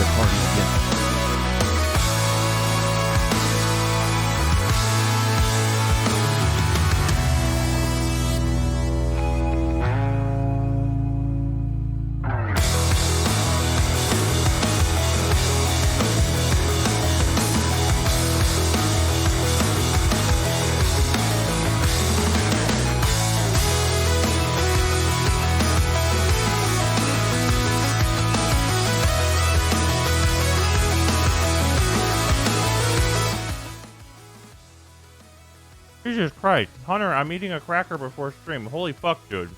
the party yet. Jesus Christ. Hunter, I'm eating a cracker before stream. Holy fuck, dude.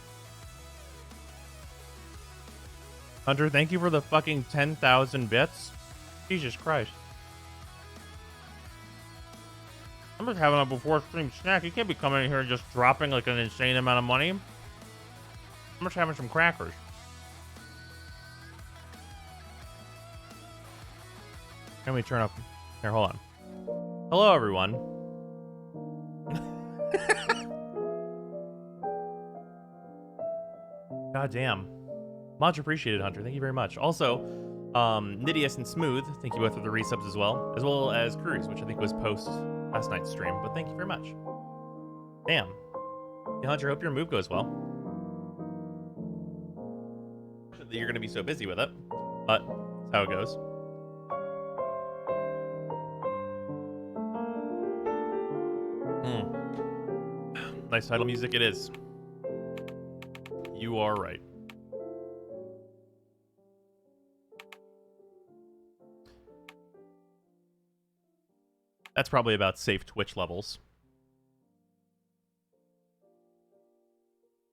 Hunter, thank you for the fucking 10,000 bits. Jesus Christ. I'm just having a before stream snack. You can't be coming in here and just dropping like an insane amount of money. I'm just having some crackers. Let me turn up. Here, hold on. Hello, everyone. God damn. Much appreciated, Hunter. Thank you very much. Also, Nidius and Smooth, thank you both for the resubs as well as Cruz, which I think was post last night's stream, but thank you very much. Damn. Hey, Hunter, hope your move goes well. You're going to be so busy with it, but that's how it goes. Nice title music it is. You are right. That's probably about safe Twitch levels.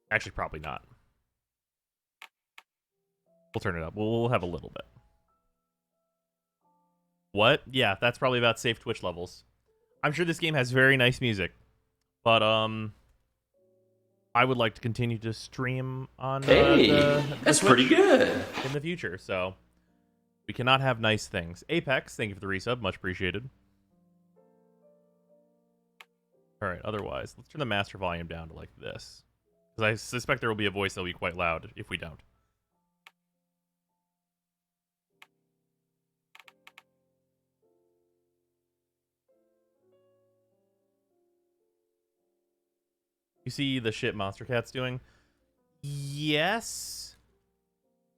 Actually, probably not. We'll turn it up. We'll have a little bit. What? Yeah, that's probably about safe Twitch levels. I'm sure this game has very nice music, but I would like to continue to stream on that's pretty good in the future, so we cannot have nice things. Apex, thank you for the resub, much appreciated. All right, otherwise, let's turn the master volume down to like this, because I suspect there will be a voice that'll be quite loud if we don't. You see the shit Monster Cat's doing? Yes.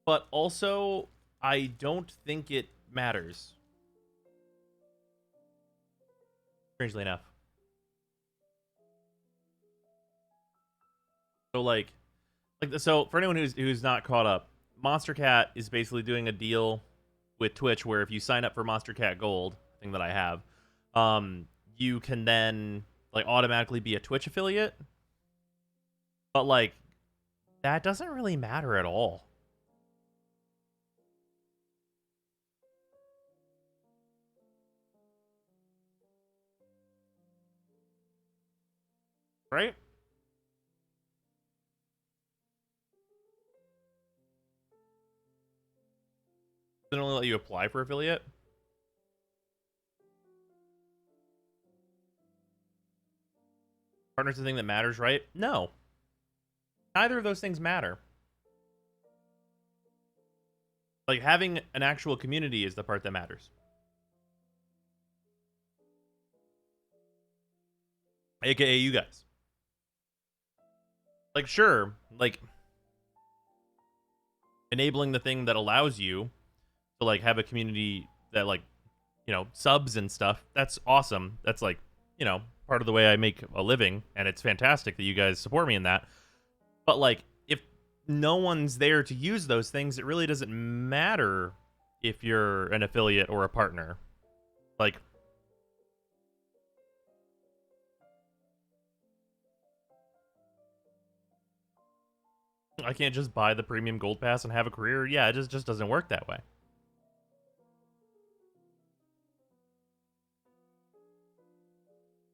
But also, I don't think it matters. Strangely enough. So for anyone who's not caught up, Monster Cat is basically doing a deal with Twitch where if you sign up for Monster Cat Gold, thing that I have, you can then like automatically be a Twitch affiliate. But, like, that doesn't really matter at all. Right? Doesn't only let you apply for affiliate. Partner's the thing that matters, right? No. Neither of those things matter. Like, having an actual community is the part that matters. AKA you guys. Like, sure, like, enabling the thing that allows you to, like, have a community that, like, you know, subs and stuff, that's awesome. That's, like, you know, part of the way I make a living, and it's fantastic that you guys support me in that. But, like, if no one's there to use those things, it really doesn't matter if you're an affiliate or a partner. Like, I can't just buy the premium gold pass and have a career. Yeah, it just doesn't work that way.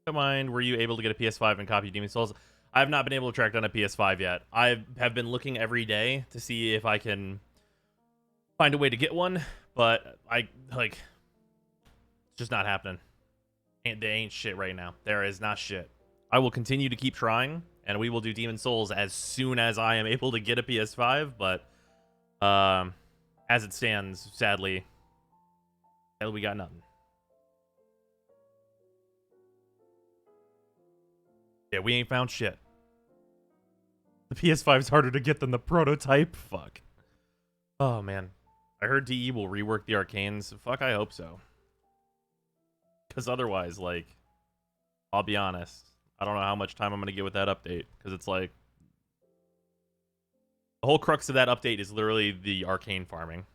Don't mind, were you able to get a PS5 and copy Demon's Souls? I have not been able to track down a PS5 yet. I have been looking every day to see if I can find a way to get one, but it's just not happening. There ain't shit right now. There is not shit. I will continue to keep trying, and we will do Demon's Souls as soon as I am able to get a PS5, but as it stands, sadly, Hell, we got nothing. Yeah, we ain't found shit. The PS5's harder to get than the prototype. Fuck. Oh, man. I heard DE will rework the arcanes. Fuck, I hope so. Because otherwise, like, I'll be honest. I don't know how much time I'm going to get with that update. Because it's like, the whole crux of that update is literally the arcane farming.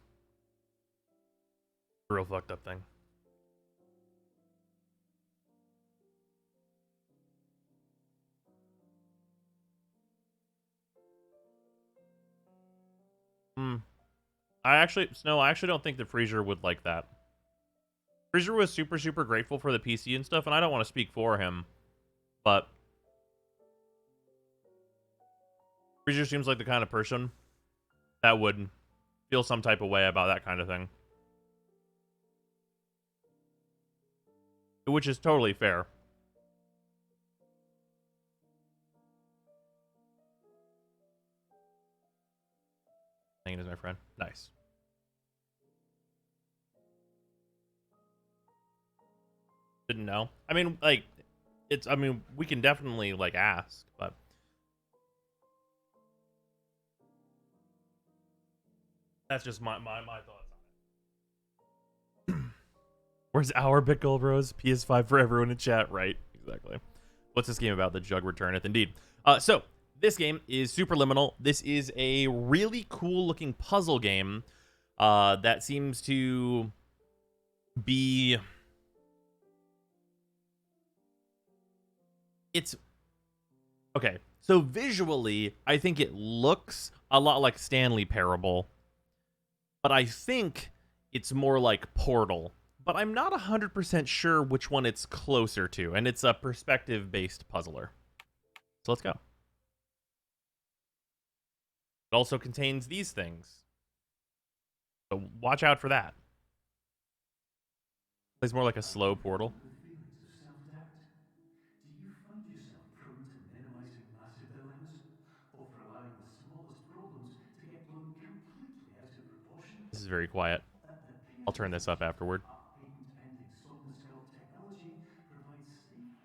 Real fucked up thing. I actually don't think that Freezer would like that. Freezer was super, super grateful for the PC and stuff, and I don't want to speak for him, but Freezer seems like the kind of person that would feel some type of way about that kind of thing. Which is totally fair. Hanging is my friend. Nice. Didn't know. I mean, like, we can definitely, like, ask, but that's just my thoughts on it. Where's our Bitgold Bros? PS5 for everyone in chat, right? Exactly. What's this game about? The Jug Returneth, indeed. So this game is Superliminal. This is a really cool looking puzzle game that seems to be... It's... Okay, so visually, I think it looks a lot like Stanley Parable, but I think it's more like Portal. But I'm not 100% sure which one it's closer to, and it's a perspective-based puzzler. So let's go. It also contains these things. So watch out for that. Plays more like a slow Portal. Do you find yourself prone to minimizing massive dilemmas? Or for allowing the smallest problems to get blown completely out of proportion? This is very quiet. I'll turn this up afterward. Patent-pending Somnosculpt technology provides safe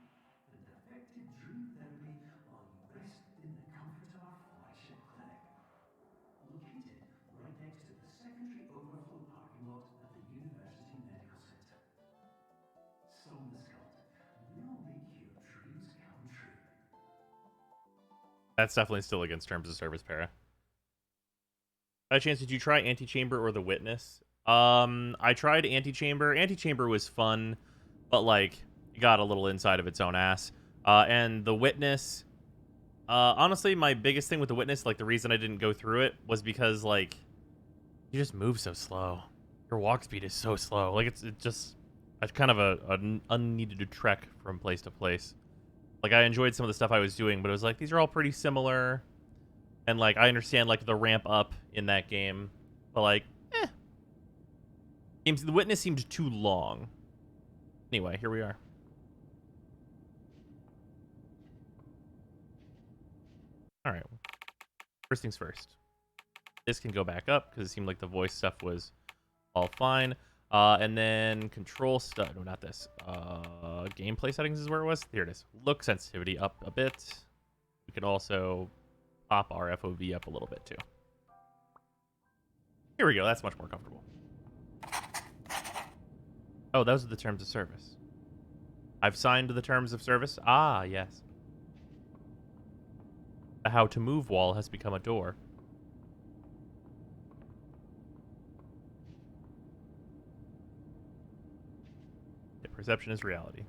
and effective dream therapy while you rest in the comfort of our flagship clinic. Located right next to the secondary overflow parking lot at the University Medical Center. Somnosculpt, we'll make your dreams come true. That's definitely still against terms of service, Para. By chance, did you try Antechamber or The Witness? I tried Antechamber. Antechamber was fun, but, like, it got a little inside of its own ass. And The Witness, honestly, my biggest thing with The Witness, like, the reason I didn't go through it was because, like, you just move so slow. Your walk speed is so slow. Like, it's kind of an unneeded trek from place to place. Like, I enjoyed some of the stuff I was doing, but it was like, these are all pretty similar. And, like, I understand, like, the ramp up in that game. But, like, The Witness seemed too long. Anyway, here we are. Alright. First things first. This can go back up, because it seemed like the voice stuff was all fine. And then control stuff. No, not this. Gameplay settings is where it was. Here it is. Look sensitivity up a bit. We can also pop our FOV up a little bit, too. Here we go. That's much more comfortable. Oh, those are the terms of service. I've signed the terms of service. Ah, yes. The how to move wall has become a door. Yeah, perception is reality.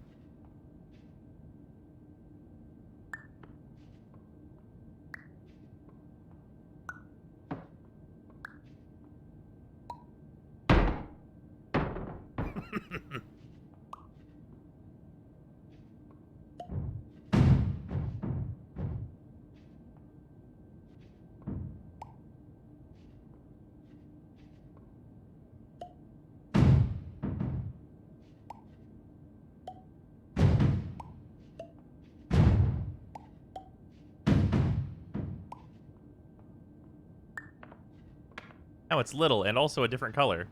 Now it's little and also a different color.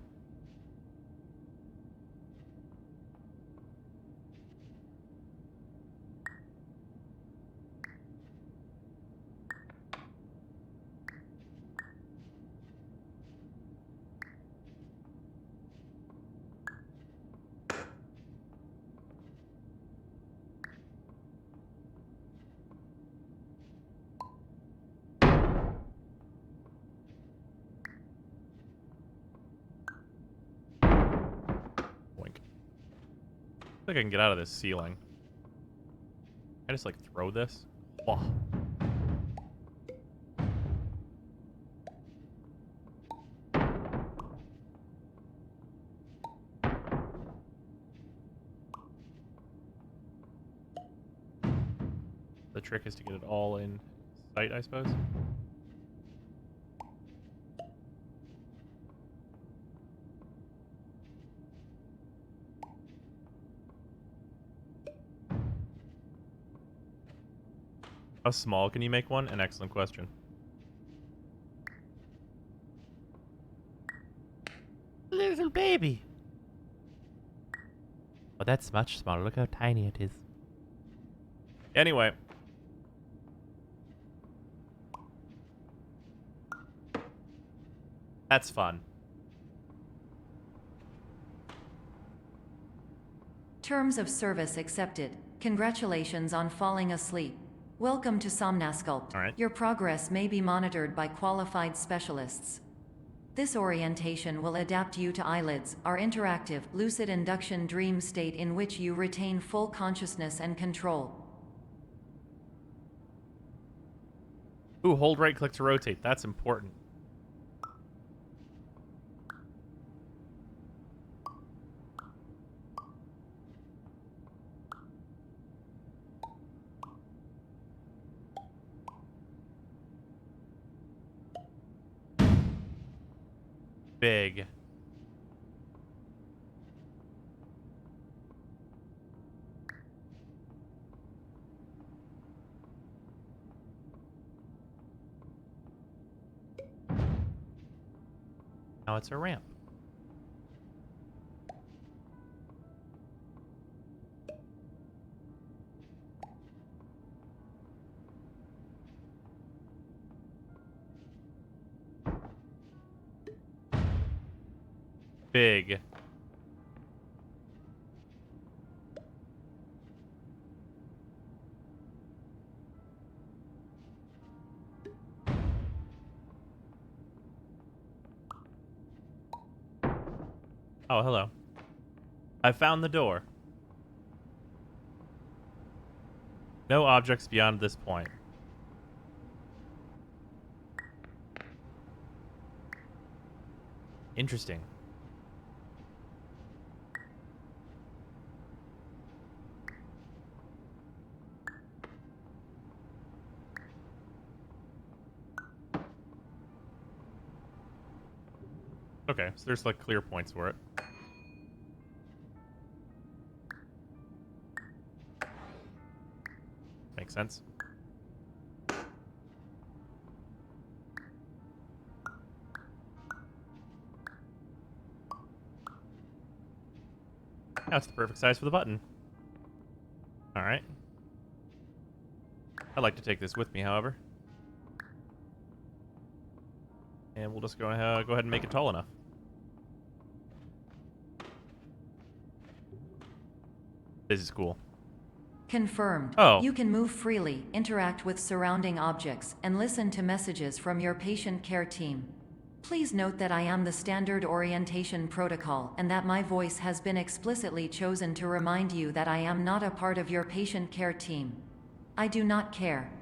think I can get out of this ceiling. I just, like, throw this? Oh. The trick is to get it all in sight, I suppose. How small can you make one? An excellent question. Little baby. Oh, that's much smaller. Look how tiny it is. Anyway. That's fun. Terms of service accepted. Congratulations on falling asleep. Welcome to Somnasculpt. All right. Your progress may be monitored by qualified specialists. This orientation will adapt you to eyelids, our interactive, lucid induction dream state in which you retain full consciousness and control. Ooh, hold right click to rotate. That's important. Big. Now it's a ramp. Big. Oh, hello. I found the door. No objects beyond this point. Interesting. Okay, so there's like clear points for it. Makes sense. Now it's the perfect size for the button. Alright. I'd like to take this with me, however. And we'll just go ahead and make it tall enough. This is cool. Confirmed. Oh. You can move freely, interact with surrounding objects, and listen to messages from your patient care team. Please note that I am the standard orientation protocol and that my voice has been explicitly chosen to remind you that I am not a part of your patient care team. I do not care.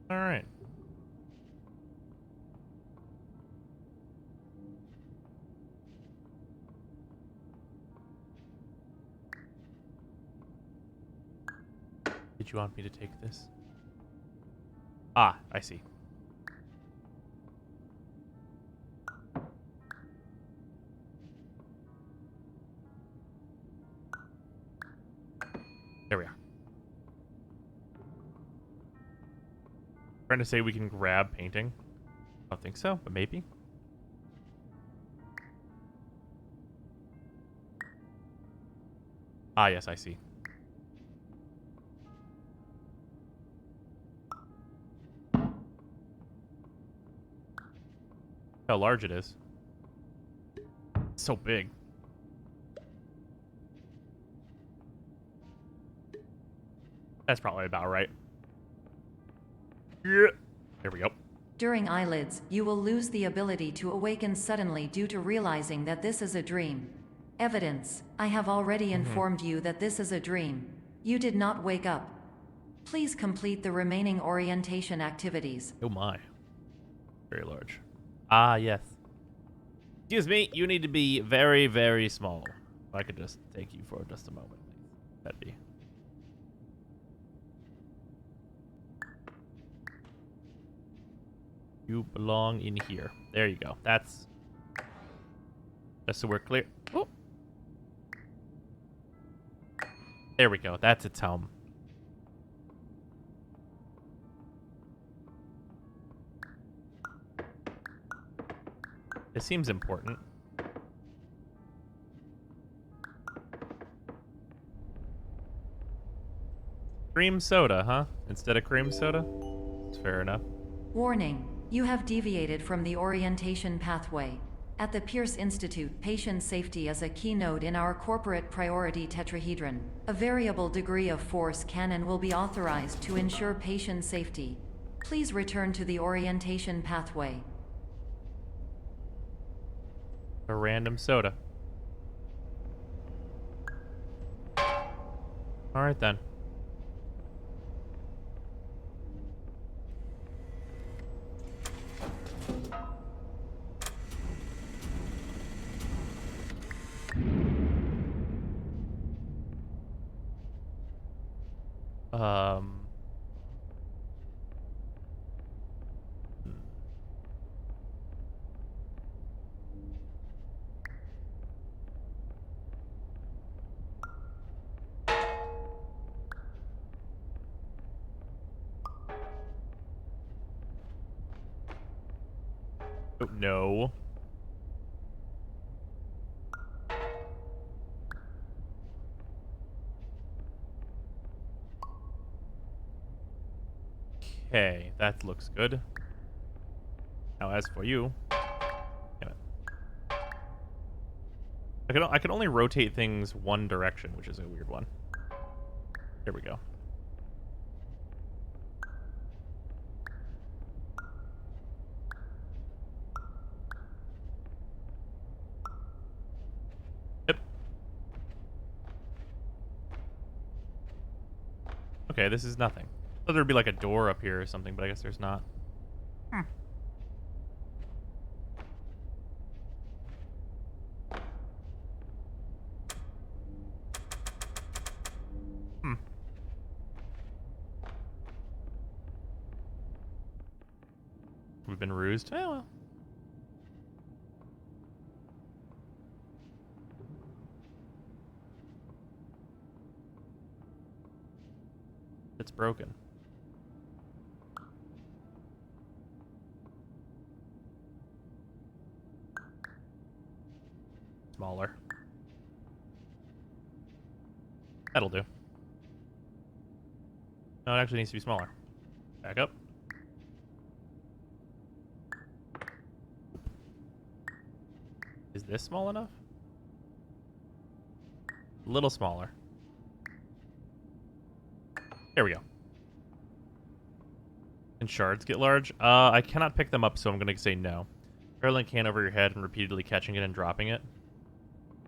All right. Did you want me to take this? Ah, I see. There we are. Trying to say we can grab painting. I don't think so, but maybe. Ah, yes, I see. How large it is. It's so big. That's probably about right. Yeah. There we go. During eyelids, you will lose the ability to awaken suddenly due to realizing that this is a dream. Evidence: I have already informed you that this is a dream. You did not wake up. Please complete the remaining orientation activities. Oh my. Very large. Ah, yes. Excuse me, you need to be very, very small. If I could just take you for just a moment, please. That'd be. You belong in here. There you go. That's. Just so we're clear. Oh. There we go. That's its home. It seems important. Cream soda, huh? Instead of cream soda? It's fair enough. Warning: you have deviated from the orientation pathway. At the Pierce Institute, patient safety is a keynote in our corporate priority tetrahedron. A variable degree of force can and will be authorized to ensure patient safety. Please return to the orientation pathway. A random soda. Alright then. Oh, no. Okay, that looks good. Now, as for you, damn it. I can only rotate things one direction, which is a weird one. Here we go. Yep. Okay, this is nothing. I thought there'd be like a door up here or something, but I guess there's not. Hmm. We've been rused. Oh, well. It's broken. Smaller. That'll do. No, it actually needs to be smaller. Back up. Is this small enough? A little smaller. There we go. Can shards get large? I cannot pick them up, so I'm going to say no. Hurling a can over your head and repeatedly catching it and dropping it.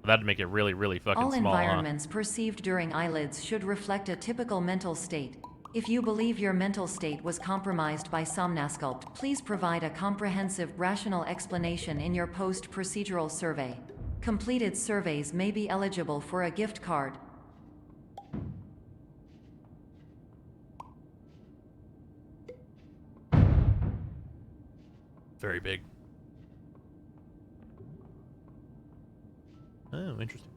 That'd make it really, really fucking All small, environments perceived during eyelids should reflect a typical mental state. If you believe your mental state was compromised by somnasculpt, please provide a comprehensive, rational explanation in your post-procedural survey. Completed surveys may be eligible for a gift card. Very big. Oh, interesting.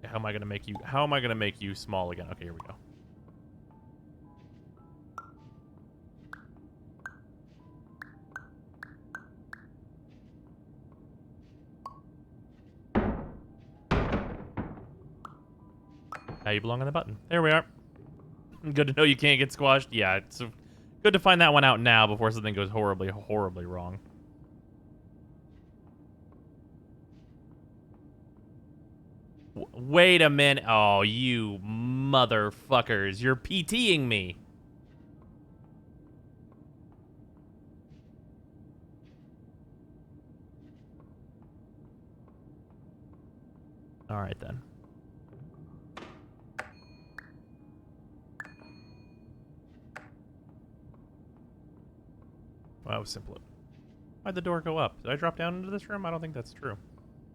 How am I gonna make you small again? Okay, here we go. Now you belong on the button. There we are. Good to know you can't get squashed. Yeah, it's good to find that one out now before something goes horribly, horribly wrong. Wait a minute. Oh, you motherfuckers. You're PTing me. All right, then. Well, that was simple. Why'd the door go up? Did I drop down into this room? I don't think that's true.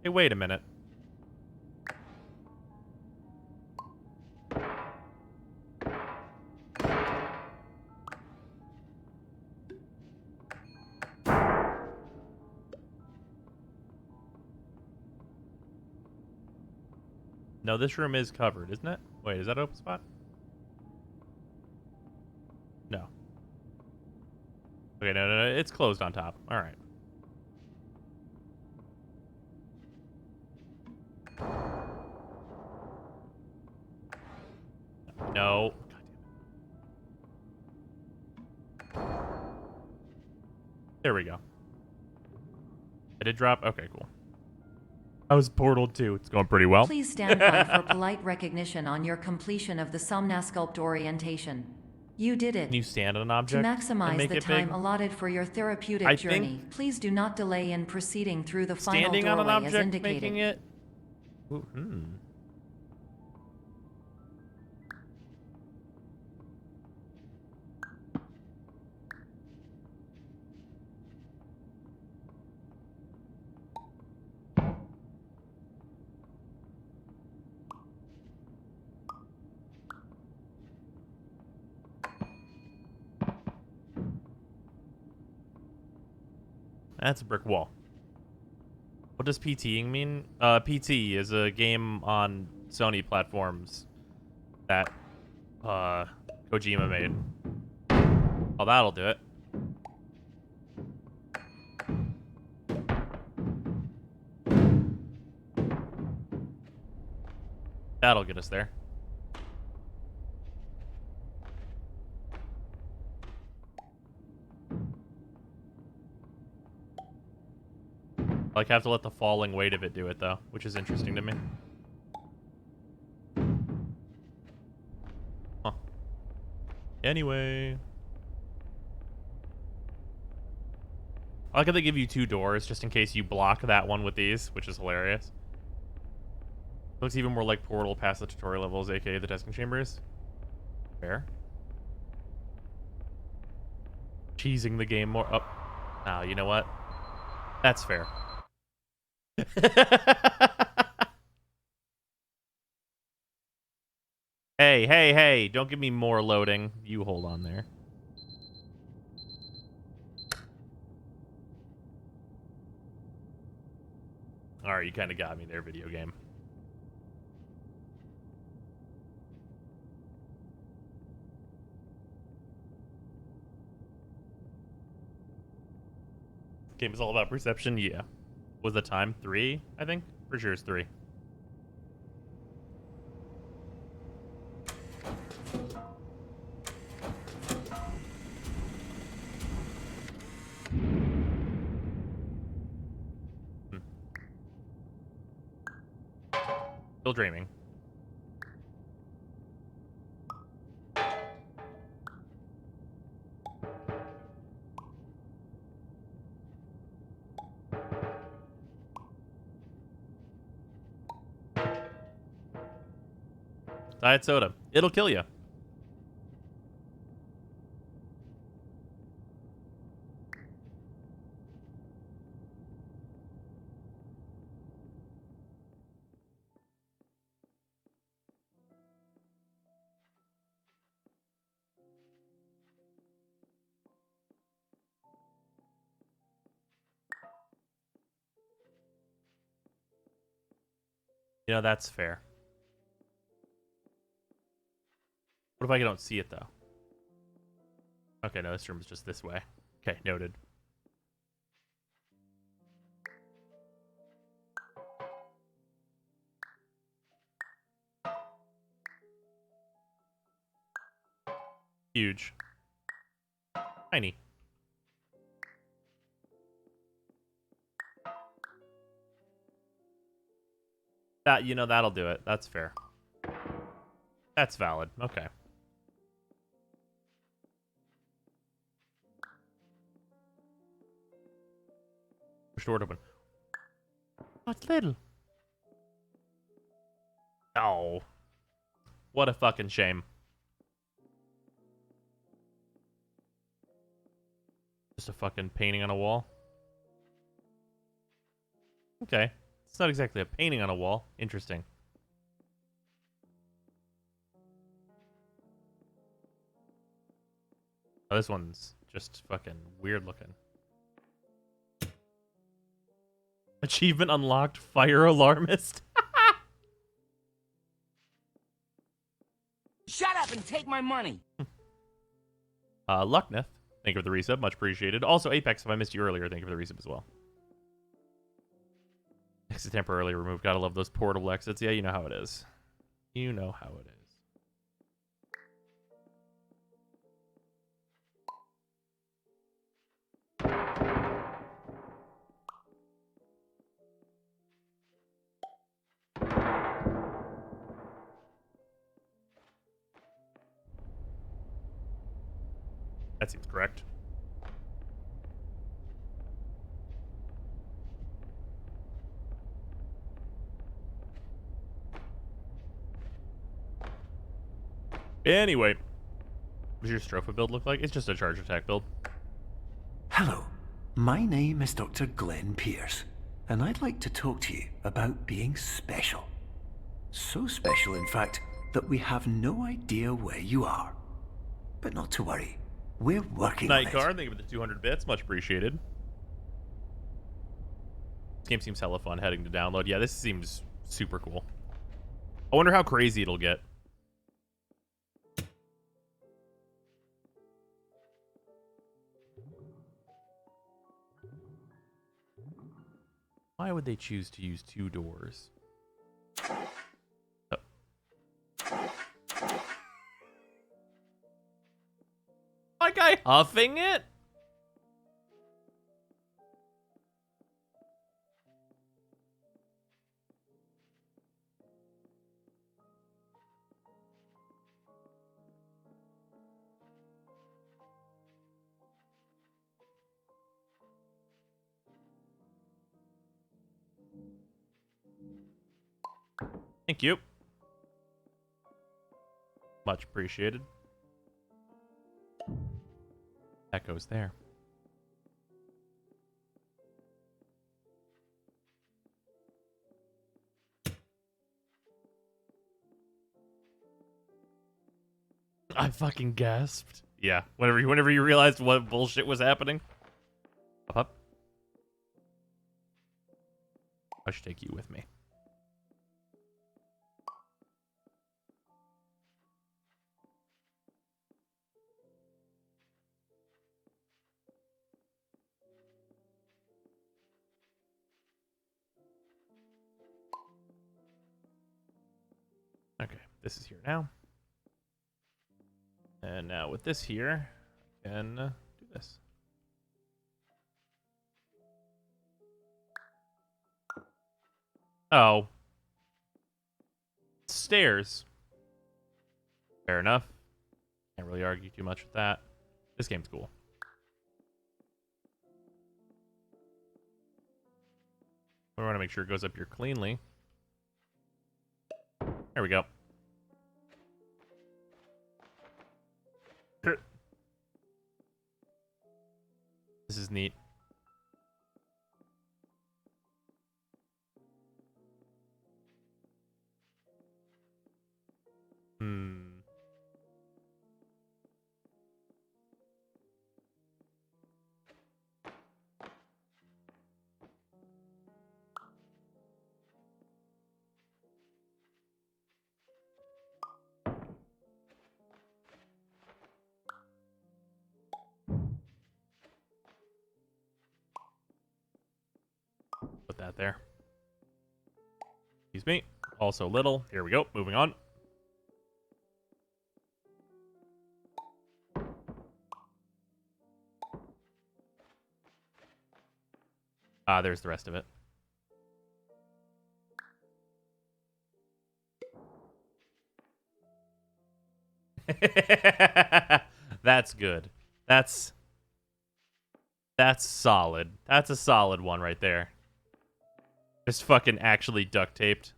Hey, wait a minute. No, this room is covered, isn't it? Wait, is that an open spot? No. Okay, no, it's closed on top. All right. No. There we go. I did drop. Okay, cool. I was portaled too. It's going pretty well. Please stand by for polite recognition on your completion of the Somnasculpt orientation. You did it. Can you stand on an To object and maximize make the it time big? allotted for your therapeutic I journey, think please do not delay in proceeding through the final standing on an doorway as object indicated. making it? Ooh, That's a brick wall. What does PTing mean? PT is a game on Sony platforms that Kojima made. Oh, that'll do it. That'll get us there. I have to let the falling weight of it do it, though, which is interesting to me. Huh. Anyway. I like how they give you 2 doors, just in case you block that one with these, which is hilarious. Looks even more like Portal past the tutorial levels, aka the testing chambers. Fair. Cheesing the game more up. Oh, you know what? That's fair. Hey, don't give me more loading. You hold on there. Alright, you kind of got me there, video game. Game is all about perception, yeah. Was the time 3, I think? For sure it's 3. Still dreaming. Diet soda. It'll kill you. You know, that's fair. What if I don't see it, though? Okay, no, this room is just this way. Okay, noted. Huge. Tiny. That, you know, that'll do it. That's fair. That's valid. Okay. Push door open. Oh, it's little. Oh. What a fucking shame. Just a fucking painting on a wall. Okay. It's not exactly a painting on a wall. Interesting. Oh, this one's just fucking weird looking. Achievement unlocked, fire alarmist. Shut up and take my money. Luckneth, thank you for the resub, much appreciated. Also, Apex, if I missed you earlier, thank you for the resub as well. Exit temporarily removed. Gotta love those portable exits. Yeah, you know how it is. You know how it is. That seems correct. Anyway, what does your Stropha build look like? It's just a charge attack build. Hello, my name is Dr. Glenn Pierce, and I'd like to talk to you about being special. So special, in fact, that we have no idea where you are. But not to worry, we're working on it. Nightguard, thank you for the 200 bits, much appreciated. This game seems hella fun heading to download. Yeah, this seems super cool. I wonder how crazy it'll get. Why would they choose to use 2 doors? Oh. My guy huffing it? Thank you. Much appreciated. That goes there. I fucking gasped. Yeah, whenever you realized what bullshit was happening. Up. I should take you with me. Okay, this is here now. And now with this here, I can do this. Oh. Stairs. Fair enough. Can't really argue too much with that. This game's cool. We want to make sure it goes up here cleanly. There we go. This is neat. Put that there. Excuse me. Also little. Here we go. Moving on. Ah, there's the rest of it. That's good. That's solid. That's a solid one right there. Just fucking actually duct taped.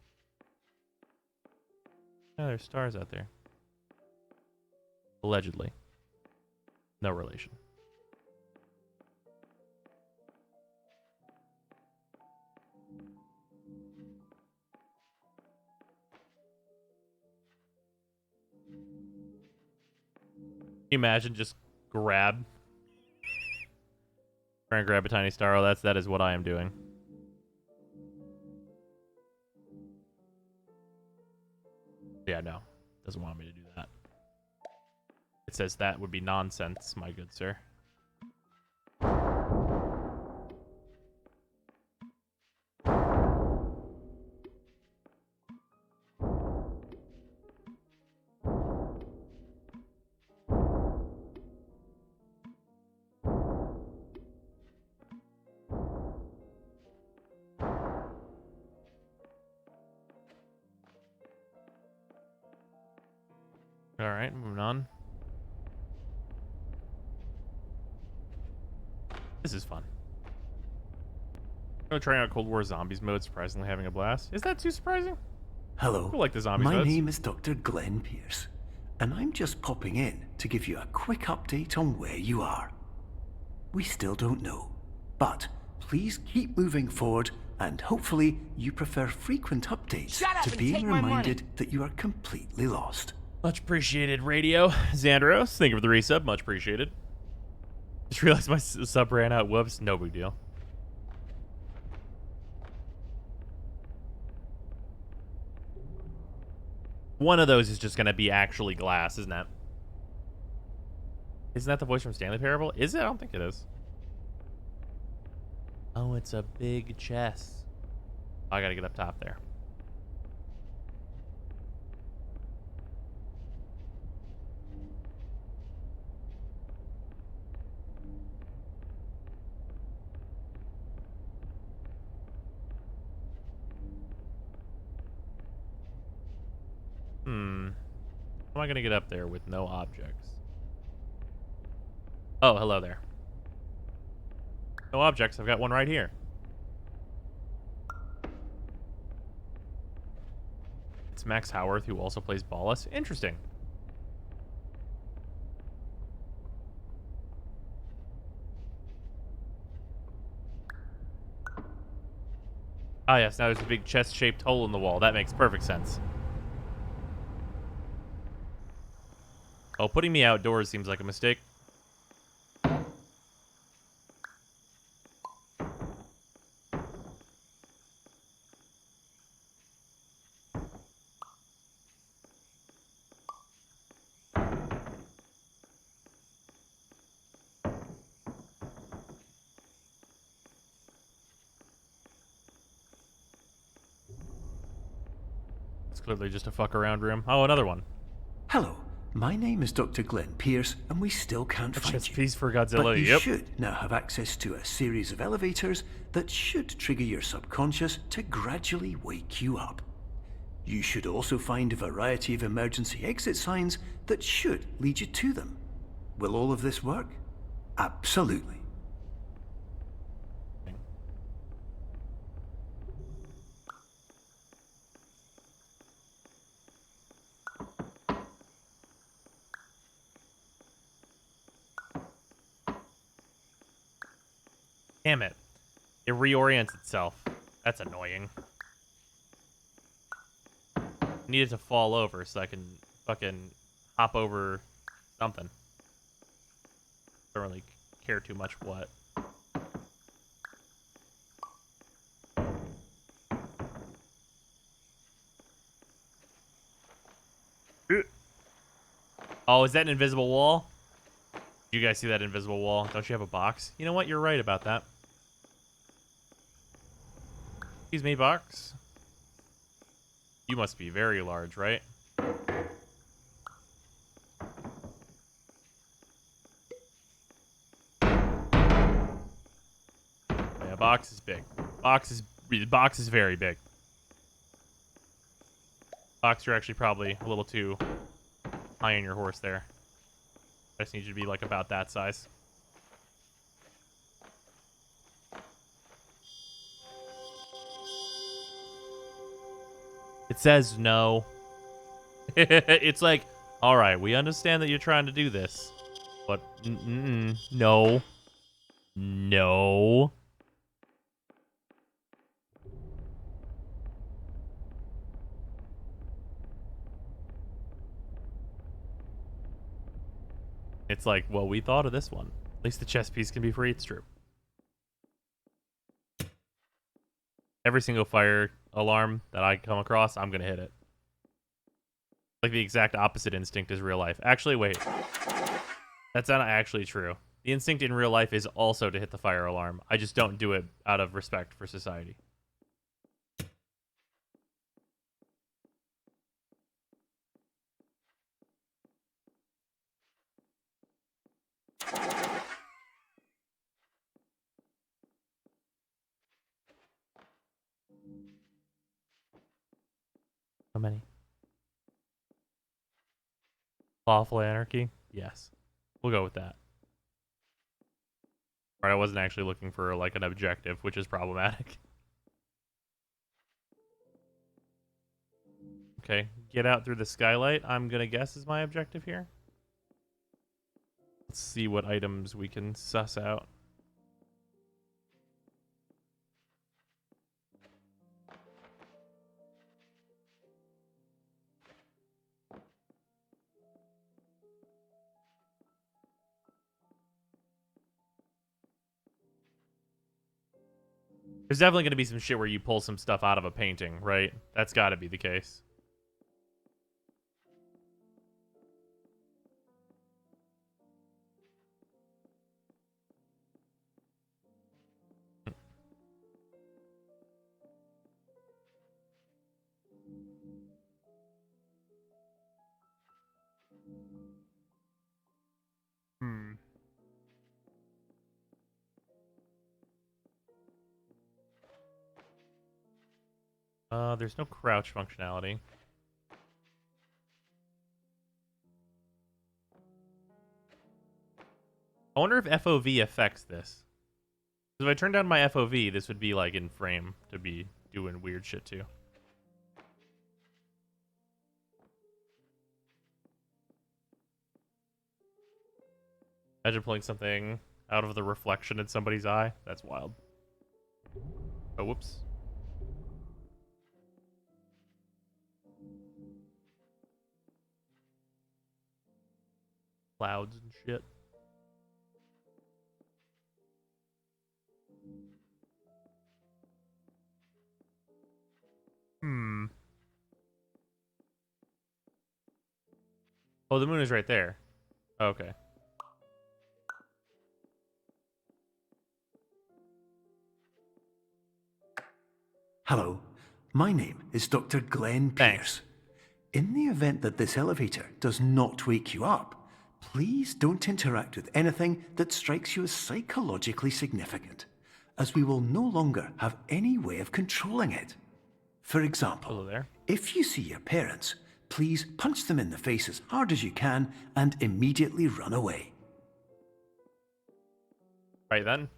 Yeah, there's stars out there. Allegedly. No relation. Can you imagine just grab? Try and grab a tiny star. Oh, that is what I am doing. Yeah, no. Doesn't want me to do that. It says that would be nonsense, my good sir. Alright, moving on. This is fun. I'm trying out Cold War Zombies mode, surprisingly having a blast. Is that too surprising? Hello. I like the zombies My modes. name is Dr. Glenn Pierce, and I'm just popping in to give you a quick update on where you are. We still don't know, but please keep moving forward, and hopefully you prefer frequent updates to being reminded that you are completely lost. Much appreciated, Radio. Xandros, thank you for the resub. Much appreciated. Just realized my sub ran out. Whoops. No big deal. One of those is just going to be actually glass, isn't that? Isn't that the voice from Stanley Parable? Is it? I don't think it is. Oh, it's a big chest. Oh, I got to get up top there. How am I going to get up there with no objects? Oh, hello there. No objects. I've got one right here. It's Max Howarth, who also plays Ballas. Interesting. Ah, yes. Now there's a big chest-shaped hole in the wall. That makes perfect sense. Oh, putting me outdoors seems like a mistake. It's clearly just a fuck around room. Oh, another one. Hello, my name is Dr. Glenn Pierce, and we still can't find Chest you. piece for Godzilla. But you Yep. should now have access to a series of elevators that should trigger your subconscious to gradually wake you up. You should also find a variety of emergency exit signs that should lead you to them. Will all of this work? Absolutely. Damn it. It reorients itself. That's annoying. I need it to fall over so I can fucking hop over something. Don't really care too much what. Oh, is that an invisible wall? You guys see that invisible wall? Don't you have a box? You know what? You're right about that. Excuse me, box. You must be very large, right? Yeah, box is big. Box is very big. Box, you're actually probably a little too high on your horse there. I just need you to be like about that size. It says no. It's like, all right, we understand that you're trying to do this, but no, no. It's like, well, we thought of this one. At least the chess piece can be free. It's true. Every single fire alarm that I come across, I'm gonna hit it. Like the exact opposite instinct is real life. Actually, wait. That's not actually true. The instinct in real life is also to hit the fire alarm. I just don't do it out of respect for society. How many? Lawful anarchy? Yes. We'll go with that. Right, I wasn't actually looking for like an objective, which is problematic. Okay, get out through the skylight, I'm gonna guess is my objective here. Let's see what items we can suss out. There's definitely going to be some shit where you pull some stuff out of a painting, right? That's got to be the case. Hmm. There's no crouch functionality. I wonder if FOV affects this. If I turn down my FOV, this would be like in frame to be doing weird shit too. Imagine pulling something out of the reflection in somebody's eye. That's wild. Oh, whoops. Clouds and shit. Hmm. Oh, the moon is right there. Okay. Hello, my name is Dr. Glenn Thanks. Pierce. In the event that this elevator does not wake you up, please don't interact with anything that strikes you as psychologically significant, as we will no longer have any way of controlling it. For example, Hello there. if you see your parents, please punch them in the face as hard as you can and immediately run away. Right then.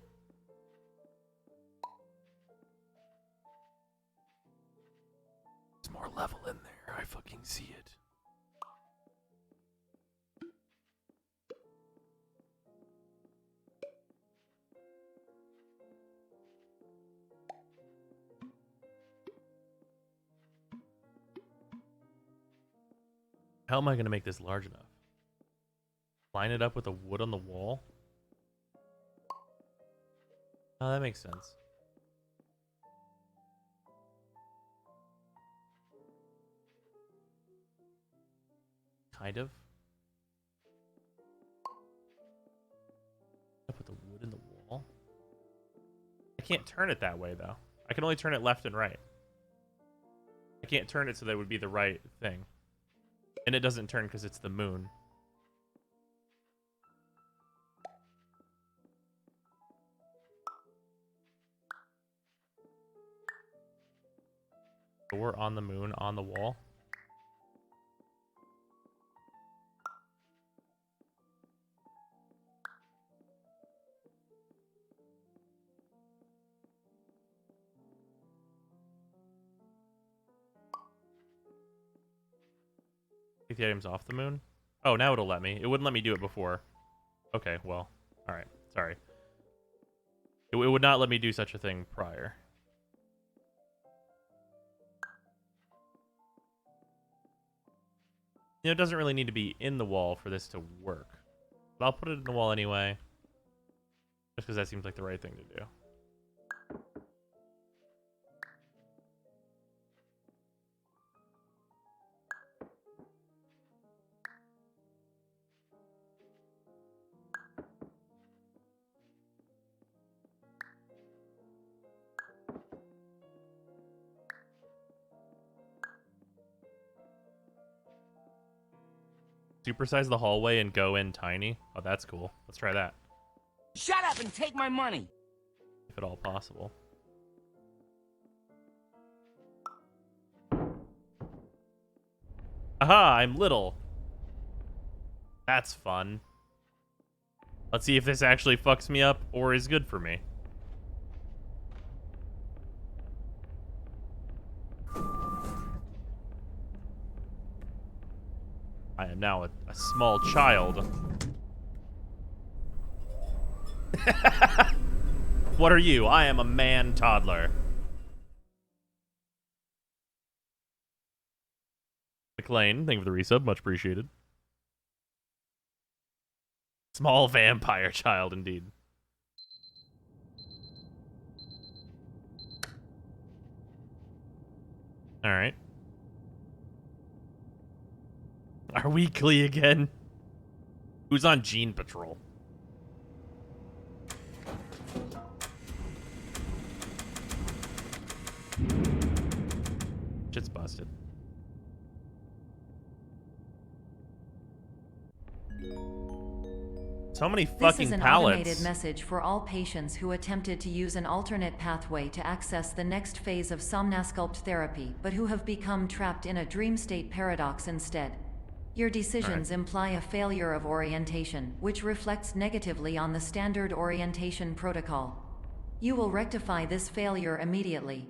There's more level in there. I fucking see it. How am I going to make this large enough? Line it up with the wood on the wall? Oh, that makes sense. Kind of. I put the wood in the wall. I can't turn it that way, though. I can only turn it left and right. I can't turn it so that it would be the right thing. And it doesn't turn because it's the moon. So we're on the moon, on the wall. Take the items off the moon? Oh, now it'll let me. It wouldn't let me do it before. Okay, well. Alright, sorry. It would not let me do such a thing prior. You know, it doesn't really need to be in the wall for this to work. But I'll put it in the wall anyway. Just because that seems like the right thing to do. Supersize the hallway and go in tiny. Oh, that's cool. Let's try that. Shut up and take my money! If at all possible. Aha, I'm little. That's fun. Let's see if this actually fucks me up or is good for me. I am now a small child. What are you? I am a man toddler. McLean, thank you for the resub. Much appreciated. Small vampire child, indeed. Alright. Are we Klee again? Who's on Gene Patrol? Shit's busted. So many fucking This is an pallets. automated message for all patients who attempted to use an alternate pathway to access the next phase of somnasculpt therapy, but who have become trapped in a dream state paradox instead. Your decisions imply a failure of orientation, which reflects negatively on the standard orientation protocol. You will rectify this failure immediately.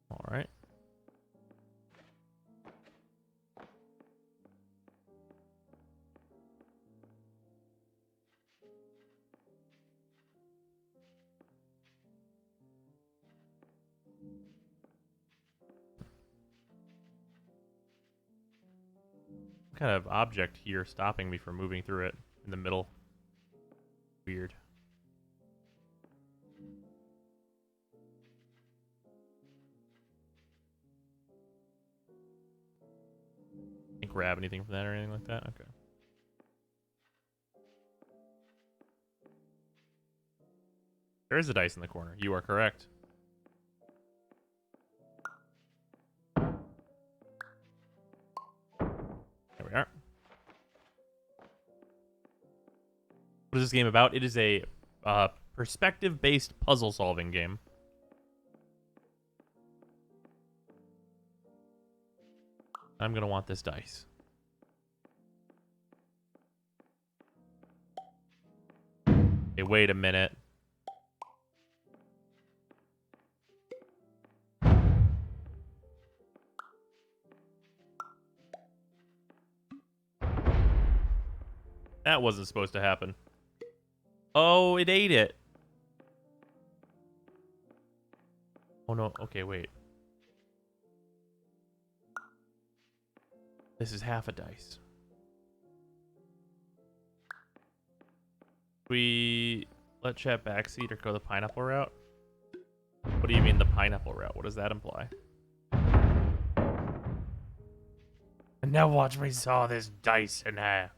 All right. What kind of object here stopping me from moving through it in the middle? Weird. Can't grab anything from that or anything like that? Okay. There is a dice in the corner. You are correct. There we are. What is this game about? It is a perspective-based puzzle-solving game. I'm gonna want this dice. Okay, wait a minute. That wasn't supposed to happen. Oh, it ate it. Oh no, okay, wait. This is half a dice. We let chat backseat or go the pineapple route? What do you mean the pineapple route? What does that imply? And now watch me saw this dice in half.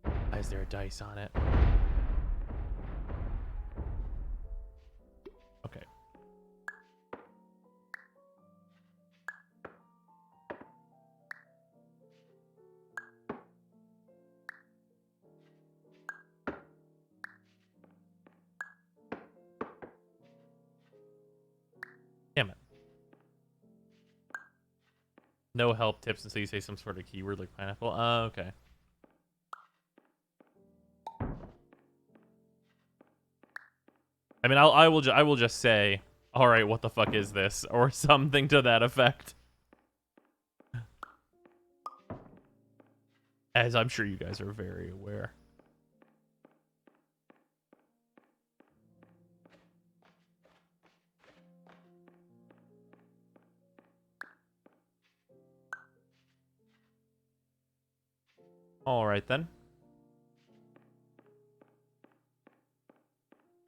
Why is there a dice on it? Okay. Damn it. No help tips until you say some sort of keyword like pineapple. Okay. I mean, I will just say all right, what the fuck is this? Or something to that effect. As I'm sure you guys are very aware. All right, then.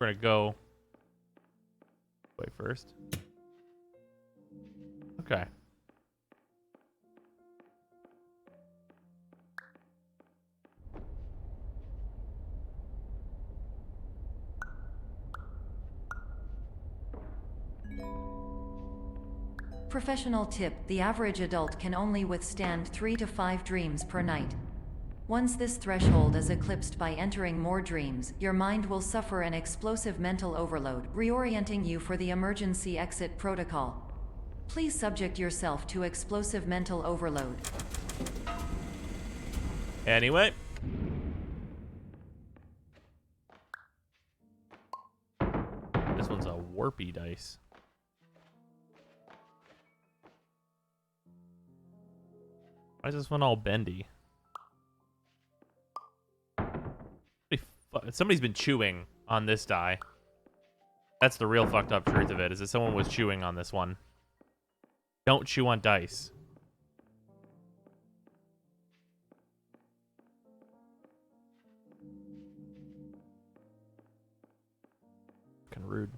We're gonna go way first. Okay. Professional tip: the average adult can only withstand 3 to 5 dreams per night. Once this threshold is eclipsed by entering more dreams, your mind will suffer an explosive mental overload, reorienting you for the emergency exit protocol. Please subject yourself to explosive mental overload. Anyway. This one's a warpy dice. Why is this one all bendy? Somebody's been chewing on this die. That's the real fucked up truth of it, is that someone was chewing on this one. Don't chew on dice. Fucking rude.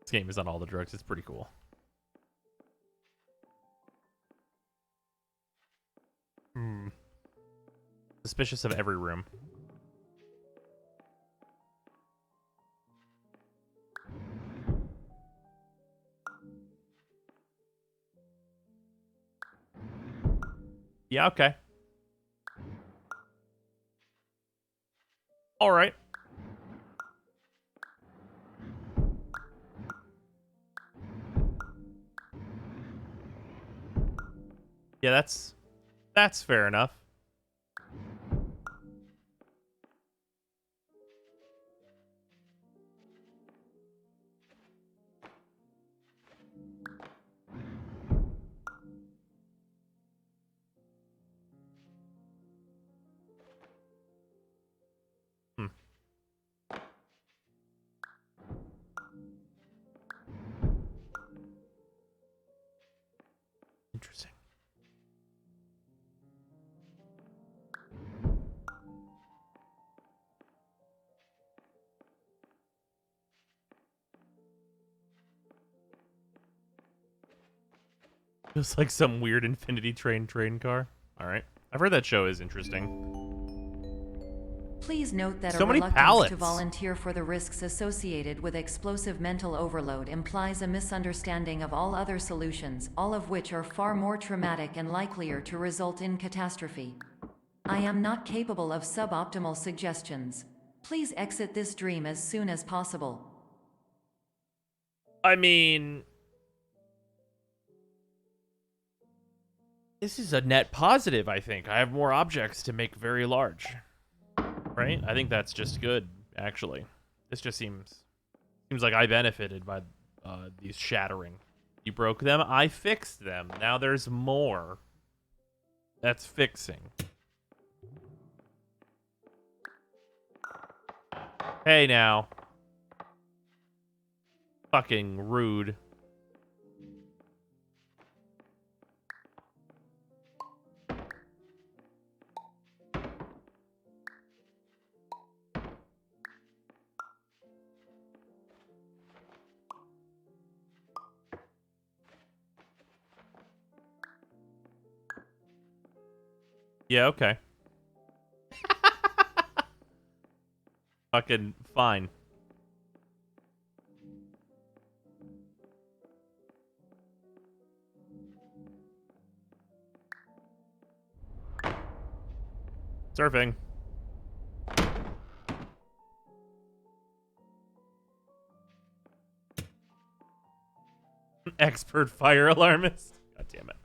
This game is on all the drugs. It's pretty cool. Suspicious of every room. Yeah, okay. All right. Yeah, that's fair enough. Interesting. Just like some weird Infinity train car. All right. I've heard that show is interesting. Please note that So a many reluctance pallets. to volunteer for the risks associated with explosive mental overload implies a misunderstanding of all other solutions, all of which are far more traumatic and likelier to result in catastrophe. I am not capable of suboptimal suggestions. Please exit this dream as soon as possible. I mean, this is a net positive, I think. I have more objects to make very large. Right? I think that's just good, actually. This just seems like I benefited by these shattering. You broke them, I fixed them. Now there's more. That's fixing. Hey now. Fucking rude. Yeah, okay. Fucking fine. Surfing. Expert fire alarmist. God damn it.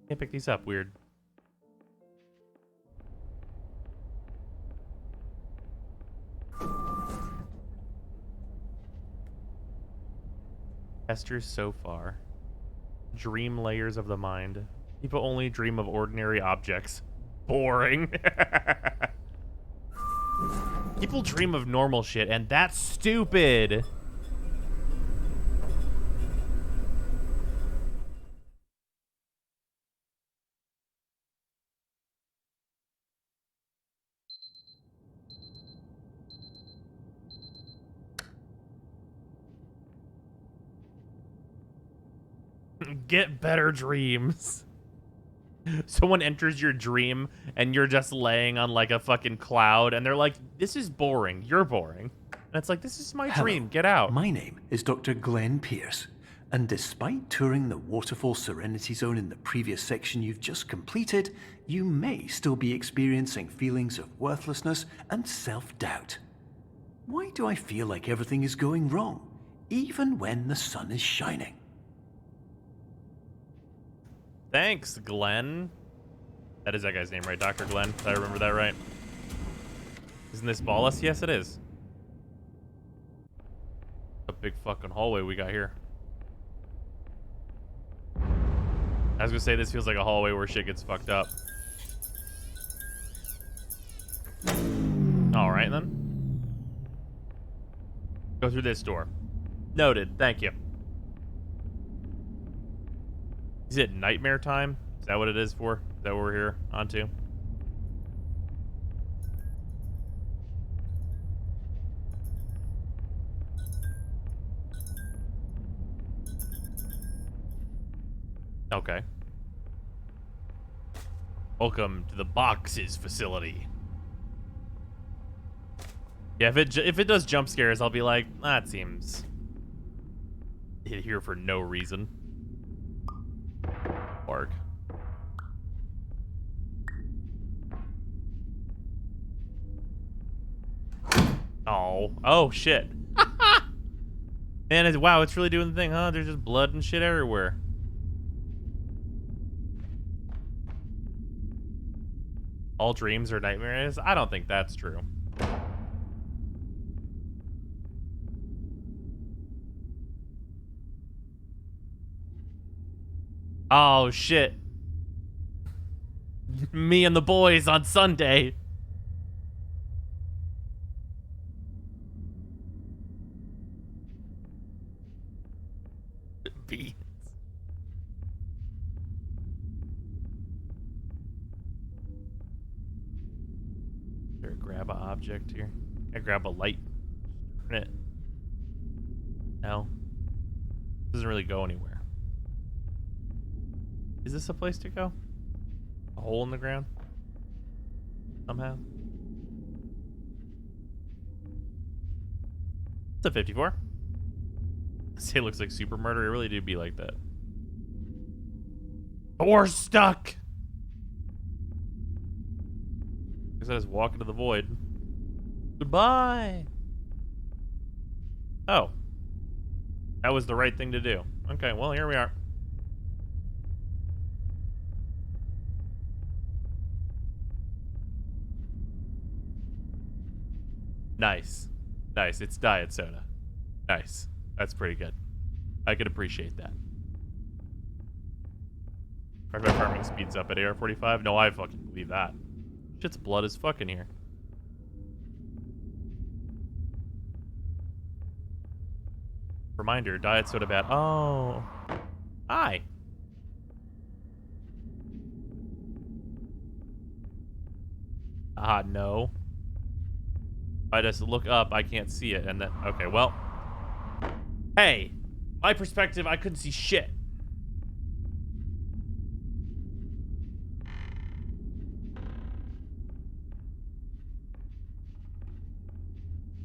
Can't pick these up. Weird. Esther so far. Dream layers of the mind. People only dream of ordinary objects. Boring. People dream of normal shit, and that's stupid. Get better dreams. Someone enters your dream and you're just laying on like a fucking cloud and they're like, this is boring. You're boring. And it's like, this is my dream. Get out. My name is Dr. Glenn Pierce, and despite touring the Waterfall Serenity Zone in the previous section you've just completed, you may still be experiencing feelings of worthlessness and self-doubt. Why do I feel like everything is going wrong, even when the sun is shining? Thanks, Glenn. That is that guy's name, right? Dr. Glenn. Did I remember that right? Isn't this Ballas? Yes, it is. A big fucking hallway we got here. I was gonna say, this feels like a hallway where shit gets fucked up. Alright, then. Go through this door. Noted. Thank you. Is it nightmare time? Is that what it is for? Is that what we're here onto? Okay. Welcome to the boxes facility. Yeah, if it does jump scares, I'll be like, that seems here for no reason. Org. Oh shit. Man, wow, it's really doing the thing, huh? There's just blood and shit everywhere. All dreams are nightmares? I don't think that's true. Oh, shit. Me and the boys on Sunday. Beans. Better grab an object here. I grab a light. Turn it. No. Doesn't really go anywhere. Is this a place to go? A hole in the ground? Somehow? It's a 54. Say it looks like super murder. It really do be like that. Or stuck! Guess I just walk into the void. Goodbye! Oh. That was the right thing to do. Okay, well, here we are. Nice. Nice. It's diet soda. Nice. That's pretty good. I could appreciate that. Our farming speeds up at AR-45? No, I fucking believe that. Shit's blood as fuck in here. Reminder, diet soda bad. Oh. Hi. No. I just look up, I can't see it, and then, okay, well. Hey, my perspective, I couldn't see shit.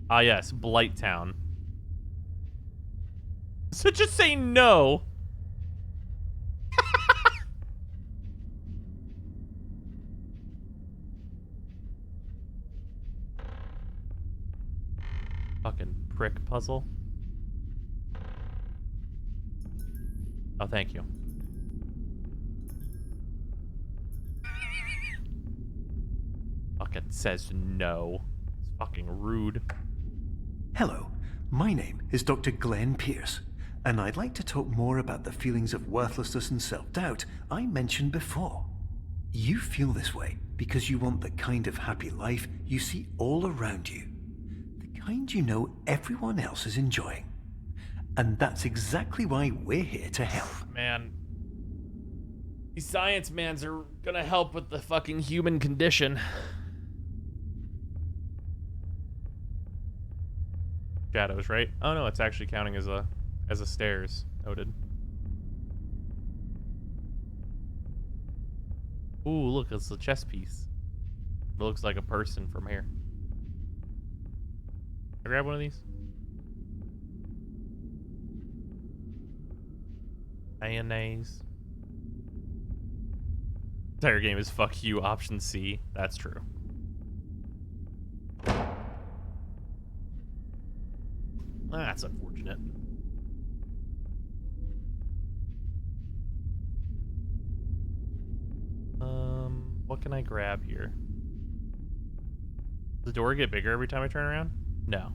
Ah, yes, Blight Town. So just say no. Fucking prick puzzle. Oh, thank you. Fucking says no. It's fucking rude. Hello, my name is Dr. Glenn Pierce, and I'd like to talk more about the feelings of worthlessness and self-doubt I mentioned before. You feel this way because you want the kind of happy life you see all around you, the kind you know everyone else is enjoying. And that's exactly why we're here to help. Man, these science mans are gonna help with the fucking human condition. Shadows, right? Oh no, it's actually counting as a stairs. Noted. Ooh, look, it's a chess piece. It looks like a person from here. Can I grab one of these? Mayonnaise. Entire game is fuck you, option C. That's true. That's unfortunate. What can I grab here? Does the door get bigger every time I turn around? No.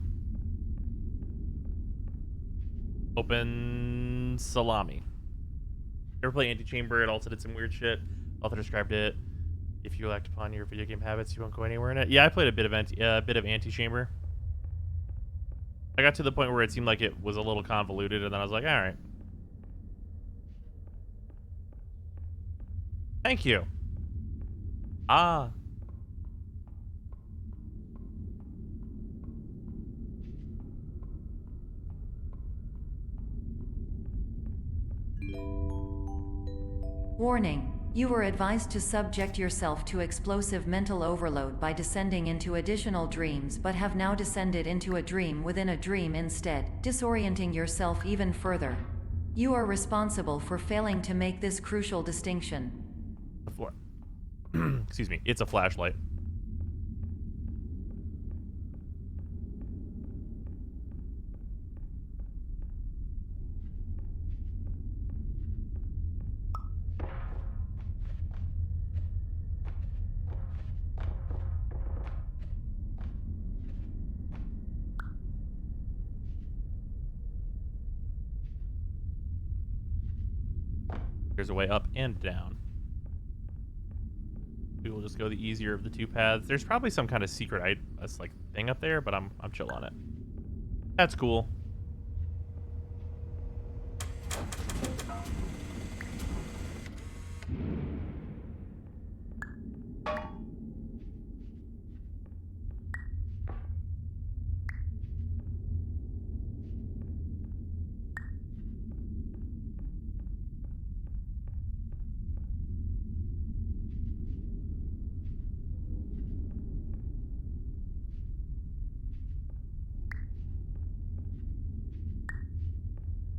Open salami. Ever play Antichamber? It also did some weird shit. Author described it. If you act upon your video game habits, you won't go anywhere in it. Yeah, I played a bit of Antichamber. I got to the point where it seemed like it was a little convoluted, and then I was like, all right. Thank you. Ah. Warning. You were advised to subject yourself to explosive mental overload by descending into additional dreams, but have now descended into a dream within a dream instead, disorienting yourself even further. You are responsible for failing to make this crucial distinction. The floor. Excuse me. It's a flashlight. There's a way up and down. We will just go the easier of the two paths. There's probably some kind of secret like thing up there, but I'm chill on it. That's cool.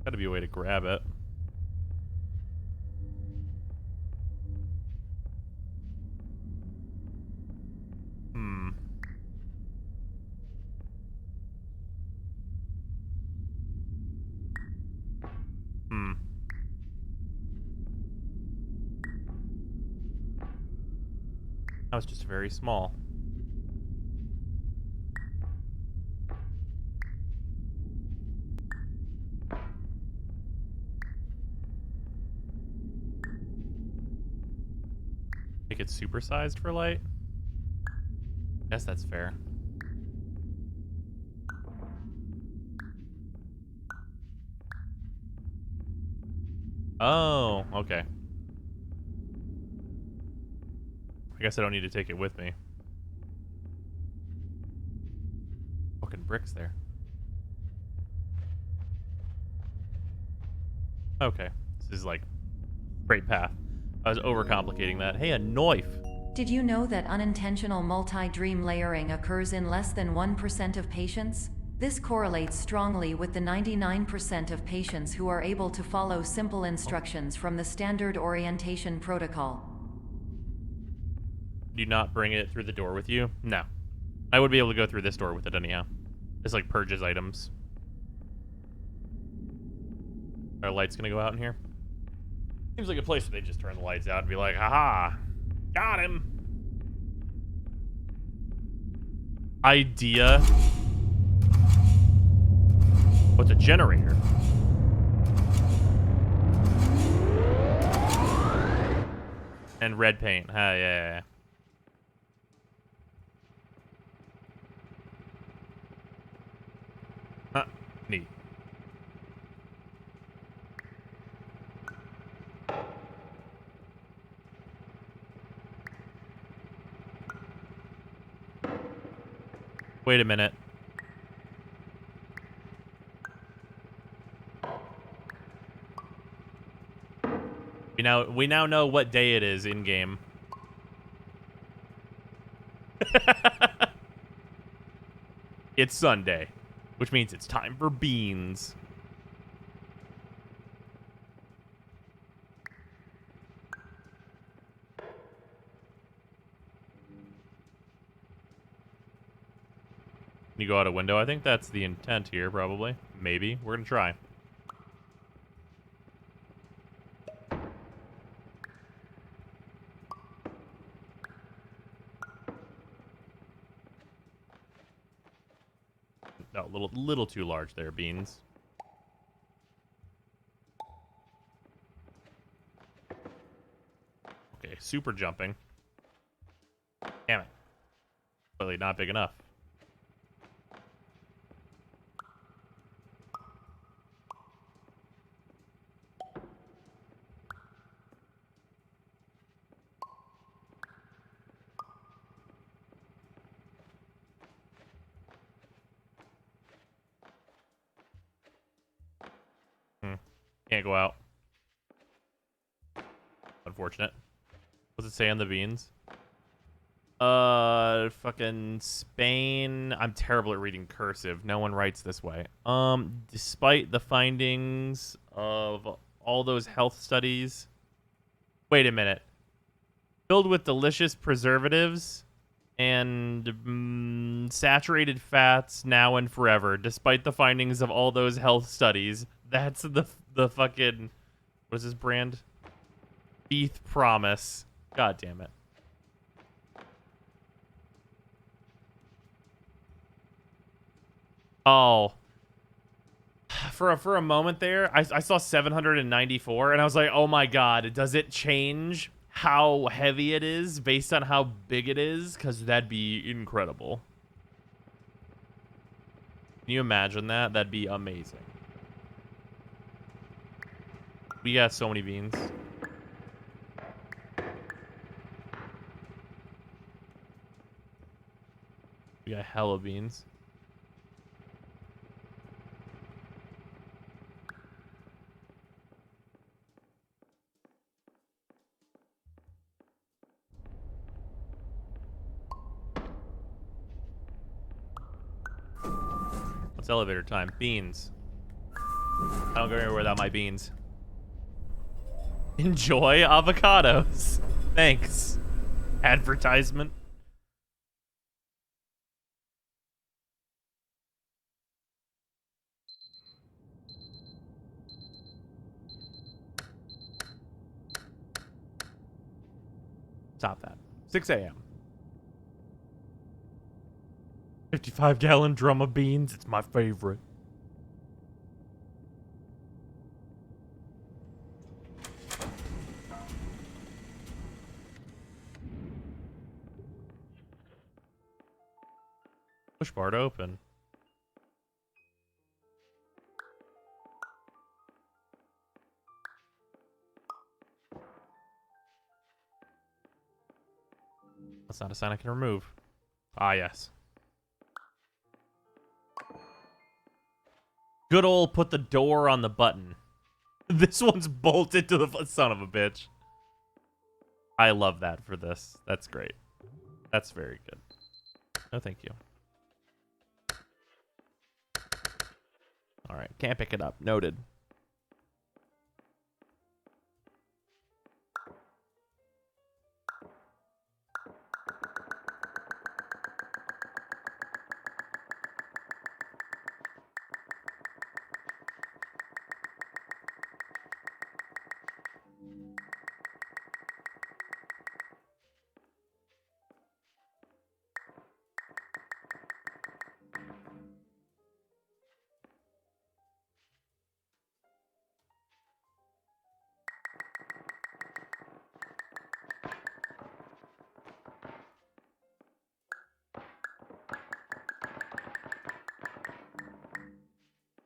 Gotta be a way to grab it. That was just very small. Make it supersized for light? Guess that's fair. Oh, okay. I guess I don't need to take it with me. Fucking bricks there. Okay. This is like straight path. I was overcomplicating that. Hey, a knife. Did you know that unintentional multi-dream layering occurs in less than 1% of patients? This correlates strongly with the 99% of patients who are able to follow simple instructions from the standard orientation protocol. Do you not bring it through the door with you? No. I would be able to go through this door with it anyhow. This like purges items. Our light's gonna go out in here. Seems like a place where they just turn the lights out and be like, haha, got him. Idea. What's a generator? And red paint. Yeah. Huh. Neat. Wait a minute. We now know what day it is in game. It's Sunday, which means it's time for beans. Can you go out a window? I think that's the intent here, probably. Maybe. We're gonna try. No, little too large there, beans. Okay, super jumping. Damn it. Clearly not big enough. Can't go out. Unfortunate. What's it say on the beans? Fucking Spain. I'm terrible at reading cursive. No one writes this way. Despite the findings of all those health studies. Wait a minute. Filled with delicious preservatives and saturated fats now and forever. Despite the findings of all those health studies. That's the fucking, what is this brand? Beef Promise. God damn it. Oh. For a moment there, I saw 794, and I was like, oh my god, does it change how heavy it is based on how big it is? Because that'd be incredible. Can you imagine that? That'd be amazing. We got so many beans. We got hella beans. What's elevator time? Beans. I don't go anywhere without my beans. Enjoy avocados. Thanks. Advertisement. Stop that. 6 a.m. 55-gallon drum of beans. It's my favorite. Push bar to open. That's not a sign I can remove. Ah, yes. Good old put the door on the button. This one's bolted to the son of a bitch. I love that for this. That's great. That's very good. No, thank you. All right, can't pick it up. Noted.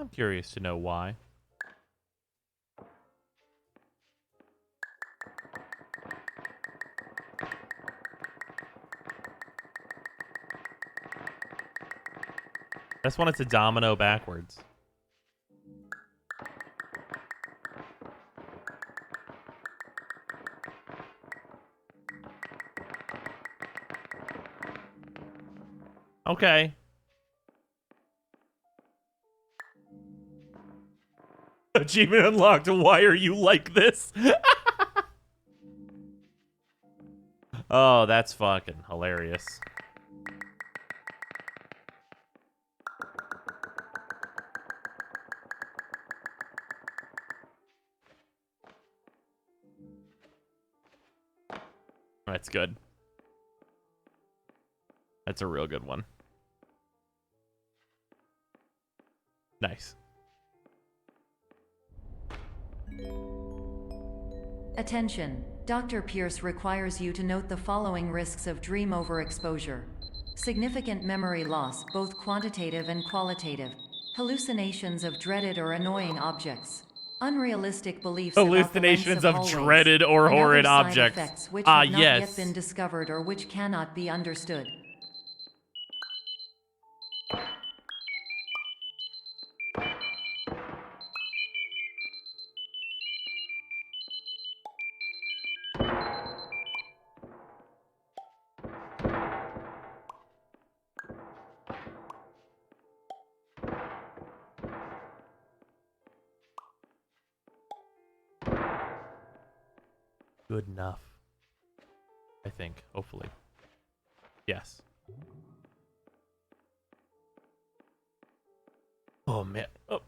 I'm curious to know why. That's when it's a domino backwards. Okay. Achievement unlocked. Why are you like this? Oh, that's fucking hilarious. That's good. That's a real good one. Nice. Attention. Dr. Pierce requires you to note the following risks of dream overexposure. Significant memory loss, both quantitative and qualitative. Hallucinations of dreaded or annoying objects. Unrealistic beliefs Hallucinations about the of lengths of hallways, dreaded or and horrid other side objects. effects which Ah, have not yes. yet been discovered or which cannot be understood. Good enough. I think, hopefully. Yes. Oh, man. Oh.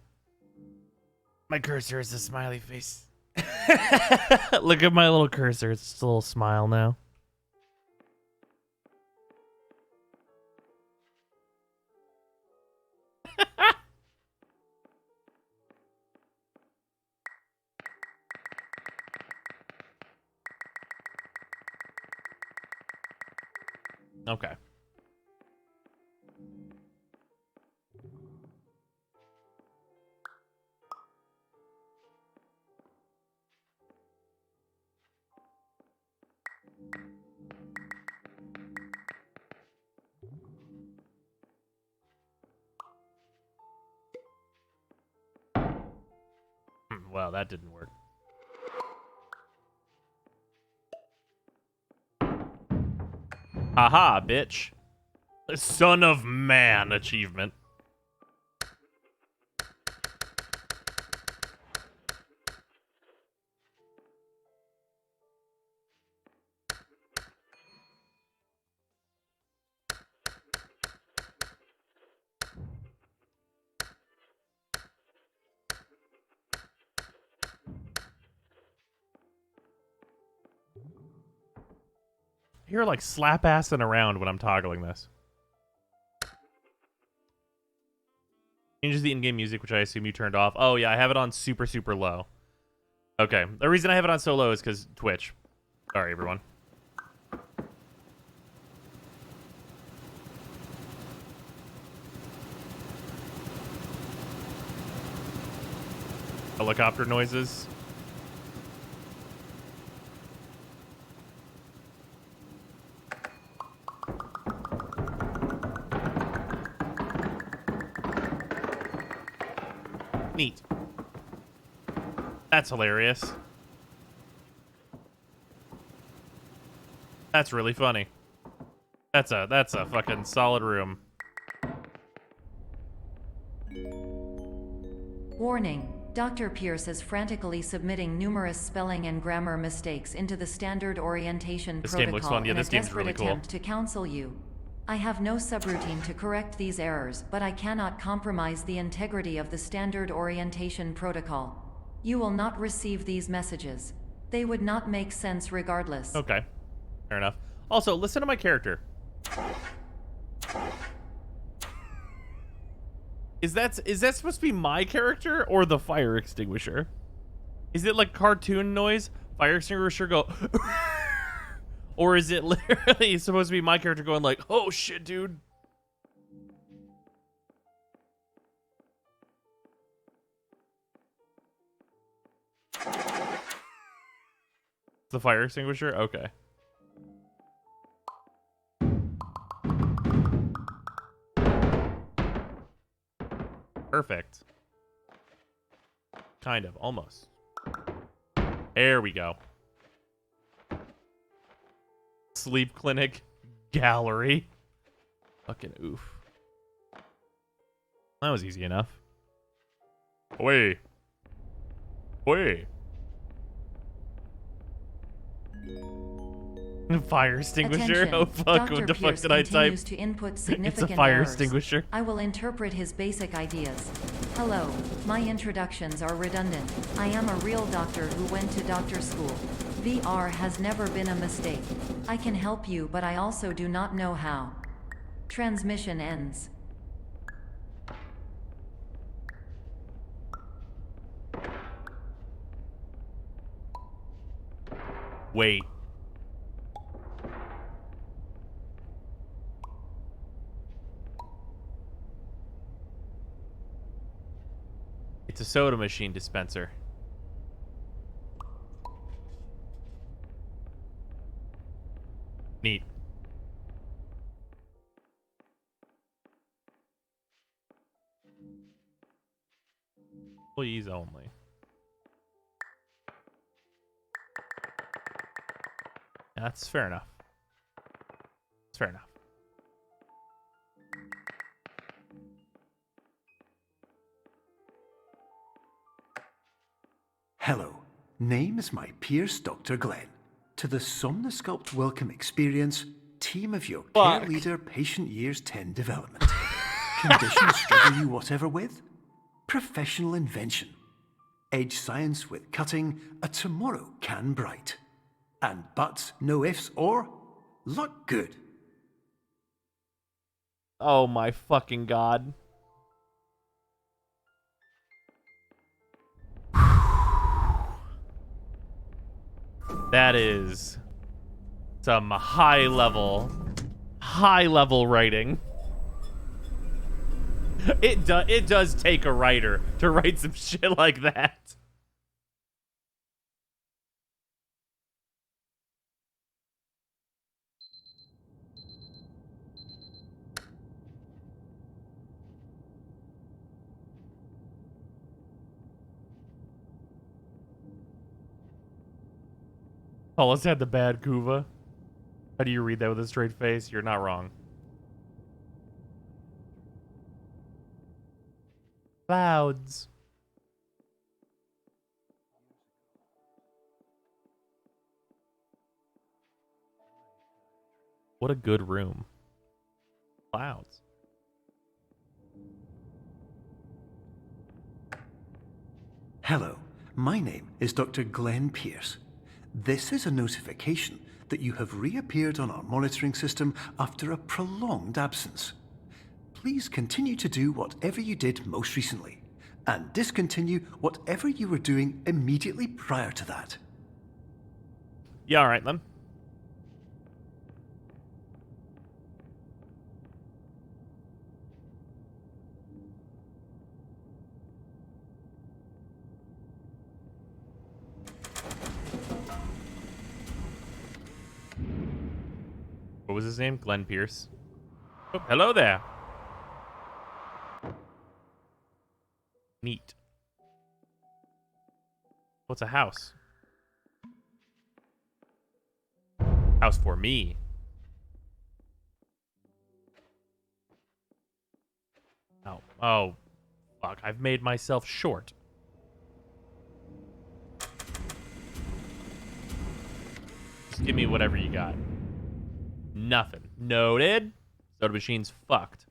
My cursor is a smiley face. Look at my little cursor. It's just a little smile now. Okay. Well, that didn't work. Haha, bitch. Son of Man achievement. You're like slap-assing around when I'm toggling this. Changes the in-game music, which I assume you turned off. Oh, yeah, I have it on super, super low. Okay. The reason I have it on so low is because Twitch. Sorry, everyone. Helicopter noises. Neat. That's hilarious. That's really funny. That's a fucking solid room. Warning. Dr. Pierce is frantically submitting numerous spelling and grammar mistakes into the standard orientation This game looks protocol fun. Yeah, in a this game's desperate really cool. attempt to counsel you. I have no subroutine to correct these errors, but I cannot compromise the integrity of the standard orientation protocol. You will not receive these messages. They would not make sense regardless. Okay. Fair enough. Also, listen to my character. Is that supposed to be my character or the fire extinguisher? Is it like cartoon noise? Fire extinguisher go... Or is it literally supposed to be my character going like, oh shit, dude? The fire extinguisher? Okay. Perfect. Kind of. Almost. There we go. Sleep clinic. Gallery. Fucking oof. That was easy enough. Away. Away. Fire extinguisher? Attention. Oh fuck, Dr. what the fuck Pierce did I type? continues to input It's significant a fire errors. extinguisher. I will interpret his basic ideas. Hello, my introductions are redundant. I am a real doctor who went to doctor school. VR has never been a mistake. I can help you, but I also do not know how. Transmission ends. Wait. It's a soda machine dispenser. Neat. Employees only. That's fair enough. That's fair enough. Hello, name is my Pierce Dr. Glenn. To the Somnosculpt Welcome Experience, team of your care Fuck. leader, patient years 10 development. Conditions struggle you whatever with? Professional invention. Edge science with cutting, a tomorrow can bright. And buts, no ifs, or luck good. Oh my fucking god. That is some high level writing. It does take a writer to write some shit like that. Paulus had the bad Kuva. How do you read that with a straight face? You're not wrong. Clouds. What a good room. Clouds. Hello, my name is Dr. Glenn Pierce. This is a notification that you have reappeared on our monitoring system after a prolonged absence. Please continue to do whatever you did most recently, and discontinue whatever you were doing immediately prior to that. Yeah, all right then. What was his name? Glenn Pierce. Oh, hello there. Neat. What's a house? House for me. Oh. Oh. Fuck. I've made myself short. Just give me whatever you got. Nothing. Noted. Soda machine's fucked.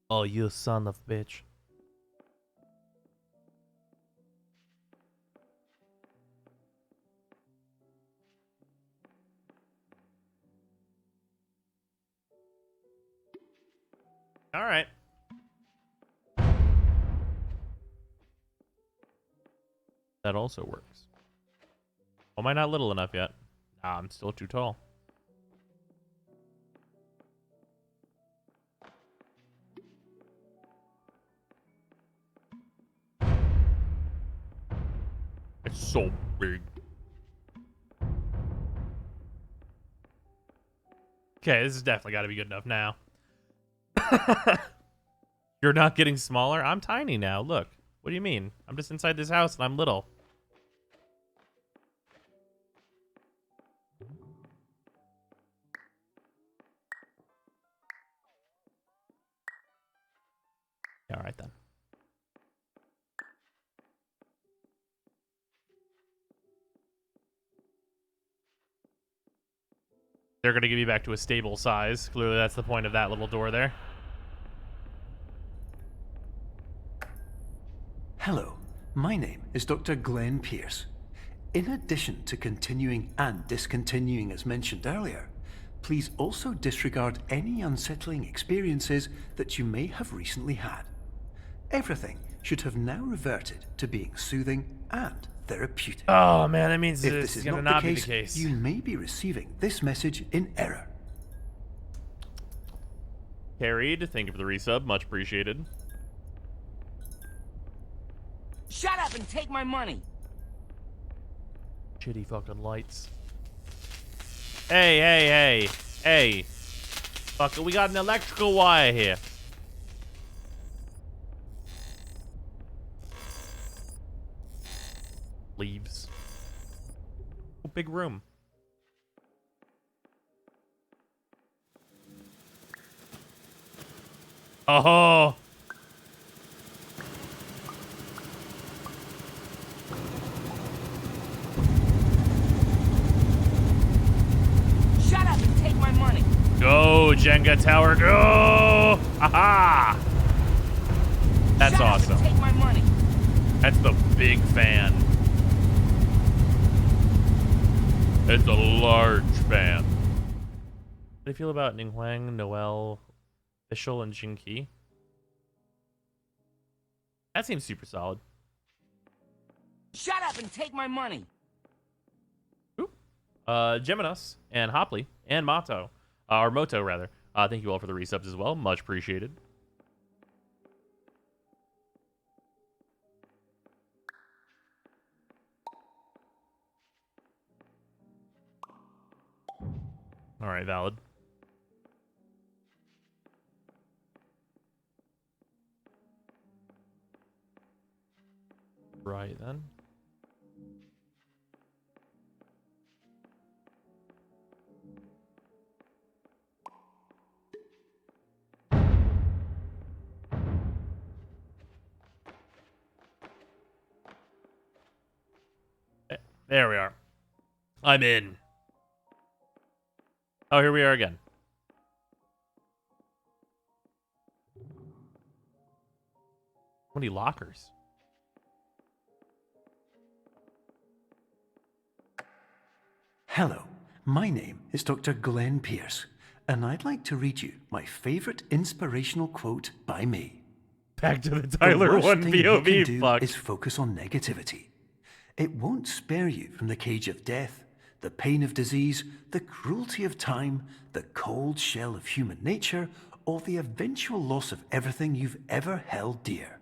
Oh, you son of bitch. All right. That also works. Oh, am I not little enough yet? Nah, I'm still too tall. So big. Okay, this has definitely got to be good enough now. You're not getting smaller? I'm tiny now. Look. What do you mean? I'm just inside this house and I'm little. All right, then. They're going to give you back to a stable size. Clearly, that's the point of that little door there. Hello, my name is Dr. Glenn Pierce. In addition to continuing and discontinuing as mentioned earlier, please also disregard any unsettling experiences that you may have recently had. Everything should have now reverted to being soothing and therapeutic. Oh, man, that means If this this is is going to not not the be case, the case. you may be receiving this message in error. Carried, thank you for the resub. Much appreciated. Shut up and take my money. Shitty fucking lights. Hey, hey, hey. Hey. Fuck, we got an electrical wire here. Leaves. Oh, big room. Oh. Shut up and take my money. Go, Jenga Tower, go! Aha! That's Shut awesome. Up and take my money. That's the big fan. It's a large fan. How do you feel about Ning Huang, Noel, Fischl, and Jinqi? That seems super solid. Shut up and take my money. Ooh. Geminos and Hopley and Mato, or Moto rather. Thank you all for the resubs as well. Much appreciated. All right, valid. Right then. There we are. I'm in. Oh, here we are again. How many lockers? Hello, my name is Dr. Glenn Pierce, and I'd like to read you my favorite inspirational quote by me. Back to the The Tyler worst 1 thing you can POV, do fuck. is focus on negativity. It won't spare you from the cage of death, the pain of disease, the cruelty of time, the cold shell of human nature, or the eventual loss of everything you've ever held dear.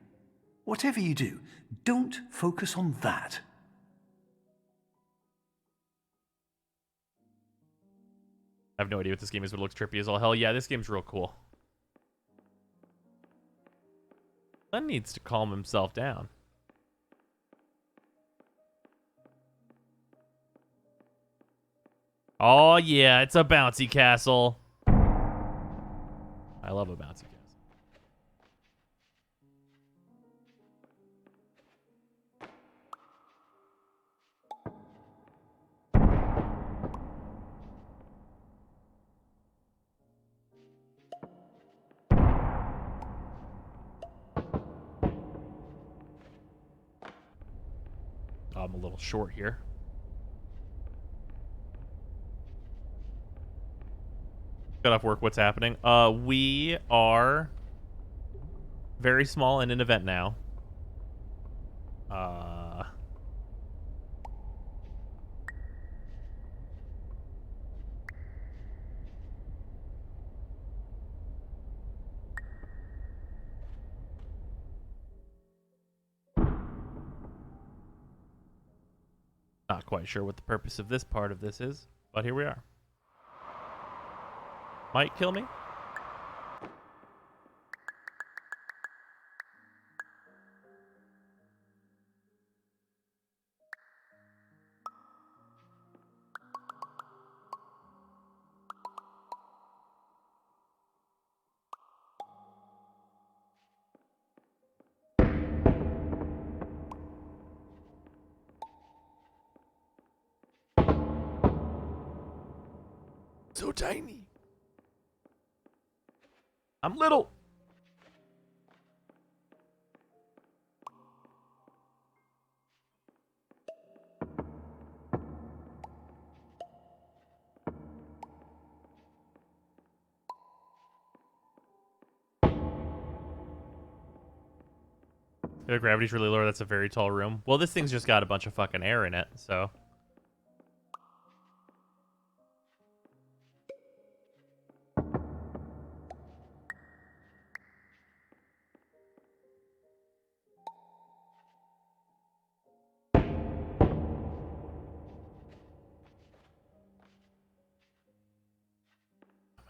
Whatever you do, don't focus on that. I have no idea what this game is, but it looks trippy as all hell. Yeah, this game's real cool. Glenn needs to calm himself down. Oh, yeah, it's a bouncy castle. I love a bouncy castle. I'm a little short here. Got off work. What's happening? We are very small in an event now. Not quite sure what the purpose of this part of this is, but here we are. Might kill me. So tiny. I'm little. The gravity's really low. That's a very tall room. Well, this thing's just got a bunch of fucking air in it, so.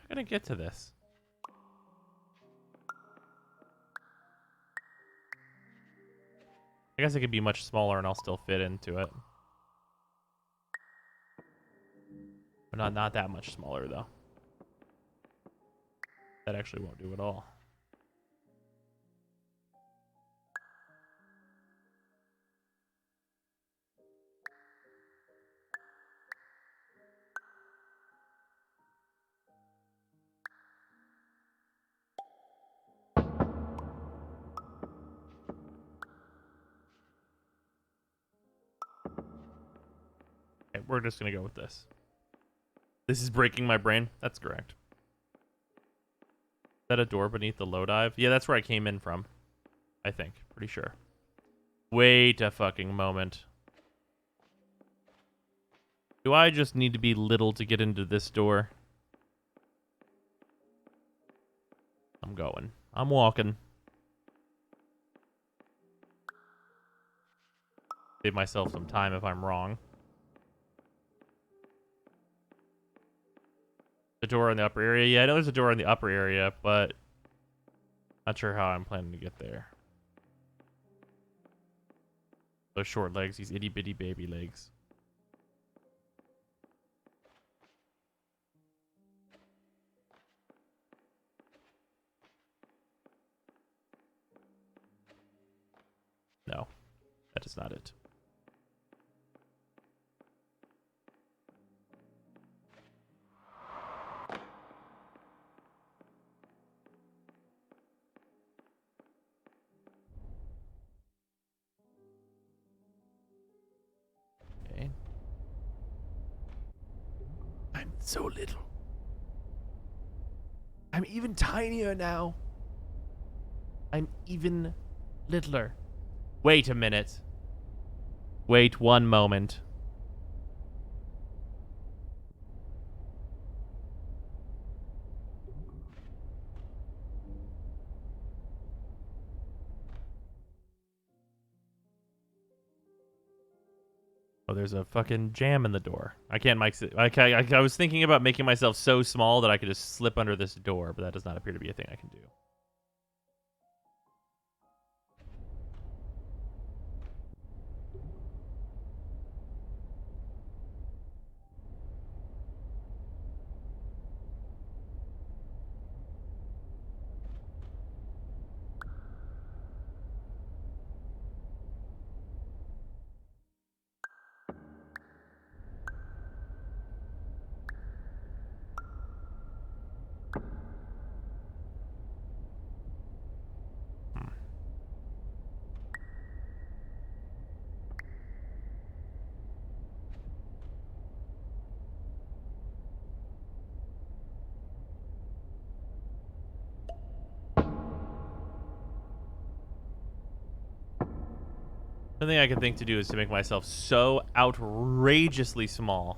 How am I gonna get to this? I guess it could be much smaller and I'll still fit into it. But not that much smaller, though. That actually won't do at all. Okay, we're just gonna go with this. This is breaking my brain. That's correct. Is that a door beneath the low dive? Yeah, that's where I came in from. I think. Pretty sure. Wait a fucking moment. Do I just need to be little to get into this door? I'm going. I'm walking. Save myself some time if I'm wrong. The door in the upper area? Yeah, I know there's a door in the upper area, but not sure how I'm planning to get there. Those short legs, these itty bitty baby legs. No, that is not it. Okay. I'm so little. I'm even tinier now. I'm even littler. Wait a minute. Wait one moment. Oh, there's a fucking jam in the door. I can't make it. I was thinking about making myself so small that I could just slip under this door, but that does not appear to be a thing I can do. The thing I can think to do is to make myself so outrageously small.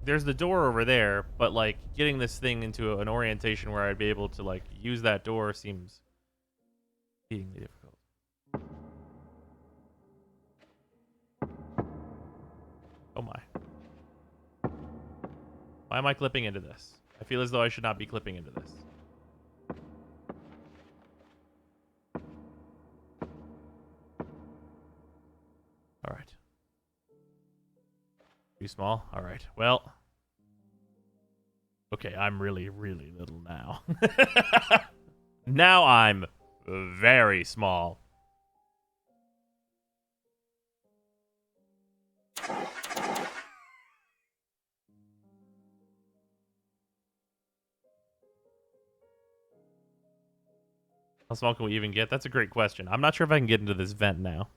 There's the door over there, but like getting this thing into an orientation where I'd be able to like use that door seems exceedingly difficult. Oh my. Why am I clipping into this? I feel as though I should not be clipping into this. All right. Too small? All right. Well. Okay, I'm really, really little now. Now I'm very small. How small can we even get? That's a great question. I'm not sure if I can get into this vent now.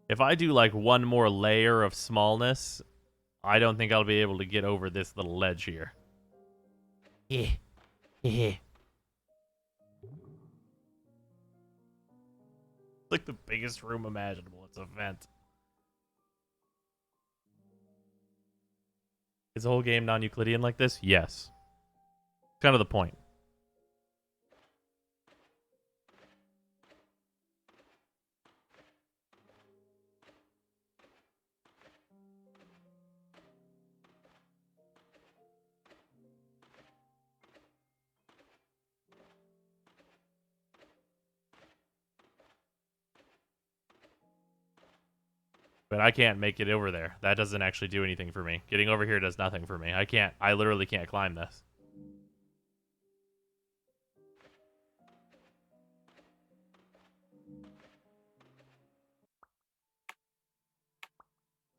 If I do like one more layer of smallness, I don't think I'll be able to get over this little ledge here. Yeah. Yeah. Like the biggest room imaginable. It's a vent. Is the whole game non-Euclidean like this? Yes. Kind of the point. But I can't make it over there. That doesn't actually do anything for me. Getting over here does nothing for me. I literally can't climb this.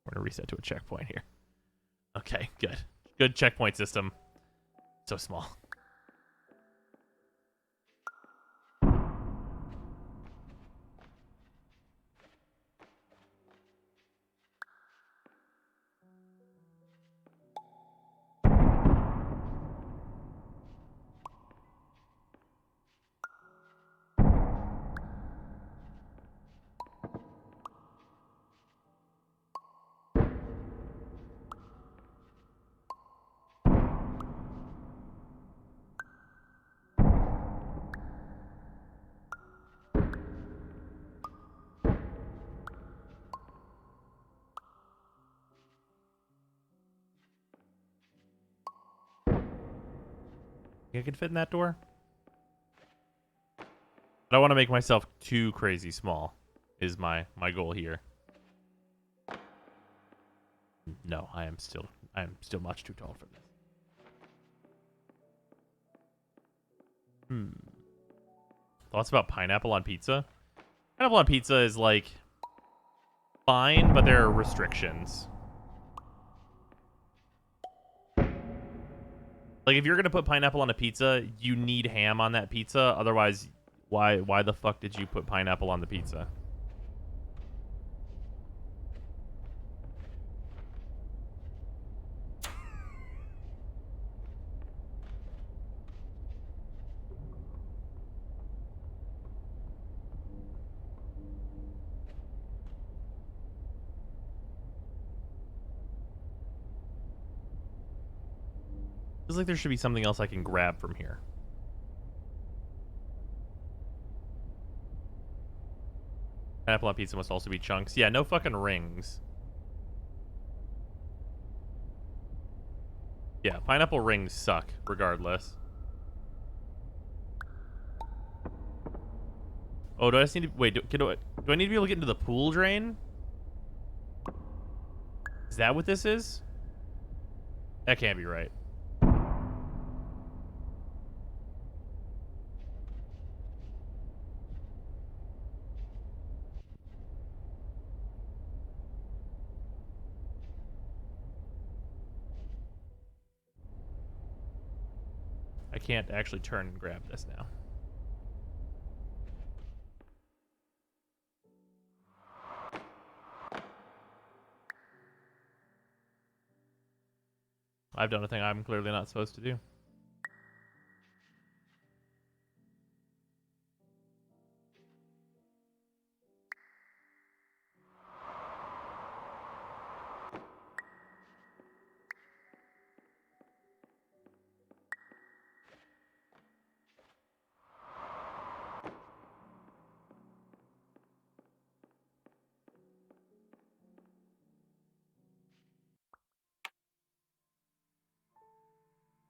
We're gonna reset to a checkpoint here. Okay, good. Good checkpoint system. So small. I could fit in that door. I don't want to make myself too crazy small. Is my goal here. No, I am still much too tall for this. Thoughts about pineapple on pizza? Pineapple on pizza is like fine, but there are restrictions. Like if you're gonna put pineapple on a pizza, you need ham on that pizza. Otherwise, why the fuck did you put pineapple on the pizza? Feels like there should be something else I can grab from here. Pineapple on pizza must also be chunks. Yeah, no fucking rings. Yeah, pineapple rings suck, regardless. Oh, do I just need to... Wait, do I need to be able to get into the pool drain? Is that what this is? That can't be right. I can't actually turn and grab this now. I've done a thing I'm clearly not supposed to do.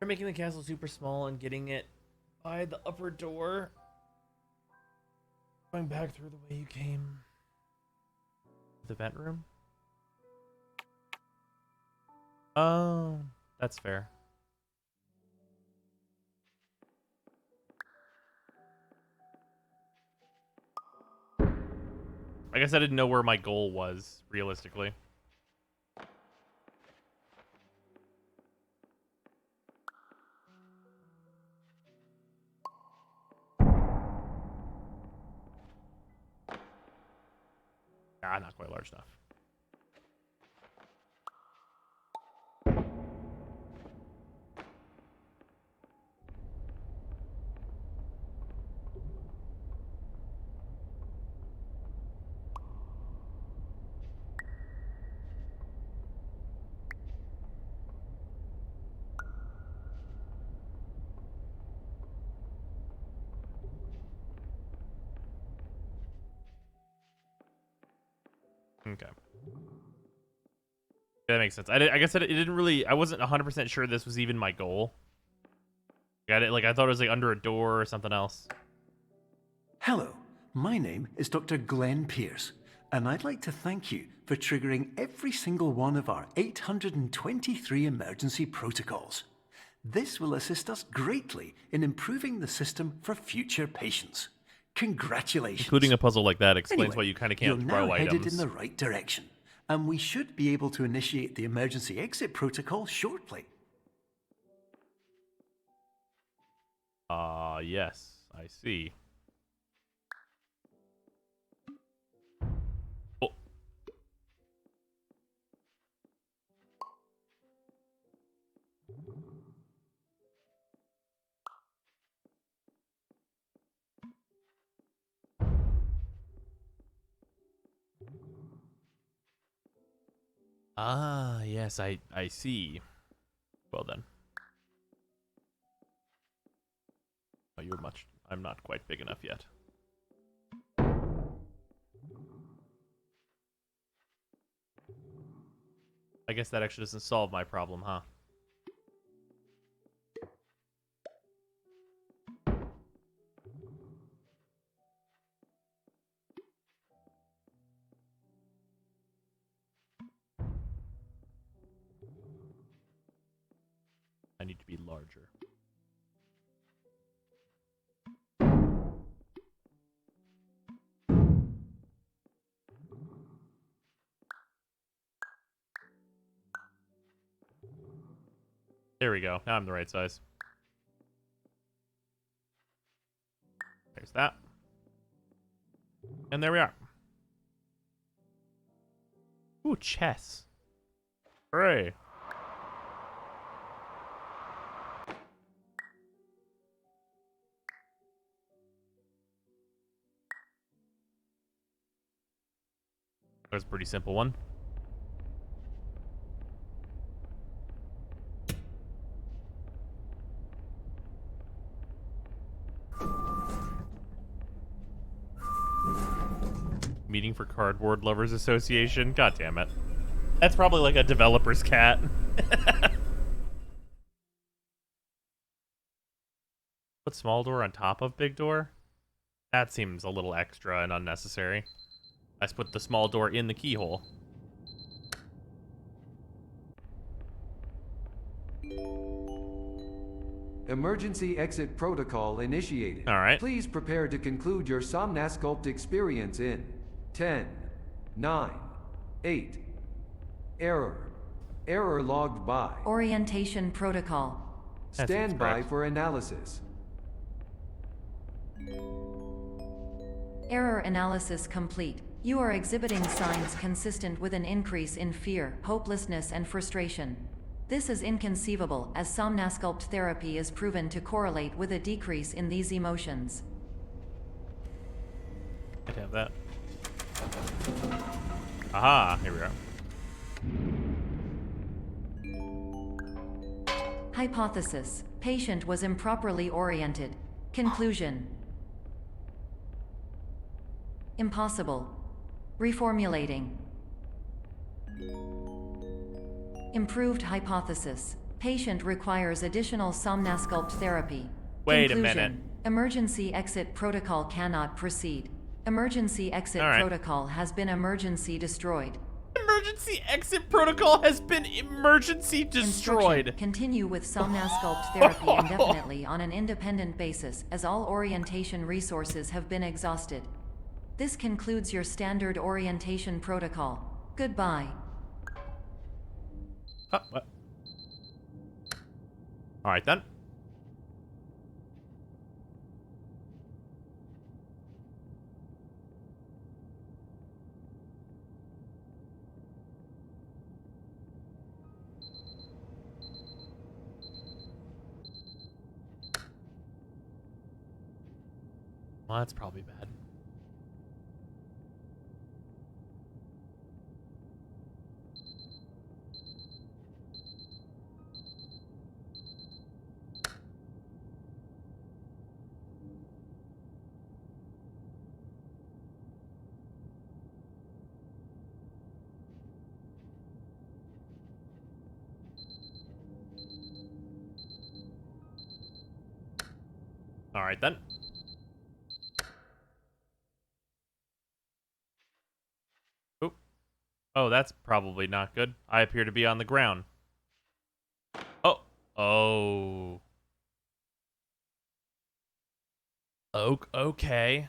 Try making the castle super small and getting it by the upper door. Going back through the way you came. The vent room? Oh, that's fair. I guess I didn't know where my goal was, realistically. Ah, not quite large enough. Okay. That makes sense. I guess it didn't really. I wasn't 100% sure this was even my goal. Got it? Like I thought it was like under a door or something else. Hello, my name is Dr. Glenn Pierce, and I'd like to thank you for triggering every single one of our 823 emergency protocols. This will assist us greatly in improving the system for future patients. Congratulations. Including a puzzle like that explains Anyway, why you kind of can't throw you're now headed in items. the right direction, and we should be able to initiate the emergency exit protocol shortly. Yes, I see. Oh. Ah, yes, I see. Well then. Oh, you're much. I'm not quite big enough yet. I guess that actually doesn't solve my problem, huh? I need to be larger. There we go. Now I'm the right size. There's that. And there we are. Ooh, chess. Hooray. That was a pretty simple one. Meeting for Cardboard Lovers Association. God damn it. That's probably like a developer's cat. Put small door on top of big door? That seems a little extra and unnecessary. Let's put the small door in the keyhole. Emergency exit protocol initiated. All right. Please prepare to conclude your Somnasculpt experience in 10, 9, 8. Error. Error logged by. Orientation protocol. That seems Stand by correct. for analysis. Error analysis complete. You are exhibiting signs consistent with an increase in fear, hopelessness, and frustration. This is inconceivable, as Somnasculpt therapy is proven to correlate with a decrease in these emotions. I'd have that. Aha, here we are. Hypothesis: patient was improperly oriented. Conclusion: impossible. Reformulating. Improved hypothesis: Patient requires additional Somnasculpt therapy. Wait a Conclusion. minute. Emergency exit protocol cannot proceed. Emergency exit All right. protocol has been emergency destroyed. Emergency exit protocol has been emergency destroyed. Instruction. Continue with Somnasculpt therapy indefinitely on an independent basis, as all orientation resources have been exhausted. This concludes your standard orientation protocol. Goodbye. Oh, what? All right then. Well, that's probably bad. All right then. Oop. Oh, that's probably not good. I appear to be on the ground. Oh. Oh. Okay.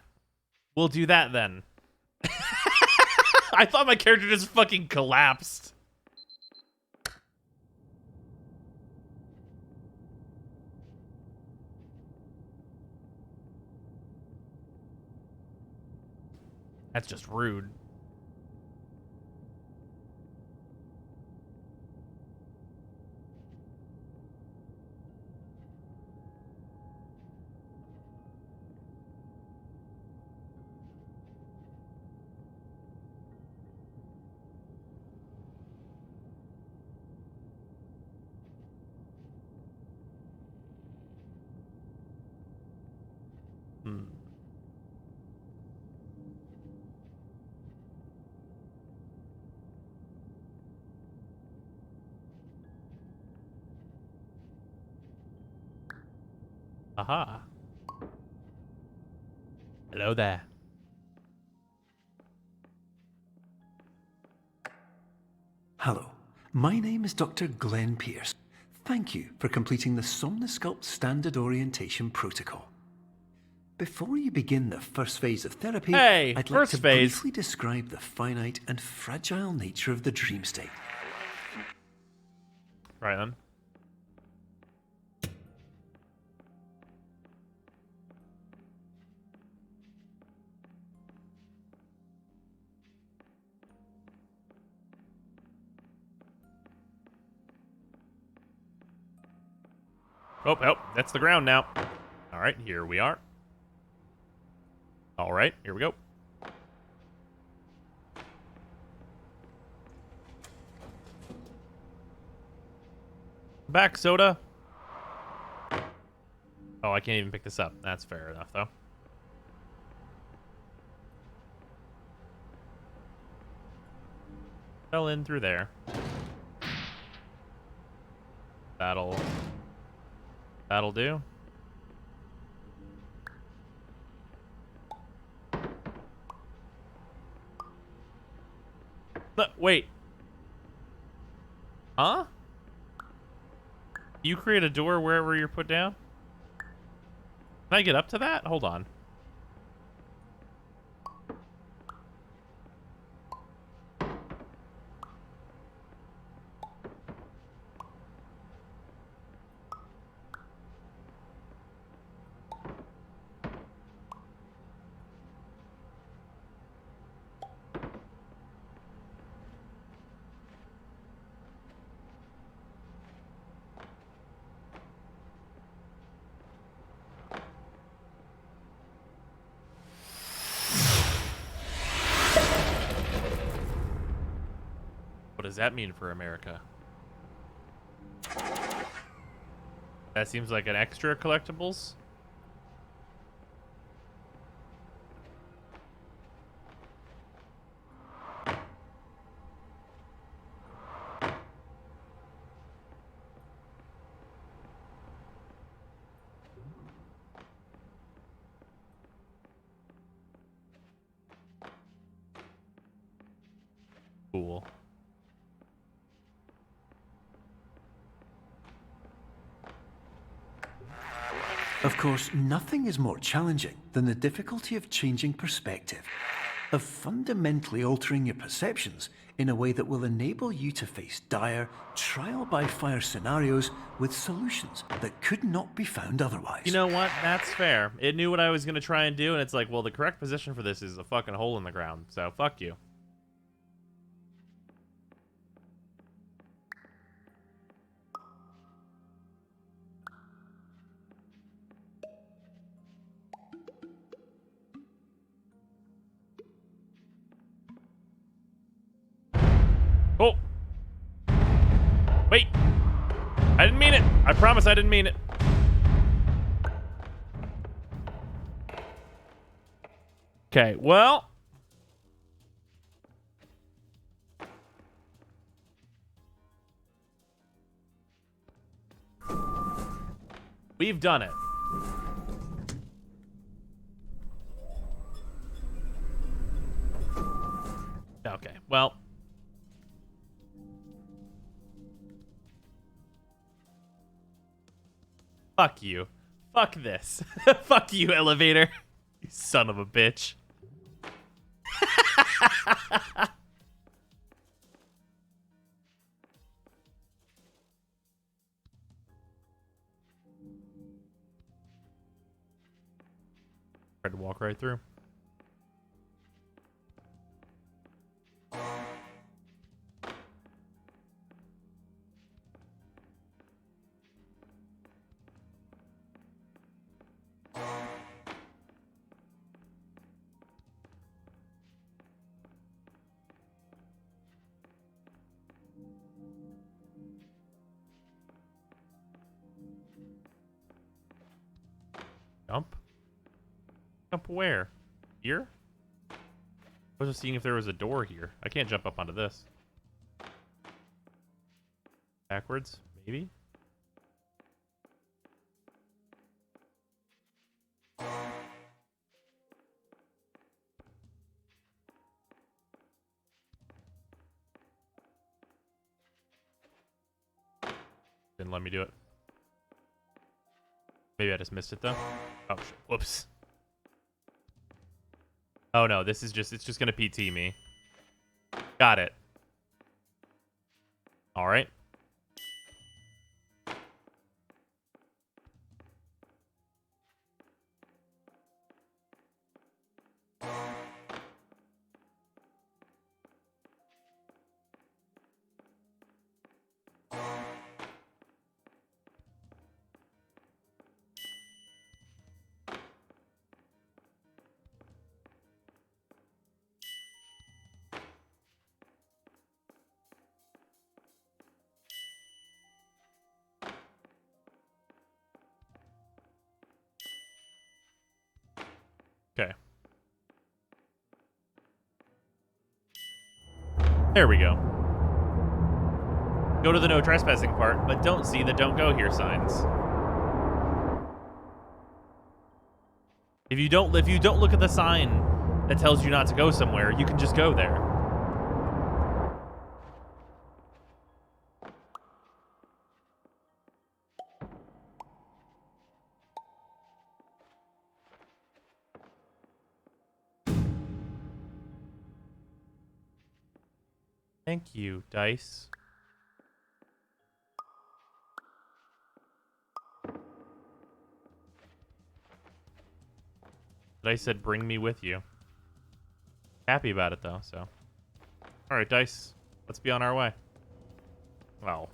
We'll do that then. I thought my character just fucking collapsed. That's just rude. Hmm. Aha. Hello there. Hello, my name is Dr. Glenn Pierce. Thank you for completing the Somnasculpt Standard Orientation Protocol. Before you begin the first phase of therapy, Hey, I'd like first to phase. briefly describe the finite and fragile nature of the dream state. Right then. Oh, that's the ground now. All right, here we are. All right, here we go. Back, soda. Oh, I can't even pick this up. That's fair enough, though. Fell in through there. That'll do. Wait. Huh? You create a door wherever you're put down? Can I get up to that? Hold on. What does that mean for America? That seems like an extra collectibles. Cool. Of course, nothing is more challenging than the difficulty of changing perspective, of fundamentally altering your perceptions in a way that will enable you to face dire, trial-by-fire scenarios with solutions that could not be found otherwise. You know what? That's fair. It knew what I was going to try and do, and it's like, well, the correct position for this is a fucking hole in the ground, so fuck you. Oh! Wait! I didn't mean it! I promise I didn't mean it. Okay, well... we've done it. Okay, well... fuck you. Fuck this. Fuck you, elevator. You son of a bitch. Tried to walk right through. Jump? Jump where? Here? I was just seeing if there was a door here. I can't jump up onto this. Backwards? Maybe? Didn't let me do it. Maybe I just missed it though. Oh, shit. Whoops. Oh no, this is just, it's just gonna PT me. Got it. Alright. Okay. There we go. Go to the no trespassing part, but don't see the don't go here signs. If you don't look at the sign that tells you not to go somewhere, you can just go there. Thank you, dice. Dice said, bring me with you. Happy about it, though, so. Alright, dice. Let's be on our way. Well.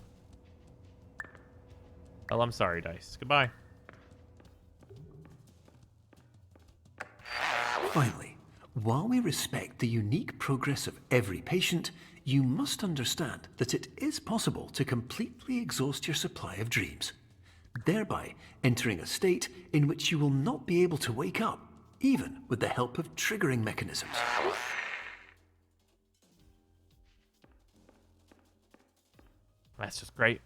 Well, I'm sorry, dice. Goodbye. Finally, while we respect the unique progress of every patient, you must understand that it is possible to completely exhaust your supply of dreams, thereby entering a state in which you will not be able to wake up, even with the help of triggering mechanisms. That's just great.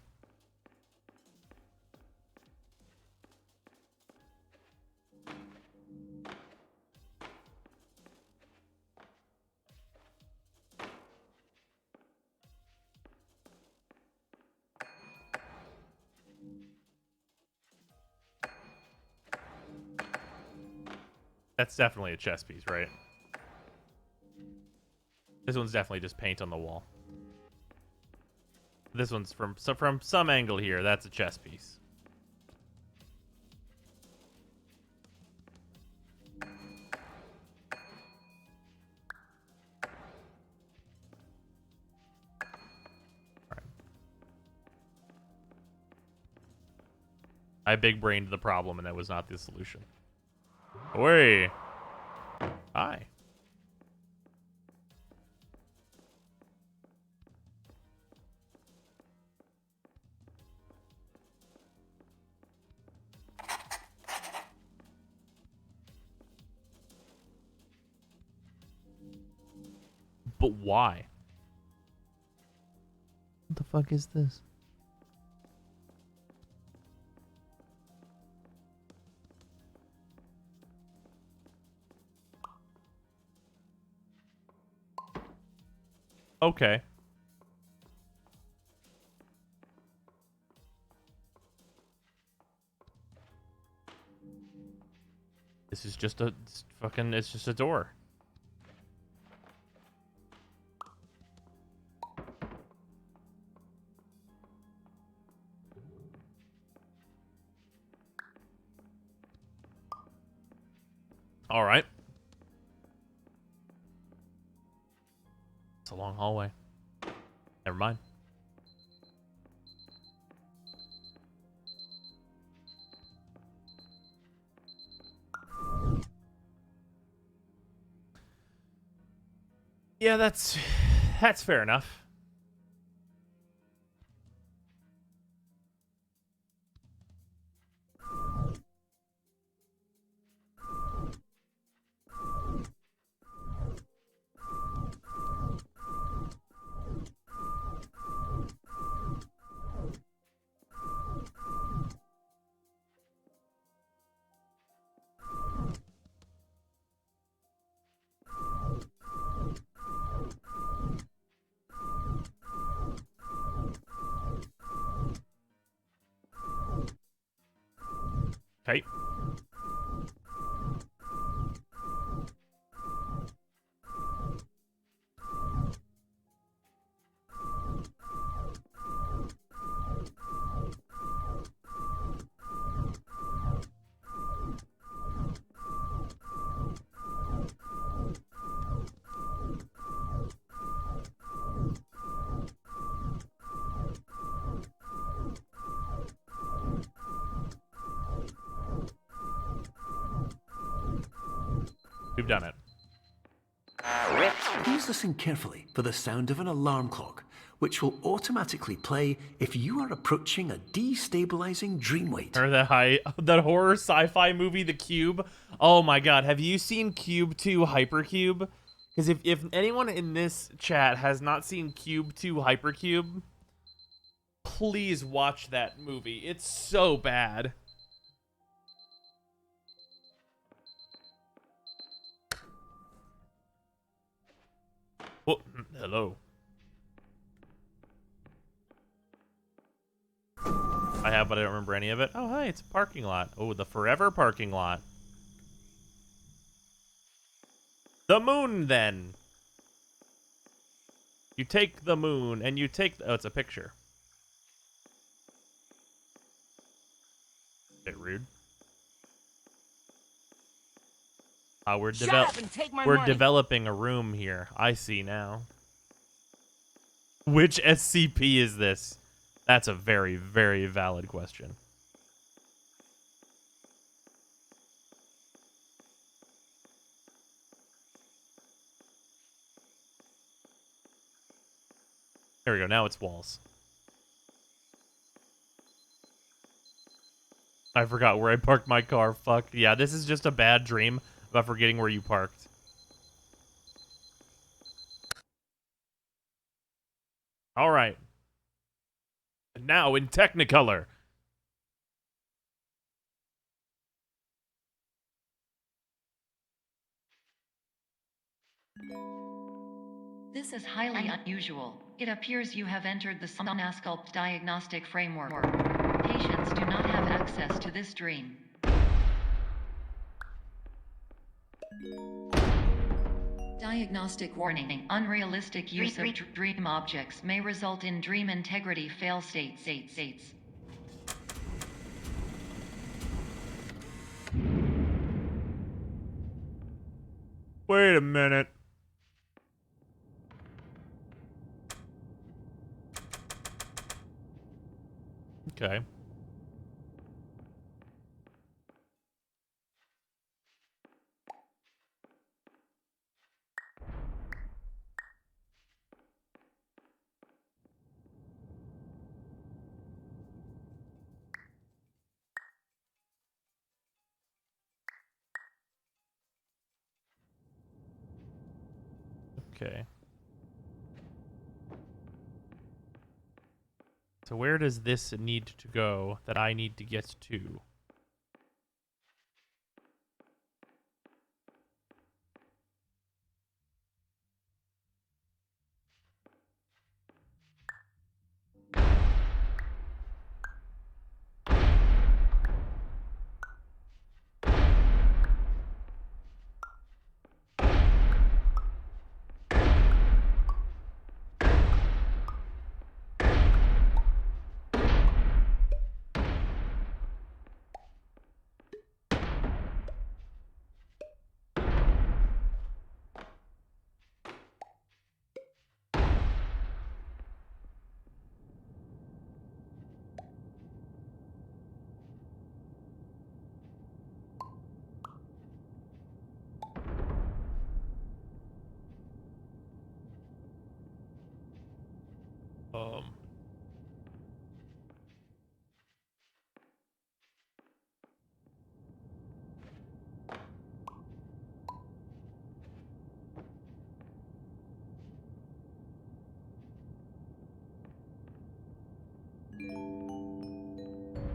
That's definitely a chess piece, right? This one's definitely just paint on the wall. This one's from some angle here. That's a chess piece. I big brained the problem, and that was not the solution. Oi. Hi. But why? What the fuck is this? Okay. This is just a fucking, it's just a door. All right. It's a long hallway. Never mind. Yeah, that's fair enough. Okay. We've done it. Please listen carefully for the sound of an alarm clock, which will automatically play if you are approaching a destabilizing dream weight. Or that horror sci-fi movie, The Cube. Oh my god, have you seen Cube 2 Hypercube? Because if anyone in this chat has not seen Cube 2 Hypercube, please watch that movie. It's so bad. Oh, hello. I have, but I don't remember any of it. Oh, hi, it's a parking lot. Oh, the forever parking lot. The moon, then. You take the moon, and you take... Oh, it's a picture. Bit rude. We're developing a room here. I see now. Which SCP is this? That's a very, very valid question. There we go. Now it's walls. I forgot where I parked my car. Fuck. Yeah, this is just a bad dream about forgetting where you parked. All right. And now in Technicolor. This is highly unusual. It appears you have entered the Somnasculpt diagnostic framework. Patients do not have access to this dream. Diagnostic warning. Unrealistic use of dream objects may result in dream integrity fail states. Wait a minute. Okay. Okay. So where does this need to go that I need to get to? Um.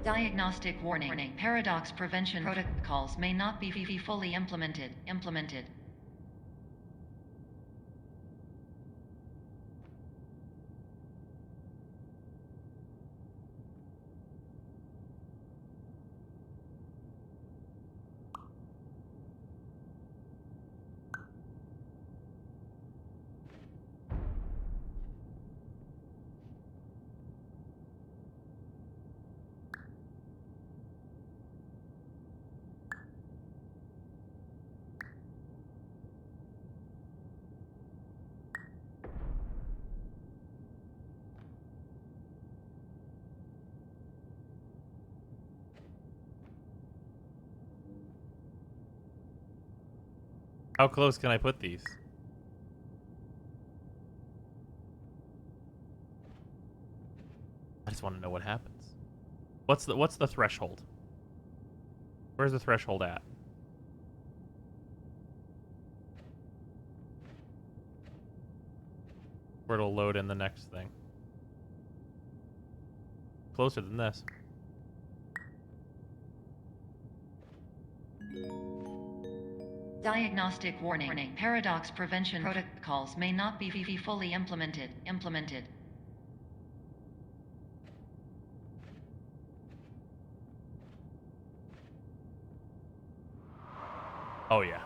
Diagnostic warning. Paradox prevention protocols may not be fully implemented. How close can I put these? I just want to know what happens. What's the threshold? Where's the threshold at? Where it'll load in the next thing. Closer than this. Diagnostic warning. Paradox prevention protocols may not be fully implemented. Oh yeah.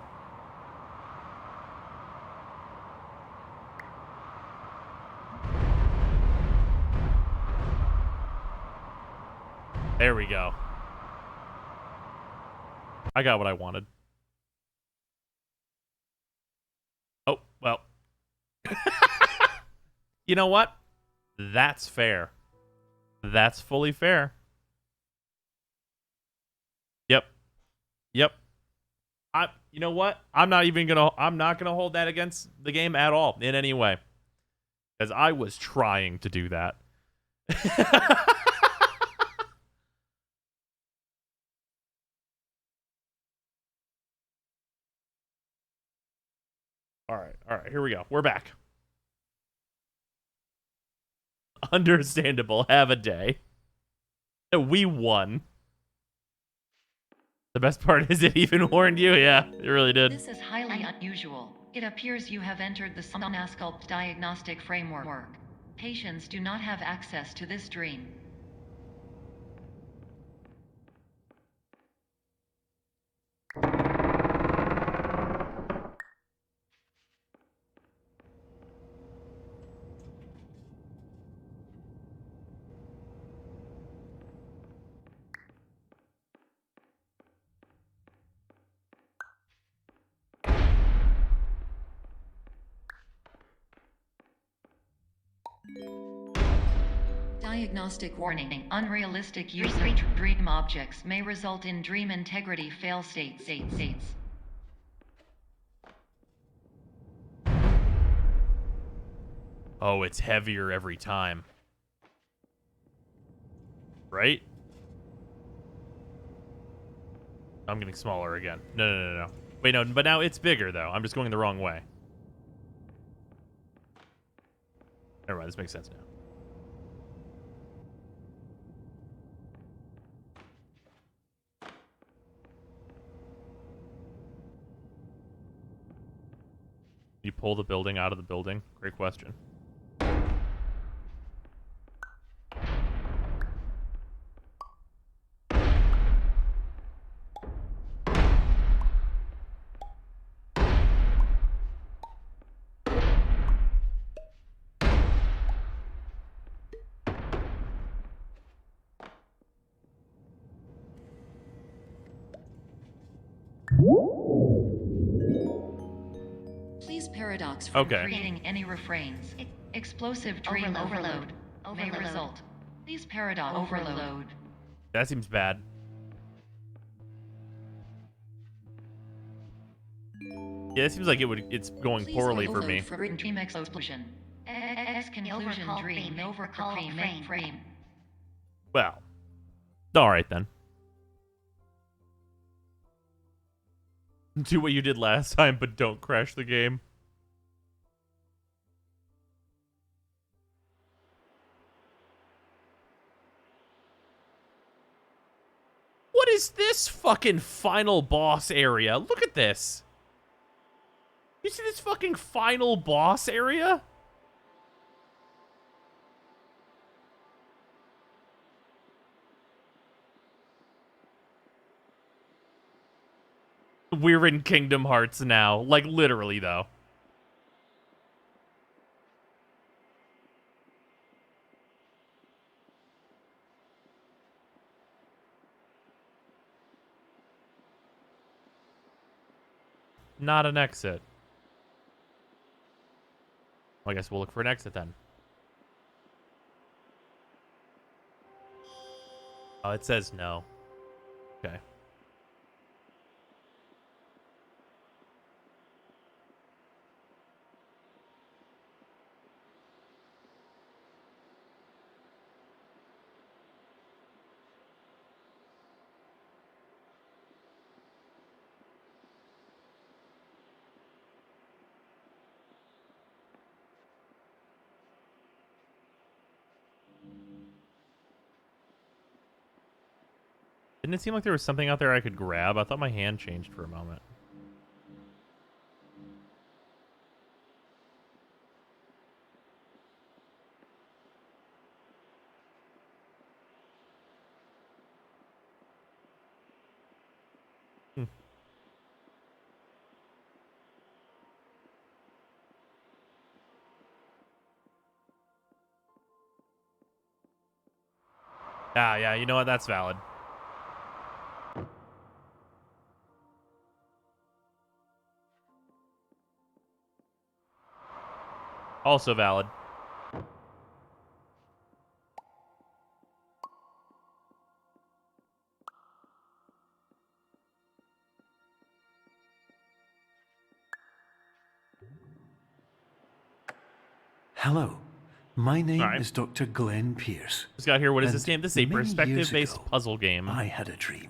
There we go. I got what I wanted. Oh, well. You know what? That's fair. That's fully fair. Yep. You know what? I'm not gonna hold that against the game at all in any way. Because I was trying to do that. All right, here we go. We're back. Understandable. Have a day. We won. The best part is it even warned you. Yeah, it really did. This is highly unusual. It appears you have entered the Somnasculpt diagnostic framework. Patients do not have access to this dream. Diagnostic warning. Unrealistic use of dream objects may result in dream integrity fail states. Oh, it's heavier every time. Right? I'm getting smaller again. No. Wait, no, but now it's bigger, though. I'm just going the wrong way. Never mind, this makes sense now. You pull the building out of the building? Great question. Please paradox from Okay. creating any refrains. Explosive dream overload may result. Please paradox overload. That seems bad. Yeah, it seems like it's going poorly for me. Dream explosion. Conclusion dream overcall frame. Well, all right then. Do what you did last time, but don't crash the game. What is this fucking final boss area? Look at this. You see this fucking final boss area? We're in Kingdom Hearts now. Like, literally, though. Not an exit. Well, I guess we'll look for an exit then. Oh, it says no. Okay. Didn't it seem like there was something out there I could grab? I thought my hand changed for a moment. Yeah, you know what? That's valid. Also valid. Hello, my name All right. is Dr. Glenn Pierce. Just got here. What is and this game? This is a many years perspective-based ago, puzzle game. I had a dream.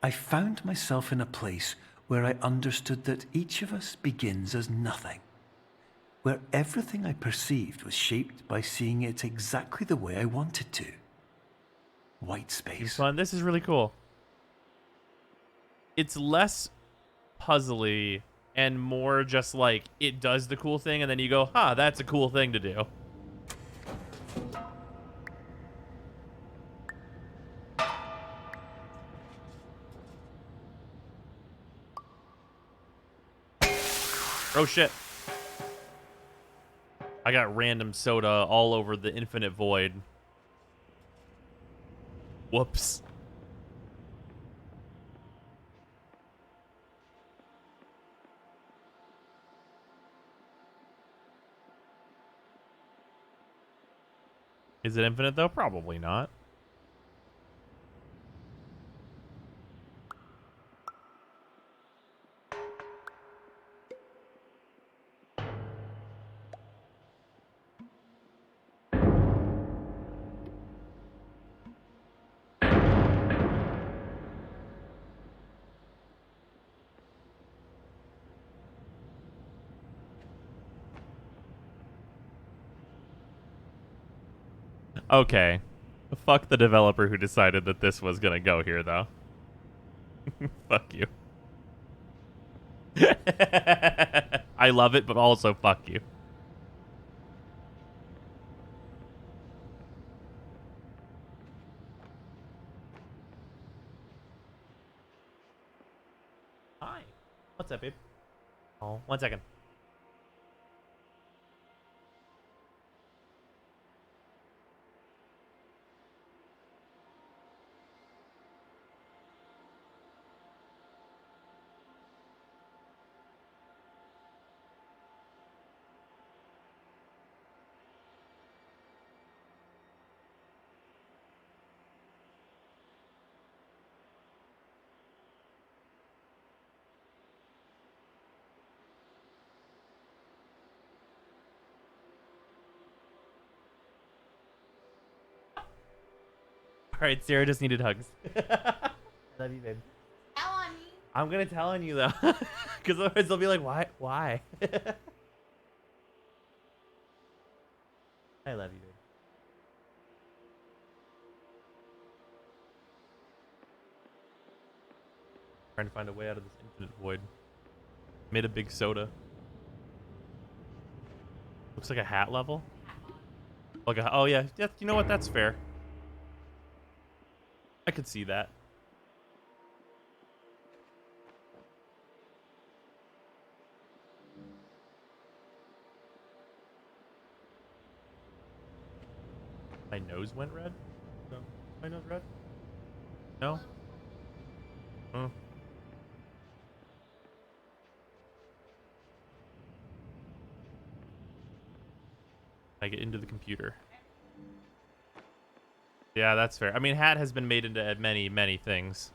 I found myself in a place where I understood that each of us begins as nothing, where everything I perceived was shaped by seeing it exactly the way I wanted to. White space. Fun. This is really cool. It's less puzzly and more just like it does the cool thing, and then you go, "Huh, that's a cool thing to do." Oh shit! I got random soda all over the infinite void. Whoops. Is it infinite though? Probably not. Okay. Fuck the developer who decided that this was gonna go here, though. Fuck you. I love it, but also fuck you. Hi. What's up, babe? Oh, 1 second. All right, Sarah just needed hugs. Love you, babe. Tell on me. I'm gonna tell on you though, because otherwise they'll be like, "Why? Why?" I love you, babe. Trying to find a way out of this infinite void. Made a big soda. Looks like a hat level. Like a, oh yeah, yeah. You know what? That's fair. I could see that. My nose went red? No. My nose red? No? Oh. I get into the computer. Yeah, that's fair. I mean, hat has been made into many, many things.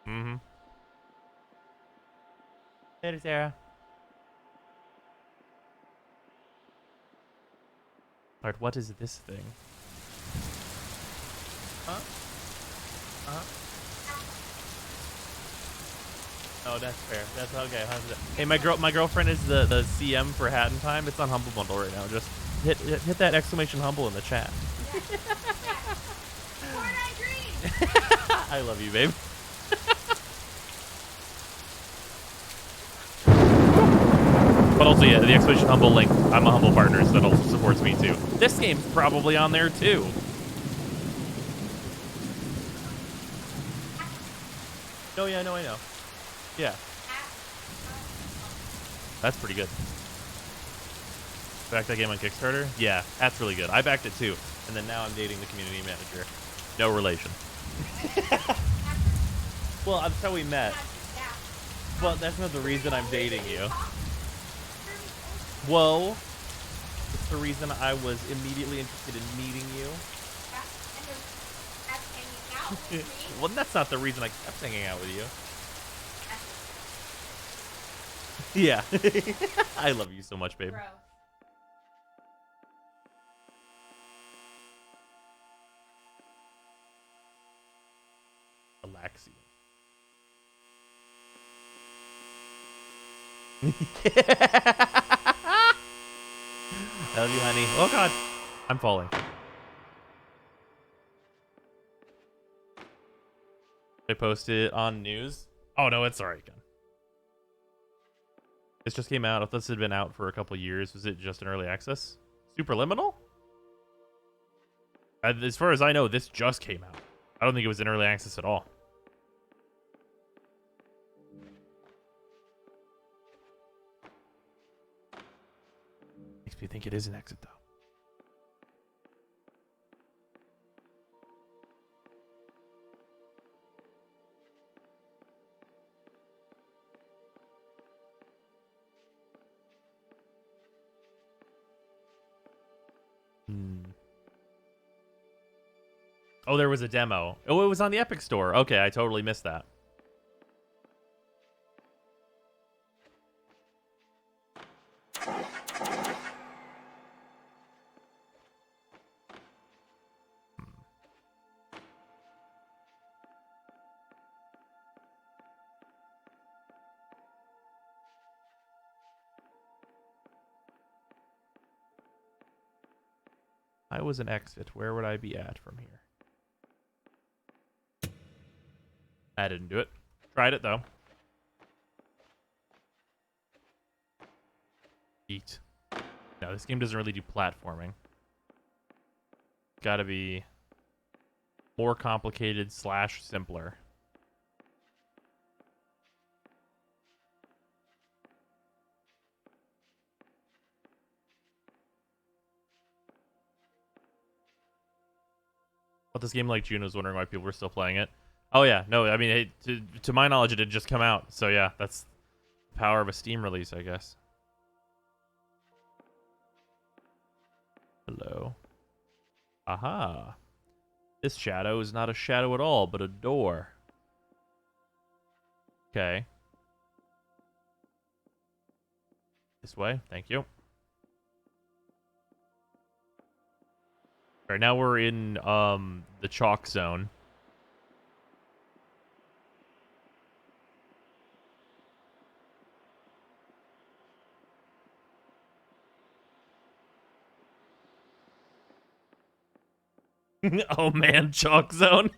Mm-hmm. Later, Sarah. Alright, what is this thing? Huh? Oh, that's fair. That's okay. 100%. Hey, my girlfriend is the CM for Hat in Time. It's on Humble Bundle right now. Just hit that exclamation humble in the chat. I love you, babe. But also, yeah, the exclamation humble link. I'm a Humble partner, so that also supports me too. This game's probably on there too. Oh yeah, no, I know. Yeah. That's pretty good. Back that game on Kickstarter? Yeah, that's really good. I backed it too. And then now I'm dating the community manager. No relation. Well, that's how we met. Well, that's not the reason I'm dating you. Whoa. It's the reason I was immediately interested in meeting you. Well, that's not the reason I kept hanging out with you. Yeah. I love you so much, babe. Alaxia. I love you, honey. Oh, God. I'm falling. I posted on news. Oh, no, it's alright again. This just came out. If this had been out for a couple years, was it just in early access? Superliminal? As far as I know, this just came out. I don't think it was in early access at all. Makes me think it is an exit, though. Hmm. Oh, there was a demo. Oh, it was on the Epic Store. Okay, I totally missed that. I was an exit. Where would I be at from here? I didn't do it. Tried it, though. Eat. No, this game doesn't really do platforming. Gotta be more complicated / simpler. But this game, like June, was wondering why people were still playing it. Oh yeah, no, I mean, hey, to my knowledge, it had just come out. So yeah, that's the power of a Steam release, I guess. Hello. Aha. This shadow is not a shadow at all, but a door. Okay. This way, thank you. All right, now we're in the chalk zone. Oh man, chalk zone.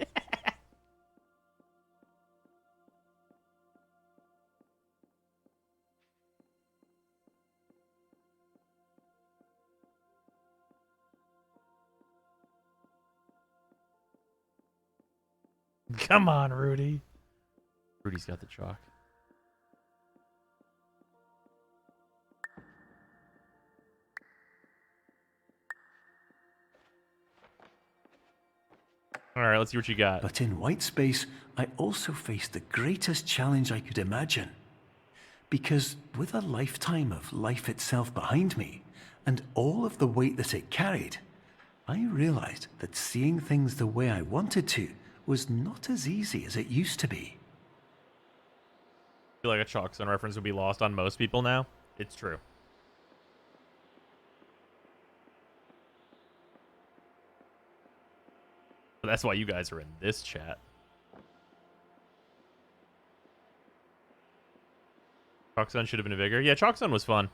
Come on, Rudy. Rudy's got the chalk. All right, let's see what you got. But in white space, I also faced the greatest challenge I could imagine. Because with a lifetime of life itself behind me, and all of the weight that it carried, I realized that seeing things the way I wanted to was not as easy as it used to be. I feel like a chalk zone reference would be lost on most people now. It's true. But that's why you guys are in this chat. Chalk zone should have been bigger. Yeah, chalk zone was fun.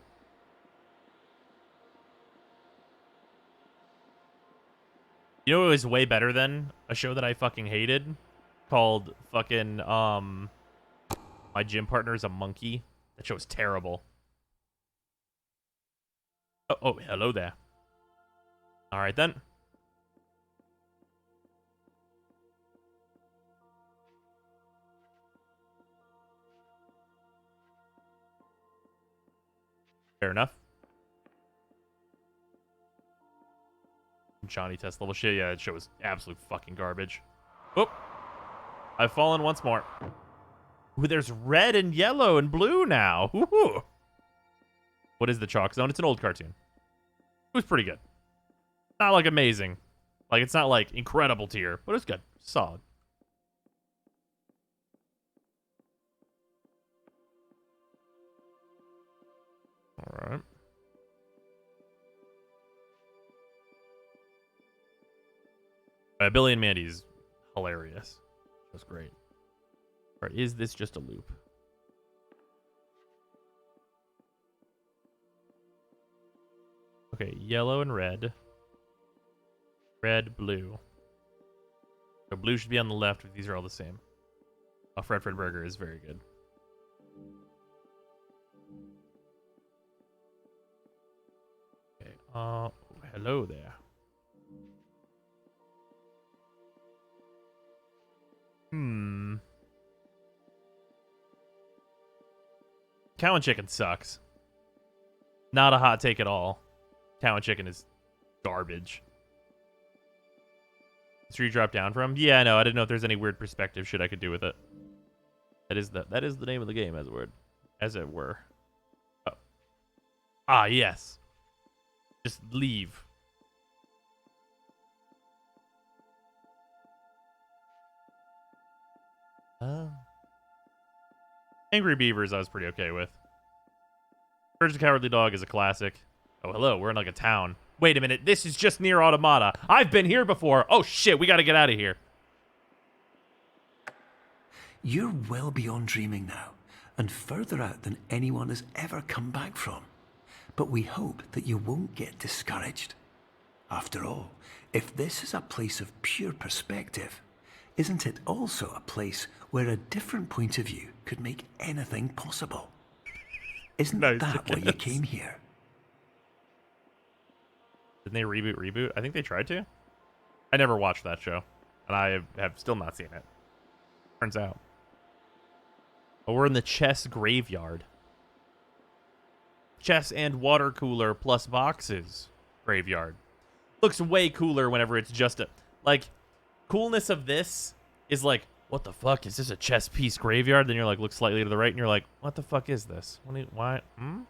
You know what was way better than a show that I fucking hated? Called fucking, My Gym Partner is a Monkey. That show was terrible. Oh, hello there. All right, then. Fair enough. Johnny test level shit. Yeah, that show was absolute fucking garbage. Whoop. I've fallen once more. Ooh, there's red and yellow and blue now. Ooh. What is the chalk zone? It's an old cartoon. It was pretty good. Not like amazing. Like, it's not like incredible tier, but it's good. Solid. All right. Billy and Mandy's hilarious. That's great. Or is this just a loop? Okay, yellow and red. Red, blue. So blue should be on the left if these are all the same. Oh, Fred Burger is very good. Okay, hello there. Cow and chicken sucks. Not a hot take at all. Cow and chicken is garbage. That's where you drop down from? Yeah, I know. I didn't know if there's any weird perspective shit I could do with it. That is the name of the game, as it were. Oh. Ah, yes. Just leave. Angry Beavers I was pretty okay with. Courage the Cowardly Dog is a classic. Oh, hello, we're in like a town. Wait a minute, this is just near Automata. I've been here before. Oh shit, we gotta get out of here. You're well beyond dreaming now, and further out than anyone has ever come back from. But we hope that you won't get discouraged. After all, if this is a place of pure perspective, isn't it also a place where a different point of view could make anything possible? Isn't Nice, that why you yes. came here? Didn't they reboot? I think they tried to. I never watched that show, and I have still not seen it. Turns out. But we're in the chess graveyard. Chess and water cooler plus boxes graveyard. Looks way cooler whenever it's just a... Like, coolness of this is like, what the fuck? Is this a chess piece graveyard? Then you're like, look slightly to the right, and you're like, what the fuck is this? Why? Hmm?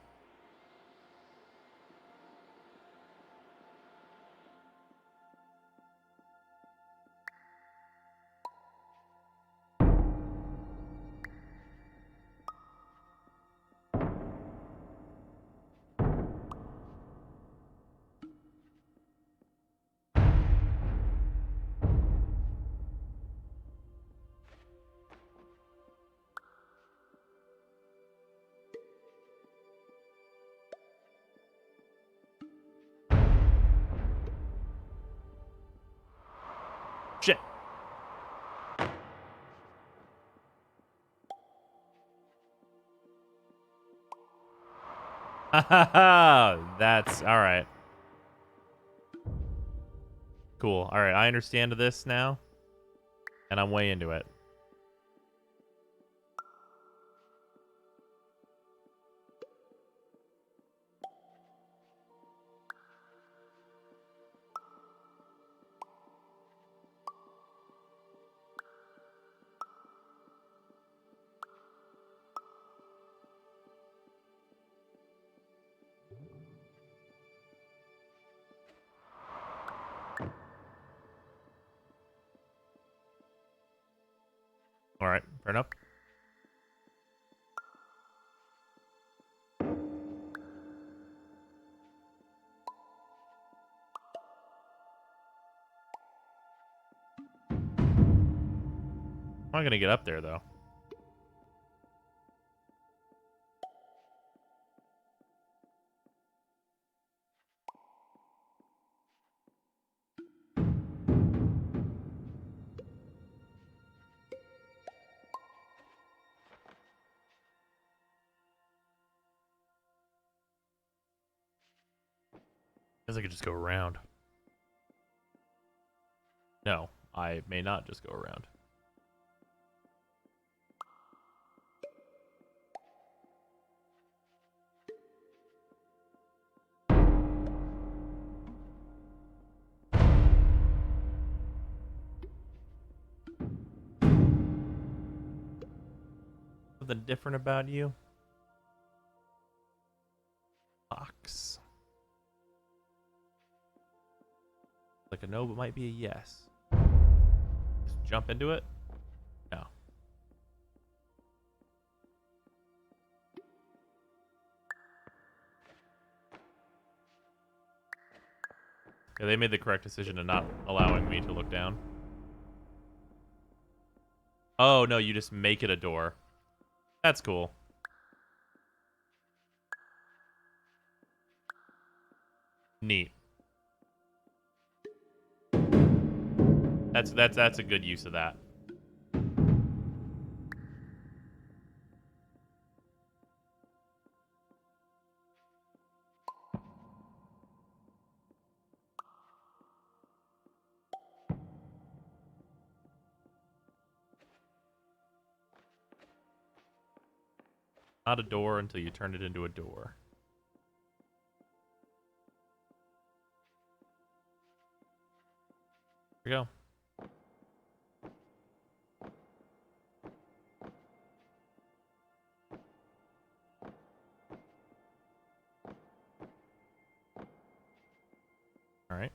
Shit. That's all right. Cool. All right, I understand this now, and I'm way into it. All right, fair enough. I'm not gonna get up there though. Guess I could just go around. No, I may not just go around. Something different about you? Box. Like a no, but might be a yes. Just jump into it? No. Yeah, they made the correct decision in not allowing me to look down. Oh, no, you just make it a door. That's cool. Neat. That's a good use of that. Not a door until you turn it into a door. Here we go. All right.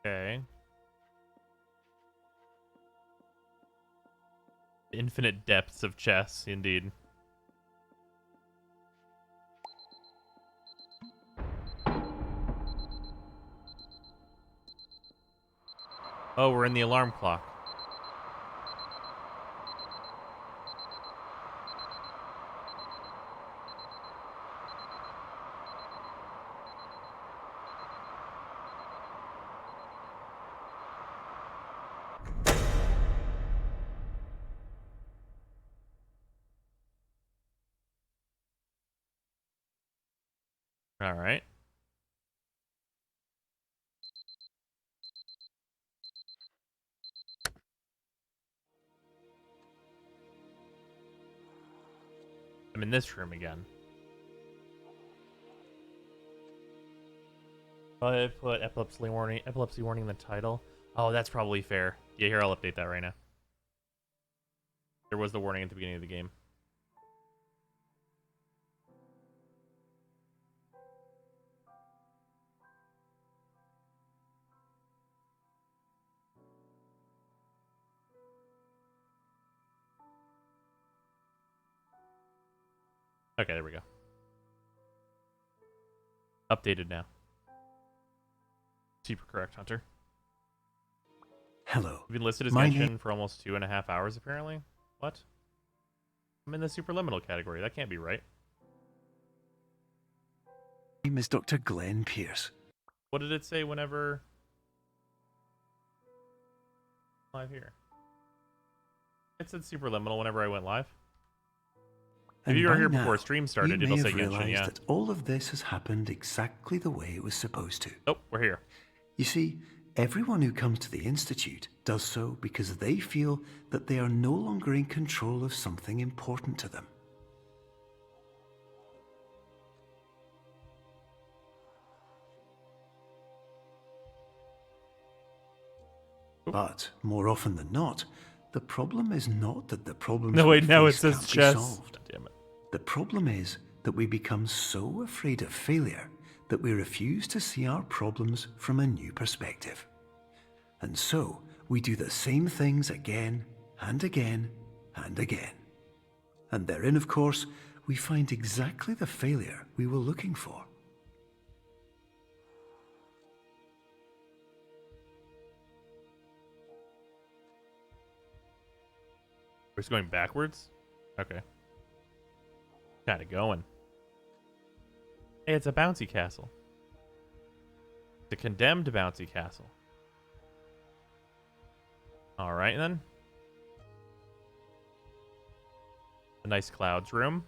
Okay. Infinite depths of chess, indeed. Oh, we're in the alarm clock. All right. I'm in this room again. I put epilepsy warning in the title. Oh, that's probably fair. Yeah, here, I'll update that right now. There was the warning at the beginning of the game. Okay, there we go. Updated now. Super correct, Hunter. Hello. You've been listed as My Genshin for almost 2.5 hours, apparently. What? I'm in the Superliminal category. That can't be right. name is Dr. Glenn Pierce. What did it say whenever... live here? It said Superliminal whenever I went live. If you were here before stream started, it'll say Genshin, yeah. That all of this has happened exactly the way it was supposed to. Oh, we're here. You see, everyone who comes to the Institute does so because they feel that they are no longer in control of something important to them. But more often than not, the problem is not that the problems No, wait, we now it face says can't be chess. solved. Damn it. The problem is that we become so afraid of failure that we refuse to see our problems from a new perspective. And so we do the same things again and again and again. And therein, of course, we find exactly the failure we were looking for. We're just going backwards? Okay. Kind of going. Hey, it's a bouncy castle. It's a condemned bouncy castle. Alright then. A nice clouds room.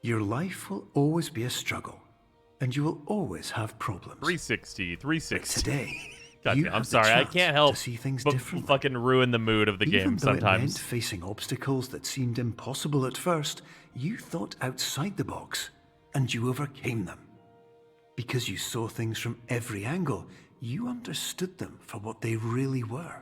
Your life will always be a struggle, and you will always have problems. 360, 360. But today, God you damn, have I'm the sorry, I chance can't help to see things but differently. fucking ruin the mood of the Even game though it meant sometimes. facing obstacles that seemed impossible at first, you thought outside the box, and you overcame them. Because you saw things from every angle, you understood them for what they really were.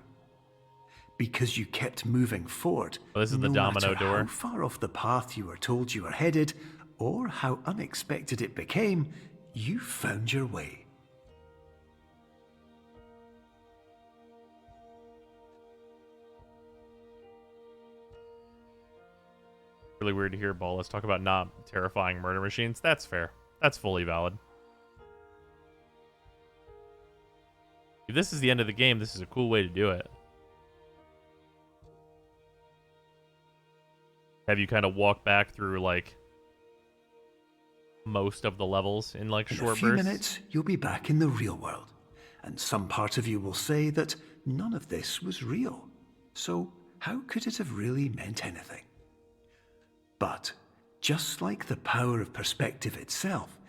Because you kept moving forward, Oh, this is the no domino matter door. how far off the path you were told you were headed, or how unexpected it became, you found your way. Really weird to hear Ballas talk about not terrifying murder machines. That's fair. That's fully valid. If this is the end of the game, this is a cool way to do it. Have you kind of walk back through, like, most of the levels in, like, short bursts? In a few minutes, you'll be back in the real world. And some part of you will say that none of this was real. So how could it have really meant anything? But just like the power of perspective itself,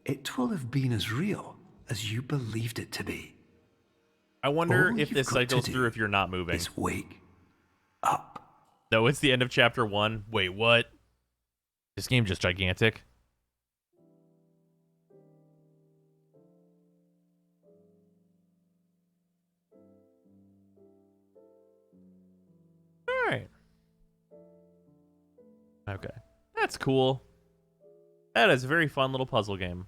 it will have been as real as you believed it to be. I wonder All if you've this got to cycles do through if you're not moving. is wake up. No, it's the end of chapter 1. Wait, what? This game's just gigantic. Alright. Okay. That's cool. That is a very fun little puzzle game.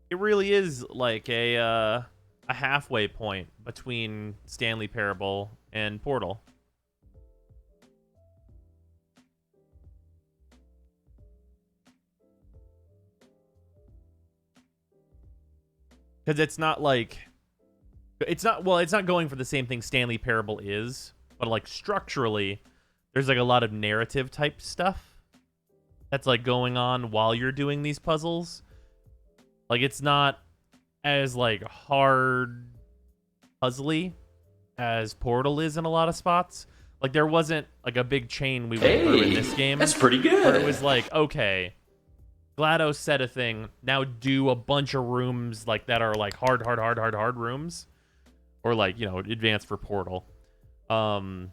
It really is like a halfway point between Stanley Parable and Portal. Because it's not like... It's not going for the same thing Stanley Parable is, but like structurally, there's like a lot of narrative type stuff that's like going on while you're doing these puzzles. Like it's not as like hard puzzly as Portal is in a lot of spots. Like there wasn't like a big chain we went through in this game. That's pretty good. Where it was like, okay, GLaDOS said a thing, now do a bunch of rooms like that are like hard rooms. Or like, you know, advanced for Portal. It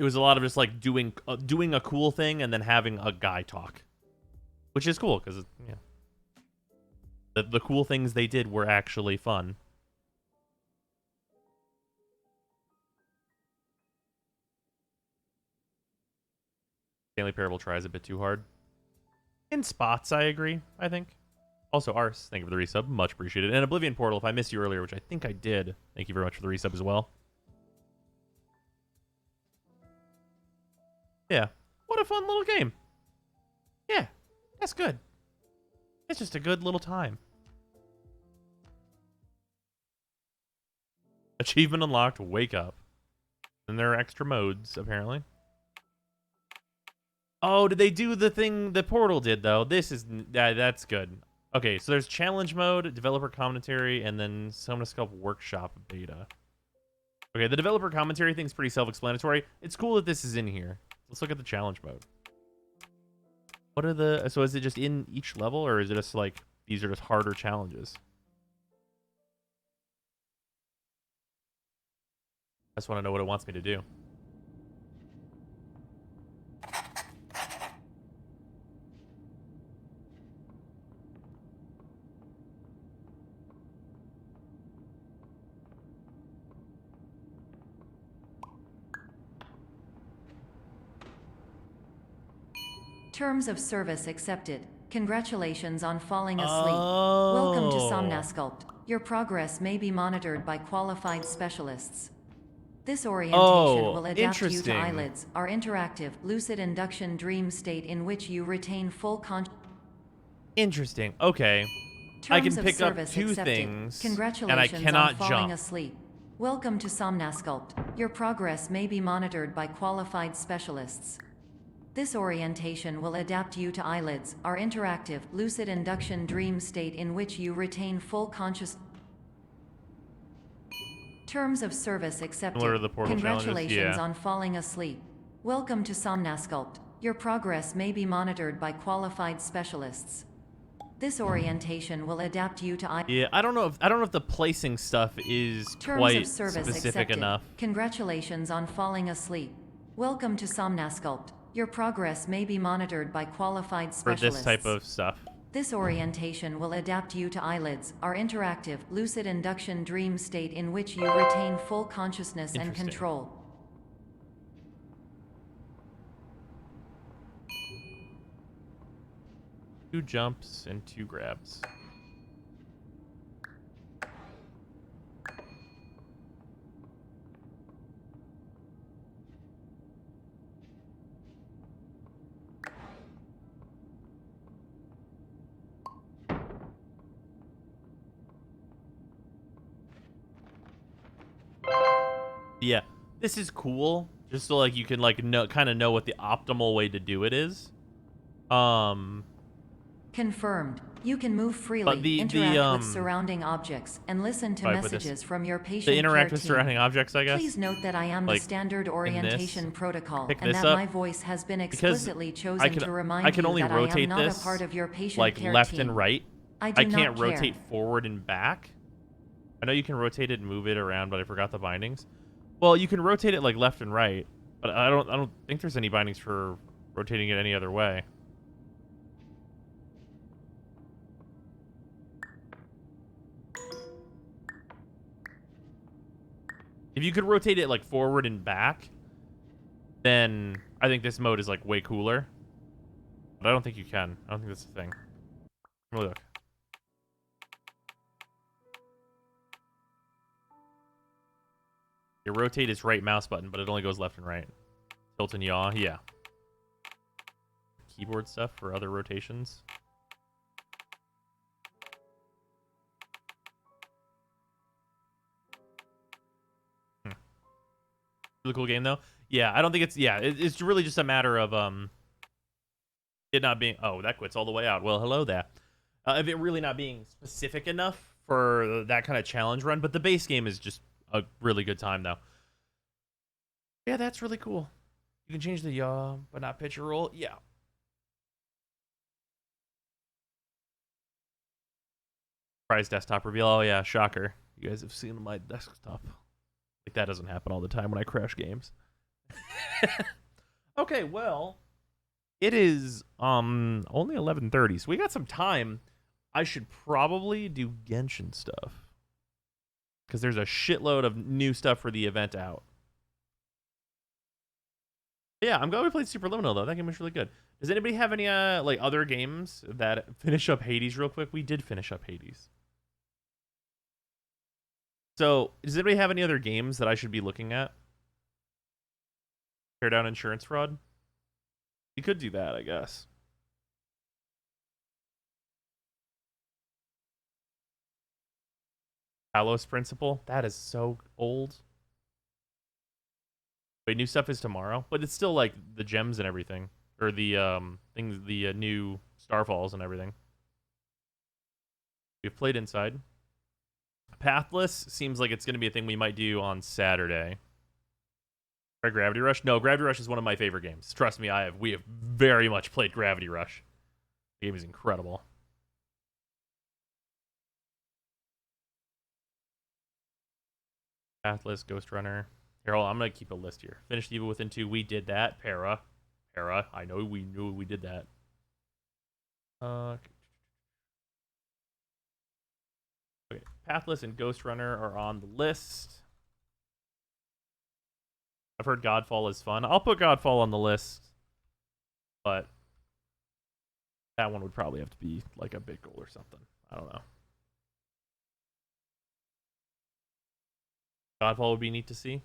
was a lot of just like doing a cool thing and then having a guy talk, which is cool because the cool things they did were actually fun. Stanley Parable tries a bit too hard. In spots, I agree. I think. Also, Ars, thank you for the resub. Much appreciated. And Oblivion Portal, if I missed you earlier, which I think I did, thank you very much for the resub as well. Yeah. What a fun little game. Yeah. That's good. It's just a good little time. Achievement unlocked, wake up. And there are extra modes, apparently. Oh, did they do the thing the Portal did, though? That's good. Okay, so there's challenge mode, developer commentary, and then Somnosculpt Workshop beta. Okay, the developer commentary thing's pretty self-explanatory. It's cool that this is in here. Let's look at the challenge mode. What are the... So is it just in each level, or is it just like, these are just harder challenges? I just want to know what it wants me to do. Terms of service accepted. Congratulations on falling asleep. Welcome to Somnosculpt. Your progress may be monitored by qualified specialists. This orientation will adapt you to eyelids, our interactive, lucid induction dream state in which you retain full consciousness. Interesting. Okay. I can pick up two things, and I cannot jump. Asleep. Welcome to Somnosculpt. Your progress may be monitored by qualified specialists. This orientation will adapt you to eyelids, our interactive, lucid induction dream state in which you retain full conscious. Terms of service accepted. What are the Portal Congratulations on falling asleep. Welcome to Somnosculpt. Your progress may be monitored by qualified specialists. This orientation will adapt you to Yeah, I don't know if the placing stuff is quite specific enough. Congratulations on falling asleep. Welcome to Somnosculpt. Your progress may be monitored by qualified specialists. For this type of stuff. This orientation will adapt you to eyelids, our interactive, lucid induction dream state in which you retain full consciousness and control. 2 jumps and 2 grabs. Yeah, this is cool. Just so like you can like kind of know what the optimal way to do it is. Confirmed. You can move freely, interact with surrounding objects, and listen to messages from your patient care team. Interact with surrounding objects, I guess. Please note that I am the standard orientation protocol, and that my voice has been explicitly chosen to remind you that I am not a part of your patient care team. Like left and right. I can't rotate forward and back. I know you can rotate it and move it around, but I forgot the bindings. Well, you can rotate it like left and right, but I don't think there's any bindings for rotating it any other way. If you could rotate it like forward and back, then I think this mode is like way cooler. But I don't think you can. I don't think that's the thing. Let me look. Your rotate is right mouse button, but it only goes left and right. Tilt and yaw, yeah. Keyboard stuff for other rotations. Really cool game though. Yeah, I don't think it's it's really just a matter of it not being that quits all the way out. Well, hello there. Of it really not being specific enough for that kind of challenge run, but the base game is just a really good time though. Yeah, that's really cool. You can change the yaw, but not picture roll. Yeah. Surprise desktop reveal. Oh yeah, shocker. You guys have seen my desktop. Like that doesn't happen all the time when I crash games. Okay, well, it is only 11:30, so we got some time. I should probably do Genshin stuff because there's a shitload of new stuff for the event out. Yeah, I'm glad we played Superliminal though. That game was really good. Does anybody have any like other games that finish up Hades real quick? We did finish up Hades. So, does anybody have any other games that I should be looking at? Tear down insurance fraud? You could do that, I guess. Talos Principle? That is so old. Wait, new stuff is tomorrow? But it's still like the gems and everything. Or the things, the new Starfalls and everything. We've played Inside. Pathless seems like it's going to be a thing we might do on Saturday. Try Gravity Rush? No, Gravity Rush is one of my favorite games. Trust me, we have very much played Gravity Rush. The game is incredible. Pathless, Ghost Runner. Here, hold on, I'm going to keep a list here. Finished Evil Within 2. We did that. Para. I know we knew we did that. Okay. Pathless and Ghost Runner are on the list. I've heard Godfall is fun. I'll put Godfall on the list. But that one would probably have to be like a big goal or something. I don't know. Godfall would be neat to see.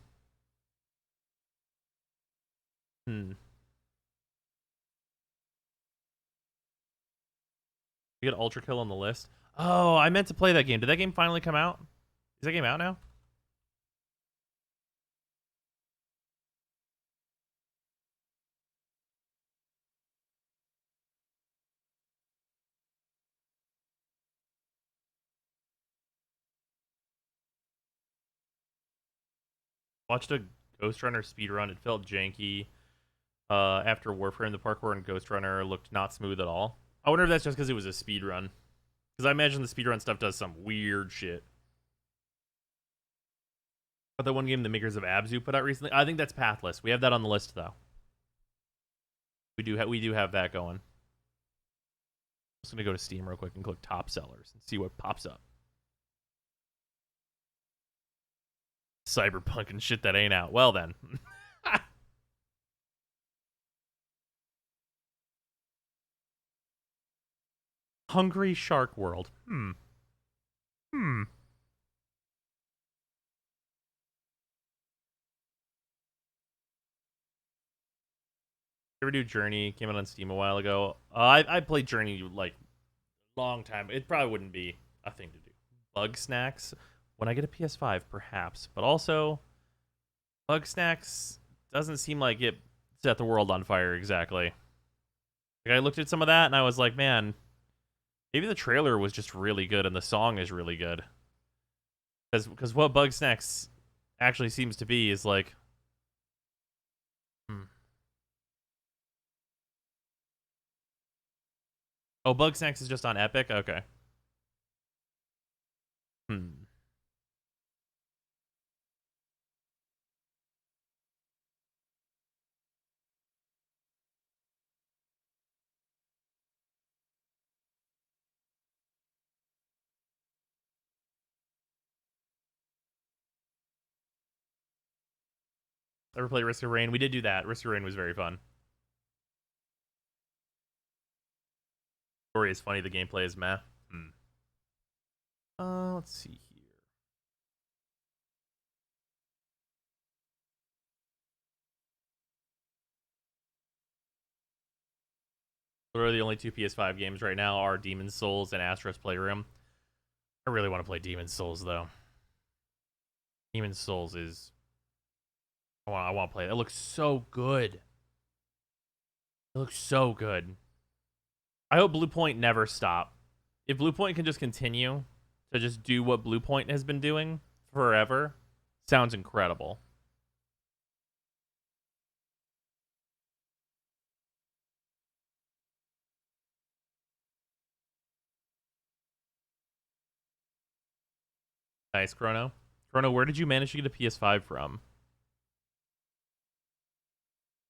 We get Ultra Kill on the list. Oh, I meant to play that game. Did that game finally come out? Is that game out now? Watched a Ghost Runner speedrun. It felt janky. After Warframe, the parkour in Ghost Runner looked not smooth at all. I wonder if that's just because it was a speedrun. Because I imagine the speedrun stuff does some weird shit. But the one game the makers of Abzu put out recently, I think that's Pathless. We have that on the list though. We do have that going. I'm just gonna go to Steam real quick and click top sellers and see what pops up. Cyberpunk and shit that ain't out. Well then. Hungry Shark World. Ever do Journey? Came out on Steam a while ago. I played Journey like long time. It probably wouldn't be a thing to do. Bug Snacks when I get a PS5, perhaps. But also, Bug Snacks doesn't seem like it set the world on fire exactly. Like, I looked at some of that and I was like, man, maybe the trailer was just really good and the song is really good. Because what Bug Snacks actually seems to be is like, oh, Bug Snacks is just on Epic? Okay. Ever play Risk of Rain? We did do that. Risk of Rain was very fun. Story is funny. The gameplay is meh. Let's see here. Literally the only two PS5 games right now are Demon's Souls and Astro's Playroom. I really want to play Demon's Souls though. Demon's Souls is. I want to play it. It looks so good. It looks so good. I hope Bluepoint never stop. If Bluepoint can just continue to just do what Bluepoint has been doing forever, sounds incredible. Nice, Chrono. Chrono, where did you manage to get a PS5 from?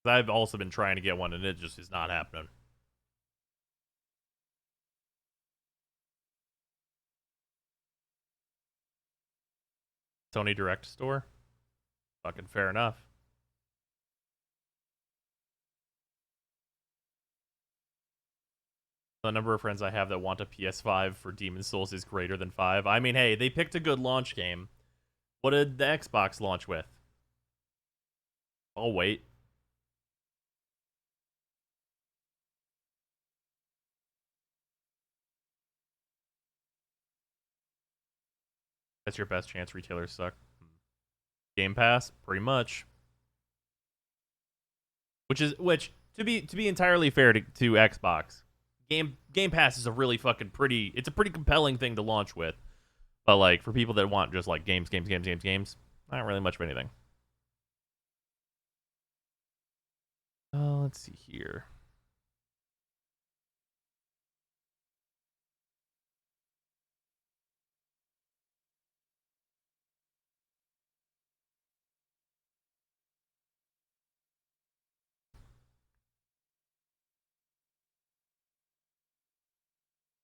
I've also been trying to get one, and it just is not happening. Sony Direct Store? Fucking fair enough. The number of friends I have that want a PS5 for Demon's Souls is greater than 5. I mean, hey, they picked a good launch game. What did the Xbox launch with? I'll wait. That's your best chance. Retailers suck. Game Pass, pretty much. Which to be entirely fair to Xbox, Game Pass is a really fucking pretty. It's a pretty compelling thing to launch with. But like for people that want just like games, not really much of anything. Let's see here.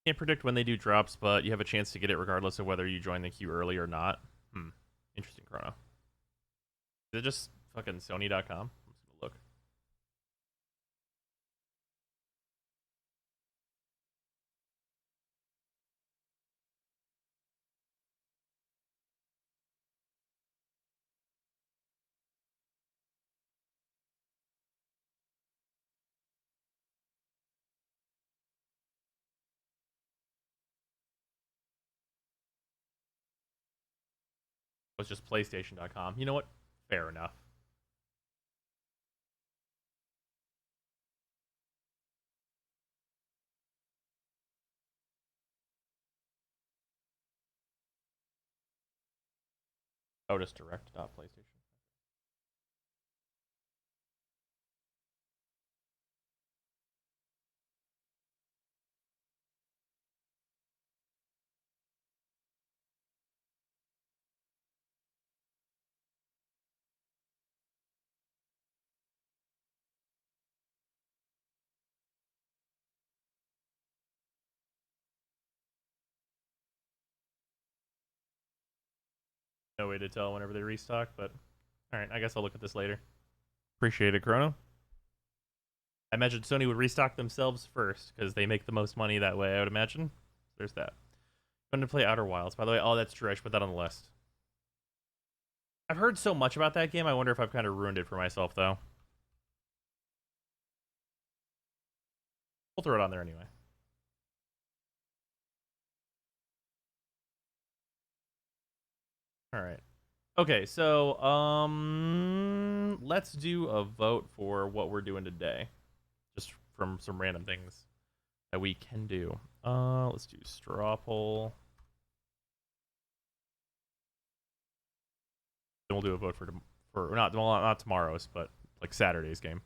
Can't predict when they do drops, but you have a chance to get it regardless of whether you join the queue early or not. Interesting, Chrono. Is it just fucking Sony.com? Let's look. It's just PlayStation.com. You know what? Fair enough. Oh, just direct.playstation. No way to tell whenever they restock, but alright, I guess I'll look at this later. Appreciate it, Chrono. I imagine Sony would restock themselves first, because they make the most money that way, I would imagine. There's that. I'm going to play Outer Wilds, by the way. Oh, that's true. I should put that on the list. I've heard so much about that game, I wonder if I've kind of ruined it for myself, though. We'll throw it on there anyway. Alright. Okay, so, let's do a vote for what we're doing today. Just from some random things that we can do. Let's do straw poll. Then we'll do a vote for not tomorrow's, but like Saturday's game.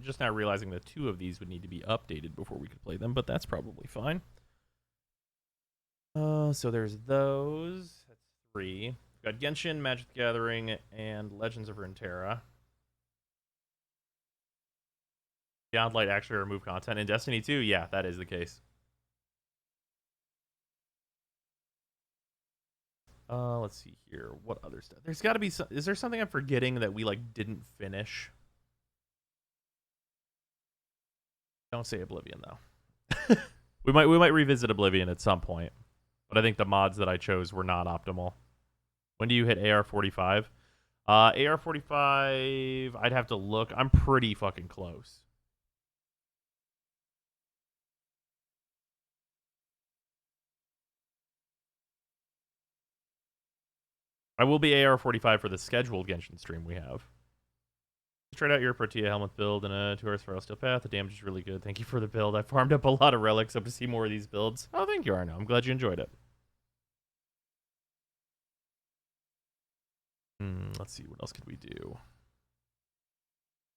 just now realizing that 2 of these would need to be updated before we could play them, but that's probably fine. So there's those. That's 3. We've got Genshin, Magic the Gathering, and Legends of Runeterra. Beyond Light actually remove content in Destiny 2? Yeah, that is the case. Let's see here. What other stuff? There's got to be some. Is there something I'm forgetting that we like didn't finish? Don't say Oblivion though. we might revisit Oblivion at some point, but I think the mods that I chose were not optimal. When do you hit AR-45? AR-45, I'd have to look. I'm pretty fucking close. I will be AR-45 for the scheduled Genshin stream we have. Tried out your Protea helmet build and a 2 hours for Steel Path. The damage is really good. Thank you for the build. I farmed up a lot of relics. Hope to see more of these builds. Oh, thank you, Arno. I'm glad you enjoyed it. Let's see. What else could we do?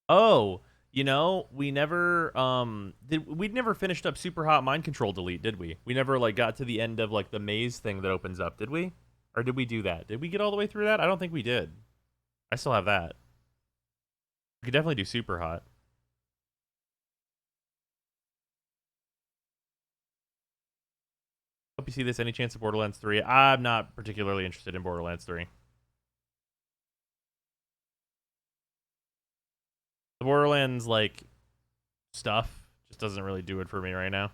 Oh, you know, we never we'd never finished up Super Hot Mind Control Delete, did we? We never like got to the end of like the maze thing that opens up, did we? Or did we do that? Did we get all the way through that? I don't think we did. I still have that. We could definitely do Super Hot. Hope you see this. Any chance of Borderlands 3? I'm not particularly interested in Borderlands 3. The Borderlands, like, stuff just doesn't really do it for me right now.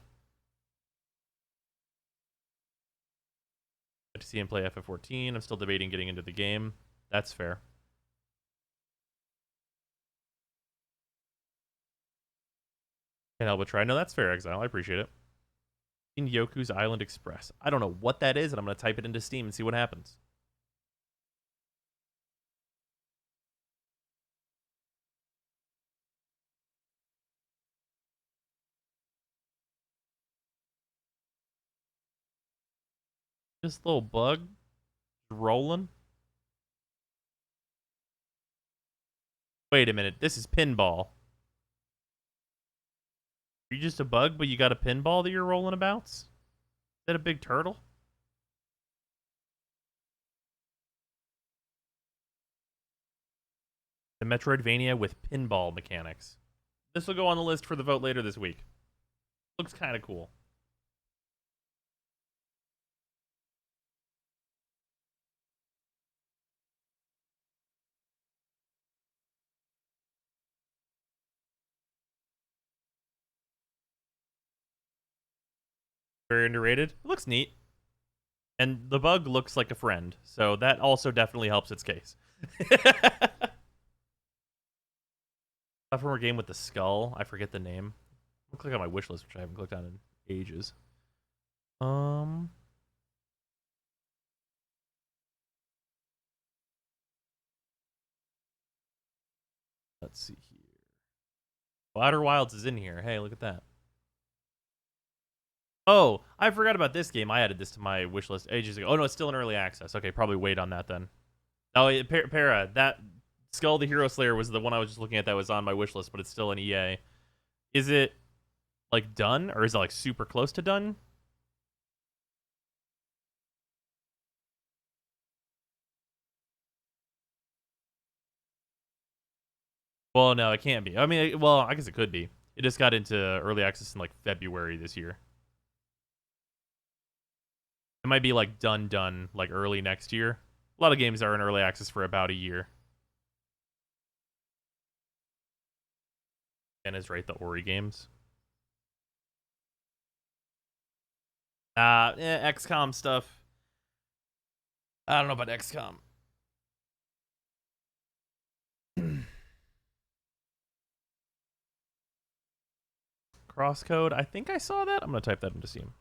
To see him play FF14. I'm still debating getting into the game. That's fair. Can't help but try. No, that's fair, Exile. I appreciate it. In Yoku's Island Express. I don't know what that is, and I'm going to type it into Steam and see what happens. This little bug rolling. Wait a minute. This is pinball. Are you just a bug, but you got a pinball that you're rolling about? Is that a big turtle? The Metroidvania with pinball mechanics. This will go on the list for the vote later this week. Looks kind of cool. Very underrated. It looks neat. And the bug looks like a friend, so that also definitely helps its case. Platformer game with the skull. I forget the name. I'll click on my wish list, which I haven't clicked on in ages. Let's see here. Outer Wilds is in here. Hey, look at that. Oh, I forgot about this game. I added this to my wish list ages ago. Oh, no, it's still in early access. Okay, probably wait on that then. Oh, Para, that Skull the Hero Slayer was the one I was just looking at that was on my wish list, but it's still in EA. Is it, like, done? Or is it, like, super close to done? Well, no, it can't be. I mean, well, I guess it could be. It just got into early access in, like, February this year. It might be like done like early next year. A lot of games are in early access for about a year. And is right, the Ori games. XCOM stuff. I don't know about XCOM. Crosscode. I think I saw that. I'm gonna type that into Steam.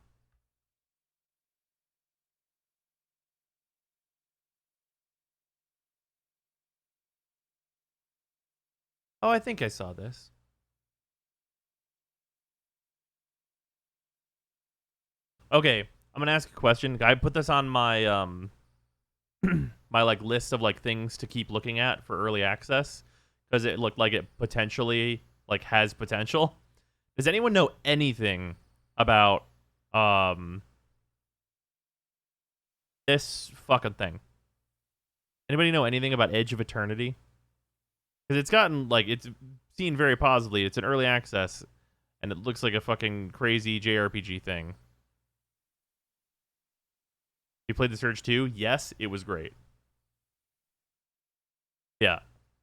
Oh, I think I saw this. Okay, I'm gonna ask a question. I put this on my my like list of like things to keep looking at for early access because it looked like it potentially like has potential. Does anyone know anything about this fucking thing? Anybody know anything about Edge of Eternity? Because it's gotten, like, it's seen very positively. It's an early access, and it looks like a fucking crazy JRPG thing. You played The Surge 2? Yes, it was great. Yeah.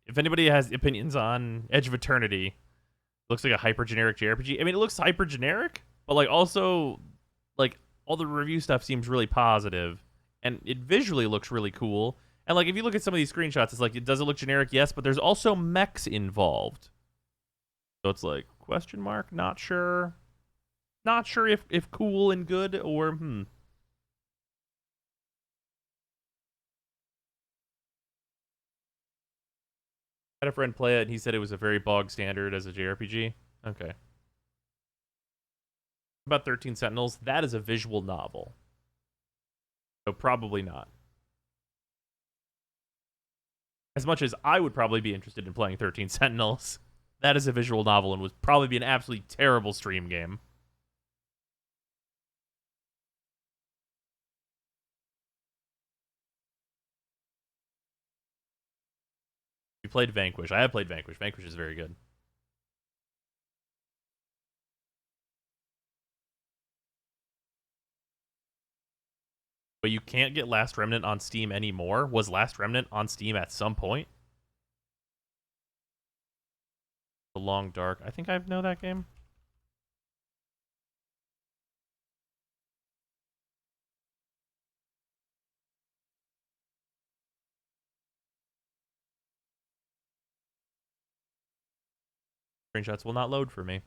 If anybody has opinions on Edge of Eternity, looks like a hyper-generic JRPG. I mean, it looks hyper-generic, but, like, also, like, all the review stuff seems really positive, and it visually looks really cool. And, like, if you look at some of these screenshots, it's like, does it look generic? Yes, but there's also mechs involved. So it's like, question mark? Not sure. Not sure if cool and good or, I had a friend play it, and he said it was a very bog standard as a JRPG. Okay. About 13 Sentinels, that is a visual novel. So probably not. As much as I would probably be interested in playing 13 Sentinels, that is a visual novel and would probably be an absolutely terrible stream game. You played Vanquish. I have played Vanquish. Vanquish is very good. But you can't get Last Remnant on Steam anymore? Was Last Remnant on Steam at some point? The Long Dark. I think I know that game. Screenshots will not load for me.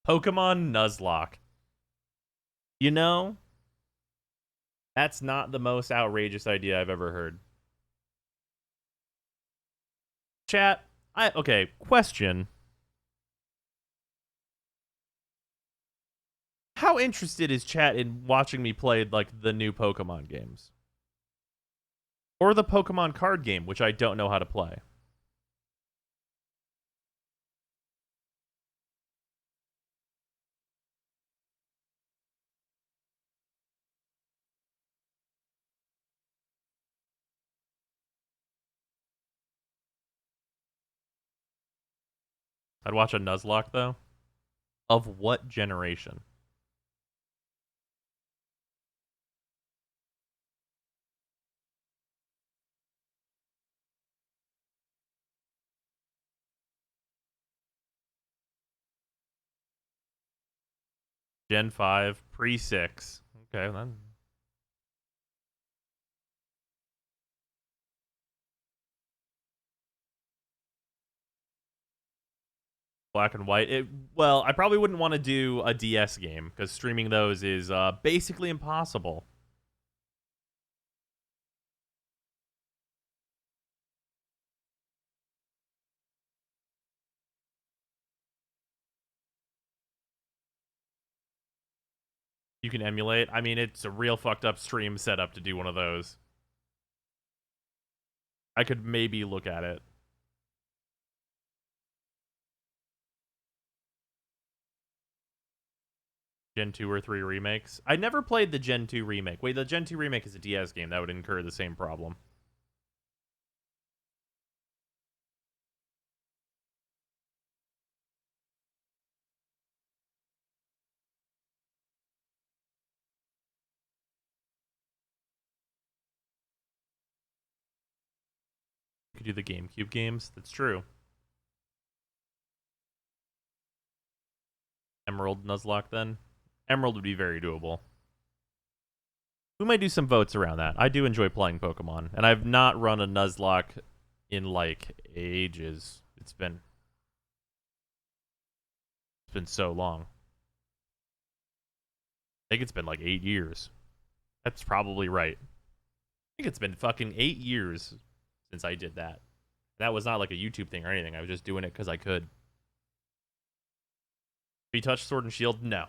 Pokemon Nuzlocke. You know, that's not the most outrageous idea I've ever heard. Chat, okay, question. How interested is chat in watching me play, like, the new Pokemon games? Or the Pokemon card game, which I don't know how to play? I'd watch a Nuzlocke, though. Of what generation? Gen 5, pre-6. Okay, then. Black and white. Well, I probably wouldn't want to do a DS game, because streaming those is basically impossible. You can emulate. I mean, it's a real fucked up stream setup to do one of those. I could maybe look at it. Gen 2 or 3 remakes. I never played the Gen 2 remake. Wait, the Gen 2 remake is a DS game. That would incur the same problem. You could do the GameCube games. That's true. Emerald Nuzlocke, then. Emerald would be very doable. We might do some votes around that. I do enjoy playing Pokemon, and I've not run a Nuzlocke in, like, ages. It's been so long. I think it's been like 8 years. That's probably right. I think it's been fucking 8 years since I did that. That was not like a YouTube thing or anything. I was just doing it because I could. Have you touched Sword and Shield? No.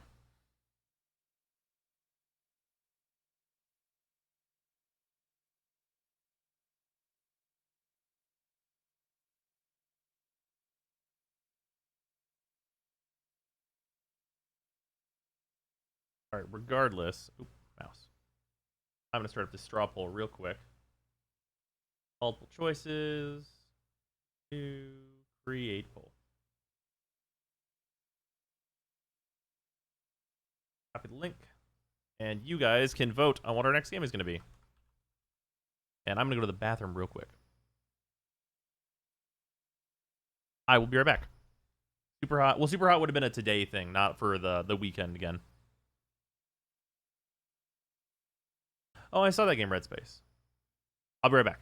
All right, regardless. Oop, mouse. I'm going to start up this straw poll real quick. Multiple choices. To create poll. Copy the link. And you guys can vote on what our next game is going to be. And I'm going to go to the bathroom real quick. I will be right back. Super Hot. Well, Super Hot would have been a today thing, not for the weekend again. Oh, I saw that game, Red Space. I'll be right back.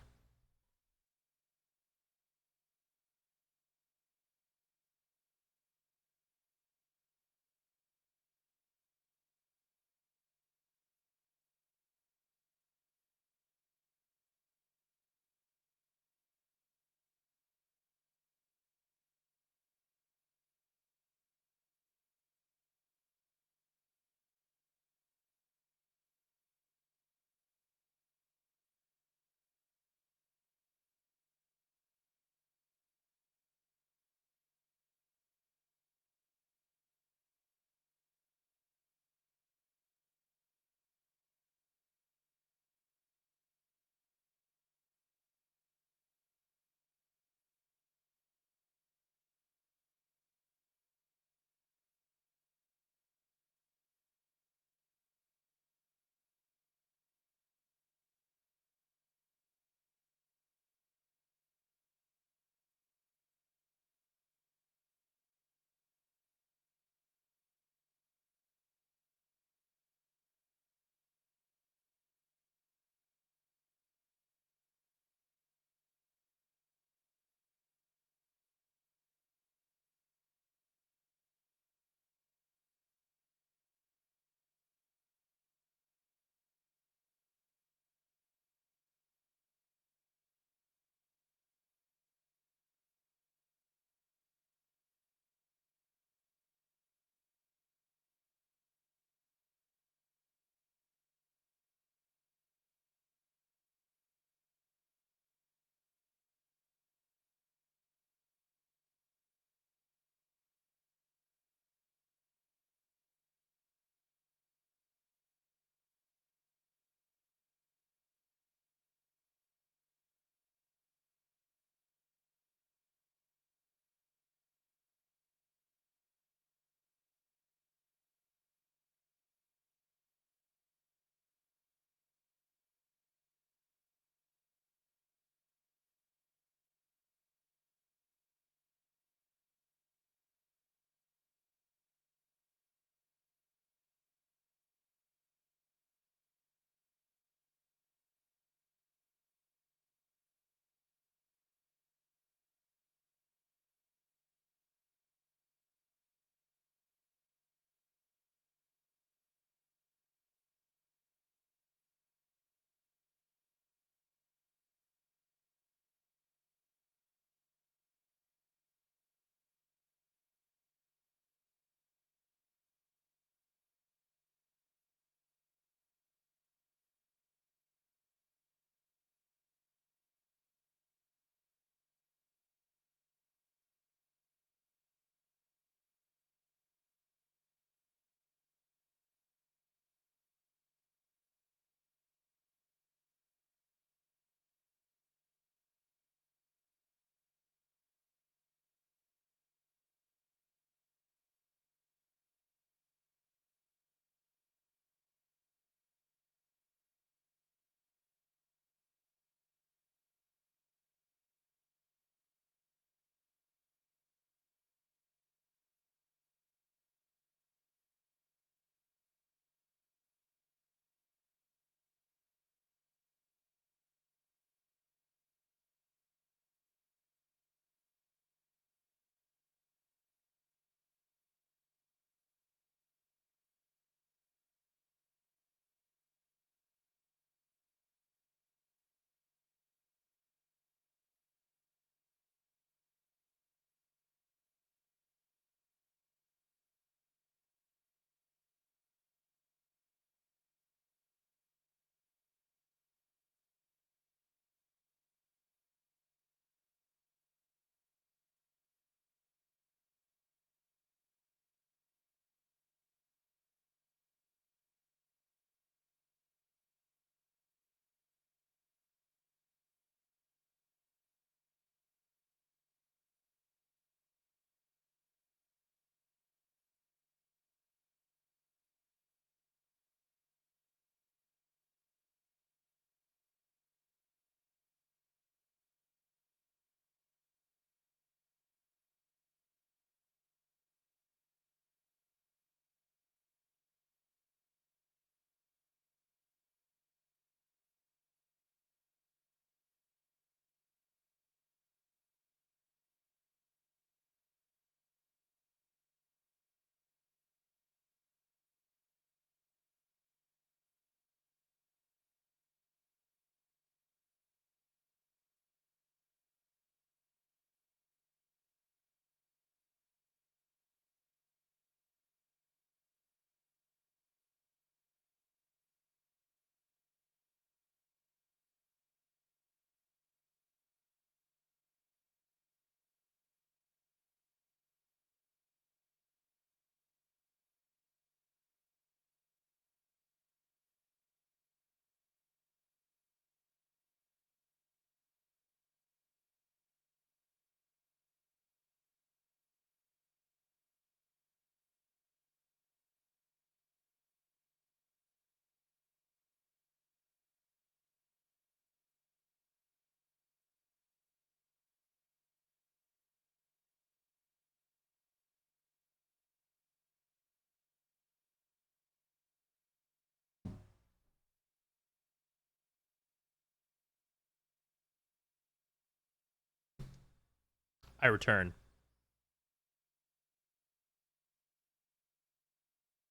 I return.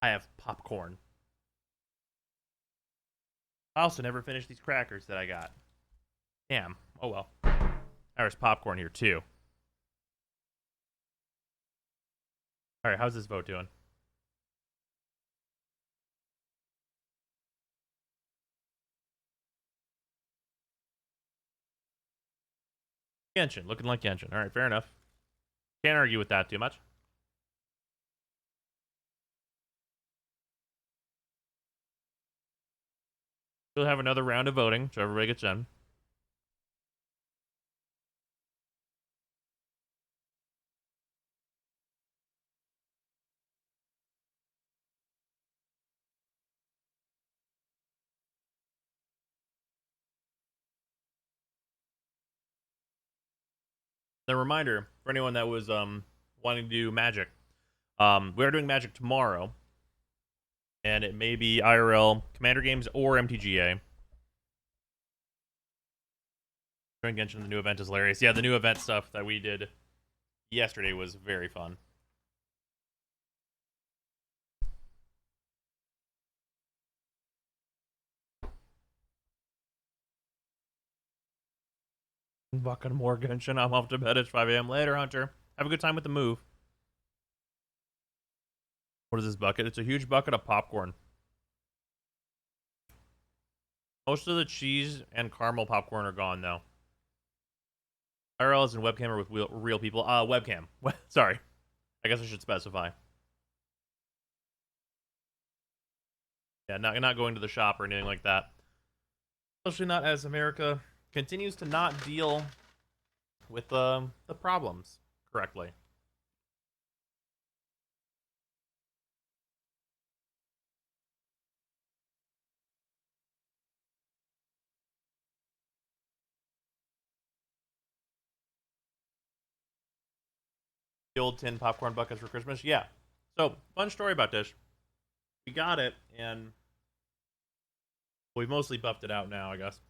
I have popcorn. I also never finished these crackers that I got. Damn. Oh well. There's popcorn here too. All right, how's this vote doing? Genshin, looking like Genshin. All right, fair enough. Can't argue with that too much. We'll have another round of voting, so everybody gets in. The reminder for anyone that was wanting to do Magic, we're doing Magic tomorrow, and it may be IRL Commander games or MTGA. Join Genshin, the new event is hilarious. Yeah, the new event stuff that we did yesterday was very fun. Fucking more Genshin. I'm off to bed. It's 5 a.m. Later, Hunter. Have a good time with the move. What is this bucket? It's a huge bucket of popcorn. Most of the cheese and caramel popcorn are gone, though. IRL is in webcam or with real people? Webcam. Sorry. I guess I should specify. Yeah, not going to the shop or anything like that. Especially not as America continues to not deal with the problems correctly. The old tin popcorn buckets for Christmas? Yeah. So, fun story about this. We got it, and we've mostly buffed it out now, I guess.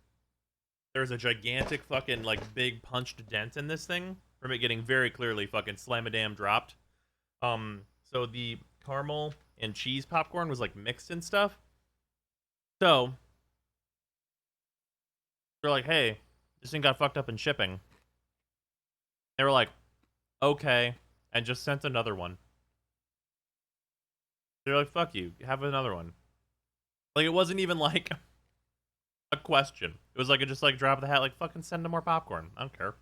There's a gigantic fucking, like, big punched dent in this thing from it getting very clearly fucking slam-a-damn dropped. So the caramel and cheese popcorn was, like, mixed and stuff. So, they're like, hey, this thing got fucked up in shipping. They were like, okay, and just sent another one. They're like, fuck you, have another one. Like, it wasn't even, like, a question. It was like a just, like, drop of the hat, like, fucking send them more popcorn. I don't care.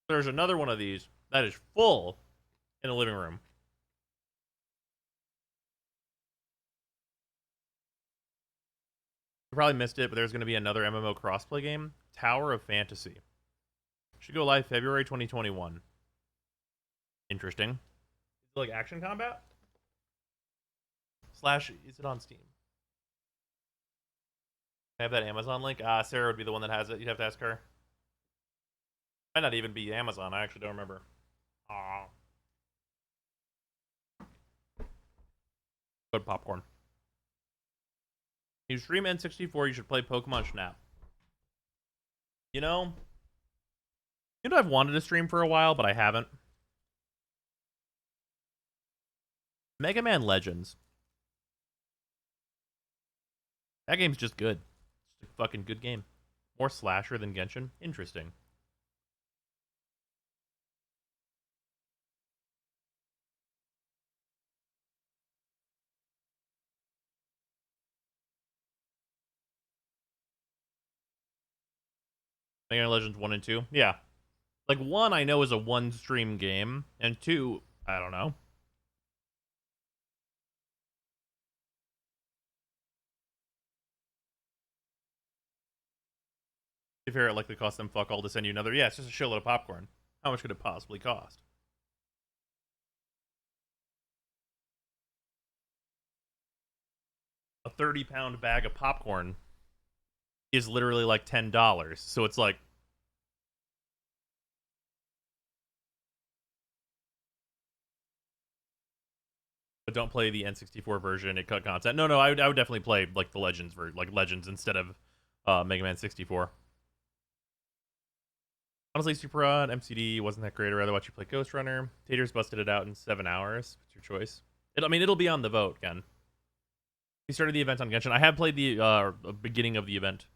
There's another one of these that is full in the living room. You probably missed it, but there's going to be another MMO crossplay game, Tower of Fantasy. Should go live February 2021. Interesting. Is it like action combat? Slash, is it on Steam? I have that Amazon link. Sarah would be the one that has it. You'd have to ask her. Might not even be Amazon. I actually don't remember. Aw. Good popcorn. You stream N64, you should play Pokemon Snap. You know I've wanted to stream for a while, but I haven't. Mega Man Legends. That game's just good. It's a fucking good game. More slasher than Genshin. Interesting. Mega Man Legends 1 and 2? Yeah. Like, 1 I know is a one-stream game, and 2, I don't know. If it likely cost them fuck all to send you another. Yeah, it's just a shitload of popcorn. How much could it possibly cost? A 30-pound bag of popcorn is literally like $10. So it's like, but don't play the N64 version. It cut content. No, I would definitely play like the Legends like Legends instead of Mega Man 64. Honestly, Super Rod, MCD wasn't that great. I'd rather watch you play Ghost Runner. Taters busted it out in 7 hours. What's your choice? I mean, it'll be on the vote again. We started the event on Genshin. I have played the beginning of the event.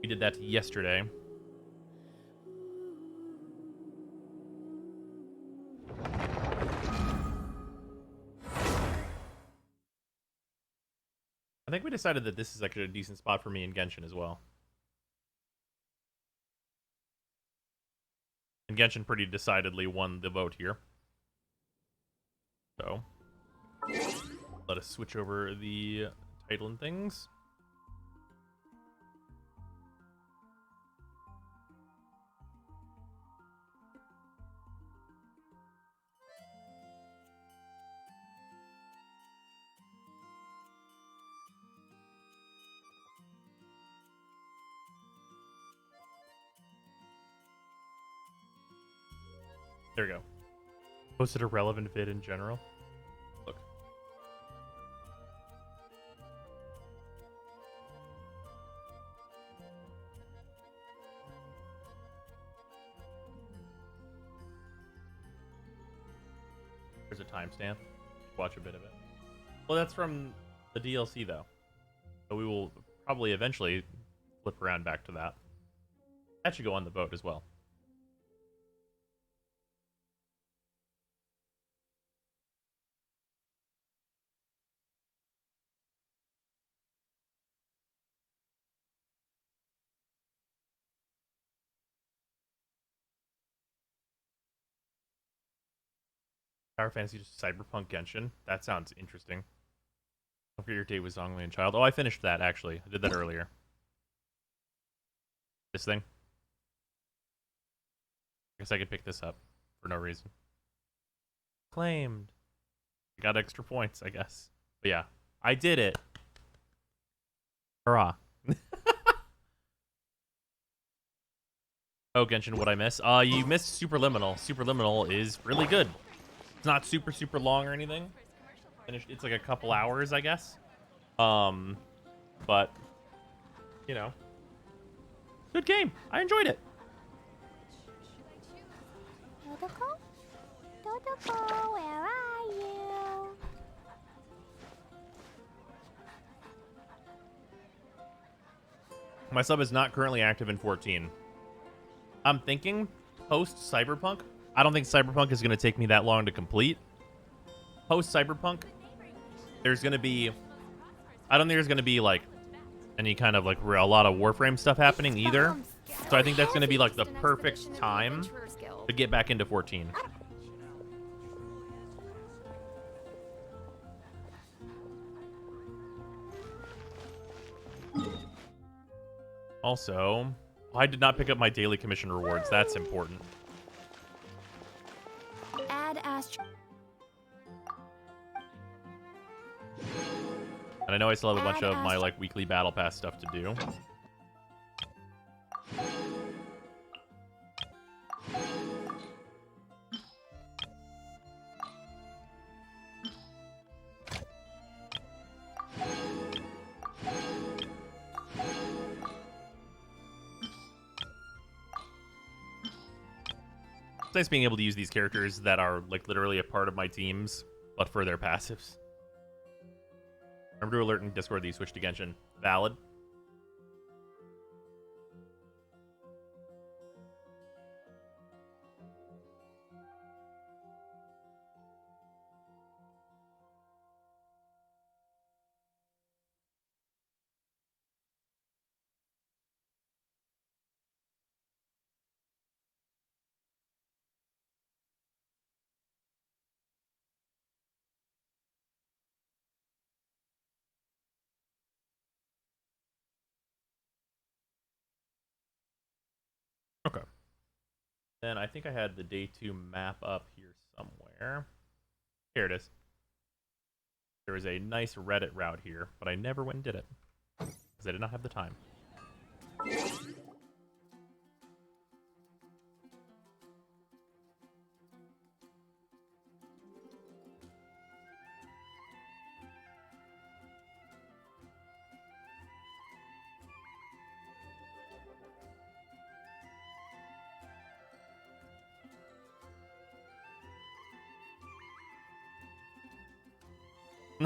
We did that yesterday. I think we decided that this is actually a decent spot for me in Genshin as well. And Genshin pretty decidedly won the vote here. So, let us switch over the title and things. There we go. Posted a relevant vid in general. Look. There's a timestamp. Watch a bit of it. Well, that's from the DLC, though. So we will probably eventually flip around back to that. That should go on the vote as well. Power Fantasy just Cyberpunk Genshin. That sounds interesting. Don't forget your date with Zhongli and Child. Oh, I finished that, actually. I did that earlier. This thing. I guess I could pick this up for no reason. Claimed. I got extra points, I guess. But yeah, I did it. Hurrah. Oh, Genshin, what I miss? You missed Superliminal. Superliminal is really good. It's not super long or anything. It's like a couple hours, I guess. But you know, good game. I enjoyed it. Dodoko? Dodoko, where are you? My sub is not currently active in 14. I'm thinking post Cyberpunk. I don't think Cyberpunk is going to take me that long to complete. Post Cyberpunk, there's going to be... I don't think there's going to be, like, any kind of, like, a lot of Warframe stuff happening either. So I think that's going to be, like, the perfect time to get back into 14. Also, I did not pick up my daily commission rewards. That's important. Add Astro. And I know I still have a bunch of my, like, weekly battle pass stuff to do. It's nice being able to use these characters that are, like, literally a part of my teams, but for their passives. Remember to alert in Discord that you switched to Genshin. Valid. Okay. Then I think I had the day 2 map up here somewhere. Here it is. There was a nice Reddit route here, but I never went and did it. Because I did not have the time.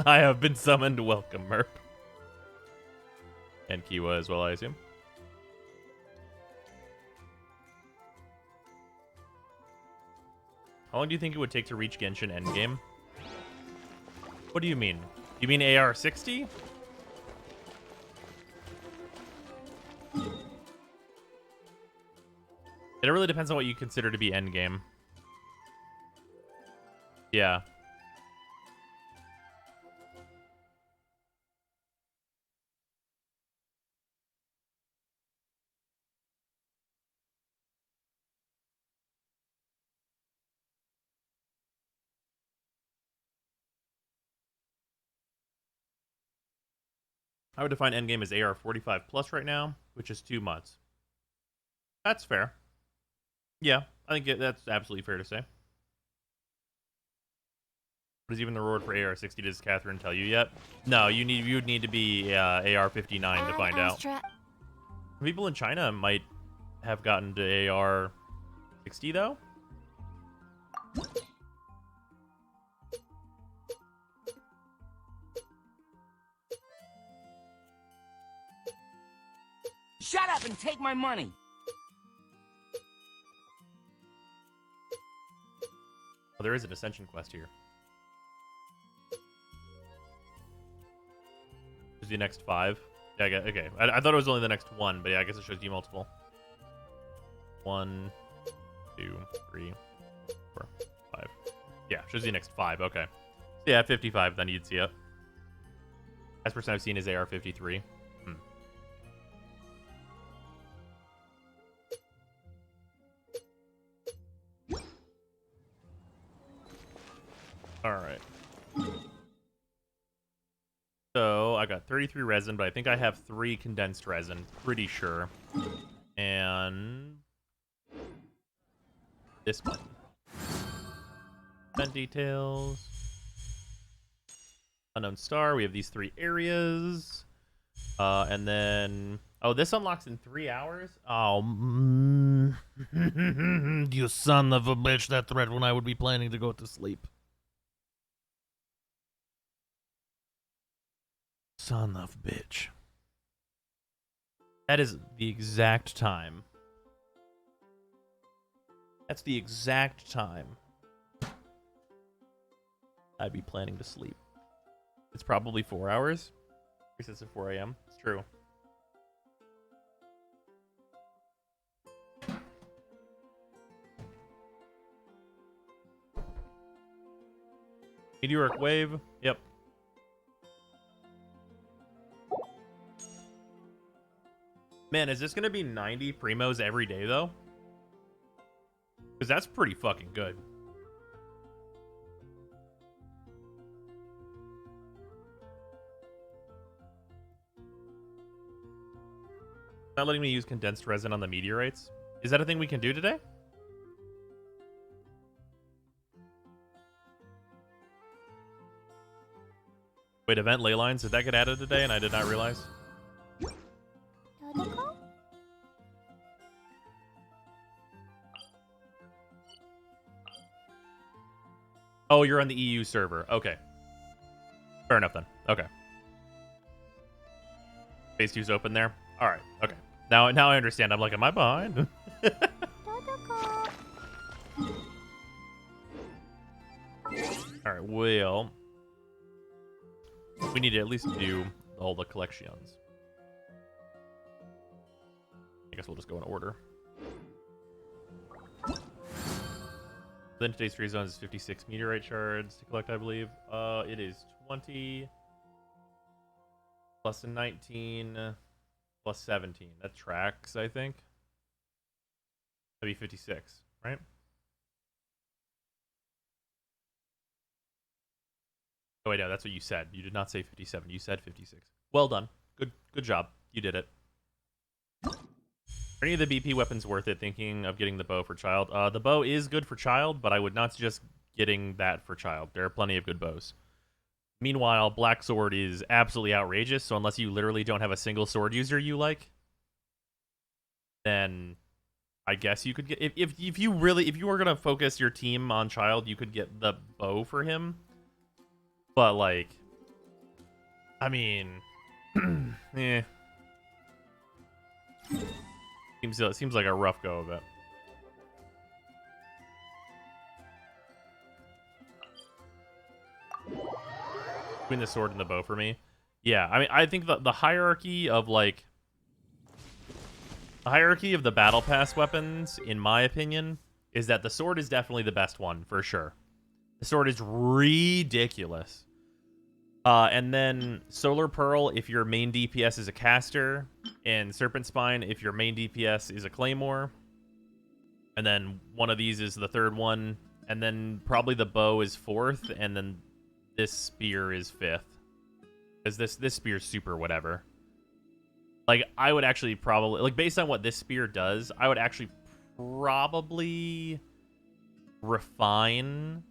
I have been summoned. Welcome, Merp. And Kiwa as well, I assume. How long do you think it would take to reach Genshin endgame? What do you mean? You mean AR-60? It really depends on what you consider to be endgame. Yeah. I would define endgame as AR 45 plus right now, which is 2 months. That's fair. Yeah, I think that's absolutely fair to say. What is even the reward for AR 60? Does Catherine tell you yet? No, you'd need to be AR 59 to find out. People in China might have gotten to AR 60 though. Shut up and take my money! Oh, there is an ascension quest here. Is the next 5? Yeah, okay. I thought it was only the next 1, but yeah, I guess it shows you multiple. 1, 2, 3, 4, 5. Yeah, shows you next 5. Okay. So yeah, 55. Then you'd see it. Last person I've seen is AR 53. All right. So I got 33 resin, but I think I have 3 condensed resin. Pretty sure. And this one. Event details. Unknown star. We have these 3 areas. And then... Oh, this unlocks in 3 hours? Oh, you son of a bitch. That threat when I would be planning to go to sleep. Son of a bitch. That is the exact time. That's the exact time I'd be planning to sleep. It's probably 4 hours. Resets at 4 a.m. It's true. Meteoric wave. Yep. Man, is this going to be 90 primos every day, though? Because that's pretty fucking good. Not letting me use condensed resin on the meteorites. Is that a thing we can do today? Wait, event ley lines, did that get added today and I did not realize? Oh, you're on the EU server. Okay. Fair enough then. Okay. Phase 2's open there. All right. Okay. Now I understand. I'm like, am I behind? All right. Well, we need to at least do all the collections. I guess we'll just go in order. Then today's free zone is 56 meteorite shards to collect, I believe. It is 20 plus a 19 plus 17. That tracks, I think. That'd be 56, right? Oh wait, no, that's what you said. You did not say 57. You said 56. Well done. Good job. You did it. Are any of the BP weapons worth it? Thinking of getting the bow for child. The bow is good for child, but I would not suggest getting that for child. There are plenty of good bows. Meanwhile, Black Sword is absolutely outrageous, so unless you literally don't have a single sword user you like, then I guess you could get... If you were going to focus your team on child, you could get the bow for him. But, like, I mean, yeah. Seems like a rough go of it. Between the sword and the bow for me. Yeah, I mean, I think the hierarchy of, like... The hierarchy of the Battle Pass weapons, in my opinion, is that the sword is definitely the best one, for sure. The sword is ridiculous. And then Solar Pearl, if your main DPS is a caster, and Serpent Spine, if your main DPS is a Claymore. And then one of these is the third one. And then probably the bow is fourth, and then this spear is fifth. Because this spear's super whatever. Like, I would actually probably... Like, based on what this spear does, I would actually probably refine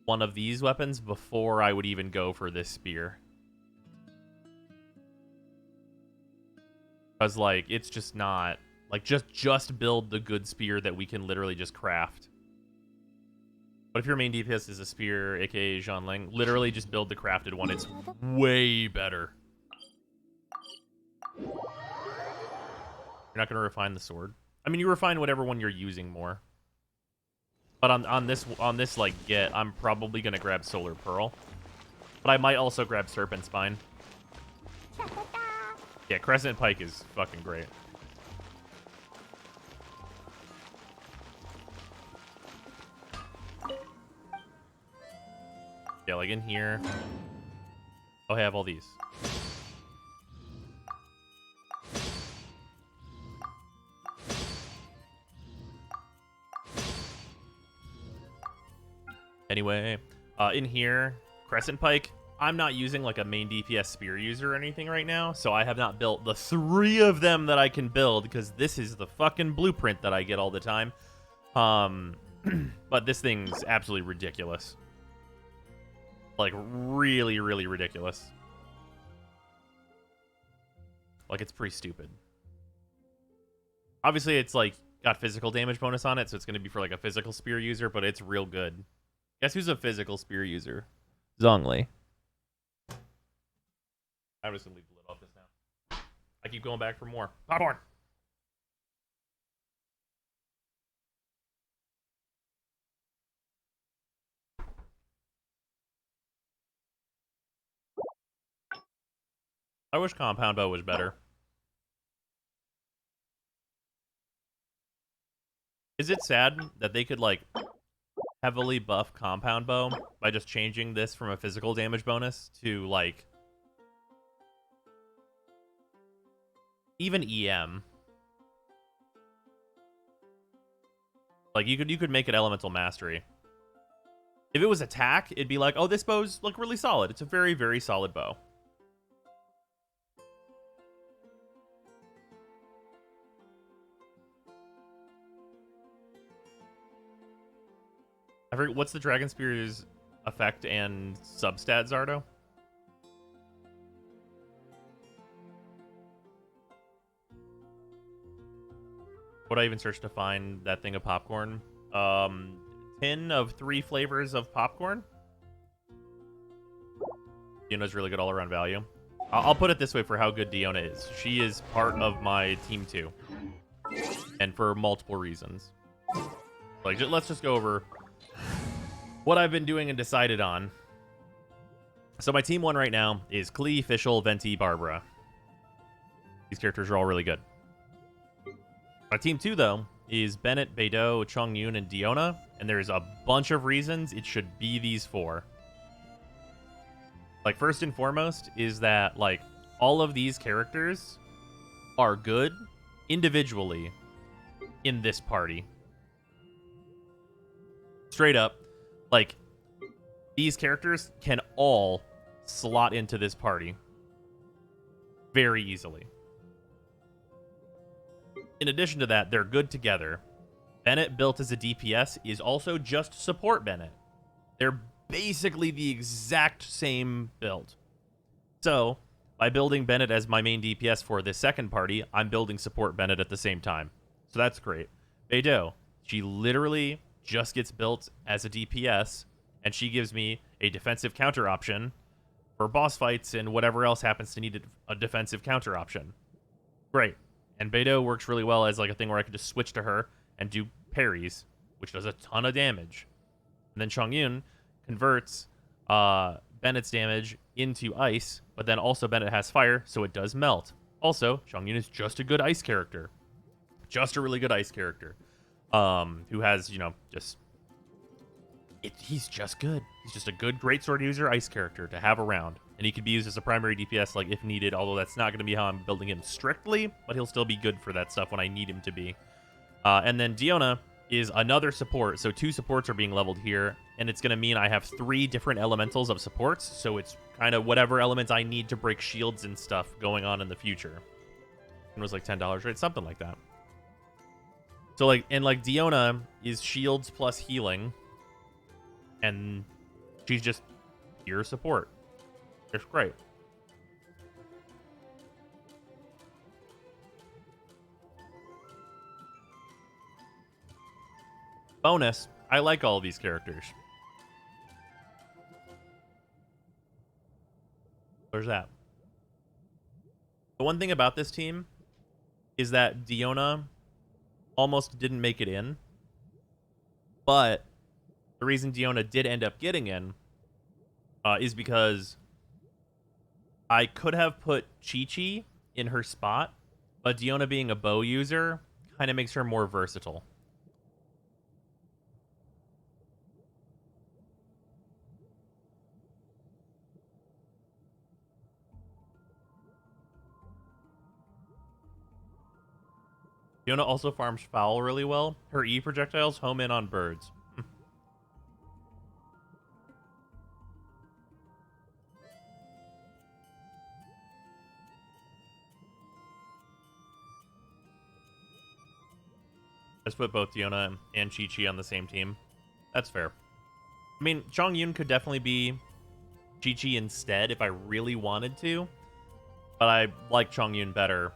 one of these weapons before I would even go for this spear. Because, like, it's just not... Like, just build the good spear that we can literally just craft. But if your main DPS is a spear, aka Zhonling, literally just build the crafted one. It's way better. You're not going to refine the sword? I mean, you refine whatever one you're using more. But on this like get, I'm probably going to grab Solar Pearl. But I might also grab Serpent Spine. Yeah, Crescent Pike is fucking great. Yeah, like in here. Oh, I have all these. Anyway, in here, Crescent Pike, I'm not using like a main DPS spear user or anything right now, so I have not built the 3 of them that I can build, because this is the fucking blueprint that I get all the time. But this thing's absolutely ridiculous. Like, really, really ridiculous. Like, it's pretty stupid. Obviously, it's, like, got physical damage bonus on it, so it's going to be for, like, a physical spear user, but it's real good. Guess who's a physical spear user? Zhongli. I'm just going to leave the lid off this now. I keep going back for more. Popcorn! I wish Compound Bow was better. Is it sad that they could, like, heavily buff Compound Bow by just changing this from a physical damage bonus to, like, even EM? Like, you could make it Elemental Mastery. If it was attack, it'd be like, oh, this bow's, like, really solid. It's a very, very solid bow. I forget, what's the Dragon Spear's effect and substat, Zardo? Would I even search to find that thing of popcorn? 10 of 3 flavors of popcorn. Diona's really good all-around value. I'll put it this way for how good Diona is. She is part of my team 2. And for multiple reasons. Like, let's just go over what I've been doing and decided on. So my team 1 right now is Klee, Fischl, Venti, Barbara. These characters are all really good. My team 2, though, is Bennett, Beidou, Chongyun, and Diona. And there's a bunch of reasons it should be these 4. Like, first and foremost is that, like, all of these characters are good individually in this party. Straight up. Like, these characters can all slot into this party very easily. In addition to that, they're good together. Bennett, built as a DPS, is also just support Bennett. They're basically the exact same build. So, by building Bennett as my main DPS for this second party, I'm building support Bennett at the same time. So that's great. Beidou, she literally just gets built as a DPS, and she gives me a defensive counter option for boss fights and whatever else happens to need a defensive counter option. Great. And Beidou works really well as like a thing where I can just switch to her and do parries, which does a ton of damage. And then Chongyun converts Bennett's damage into ice, but then also Bennett has fire, so it does melt. Also, Chongyun is just a good ice character. Just a really good ice character. Who has, you know, just... he's just good. He's just a good greatsword user ice character to have around. And he could be used as a primary DPS like if needed, although that's not going to be how I'm building him strictly, but he'll still be good for that stuff when I need him to be. And then Diona is another support, so 2 supports are being leveled here, and it's going to mean I have 3 different elementals of supports, so it's kind of whatever elements I need to break shields and stuff going on in the future. It was like $10, right? Something like that. So like, and like Diona is shields plus healing, and she's just pure support. It's great. Bonus, I like all of these characters. There's that. The one thing about this team is that Diona almost didn't make it in, but the reason Diona did end up getting in is because I could have put Chi-Chi in her spot, but Diona being a bow user kind of makes her more versatile. Diona also farms foul really well. Her E projectiles home in on birds. Let's put both Diona and Chi-Chi on the same team. That's fair. I mean, Chongyun could definitely be Chi-Chi instead if I really wanted to, but I like Chongyun better,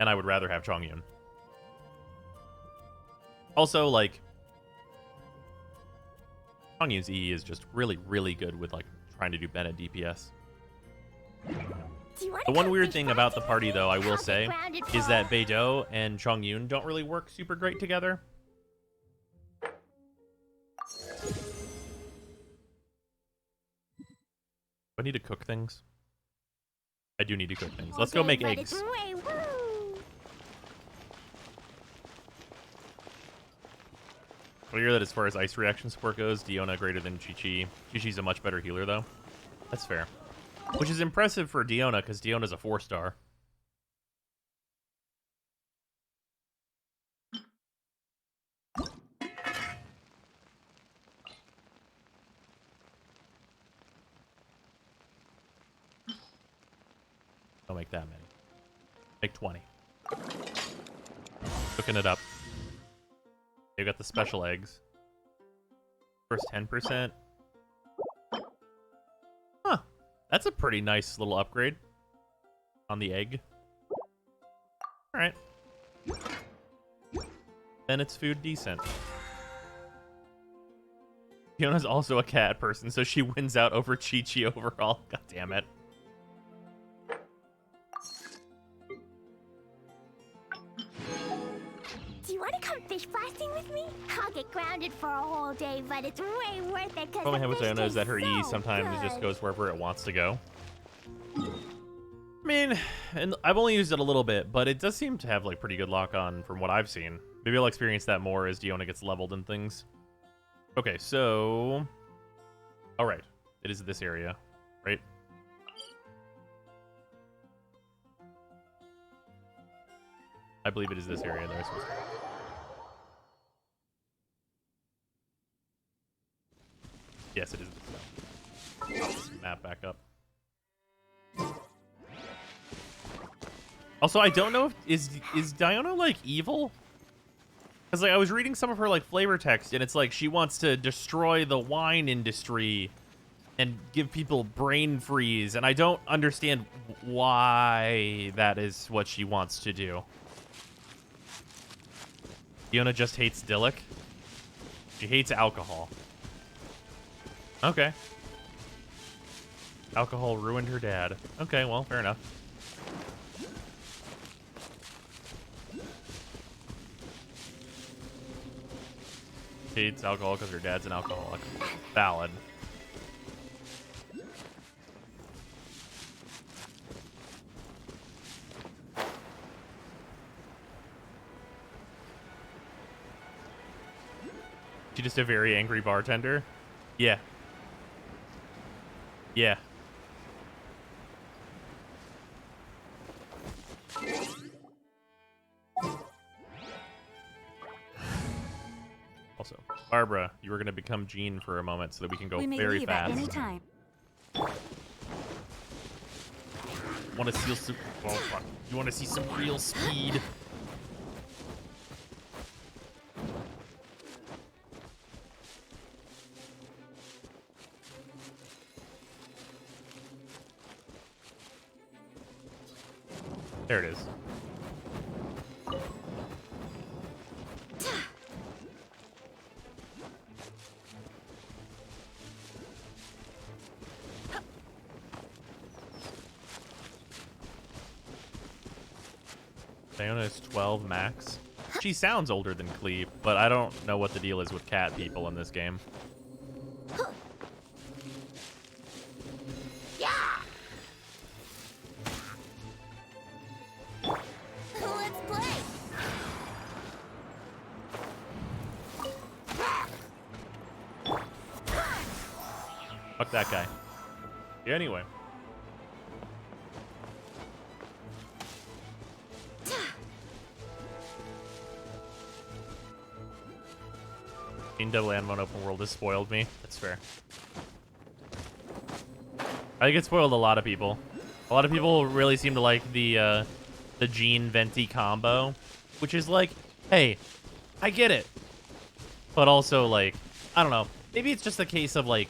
and I would rather have Chongyun. Also, like, Chongyun's E is just really, really good with, like, trying to do Bennett DPS. The one weird thing about the party, though, I will say, is that Beidou and Chongyun don't really work super great together. Do I need to cook things? I do need to cook things. Let's go make eggs. Clear that as far as ice reaction support goes, Diona greater than Chi-Chi. Chi-Chi's a much better healer, though. That's fair. Which is impressive for Diona, because Diona's a 4-star. Don't make that many. Make 20. Cooking it up. They've got the special eggs. First 10%. Huh. That's a pretty nice little upgrade on the egg. Alright. Then it's food decent. Fiona's also a cat person, so she wins out over Chi-Chi overall. God damn it. Do you want to come fish blasting with me? I'll get grounded for a whole day, but it's way worth it. The problem I have with Diona is that her E sometimes just goes wherever it wants to go. I mean, and I've only used it a little bit, but it does seem to have like pretty good lock on from what I've seen. Maybe I'll experience that more as Diona gets leveled and things. Okay, so... Alright, it is this area, right? I believe it is this area. There's yes, it is this stuff. Map back up. Also, I don't know if is Diona like evil? Because like I was reading some of her like flavor text, and it's like she wants to destroy the wine industry and give people brain freeze, and I don't understand why that is what she wants to do. Diona just hates Dillick. She hates alcohol. Okay. Alcohol ruined her dad. Okay, well, fair enough. Hates alcohol because her dad's an alcoholic. Valid. She just a very angry bartender? Yeah. Yeah. Also, Barbara, you were going to become Jean for a moment so that we can go We may very leave fast. at any time. Want to see some? Oh, fuck. You want to see some real speed? There it is. Fiona's 12 max. She sounds older than Cleve, but I don't know what the deal is with cat people in this game. Let's play. Fuck that guy. Yeah, anyway. Double Animal open world has spoiled me. That's fair. I think it spoiled a lot of people. A lot of people really seem to like the Jean Venti combo, which is like, hey, I get it, but also like, I don't know. Maybe it's just a case of like,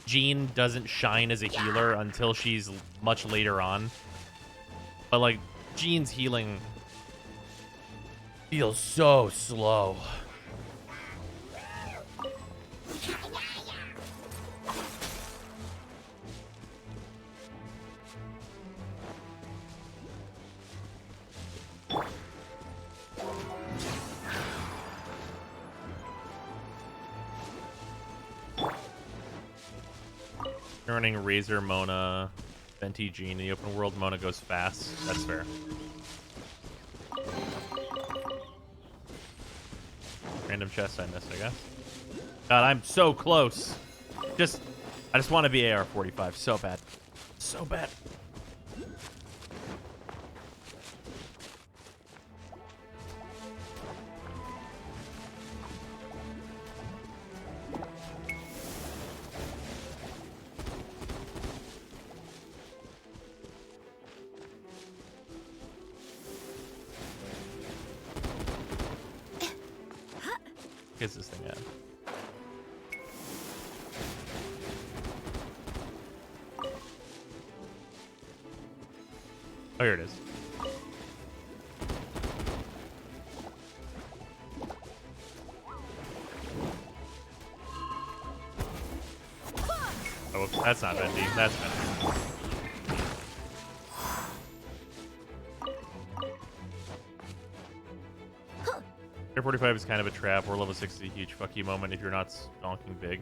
Jean doesn't shine as a healer until she's much later on. But like, Jean's healing feels so slow. Running Razor, Mona, Venti, Jean. In the open world, Mona goes fast. That's fair. Random chest I missed, I guess. God, I'm so close. I just want to be AR-45 so bad. So bad. Where's this thing at? Oh, here it is. Oh, that's not Venti. That's Venti. Air 45 is kind of a trap. We're level 6 is a huge fuck you moment if you're not stonking big.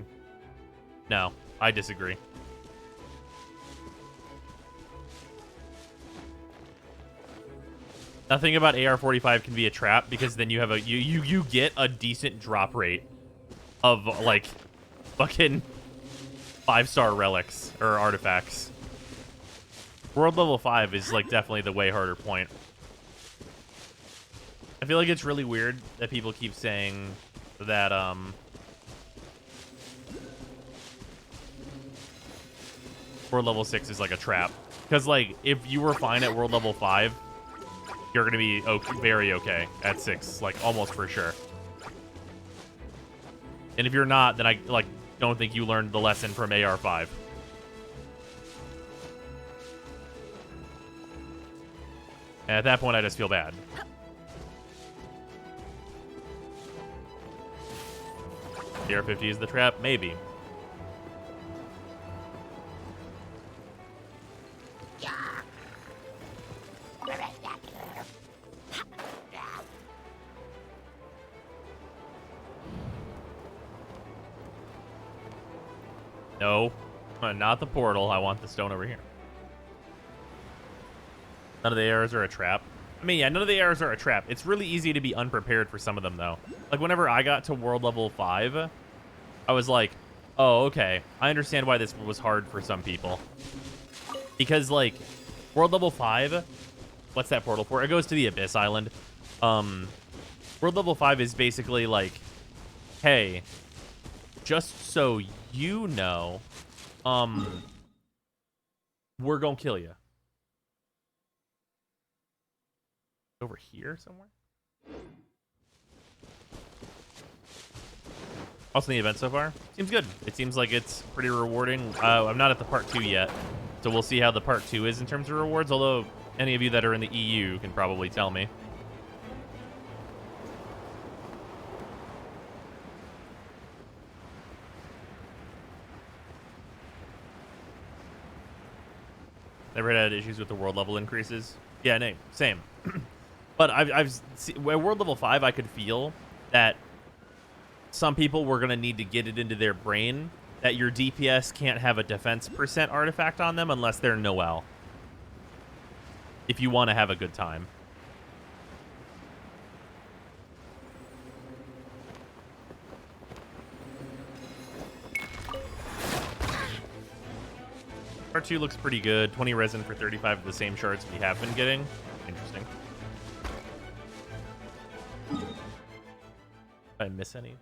No, I disagree. Nothing about AR-45 can be a trap because then you have a you get a decent drop rate of like fucking 5-star relics or artifacts. World level 5 is like definitely the way harder point. I feel like it's really weird that people keep saying that world level 6 is like a trap. Because like if you were fine at world level 5, you're gonna be very okay at 6, like almost for sure. And if you're not, then I like don't think you learned the lesson from AR5. And at that point, I just feel bad. AR-50 is the trap? Maybe. No, not the portal. I want the stone over here. None of the arrows are a trap. I mean, yeah, none of the arrows are a trap. It's really easy to be unprepared for some of them, though. Like, whenever I got to world level 5, I was like, oh, okay. I understand why this was hard for some people. Because, like, world level 5, what's that portal for? It goes to the Abyss Island. World level 5 is basically like, hey, just so you know, we're gonna kill you. Over here somewhere? Also, the event so far seems good. It seems like it's pretty rewarding. I'm not at the part 2 yet, so we'll see how the part 2 is in terms of rewards, although any of you that are in the EU can probably tell me. Never had issues with the world level increases. Yeah, no, same. But I've at world level 5, I could feel that some people were gonna need to get it into their brain that your DPS can't have a defense % artifact on them unless they're Noel. If you want to have a good time. Part 2 looks pretty good. 20 resin for 35 of the same shards we have been getting. Interesting. Did I miss any?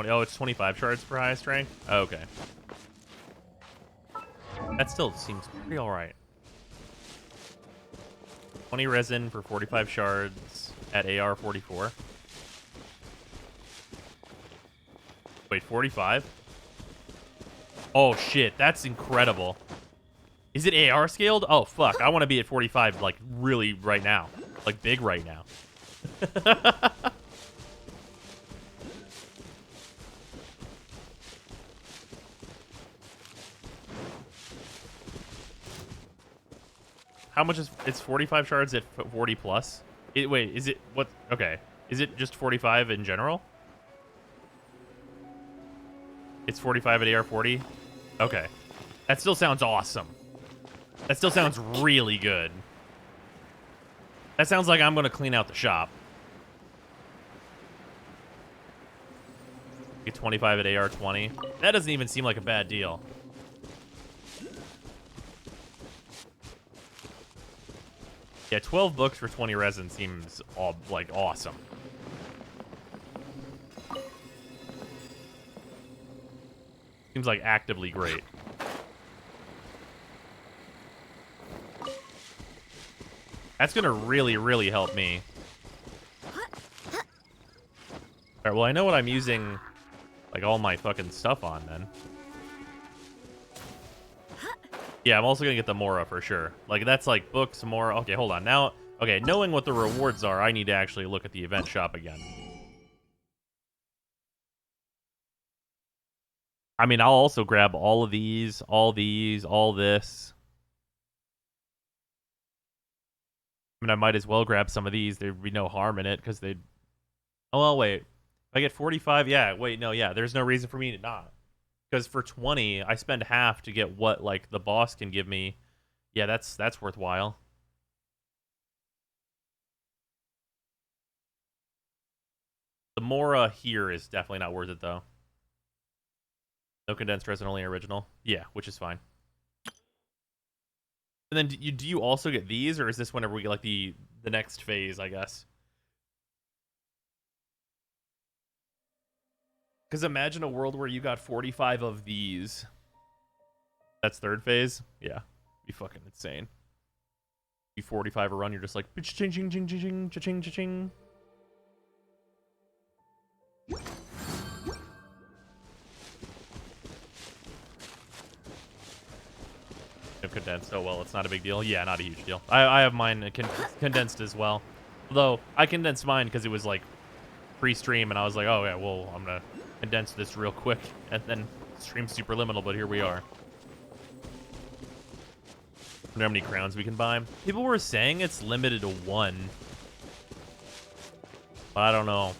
Oh, it's 25 shards for highest rank? Oh, okay. That still seems pretty alright. 20 resin for 45 shards at AR 44. Wait, 45? Oh shit, that's incredible. Is it AR scaled? Oh fuck, I want to be at 45 like really right now. Like big right now. How much is it's 45 shards at 40 plus? Wait, is it what? Okay, is it just 45 in general? It's 45 at AR 40. Okay, that still sounds awesome. That still sounds really good. That sounds like I'm gonna clean out the shop. Get 25 at AR 20. That doesn't even seem like a bad deal. Yeah, 12 books for 20 resin seems like awesome. Seems like actively great. That's gonna really, really help me. Alright, well I know what I'm using like all my fucking stuff on then. Yeah, I'm also gonna get the Mora for sure. Like, that's like books, Mora. Okay, hold on. Now, okay, knowing what the rewards are, I need to actually look at the event shop again. I mean, I'll also grab all of these, all this. I mean, I might as well grab some of these. There'd be no harm in it, because they'd... Oh, well, wait. If I get 45, yeah, wait, no, yeah, there's no reason for me to not. Because for 20, I spend half to get what, like, the boss can give me. Yeah, that's worthwhile. The Mora here is definitely not worth it, though. No condensed resin, only original. Yeah, which is fine. And then do you also get these, or is this whenever we get, like, the next phase, I guess? Because imagine a world where you got 45 of these. That's third phase? Yeah. Be fucking insane. You 45 a run, you're just like, ching ching ching ching ching ching ching ching. Condensed. Oh, well, it's not a big deal. Yeah, not a huge deal. I have mine condensed as well. Although, I condensed mine because it was, like, pre-stream, and I was like, oh, yeah, well, I'm going to condense this real quick, and then Stream Superliminal, but here we are. I wonder how many crowns we can buy. People were saying it's limited to 1. But I don't know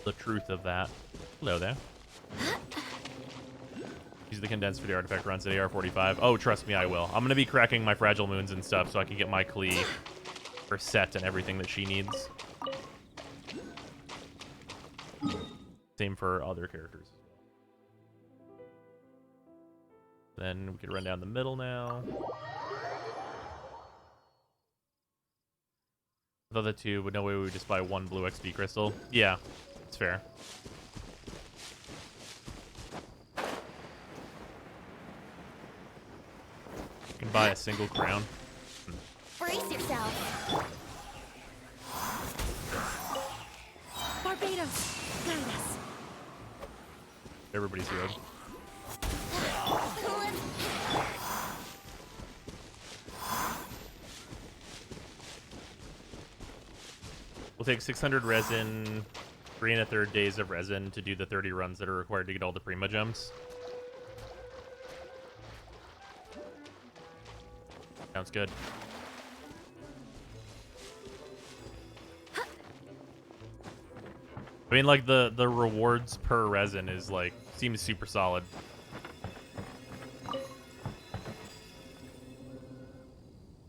the truth of that. Hello there. Use the condensed for the artifact runs at AR-45. Oh, trust me, I will. I'm going to be cracking my Fragile Moons and stuff so I can get my Klee her set and everything that she needs. Same for other characters. Then we could run down the middle now. The other two, but no way we would just buy 1 blue XP crystal. Yeah, it's fair. You can buy a single crown. Brace yourself. Barbados, guide us. Everybody's healed. We'll take 600 resin, 3 1/3 days of resin to do the 30 runs that are required to get all the Prima gems. Sounds good. I mean, like, the rewards per resin is, like, seems super solid. I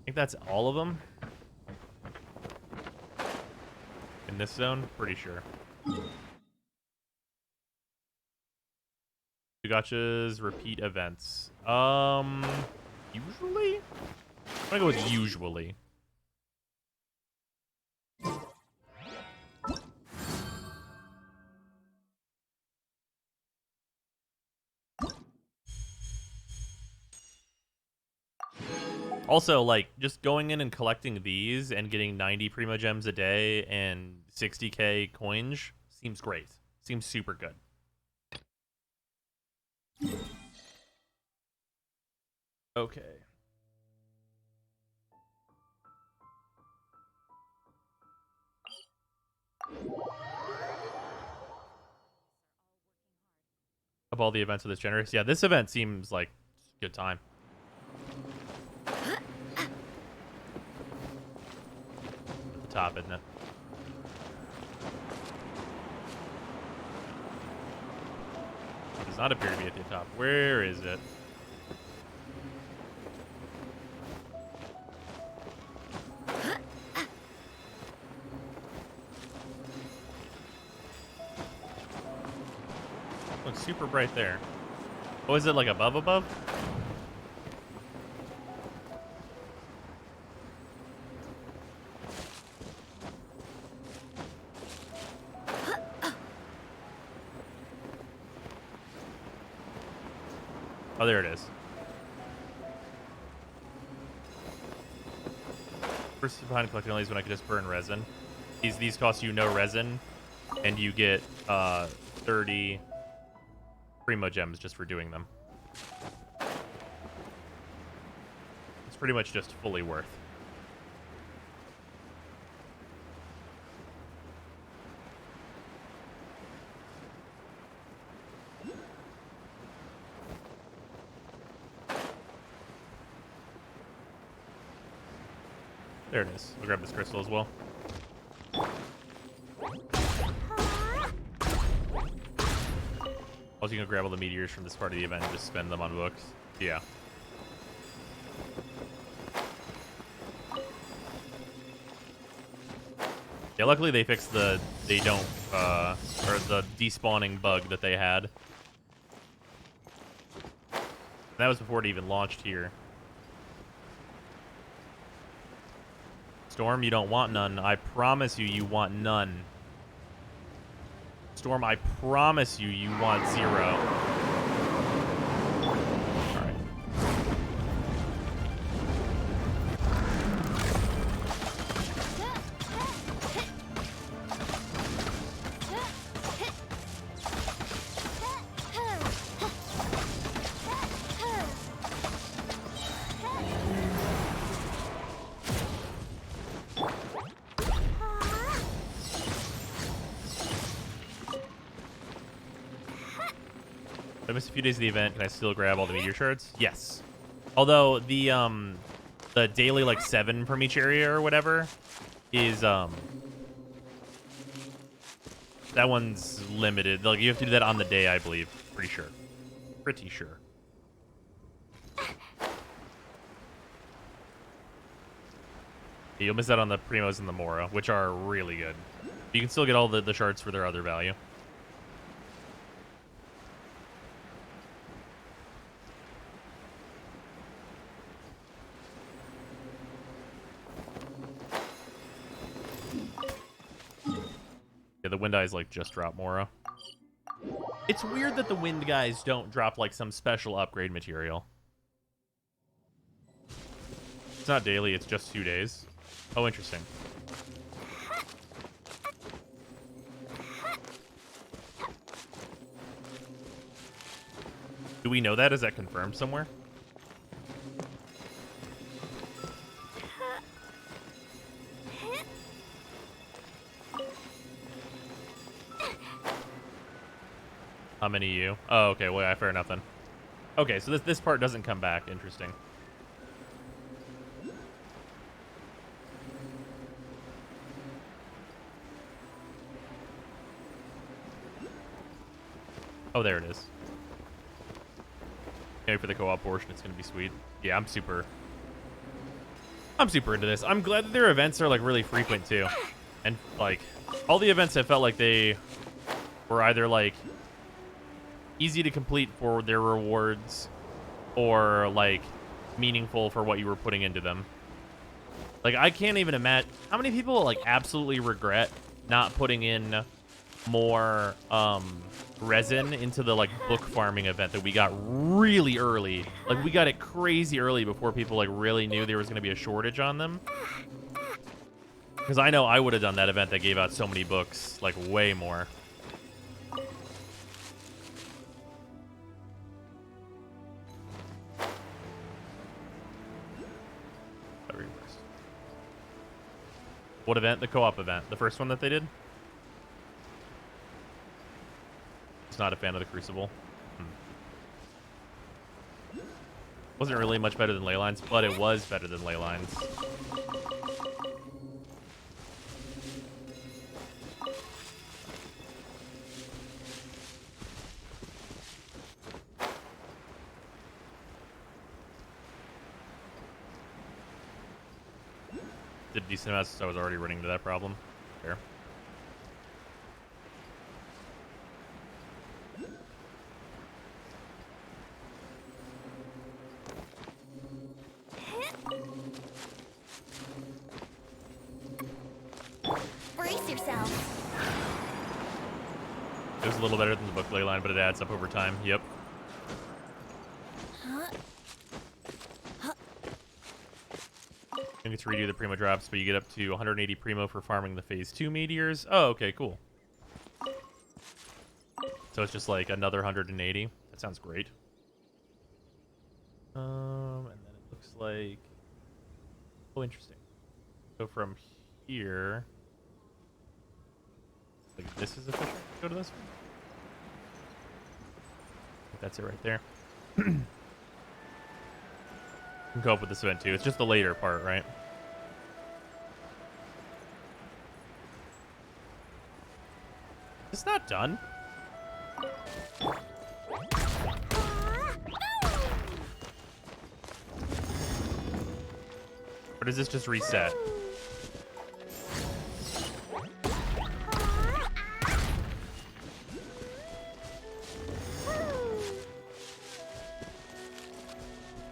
think that's all of them. In this zone, pretty sure. Gotchas, repeat events. Usually? I'm gonna go with usually. Also, like, just going in and collecting these and getting 90 Prima Gems a day and 60k coins seems great. Seems super good. Okay. Of all the events of this generous, yeah, this event seems like a good time. Top, isn't it? It does not appear to be at the top. Where is it? Looks super bright there. Oh, is it like above? Oh, there it is. First behind collecting all these when I could just burn resin. These cost you no resin, and you get 30 Primo Gems just for doing them. It's pretty much just fully worth. There it is. I'll grab this crystal as well. Also, you can grab all the meteors from this part of the event and just spend them on books. Yeah. Yeah, luckily they fixed the or the despawning bug that they had. And that was before it even launched here. Storm, you don't want none. I promise you, you want none. Storm, I promise you, you want 0. Alright. I missed a few days of the event. Can I still grab all the meteor shards? Yes. Although the daily like 7 from each area or whatever is that one's limited. Like you have to do that on the day, I believe. Pretty sure. Pretty sure. You'll miss out on the Primos and the Mora, which are really good. You can still get all the shards for their other value. Yeah, the wind eyes like just drop Mora. It's weird that the wind guys don't drop like some special upgrade material. It's not daily, it's just 2 days. Oh, interesting. Do we know that? Is that confirmed somewhere? How many you? Oh, okay. Well, yeah, fair enough then. Okay, so this part doesn't come back. Interesting. Oh, there it is. Okay, for the co-op portion, it's gonna be sweet. Yeah, I'm super into this. I'm glad that their events are like really frequent too, and like all the events have felt like they were either like easy to complete for their rewards or like meaningful for what you were putting into them. Like I can't even imagine how many people like absolutely regret not putting in more resin into the like book farming event that we got really early. Like we got it crazy early before people like really knew there was going to be a shortage on them. Because I know I would have done that event that gave out so many books, like way more. What event? The co-op event. The first one that they did? It's not a fan of the Crucible. Wasn't really much better than Leylines, but it was better than Leylines. Did decent amount since I was already running into that problem. Fair. Brace yourself. It was a little better than the book leyline, but it adds up over time. Yep. You get to redo the Primo drops, but you get up to 180 Primo for farming the Phase 2 meteors. Oh, okay, cool. So it's just like another 180. That sounds great. And then it looks like... Oh, interesting. So from here... Like this is efficient. Go to this one. I think that's it right there. You can go up with this event too. It's just the later part, right? It's not done. Or does this just reset?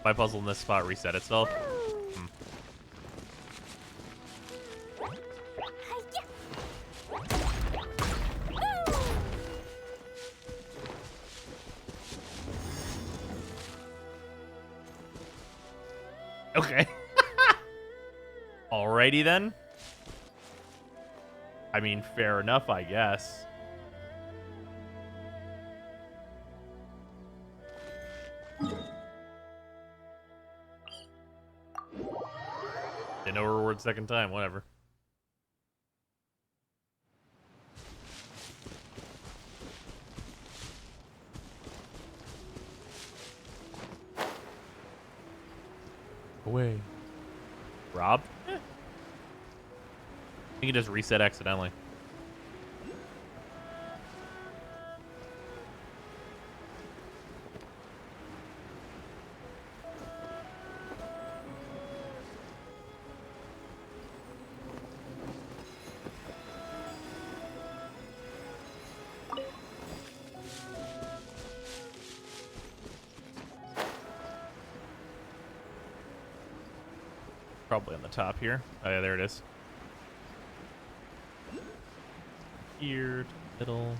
My puzzle in this spot reset itself. Okay. Alrighty then. I mean, fair enough, I guess. Yeah, no reward second time, whatever. Away. Rob? I think he just reset accidentally. Probably on the top here. Oh yeah, there it is. Here, middle.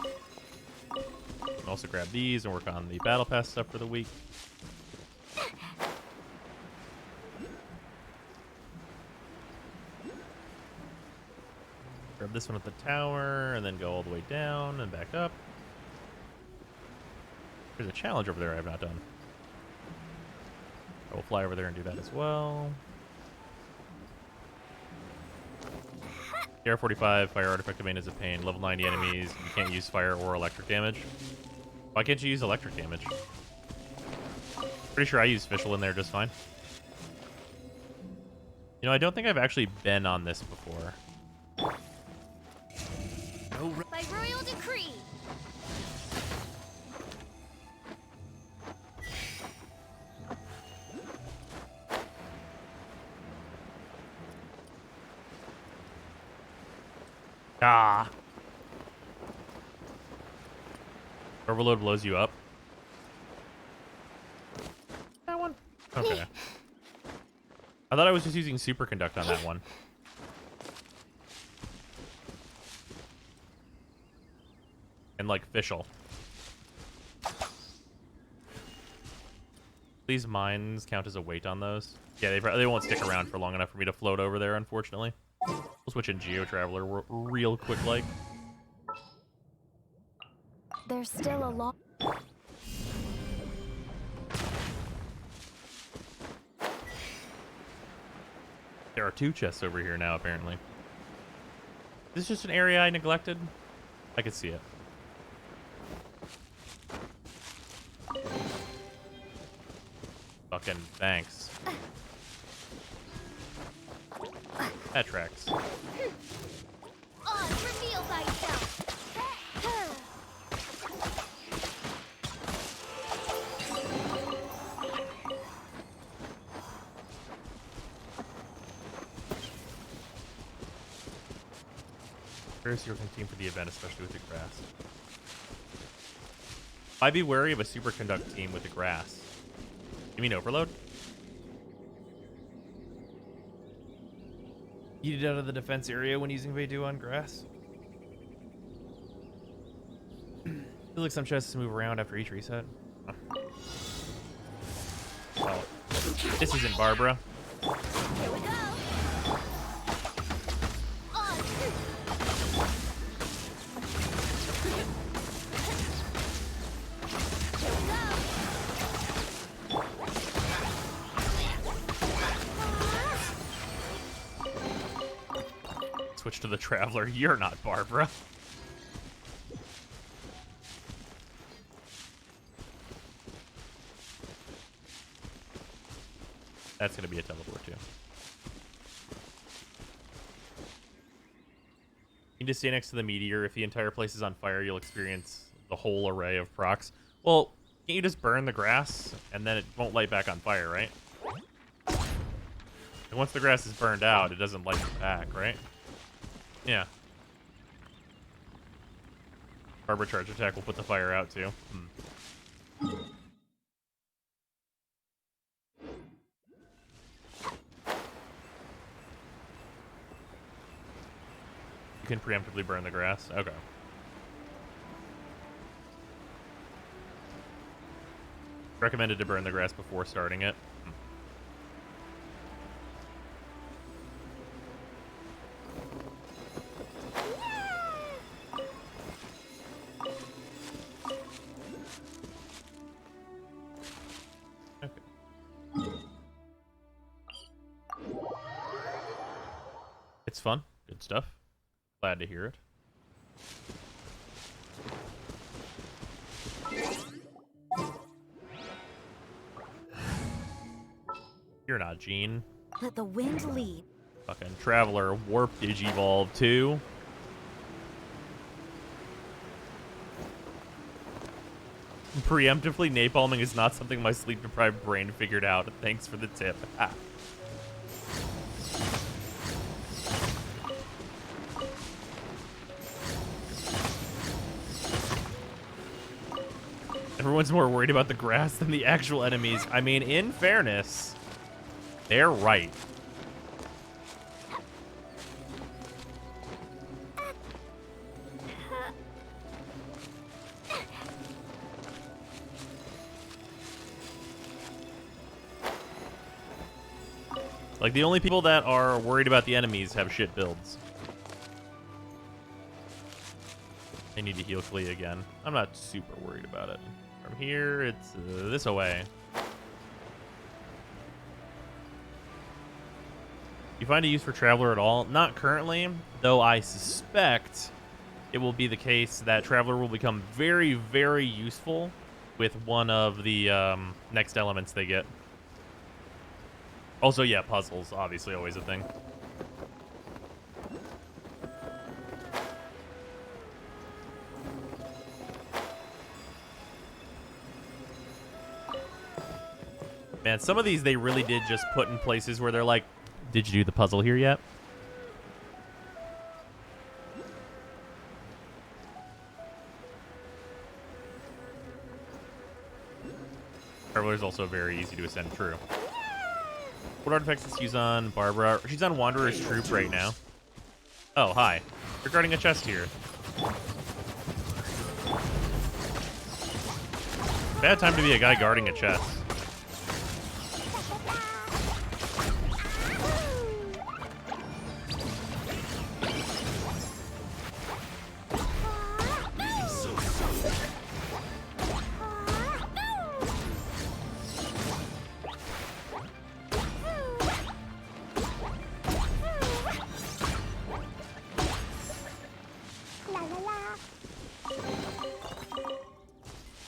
Can also grab these and work on the battle pass stuff for the week. Grab this one at the tower and then go all the way down and back up. There's a challenge over there I have not done. I will fly over there and do that as well. Air 45, fire artifact domain is a pain. Level 90 enemies, you can't use fire or electric damage. Why can't you use electric damage? Pretty sure I use Fischl in there just fine. You know, I don't think I've actually been on this before. By royal decree. Ah. Overload blows you up. That one? Okay. I thought I was just using superconduct on that one. And like Fischl. These mines count as a weight on those. Yeah, they won't stick around for long enough for me to float over there, unfortunately. We'll switch in Geo Traveler real quick, like. There's still a lot. There are 2 chests over here now, apparently. Is this just an area I neglected? I could see it. Fucking thanks. That tracks. Reveal thyself. Where's your team for the event, especially with the grass? I'd be wary of a superconduct team with the grass. You mean overload? Eat it out of the defense area when using Veidu on grass. Feels like some chests move around after each reset. Huh. Well, this isn't Barbara. Here we go. Switch to the Traveler. You're not Barbara. That's going to be a teleport too. You just stay next to the meteor. If the entire place is on fire, you'll experience the whole array of procs. Well, can't you just burn the grass and then it won't light back on fire, right? And once the grass is burned out, it doesn't light back, right? Yeah. Barbara charge attack will put the fire out too. You can preemptively burn the grass. Okay. Recommended to burn the grass before starting it. It's fun. Good stuff. Glad to hear it. You're not Gene. Let the wind lead. Fucking Traveler Warp Digivolve too. Preemptively napalming is not something my sleep-deprived brain figured out. Thanks for the tip. Ah. Everyone's more worried about the grass than the actual enemies. I mean, in fairness, they're right. Like, the only people that are worried about the enemies have shit builds. I need to heal Klee again. I'm not super worried about it. From here, it's this away. You find a use for Traveler at all? Not currently, though I suspect it will be the case that Traveler will become very, very useful with one of the next elements they get. Also, yeah, puzzles, obviously always a thing. Man, some of these they really did just put in places where they're like, did you do the puzzle here yet? Traveler's also very easy to ascend through. What artifacts does use on Barbara? She's on Wanderer's Troop right now. Oh, hi. You're guarding a chest here. Bad time to be a guy guarding a chest.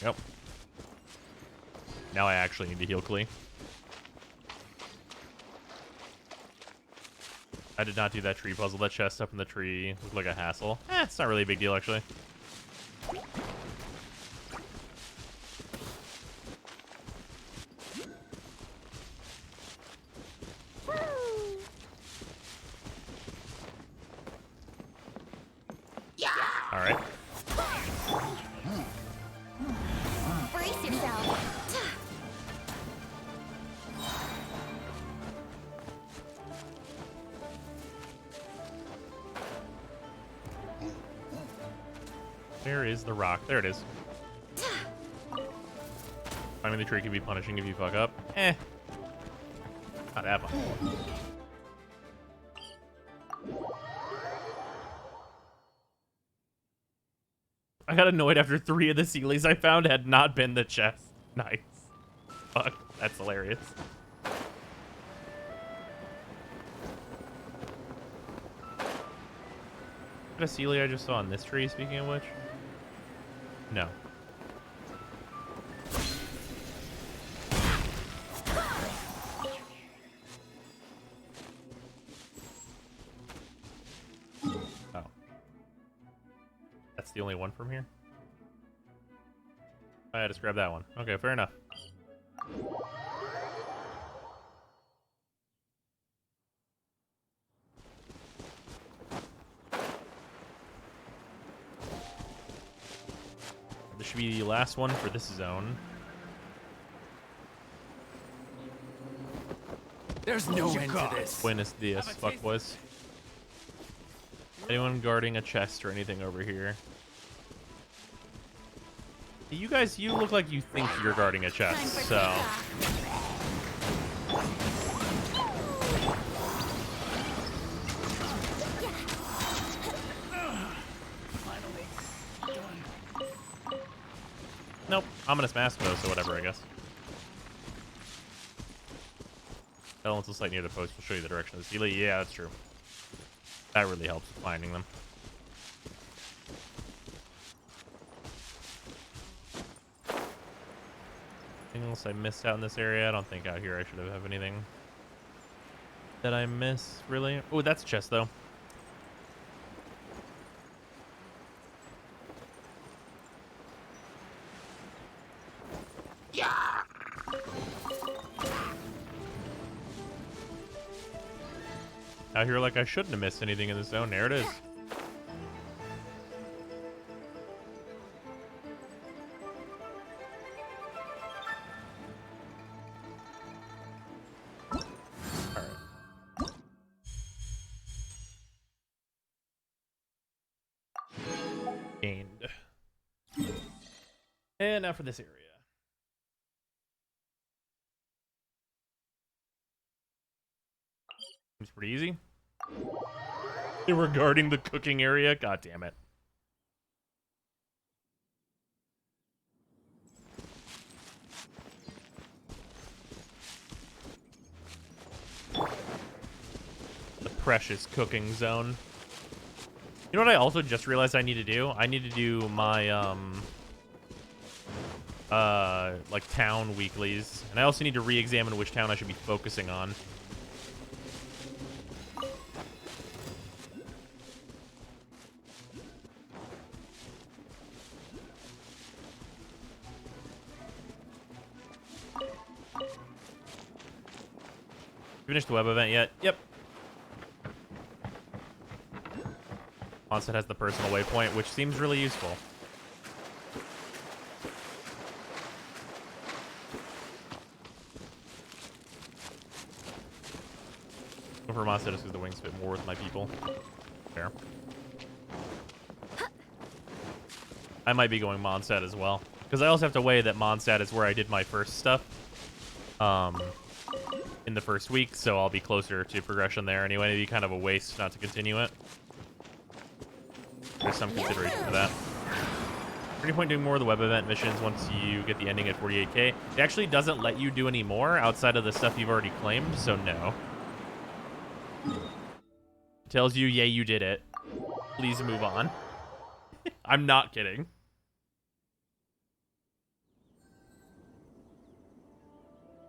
Yep. Now I actually need to heal Klee. I did not do that tree puzzle. That chest up in the tree looked like a hassle. It's not really a big deal, actually. All right. Brace yourself. Where is the rock? There it is. Finding the tree can be punishing if you fuck up. Not that much. I got annoyed after 3 of the Sealies I found had not been the chest. Nice. Fuck, that's hilarious. Is that a Sealy I just saw on this tree, speaking of which? No. Oh. That's the only one from here? I just grabbed that one. Okay, fair enough. This should be the last one for this zone. There's no end to this. Buenos dias, fuckboys. Anyone guarding a chest or anything over here? You guys, you look like you think you're guarding a chest, so... Nope, ominous mask though, so whatever, I guess. Elemental sight near the post will show you the direction of the Sealy. Yeah, that's true. That really helps with finding them. Anything else I missed out in this area? I don't think out here I should have anything. that I miss, really. Oh, that's chest, though. Out here like I shouldn't have missed anything in the zone. There it is. Gained. And now for this area. Seems pretty easy. Regarding the cooking area, god damn it. The precious cooking zone. You know what I also just realized I need to do? I need to do my like town weeklies. And I also need to re-examine which town I should be focusing on. Finished the web event yet? Yep. Onset has the personal waypoint, which seems really useful. For Onset is because the wings fit more with my people. Fair. I might be going Mondstadt as well. Because I also have to weigh that Mondstadt is where I did my first stuff. In the first week, so I'll be closer to progression there anyway. It'd be kind of a waste not to continue it. There's some consideration for that. Any point doing more of the web event missions once you get the ending at 48k? It actually doesn't let you do any more outside of the stuff you've already claimed, so no. It tells you, yay, you did it. Please move on. I'm not kidding.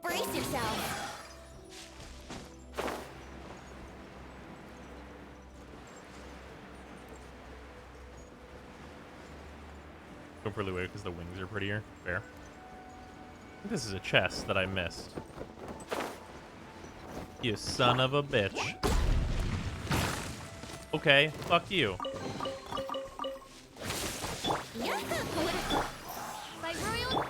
Brace yourself. Go for Luo because the wings are prettier. Fair. I think this is a chest that I missed. You son of a bitch. Okay, fuck you. Yeah, political. By royal.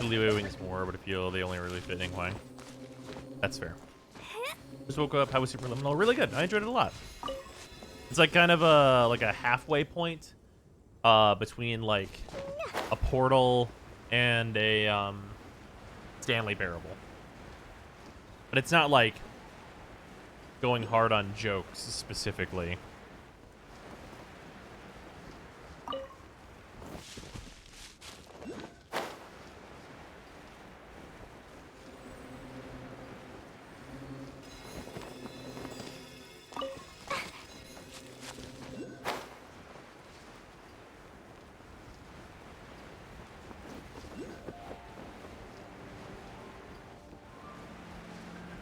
Liu wings more, but I feel they only really fit Ninghuang. That's fair. Just woke up. How was Superliminal? Really good. I enjoyed it a lot. It's like kind of a halfway point between like a Portal and a Stanley Parable. But it's not like going hard on jokes specifically.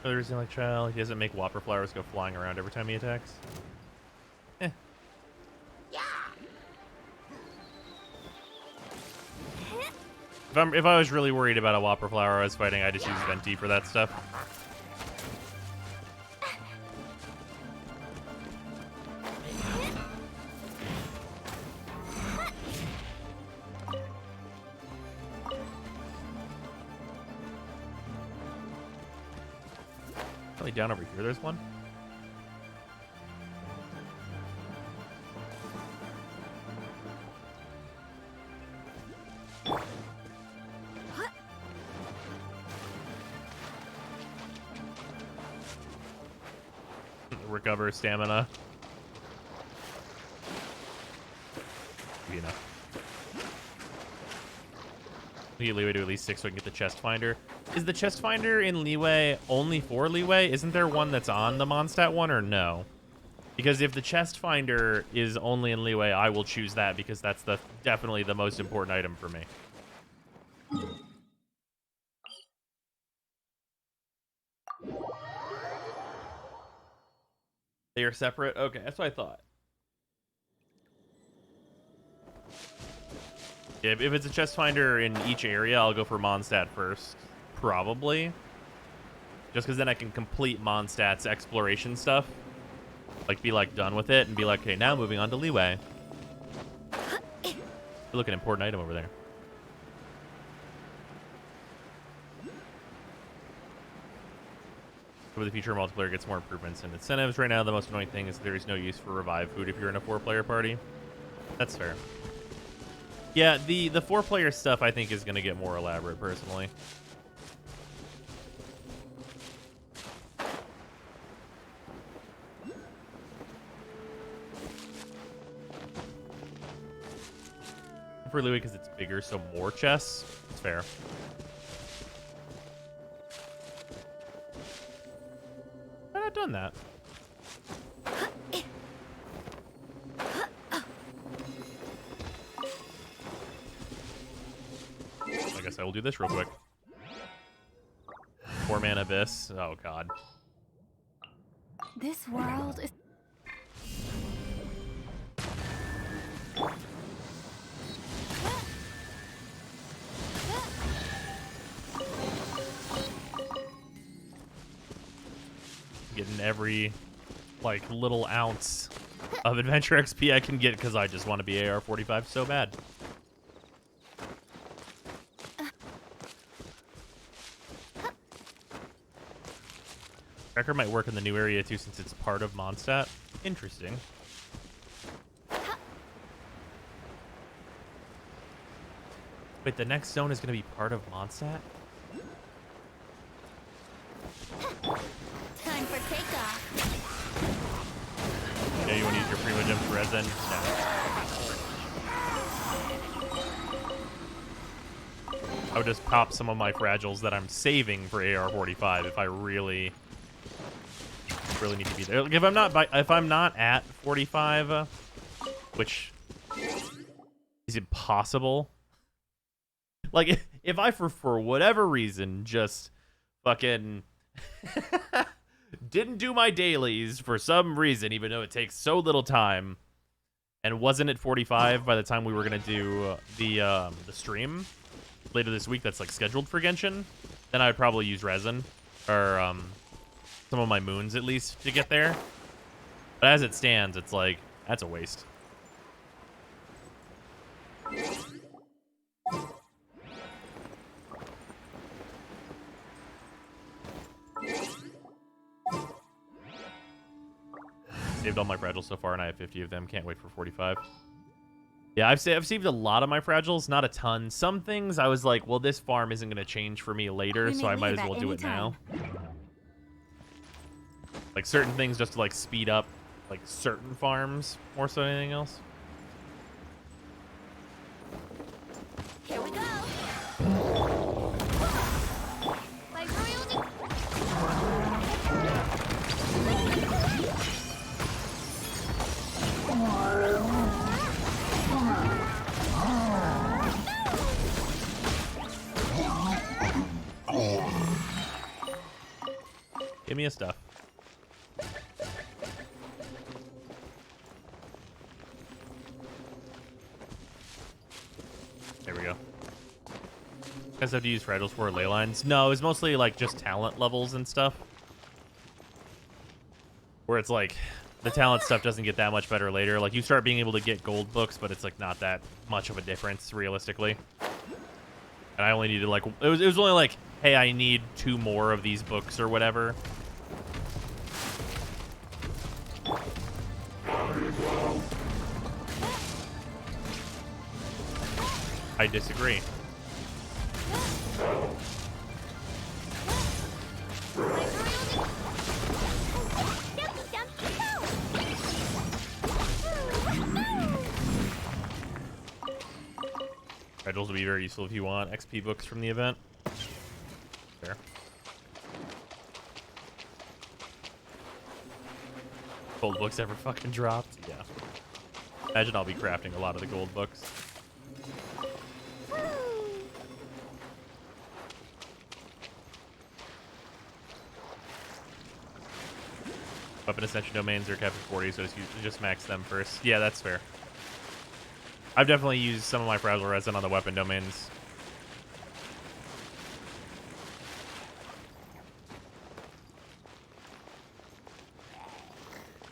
Others like child, he doesn't make whopper flowers go flying around every time he attacks. Eh. If I was really worried about a whopper flower I was fighting, I just use Venti for that stuff. Probably down over here, there's one. Recover stamina. defeat Leeway to at least 6 so I can get the chest finder. Is the chest finder in Leeway only for Leeway? Isn't there one that's on the Mondstadt one, or no? Because if the chest finder is only in Leeway, I will choose that because that's definitely the most important item for me. They are separate? Okay, that's what I thought. Yeah, if it's a chest finder in each area, I'll go for Mondstadt first. Probably. Just because then I can complete Mondstadt's exploration stuff. Like, be, like, done with it and be like, okay, now moving on to Leeway. Look, an important item over there. Over the future, multiplayer gets more improvements and incentives. Right now, the most annoying thing is there is no use for revive food if you're in a 4-player party. That's fair. Yeah, the 4-player stuff I think is going to get more elaborate, personally. For Louis because it's bigger, so more chests. It's fair. I've not done that. I guess I will do this real quick. 4-man abyss. Oh god. This world is... Getting every, like, little ounce of adventure XP I can get because I just want to be AR-45 so bad. Tracker might work in the new area too since it's part of Mondstadt. Interesting. Wait, the next zone is going to be part of Mondstadt? Time for takeoff. Yeah, you want to use your Primo Gem for resin? No. I would just pop some of my fragiles that I'm saving for AR-45 if I really need to be there. Like, if I'm not at 45, which is impossible. Like, if I for whatever reason just fucking didn't do my dailies for some reason, even though it takes so little time, and wasn't at 45 by the time we were gonna do the stream later this week that's like scheduled for Genshin, then I would probably use resin or some of my moons at least to get there. But as it stands, it's like that's a waste. Saved all my fragiles so far, and I have 50 of them. Can't wait for 45. Yeah, I've saved a lot of my fragiles, not a ton. Some things I was like, well, this farm isn't going to change for me later, so I might as well do it now. Like certain things just to like speed up like certain farms more so than anything else. Here we go. Like really? Give me a stuff. There we go. You guys have to use fragiles for ley lines? No, it's mostly like just talent levels and stuff. Where it's like the talent stuff doesn't get that much better later. Like you start being able to get gold books, but it's like not that much of a difference realistically. And I only needed like it was only like, hey, I need 2 more of these books or whatever. I disagree. schedules will be very useful if you want XP books from the event. Fair. Gold books ever fucking dropped? Yeah. Imagine I'll be crafting a lot of the gold books. Weapon Ascension domains are kept at 40, so just max them first. Yeah, that's fair. I've definitely used some of my Frazzle Resin on the weapon domains.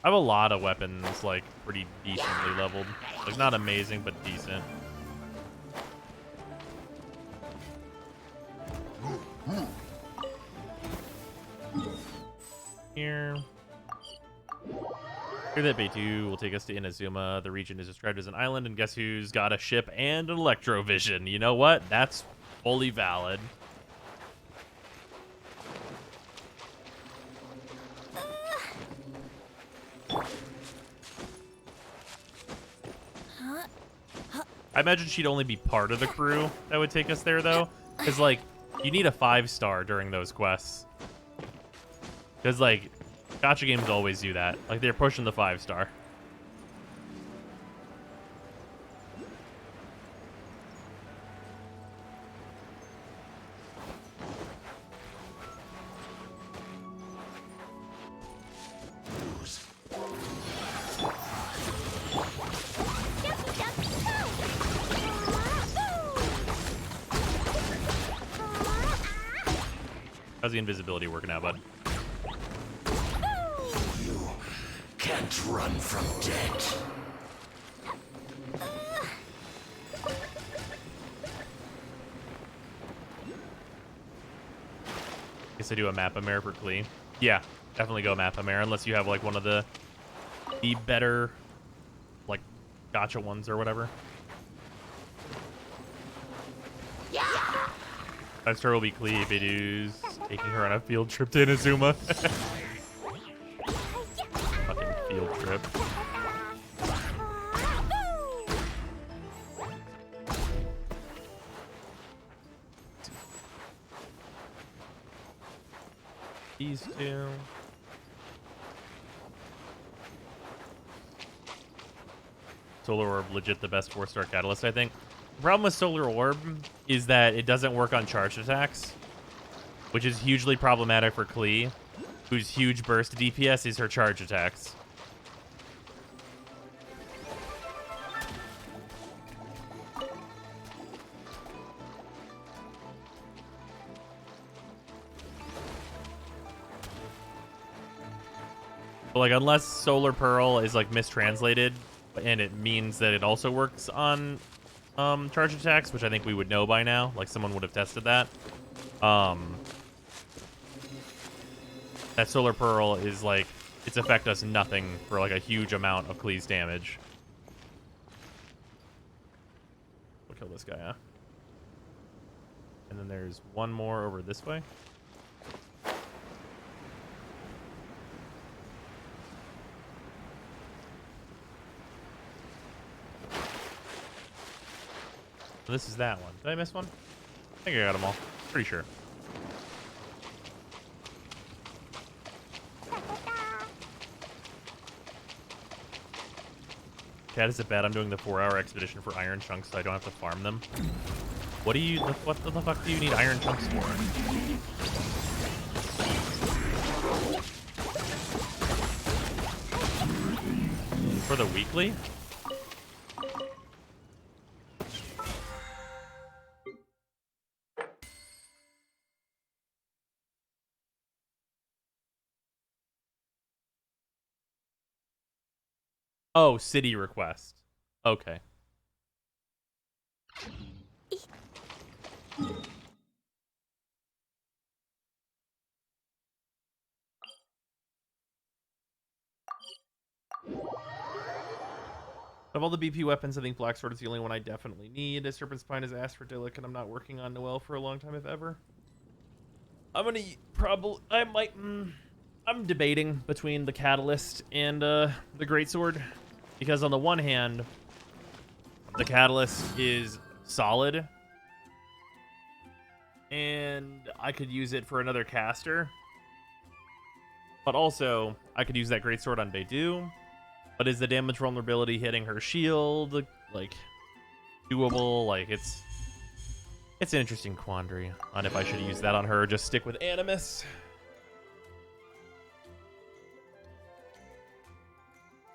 I have a lot of weapons, like, pretty decently leveled. Like, not amazing, but decent. Here. Here that Beitu will take us to Inazuma. The region is described as an island, and guess who's got a ship and an electrovision? You know what? That's fully valid. I imagine she'd only be part of the crew that would take us there, though. Because, like, you need a 5-star during those quests. Because, like, gacha games always do that. Like, they're pushing the 5-star. How's the invisibility working out, bud? You can't run from death. Guess I do a map mare for Klee. Yeah, definitely go map mare unless you have like one of the better like gacha ones or whatever. Next her will be Klee Bidoo's taking her on a field trip to Inazuma. Fucking field trip. These two. Solar Orb, legit the best 4-star catalyst, I think. The problem with Solar Orb is that it doesn't work on charged attacks, which is hugely problematic for Klee, whose huge burst DPS is her charge attacks. But like, unless Solar Pearl is like mistranslated, and it means that it also works on charge attacks, which I think we would know by now. Like, someone would have tested that. That Solar Pearl is like, its effect does nothing for like a huge amount of Klee's damage. We'll kill this guy, huh? And then there's one more over this way. This is that one. Did I miss one? I think I got them all. Pretty sure. Chad, is it bad I'm doing the 4-hour expedition for iron chunks so I don't have to farm them? What do you... What the fuck do you need iron chunks for? For the weekly? Oh, city request. Okay. Of all the BP weapons, I think Black Sword is the only one I definitely need. As Serpent Spine has asked for Dillick, and I'm not working on Noelle for a long time, if ever. I'm gonna probably... I might... I'm debating between the Catalyst and the Greatsword. Because on the one hand, the Catalyst is solid. And I could use it for another caster. But also, I could use that greatsword on Beidou. But is the damage vulnerability hitting her shield, like, doable? Like, it's an interesting quandary on if I should use that on her or just stick with Animus.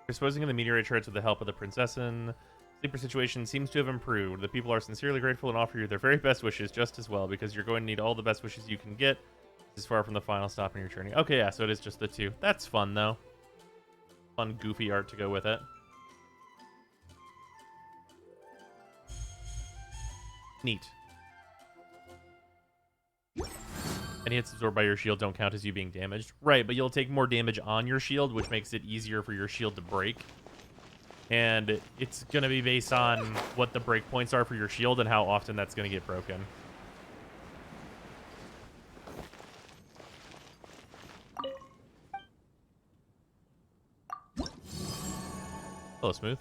Disposing of the meteorite shards with the help of the Prinzessin. Sleeper situation seems to have improved. The people are sincerely grateful and offer you their very best wishes just as well, because you're going to need all the best wishes you can get. This is far from the final stop in your journey. Okay, yeah, so it is just the two. That's fun, though. Fun, goofy art to go with it. Neat. Any hits absorbed by your shield don't count as you being damaged. Right, but you'll take more damage on your shield, which makes it easier for your shield to break. And it's going to be based on what the break points are for your shield and how often that's going to get broken. Hello, Smooth.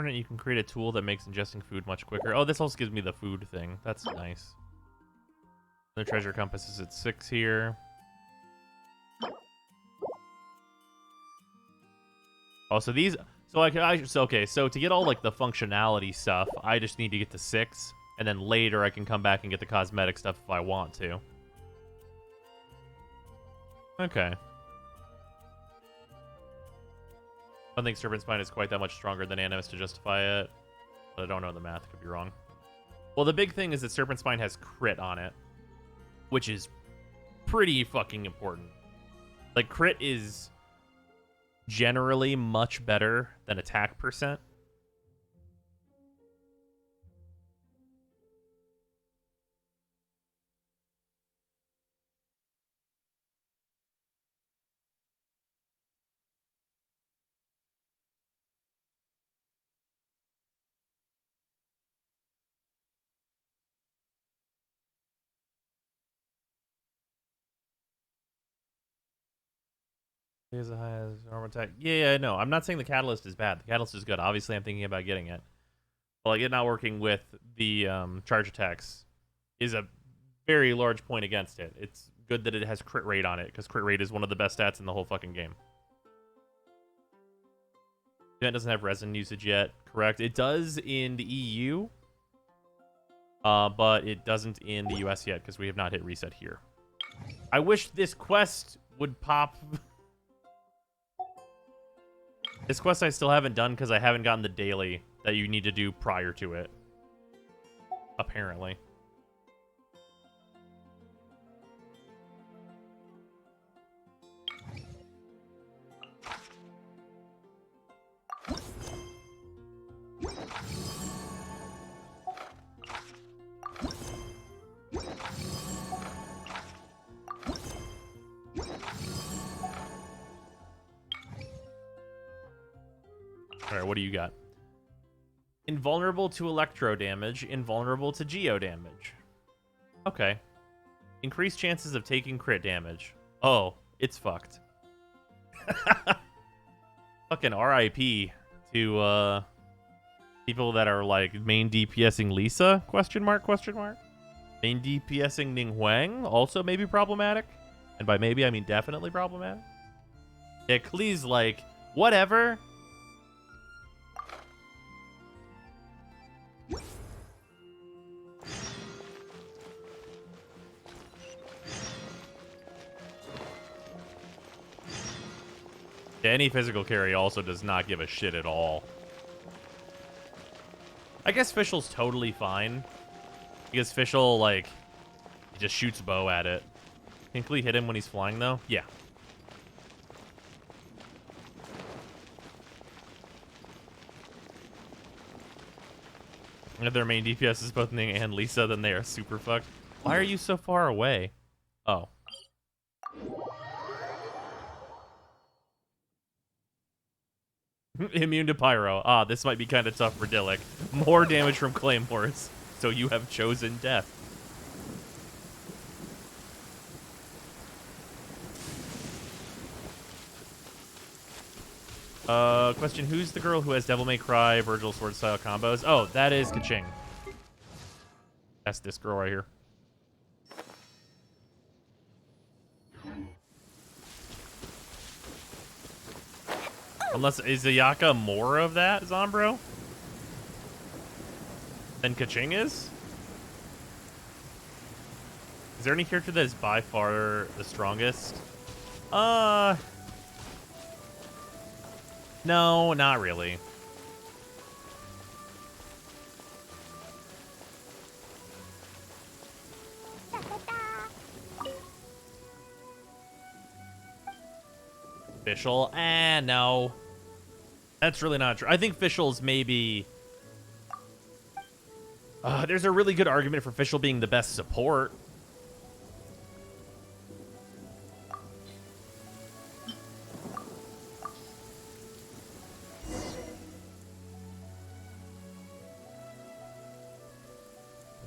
You can create a tool that makes ingesting food much quicker. Oh, this also gives me the food thing. That's nice. The treasure compass is at 6 here. Oh, so these... So okay, so to get all, like, the functionality stuff, I just need to get to 6. And then later I can come back and get the cosmetic stuff if I want to. Okay. I don't think Serpent Spine is quite that much stronger than Animus to justify it. But I don't know the math. Could be wrong. Well, the big thing is that Serpent Spine has crit on it. Which is pretty fucking important. Like, crit is generally much better than attack percent. He has a high as normal attack. Yeah, no, I'm not saying the catalyst is bad. The catalyst is good. Obviously, I'm thinking about getting it. But like it not working with the charge attacks is a very large point against it. It's good that it has crit rate on it, because crit rate is one of the best stats in the whole fucking game. It doesn't have resin usage yet, correct? It does in the EU, but it doesn't in the US yet, because we have not hit reset here. I wish this quest would pop... This quest I still haven't done because I haven't gotten the daily that you need to do prior to it. Apparently. Alright, what do you got? Invulnerable to electro damage, invulnerable to geo damage. Okay. Increased chances of taking crit damage. Oh, it's fucked. Fucking RIP to people that are like main DPSing Lisa? Question mark, question mark. Main DPSing Ning Huang, also maybe problematic. And by maybe I mean definitely problematic. Yeah, Klee's like, whatever. Yeah, any physical carry also does not give a shit at all. I guess Fischl's totally fine. Because Fischl, like, he just shoots bow at it. Can Klee hit him when he's flying, though? Yeah. If their main DPS is both Ning and Lisa, then they are super fucked. Why are you so far away? Oh. Immune to pyro. Ah, this might be kind of tough for Dillick. More damage from claymores. So you have chosen death. Question, who's the girl who has Devil May Cry, Virgil Sword style combos? Oh, that is Kaching. That's this girl right here. Unless, is Ayaka more of that, Zombro? Than Kaching is? Is there any character that is by far the strongest? No, not really. Fischl? No. That's really not true. I think Fischl's maybe... there's a really good argument for Fischl being the best support.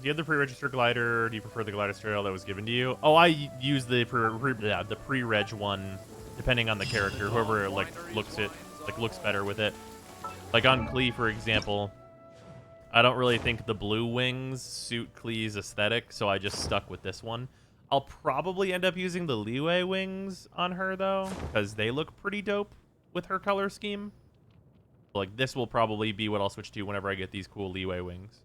Do you have the pre-registered glider? Or do you prefer the glider trail that was given to you? Oh, I use the pre-reg one, depending on the character. Whoever looks better with it. Like on Klee, for example, I don't really think the blue wings suit Klee's aesthetic, so I just stuck with this one. I'll probably end up using the leeway wings on her though, because they look pretty dope with her color scheme. Like this will probably be what I'll switch to whenever I get these cool leeway wings.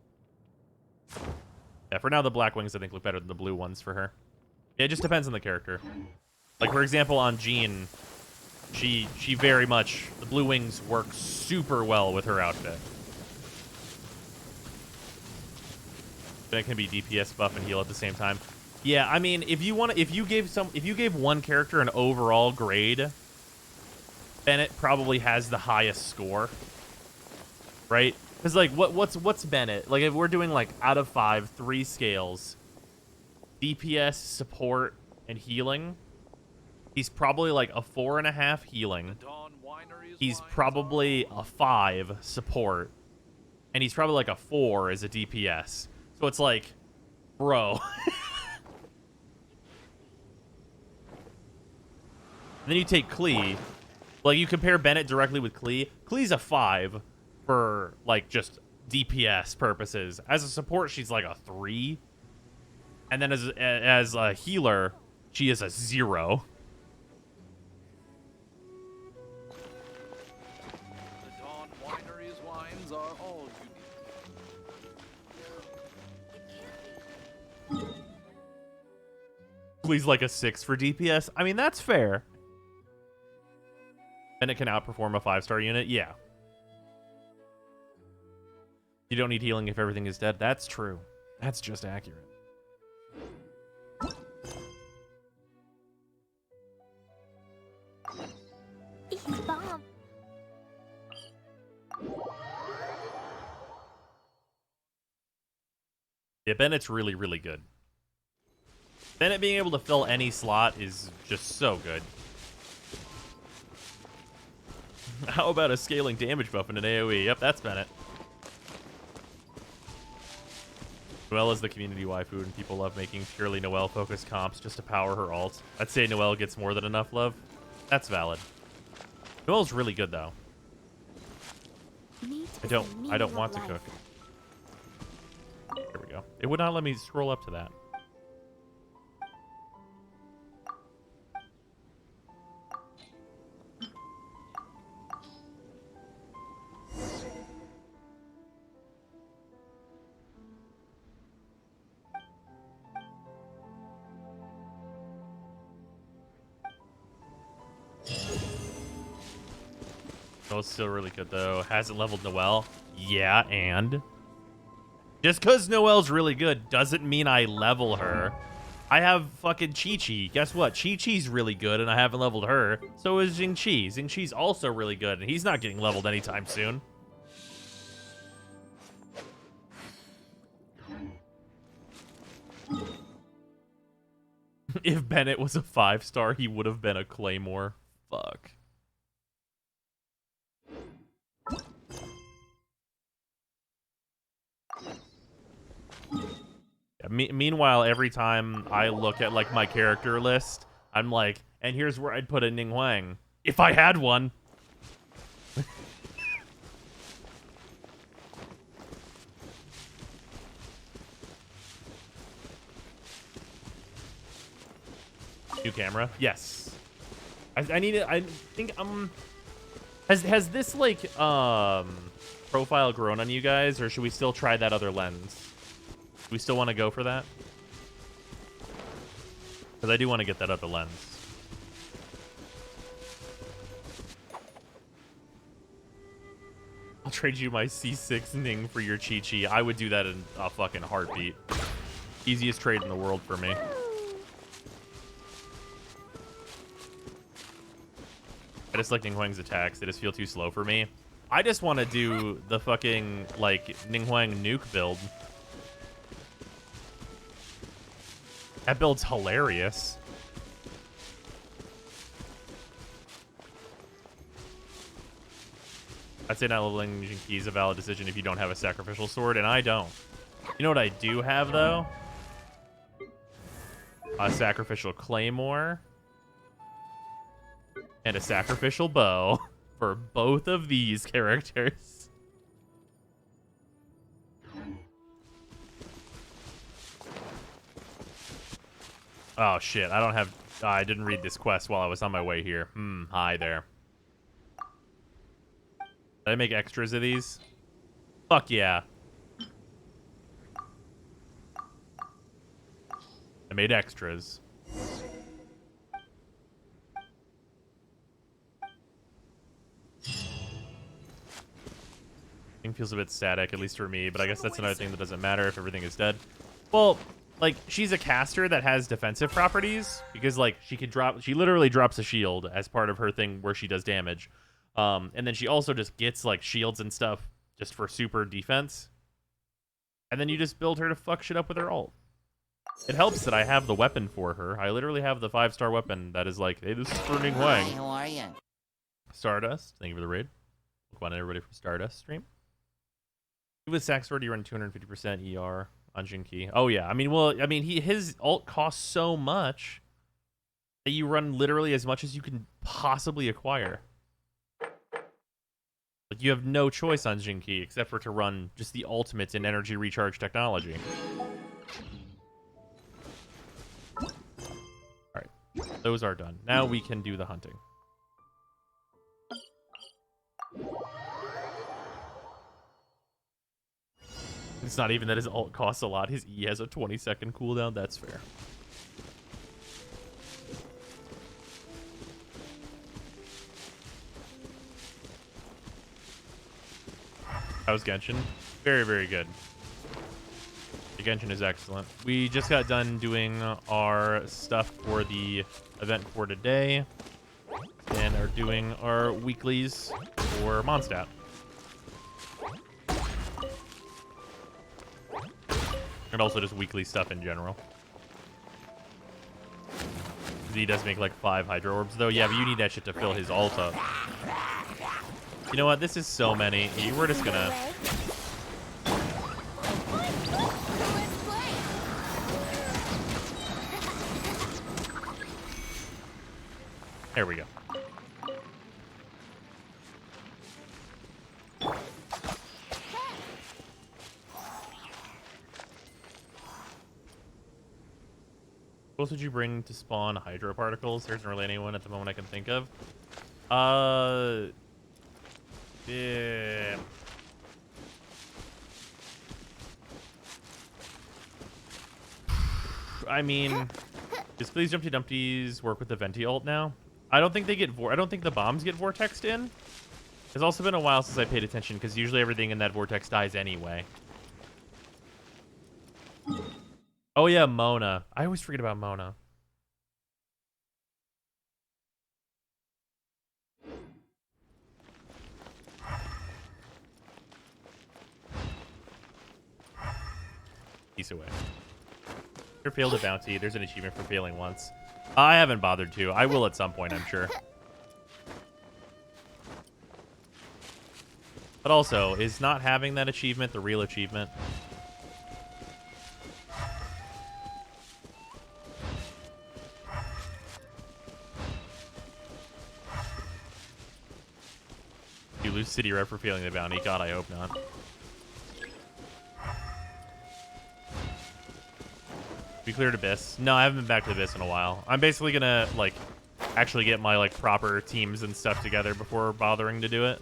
Yeah, for now, the black wings, I think, look better than the blue ones for her. Yeah, it just depends on the character. Like, for example, on Jean, she very much... The blue wings work super well with her outfit. Then it can be DPS buff and heal at the same time. Yeah, I mean, if you gave one character an overall grade, Bennett probably has the highest score. Right? Because, like, what's Bennett? Like, if we're doing, like, out of 5, 3 scales, DPS, support, and healing, he's probably, like, a 4.5 healing. He's probably a 5 support. And he's probably, like, a 4 as a DPS. So it's like, bro. Then you take Klee. Like, you compare Bennett directly with Klee. Klee's a 5. For, like, just DPS purposes. As a support, she's like a 3. And then as a healer, she is a 0. The Dawn Winery's wines are all unique. Klee's like a 6 for DPS. I mean, that's fair. And it can outperform a 5-star unit? Yeah. You don't need healing if everything is dead. That's true. That's just accurate. Bomb. Yeah, Bennett's really, really good. Bennett being able to fill any slot is just so good. How about a scaling damage buff in an AoE? Yep, that's Bennett. Noelle is the community waifu, and people love making purely Noelle-focused comps just to power her ult. I'd say Noelle gets more than enough love. That's valid. Noelle's really good, though. I don't want to cook. There we go. It would not let me scroll up to that. Noelle's still really good, though. Hasn't leveled Noelle. Yeah, and? Just because Noelle's really good doesn't mean I level her. I have fucking Chi-Chi. Guess what? Chi-Chi's really good, and I haven't leveled her. So is Xing-Chi. Xing-Chi's also really good, and he's not getting leveled anytime soon. If Bennett was a 5-star, he would have been a Claymore. Fuck. Meanwhile, every time I look at like my character list, I'm like, and here's where I'd put a Ning Huang if I had one. New camera? Yes. I need it. I think has this like profile grown on you guys, or should we still try that other lens? Do we still want to go for that? Because I do want to get that other lens. I'll trade you my C6 Ning for your Chi-Chi. I would do that in a fucking heartbeat. Easiest trade in the world for me. I just like Ning Huang's attacks. They just feel too slow for me. I just want to do the fucking, like, Ning Huang nuke build. That build's hilarious. I'd say not leveling Jin Ki is a valid decision if you don't have a sacrificial sword, and I don't. You know what I do have, though? A sacrificial claymore. And a sacrificial bow for both of these characters. Oh, shit. I don't have... I didn't read this quest while I was on my way here. Hi there. Did I make extras of these? Fuck yeah. I made extras. Thing feels a bit static, at least for me, but I guess that's another thing that doesn't matter if everything is dead. Well, like, she's a caster that has defensive properties, because, like, she literally drops a shield as part of her thing where she does damage. And then she also just gets, like, shields and stuff just for super defense. And then you just build her to fuck shit up with her ult. It helps that I have the weapon for her. I literally have the 5-star weapon that is like, hey, this is for Ning Huang. How are you? Stardust, thank you for the raid. Welcome on everybody from Stardust stream. With Sack Sword, you run 250% ER on Jin Ki. Oh yeah, I mean, his ult costs so much that you run literally as much as you can possibly acquire. Like, you have no choice on Jin Ki except for to run just the ultimate in energy recharge technology. Alright, those are done. Now we can do the hunting. It's not even that his ult costs a lot. His E has a 20-second cooldown. That's fair. That was Genshin. Very, very good. The Genshin is excellent. We just got done doing our stuff for the event for today and are doing our weeklies for Mondstadt. And also just weekly stuff in general. He does make like 5 Hydro Orbs though. Yeah, but you need that shit to fill his ult up. You know what? This is so many. We're just gonna... There we go. What else would you bring to spawn hydro particles? There isn't really anyone at the moment I can think of. Yeah. I mean, does Please Jumpty Dumpties work with the Venti ult now? I don't think they get I don't think the bombs get vortexed in. It's also been a while since I paid attention because usually everything in that vortex dies anyway. Oh yeah, Mona. I always forget about Mona. Piece away. Or failed a bounty. There's an achievement for failing once. I haven't bothered to. I will at some point, I'm sure. But also, is not having that achievement the real achievement? lose city rep for failing the bounty. God, I hope not. We cleared Abyss. No, I haven't been back to Abyss in a while. I'm basically gonna, like, actually get my, like, proper teams and stuff together before bothering to do it.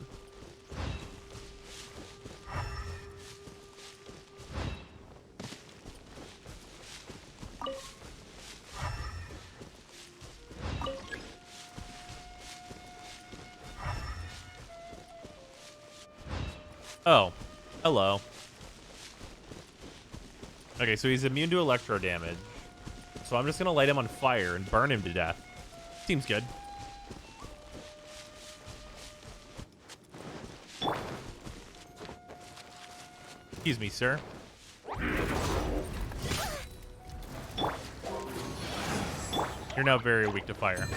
Oh. Hello. Okay, so he's immune to electro damage. So I'm just gonna light him on fire and burn him to death. Seems good. Excuse me, sir. You're now very weak to fire.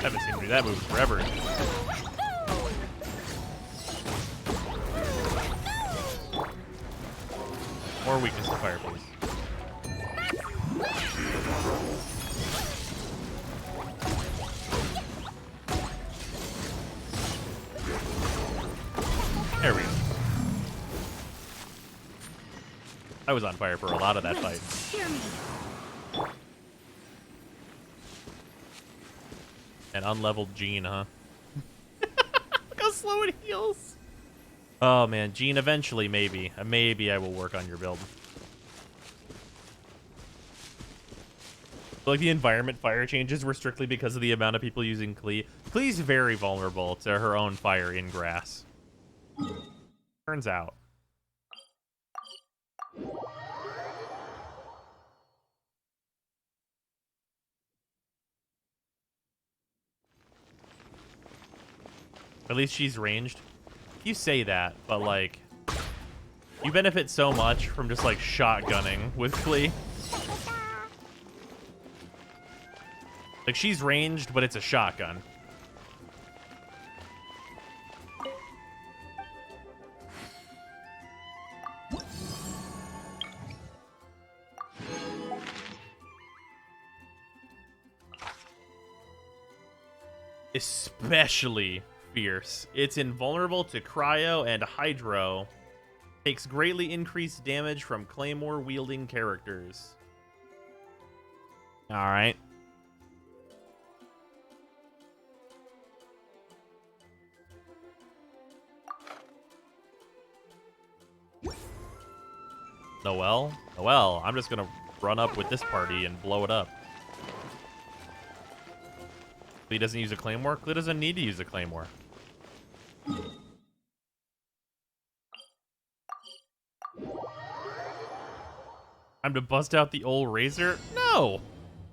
Haven't seen him do that move forever. More weakness to fire, please. There we go. I was on fire for a lot of that fight. An unleveled Jean, huh? Look how slow it heals. Oh man, Jean, eventually, maybe. Maybe I will work on your build. Like the environment fire changes were strictly because of the amount of people using Klee. Klee's very vulnerable to her own fire in grass. Turns out. At least she's ranged. You say that, but like, you benefit so much from just like shotgunning with Klee. Like, she's ranged, but it's a shotgun. Especially fierce. It's invulnerable to cryo and hydro. Takes greatly increased damage from claymore wielding characters. Alright. Noelle? Noelle, I'm just gonna run up with this party and blow it up. He doesn't use a claymore? He doesn't need to use a claymore. Time to bust out the old razor? No!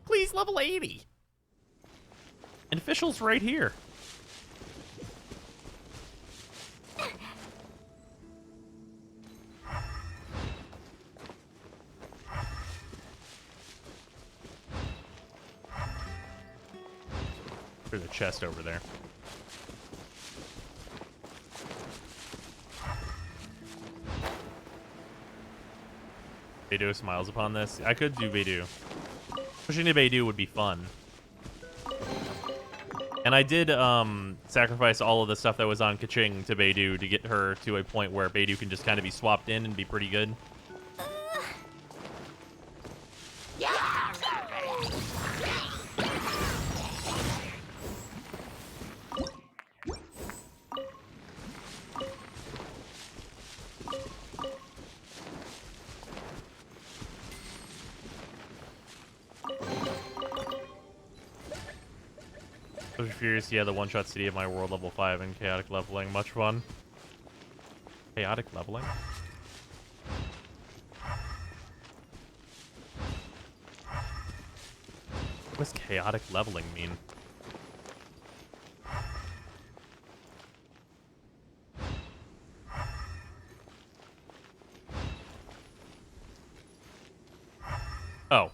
Please, level 80. And official's right here. There's a chest over there. Beidou smiles upon this. I could do Beidou. Pushing to Beidou would be fun. And I did sacrifice all of the stuff that was on Kaching to Beidou to get her to a point where Beidou can just kind of be swapped in and be pretty good. Furious, yeah, the one-shot city of my world level 5 and chaotic leveling. Much fun. Chaotic leveling? What does chaotic leveling mean? Oh.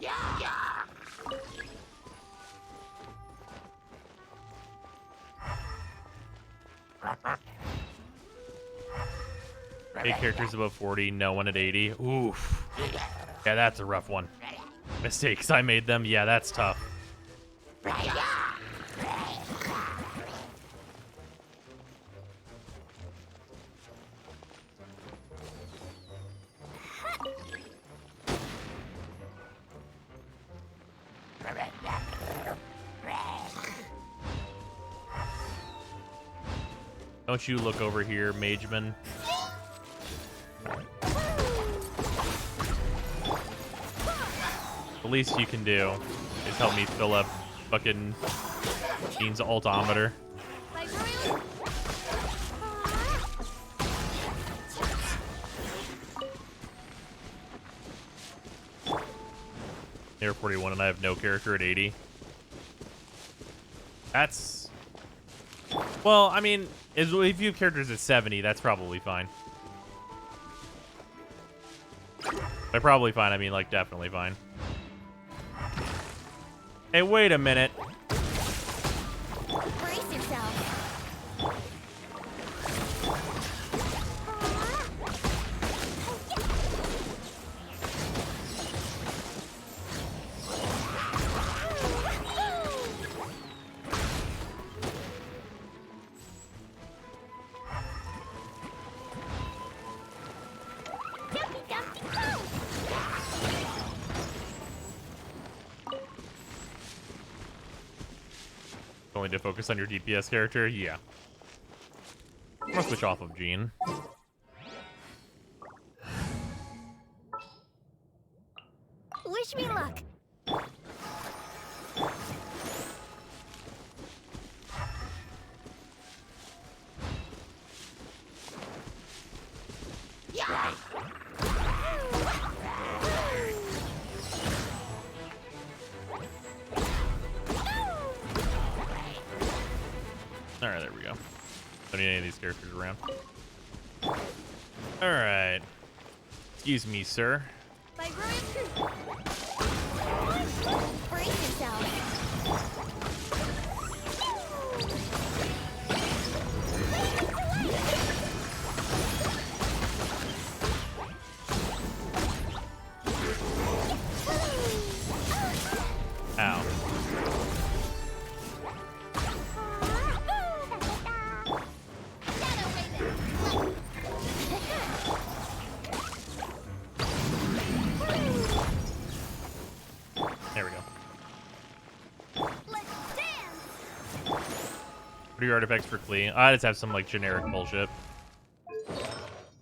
Eight characters above 40, no one at 80. Oof. Yeah, that's a rough one. Mistakes I made them. Yeah, that's tough. Don't you look over here, Mageman. The least you can do is help me fill up fucking Gene's altometer. They're 41 and I have no character at 80. That's... Well, I mean, if you have characters at 70, that's probably fine. By probably fine, I mean, like, definitely fine. Hey, wait a minute. Brace yourself. Dumpy, dumpy, go! Going to focus on your DPS character? Yeah. I'm gonna switch off of Gene. Wish me luck. Alright, there we go. Don't need any of these characters around. Alright. Excuse me, sir. By Brian. Brace yourself. Ow. There we go. Let's dance. What are your artifacts for Klee? I just have some, like, generic bullshit.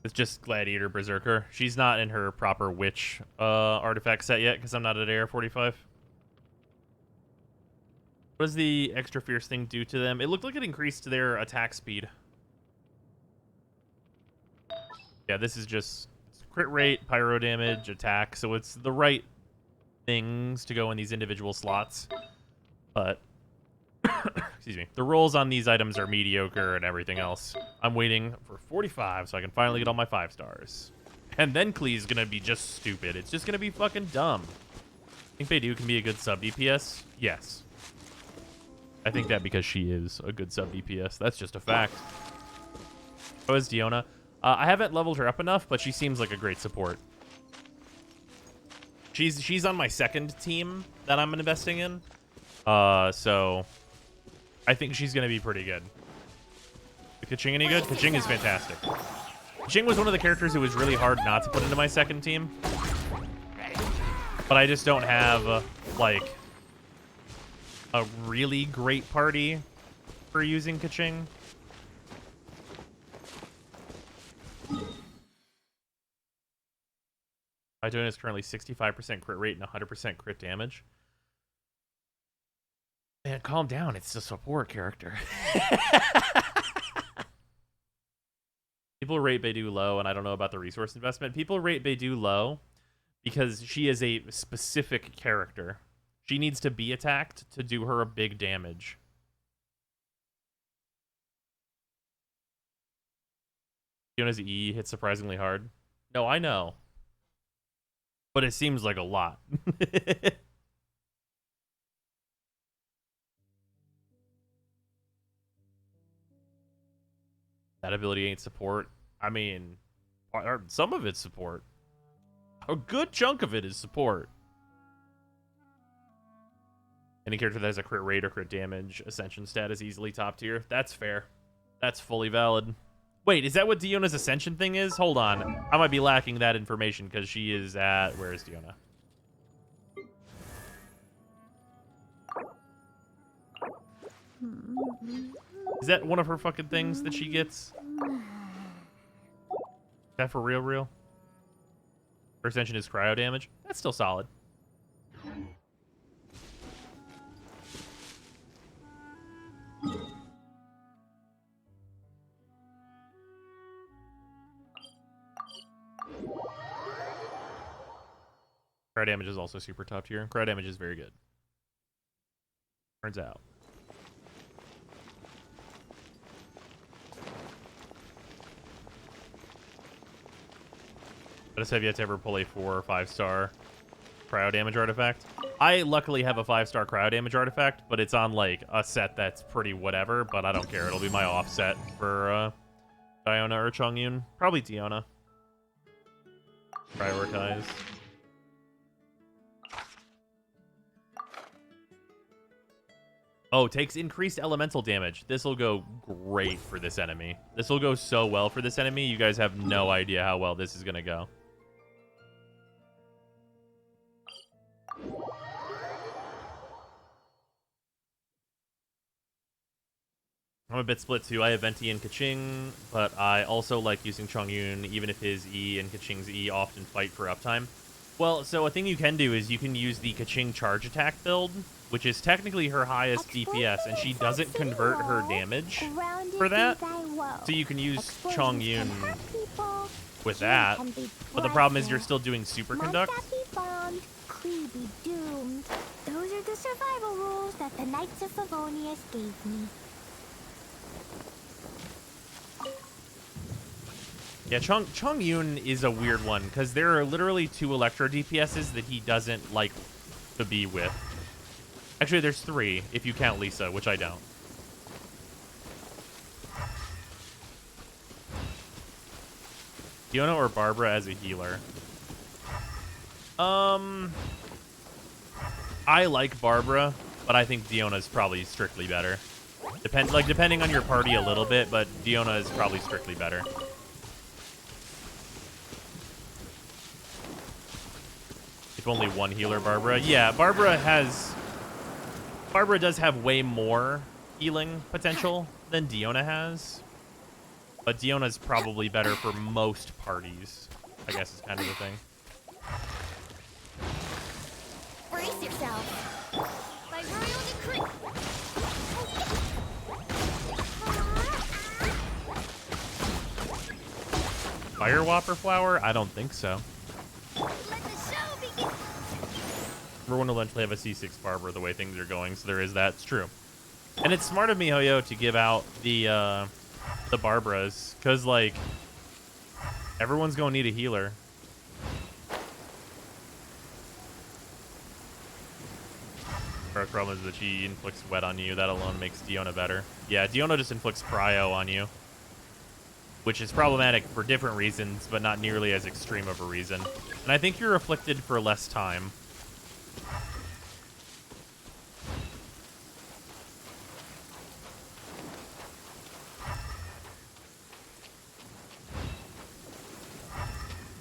It's just Gladiator Berserker. She's not in her proper witch artifact set yet, because I'm not at AR 45. What does the extra fierce thing do to them? It looked like it increased their attack speed. Yeah, this is just crit rate, pyro damage, attack, so it's the right things to go in these individual slots. But, excuse me, the rolls on these items are mediocre and everything else. I'm waiting for 45 so I can finally get all my 5 stars. And then Klee's gonna be just stupid. It's just gonna be fucking dumb. Think Beidou can be a good sub DPS? Yes. I think that because she is a good sub DPS. That's just a fact. So is Diona. I haven't leveled her up enough, but she seems like a great support. She's on my second team that I'm investing in. So I think she's gonna be pretty good. Is Kaching any good? Kaching is fantastic. Kaching was one of the characters who was really hard not to put into my second team. But I just don't have, like, a really great party for using Kaching. My doing is currently 65% crit rate and 100% crit damage. Man, calm down. It's a support character. People rate Beidou low, and I don't know about the resource investment. People rate Beidou low because she is a specific character. She needs to be attacked to do her a big damage. Fiona's E hits surprisingly hard. No, I know. But it seems like a lot. That ability ain't support. I mean, some of it's support. A good chunk of it is support. Any character that has a crit rate or crit damage ascension stat is easily top tier. That's fair. That's fully valid. Wait, is that what Diona's ascension thing is? Hold on. I might be lacking that information because she is at... Where is Diona? Is that one of her fucking things that she gets? Is that for real? Her ascension is cryo damage. That's still solid. Cryo damage is also super top tier. Cryo damage is very good. Turns out. I just have yet to ever pull a 4 or 5 star cryo damage artifact. I luckily have a 5-star cryo damage artifact, but it's on like a set that's pretty whatever, but I don't care. It'll be my offset for Diona or Chongyun. Probably Diona. Prioritize. Oh, takes increased elemental damage. This will go great for this enemy. This will go so well for this enemy. You guys have no idea how well this is going to go. I'm a bit split too. I have Venti and Kaching, but I also like using Chongyun, even if his E and Kaching's E often fight for uptime. Well, so a thing you can do is you can use the Kaching charge attack build, which is technically her highest DPS, and she doesn't convert her damage for that. So you can use Chongyun with that, but the problem is you're still doing Superconduct. Those are the survival rules that the Knights of Favonius gave me. Yeah, Chongyun is a weird one, because there are literally 2 Electro DPSs that he doesn't like to be with. Actually, there's 3, if you count Lisa, which I don't. Diona or Barbara as a healer? I like Barbara, but I think Diona's probably strictly better. Depending on your party a little bit, but Diona is probably strictly better. If only one healer, Barbara. Yeah, Barbara does have way more healing potential than Diona has. But Diona's probably better for most parties, I guess is kind of the thing. Brace yourself. Like we're on the creek. Fire Whopper Flower? I don't think so. Let the show begin. Everyone will eventually have a C6 Barbara the way things are going, so there is that. It's true. And it's smart of MiHoYo to give out the Barbaras, because, like, everyone's going to need a healer. Our problem is that she inflicts wet on you. That alone makes Diona better. Yeah, Diona just inflicts cryo on you, which is problematic for different reasons, but not nearly as extreme of a reason. And I think you're afflicted for less time.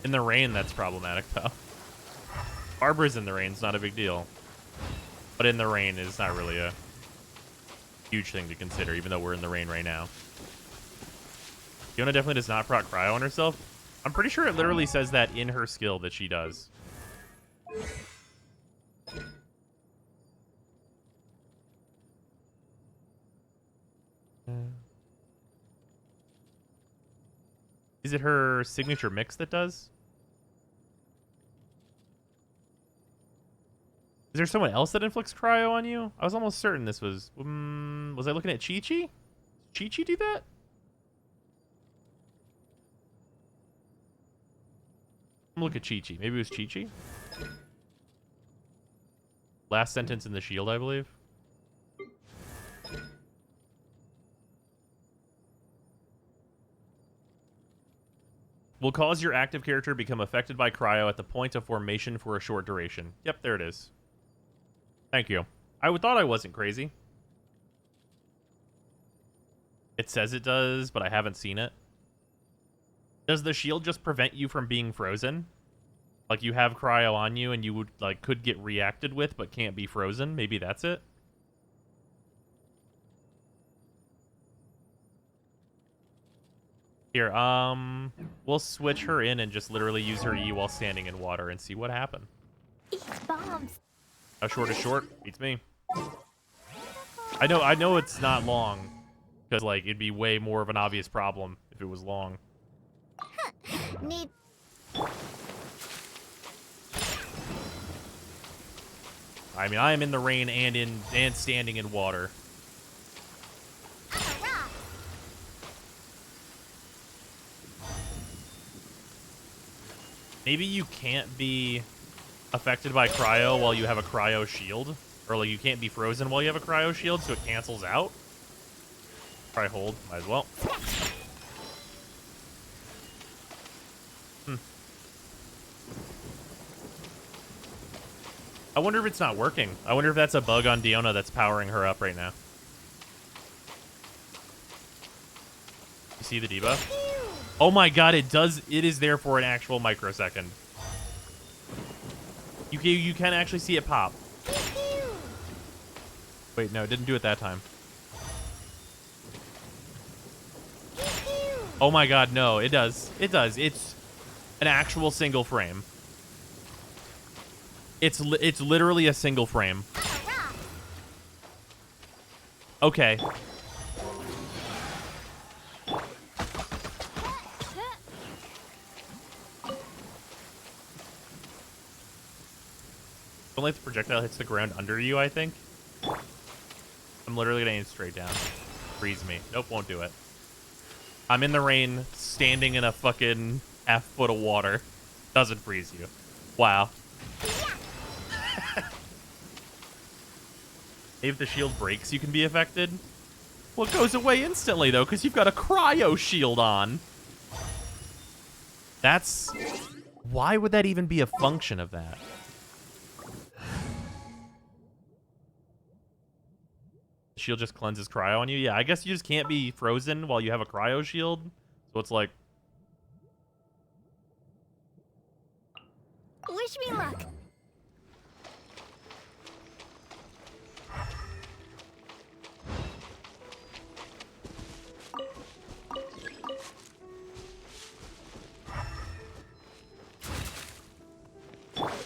In the rain, that's problematic, though. Barbara's in the rain's not a big deal. But in the rain is not really a huge thing to consider, even though we're in the rain right now. Diona definitely does not proc cryo on herself. I'm pretty sure it literally says that in her skill that she does. Is it her signature mix that does? Is there someone else that inflicts cryo on you? I was almost certain this was... was I looking at Chi-Chi? Chi-Chi do that? I'm looking at Chi-Chi. Maybe it was Chi-Chi? Last sentence in the shield, I believe. Will cause your active character become affected by cryo at the point of formation for a short duration. Yep, there it is. Thank you. I thought I wasn't crazy. It says it does, but I haven't seen it. Does the shield just prevent you from being frozen? Like you have cryo on you and you would like could get reacted with but can't be frozen? Maybe that's it? Here, we'll switch her in and just literally use her E while standing in water and see what happens. Bombs. How short is short? Beats me. I know it's not long, because like it'd be way more of an obvious problem if it was long. Need. I mean, I am in the rain and standing in water. Maybe you can't be affected by cryo while you have a cryo shield. Or like you can't be frozen while you have a cryo shield, so it cancels out. Try hold, might as well. I wonder if it's not working. I wonder if that's a bug on Diona that's powering her up right now. You see the debuff? Oh my god, it does. It is there for an actual microsecond. You can actually see it pop. Wait, no, it didn't do it that time. Oh my god, no, it does. It does. It's an actual single frame. It's literally a single frame. Okay. Don't let the projectile hits the ground under you, I think. I'm literally gonna aim straight down. Freeze me. Nope, won't do it. I'm in the rain, standing in a fucking half-foot of water. Doesn't freeze you. Wow. If the shield breaks, you can be affected. Well, it goes away instantly, though, because you've got a cryo shield on. That's... Why would that even be a function of that? The shield just cleanses cryo on you? Yeah, I guess you just can't be frozen while you have a cryo shield. So it's like... Wish me luck.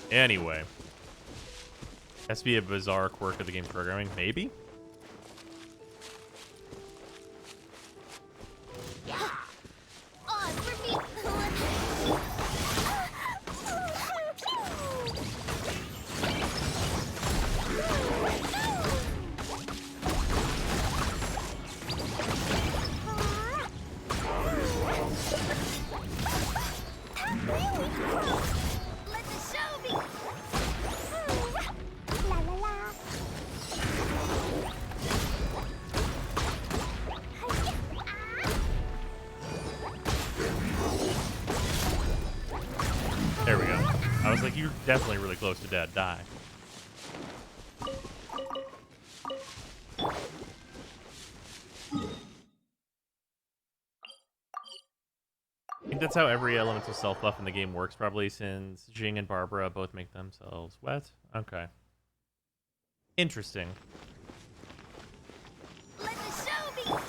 Anyway. Has to be a bizarre quirk of the game's programming. Maybe? There we go. I was like, you're definitely really close to dead. Die. I think that's how every elemental self-buff in the game works, probably, since Jing and Barbara both make themselves wet. Okay. Interesting. Let the show begin.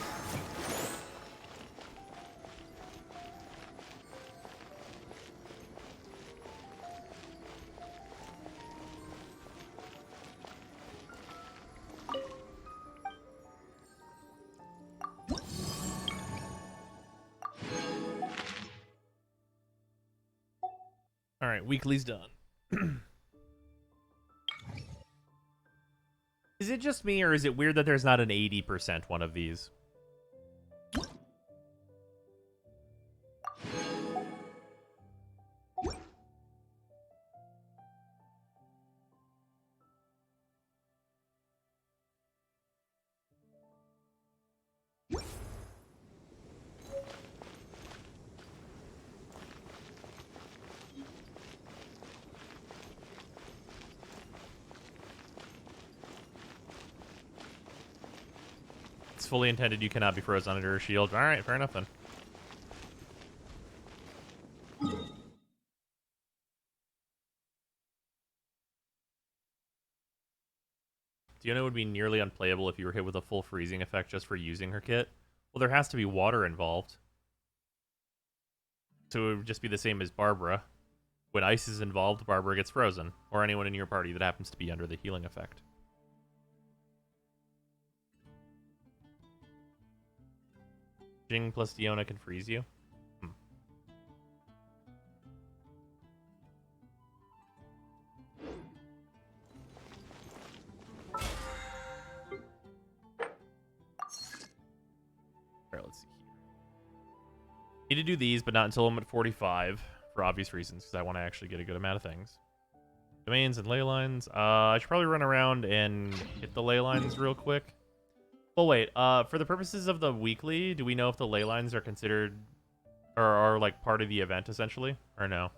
All right, weekly's done. Is it just me, or is it weird that there's not an 80% one of these? fully intended, you cannot be frozen under a shield. All right, fair enough then. Diona would be nearly unplayable if you were hit with a full freezing effect just for using her kit. Well, there has to be water involved. So it would just be the same as Barbara. When ice is involved, Barbara gets frozen, or anyone in your party that happens to be under the healing effect. Jing plus Diona can freeze you? Alright, let's see here. Need to do these, but not until I'm at 45, for obvious reasons, because I want to actually get a good amount of things. Domains and ley lines. I should probably run around and hit the ley lines real quick. Well, wait. For the purposes of the weekly, do we know if the ley lines are considered, or are like part of the event essentially, or no?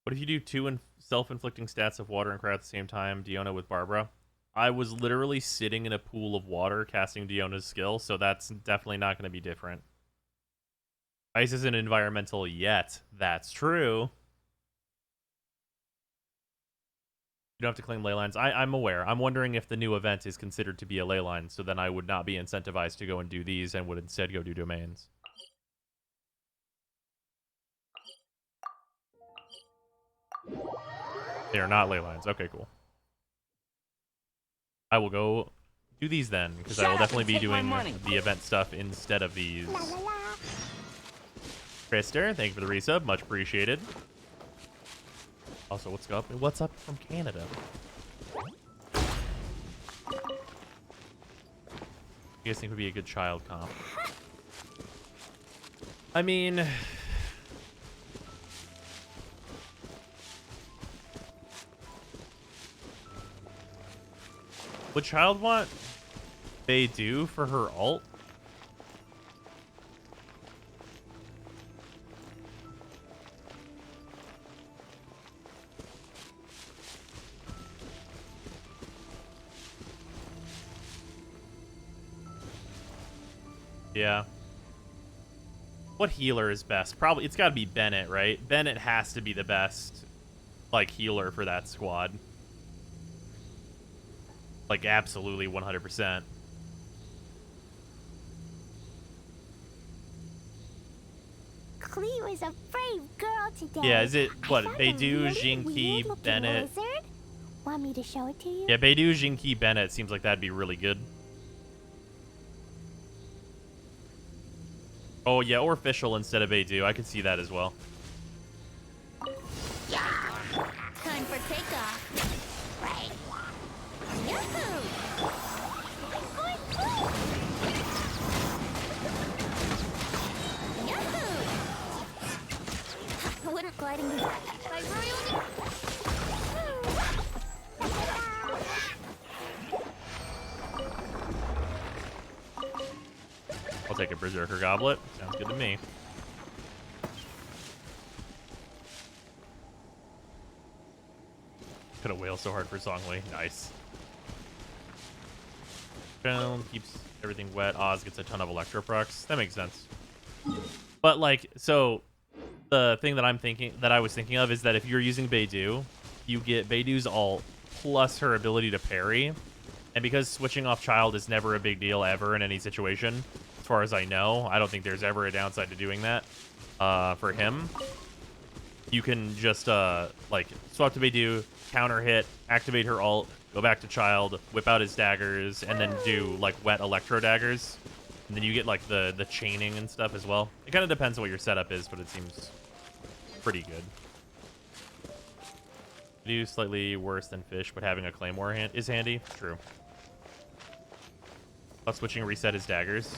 What if you do two self-inflicting stats of water and cry at the same time, Diona with Barbara? I was literally sitting in a pool of water casting Diona's skill, so that's definitely not going to be different. Ice isn't environmental yet. That's true. You don't have to claim ley lines. I'm aware. I'm wondering if the new event is considered to be a ley line, so then I would not be incentivized to go and do these and would instead go do domains. They are not ley lines. Okay, cool. I will go do these then, because I will definitely be doing the event stuff instead of these. Krister, thank you for the resub. Much appreciated. Also, what's up from Canada? You guys think would be a good child comp? I mean... Would Child want Beidou for her ult? Yeah. What healer is best? Probably, it's got to be Bennett, right? Bennett has to be the best, like, healer for that squad. Like, absolutely 100%. Cleo is a brave girl today. Yeah, is it, what, Beidou, really Jinki, Bennett? Lizard. Want me to show it to you? Yeah, Beidou, Jinki, Bennett seems like that'd be really good. Oh, yeah, or Fischl instead of Beidou. I could see that as well. Time for takeoff. Right. Yahoo! Yahoo! I wouldn't gliding be I really... I'll take a Berserker Goblet. Sounds good to me. Could have wailed so hard for Zhongli. Nice. Down, keeps everything wet. Oz gets a ton of Electro procs. That makes sense. But, like, so the thing that I was thinking of is that if you're using Beidou, you get Beidou's ult plus her ability to parry. And because switching off Child is never a big deal ever in any situation, as far as I know, I don't think there's ever a downside to doing that for him. You can just, like, swap to Beidou, counter hit, activate her ult, go back to Child, whip out his daggers, and then do, like, wet Electro daggers. And then you get, like, the chaining and stuff as well. It kind of depends on what your setup is, but it seems pretty good. Beidou slightly worse than Fish, but having a Claymore is handy. True. Plus switching reset his daggers.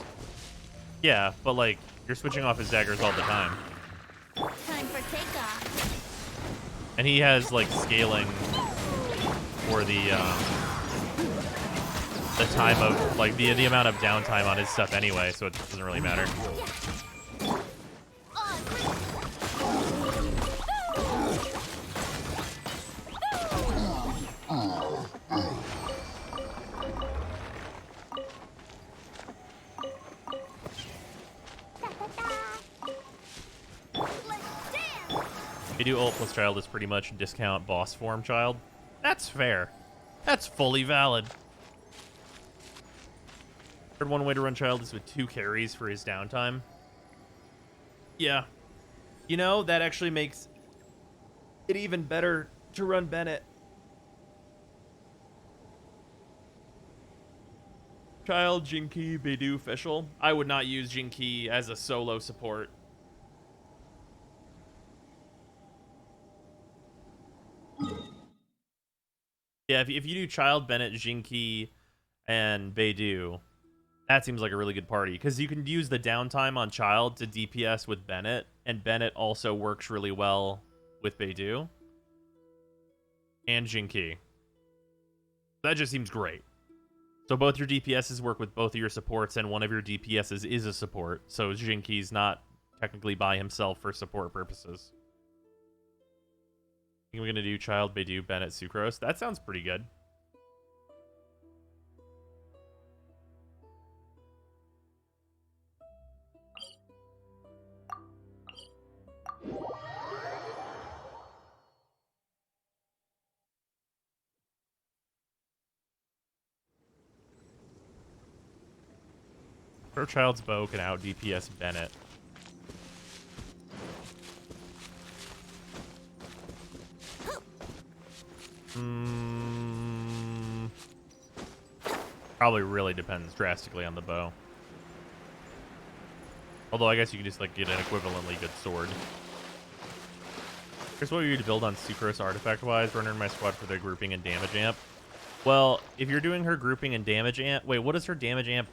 Yeah, but, like, you're switching off his daggers all the time. Time for takeoff. And he has, like, scaling for the, the time of like the amount of downtime on his stuff anyway, so it doesn't really matter. If you do ult plus child is pretty much discount boss form child. That's fair. That's fully valid. Heard one way to run child is with 2 carries for his downtime. Yeah. You know, that actually makes it even better to run Bennett. Child, Jinki, Beidou, Fischl. I would not use Jinki as a solo support. Yeah, if you do Child, Bennett, Jinki, and Beidou, that seems like a really good party. Because you can use the downtime on Child to DPS with Bennett, and Bennett also works really well with Beidou. And Jinki. That just seems great. So both your DPSs work with both of your supports, and one of your DPSs is a support. So Jinki's not technically by himself for support purposes. I think we're going to do Child, Beidou, Bennett, Sucrose. That sounds pretty good. Her Child's bow can out DPS Bennett. Probably really depends drastically on the bow. Although I guess you can just like get an equivalently good sword. Here's what we need to build on Sucrose artifact-wise. Runner in my squad for the grouping and damage amp. Well, if you're doing her grouping and damage amp... Wait, what is her damage amp?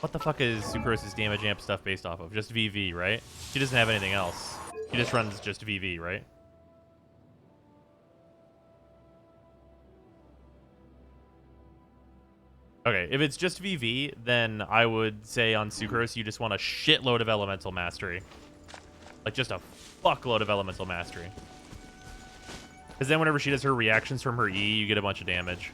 What the fuck is Sucrose's damage amp stuff based off of? Just VV, right? She doesn't have anything else. She just runs just VV, right? Okay, if it's just VV, then I would say on Sucrose you just want a shitload of elemental mastery. Like just a fuckload of elemental mastery. Because then whenever she does her reactions from her E, you get a bunch of damage.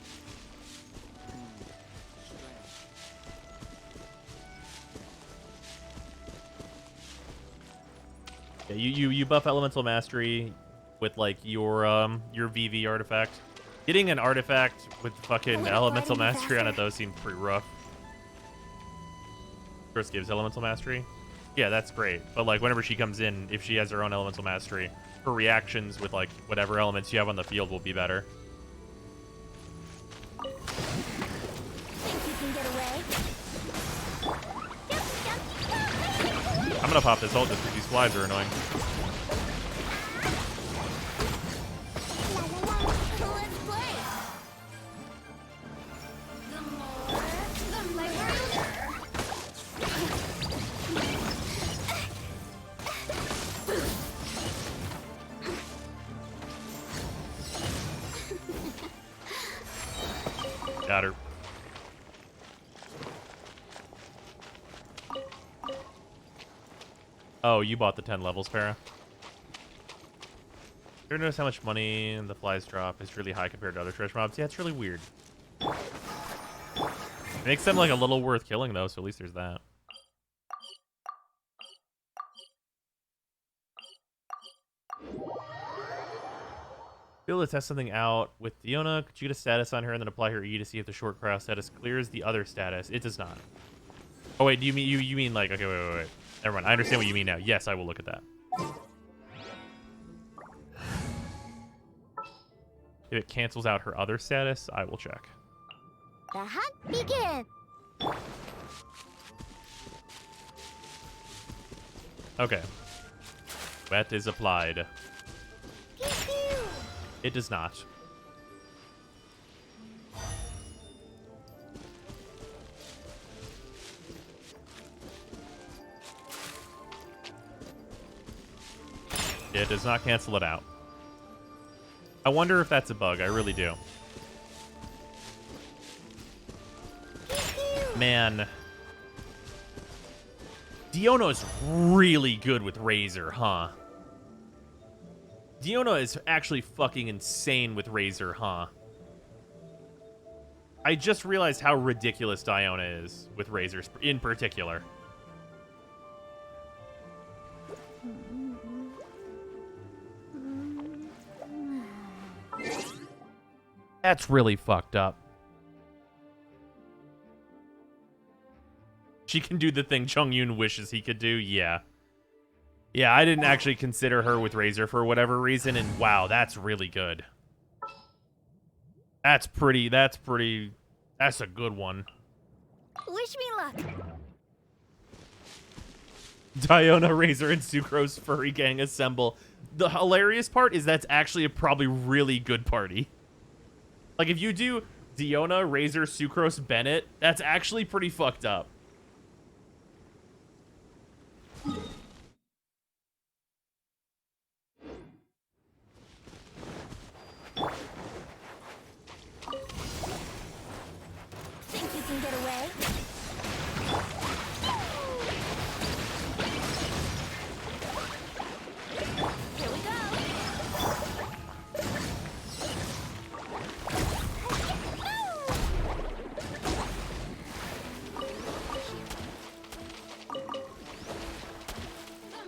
Yeah, you buff elemental mastery with like your VV artifact. Getting an artifact with fucking elemental mastery on it though seems pretty rough. First gives elemental mastery. Yeah, that's great. But like whenever she comes in, if she has her own elemental mastery, her reactions with like whatever elements you have on the field will be better. Think you can get away? I'm gonna pop this ult just because these flies are annoying. Let's play. Got her. Oh, you bought the 10 levels, Farah. You ever notice how much money the flies drop is really high compared to other trash mobs? Yeah, it's really weird. It makes them like a little worth killing though, so at least there's that. Be able to test something out with Fiona. Could you get a status on her and then apply her E to see if the short cross status clears the other status? It does not. Oh wait, do you mean you mean like okay, wait. Never mind. I understand what you mean now. Yes, I will look at that. If it cancels out her other status, I will check. The hunt begins. Okay. Wet is applied. Pew-pew. It does not. It does not cancel it out. I wonder if that's a bug. I really do. Man. Diona is really good with Razor, huh? Diona is actually fucking insane with Razor, huh? I just realized how ridiculous Diona is with Razors in particular. That's really fucked up. She can do the thing Chung Yoon wishes he could do. Yeah. Yeah, I didn't actually consider her with Razor for whatever reason, and wow, that's really good. That's a good one. Wish me luck. Diona, Razor, and Sucrose furry gang assemble. The hilarious part is that's actually a probably really good party. Like, if you do Diona, Razor, Sucrose, Bennett, that's actually pretty fucked up. Think you can get away? Here we go.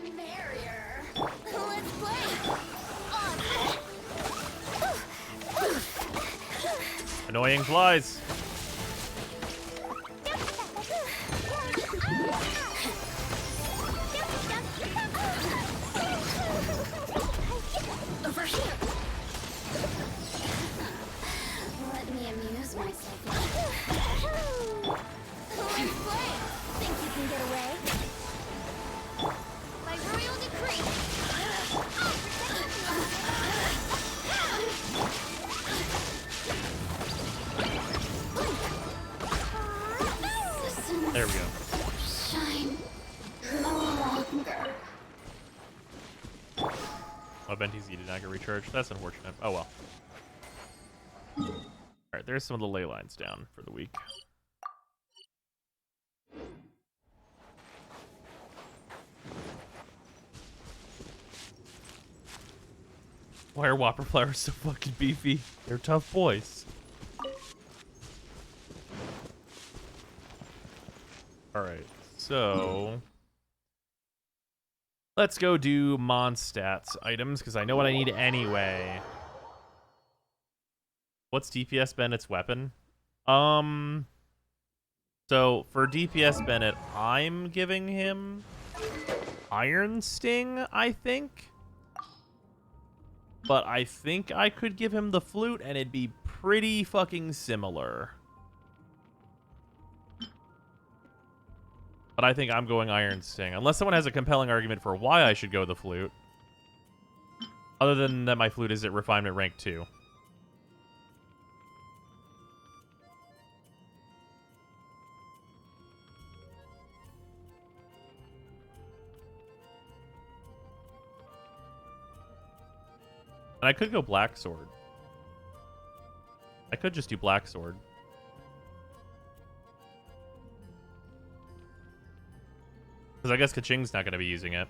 The merrier. Let's play. Annoying flies. Over here. Let me amuse myself. Let's play. Think you can get away? By royal decree. There we go. Shine no longer. Oh, Benty's did not get recharged. That's unfortunate. Oh well. Alright, there's some of the ley lines down for the week. Why are Whopper flowers so fucking beefy? They're tough boys. Alright, so let's go do Monstats items, because I know what I need anyway. What's DPS Bennett's weapon? So for DPS Bennett, I'm giving him Iron Sting, I think. But I think I could give him the flute, and it'd be pretty fucking similar. But I think I'm going Iron Sting. Unless someone has a compelling argument for why I should go the flute. Other than that my flute is at Refinement Rank 2. And I could go Black Sword. I could just do Black Sword. Because I guess Kaching's not going to be using it.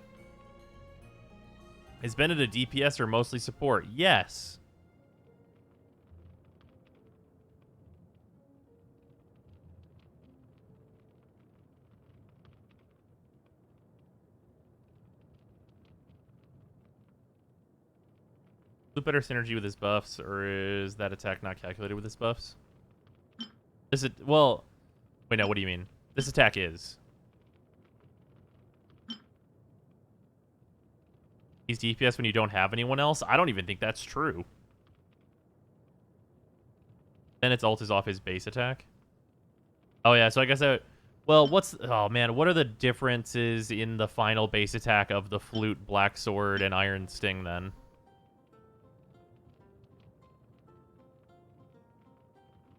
Is Bennett a DPS or mostly support? Yes. Flute better synergy with his buffs, or is that attack not calculated with his buffs? Is it... Well... Wait, no, what do you mean? This attack is. He's DPS when you don't have anyone else? I don't even think that's true. Then its ult is off his base attack. Oh, yeah, so I guess I... Well, what's... Oh, man, what are the differences in the final base attack of the Flute, Black Sword, and Iron Sting, then?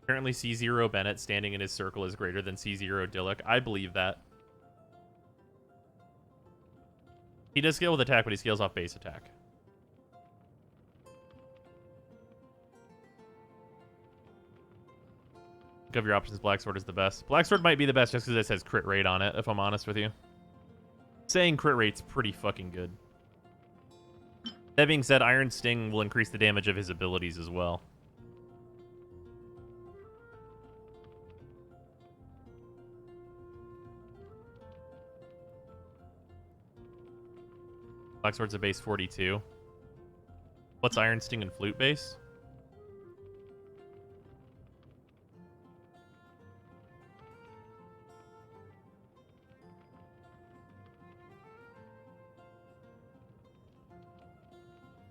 Currently, C0 Bennett standing in his circle is greater than C0 Dillik. I believe that. He does scale with attack, but he scales off base attack. of your options, Black Sword is the best. Black Sword might be the best just because it says crit rate on it, if I'm honest with you. Saying crit rate's pretty fucking good. That being said, Iron Sting will increase the damage of his abilities as well. Black Sword's a base 42. What's Iron Sting and Flute base?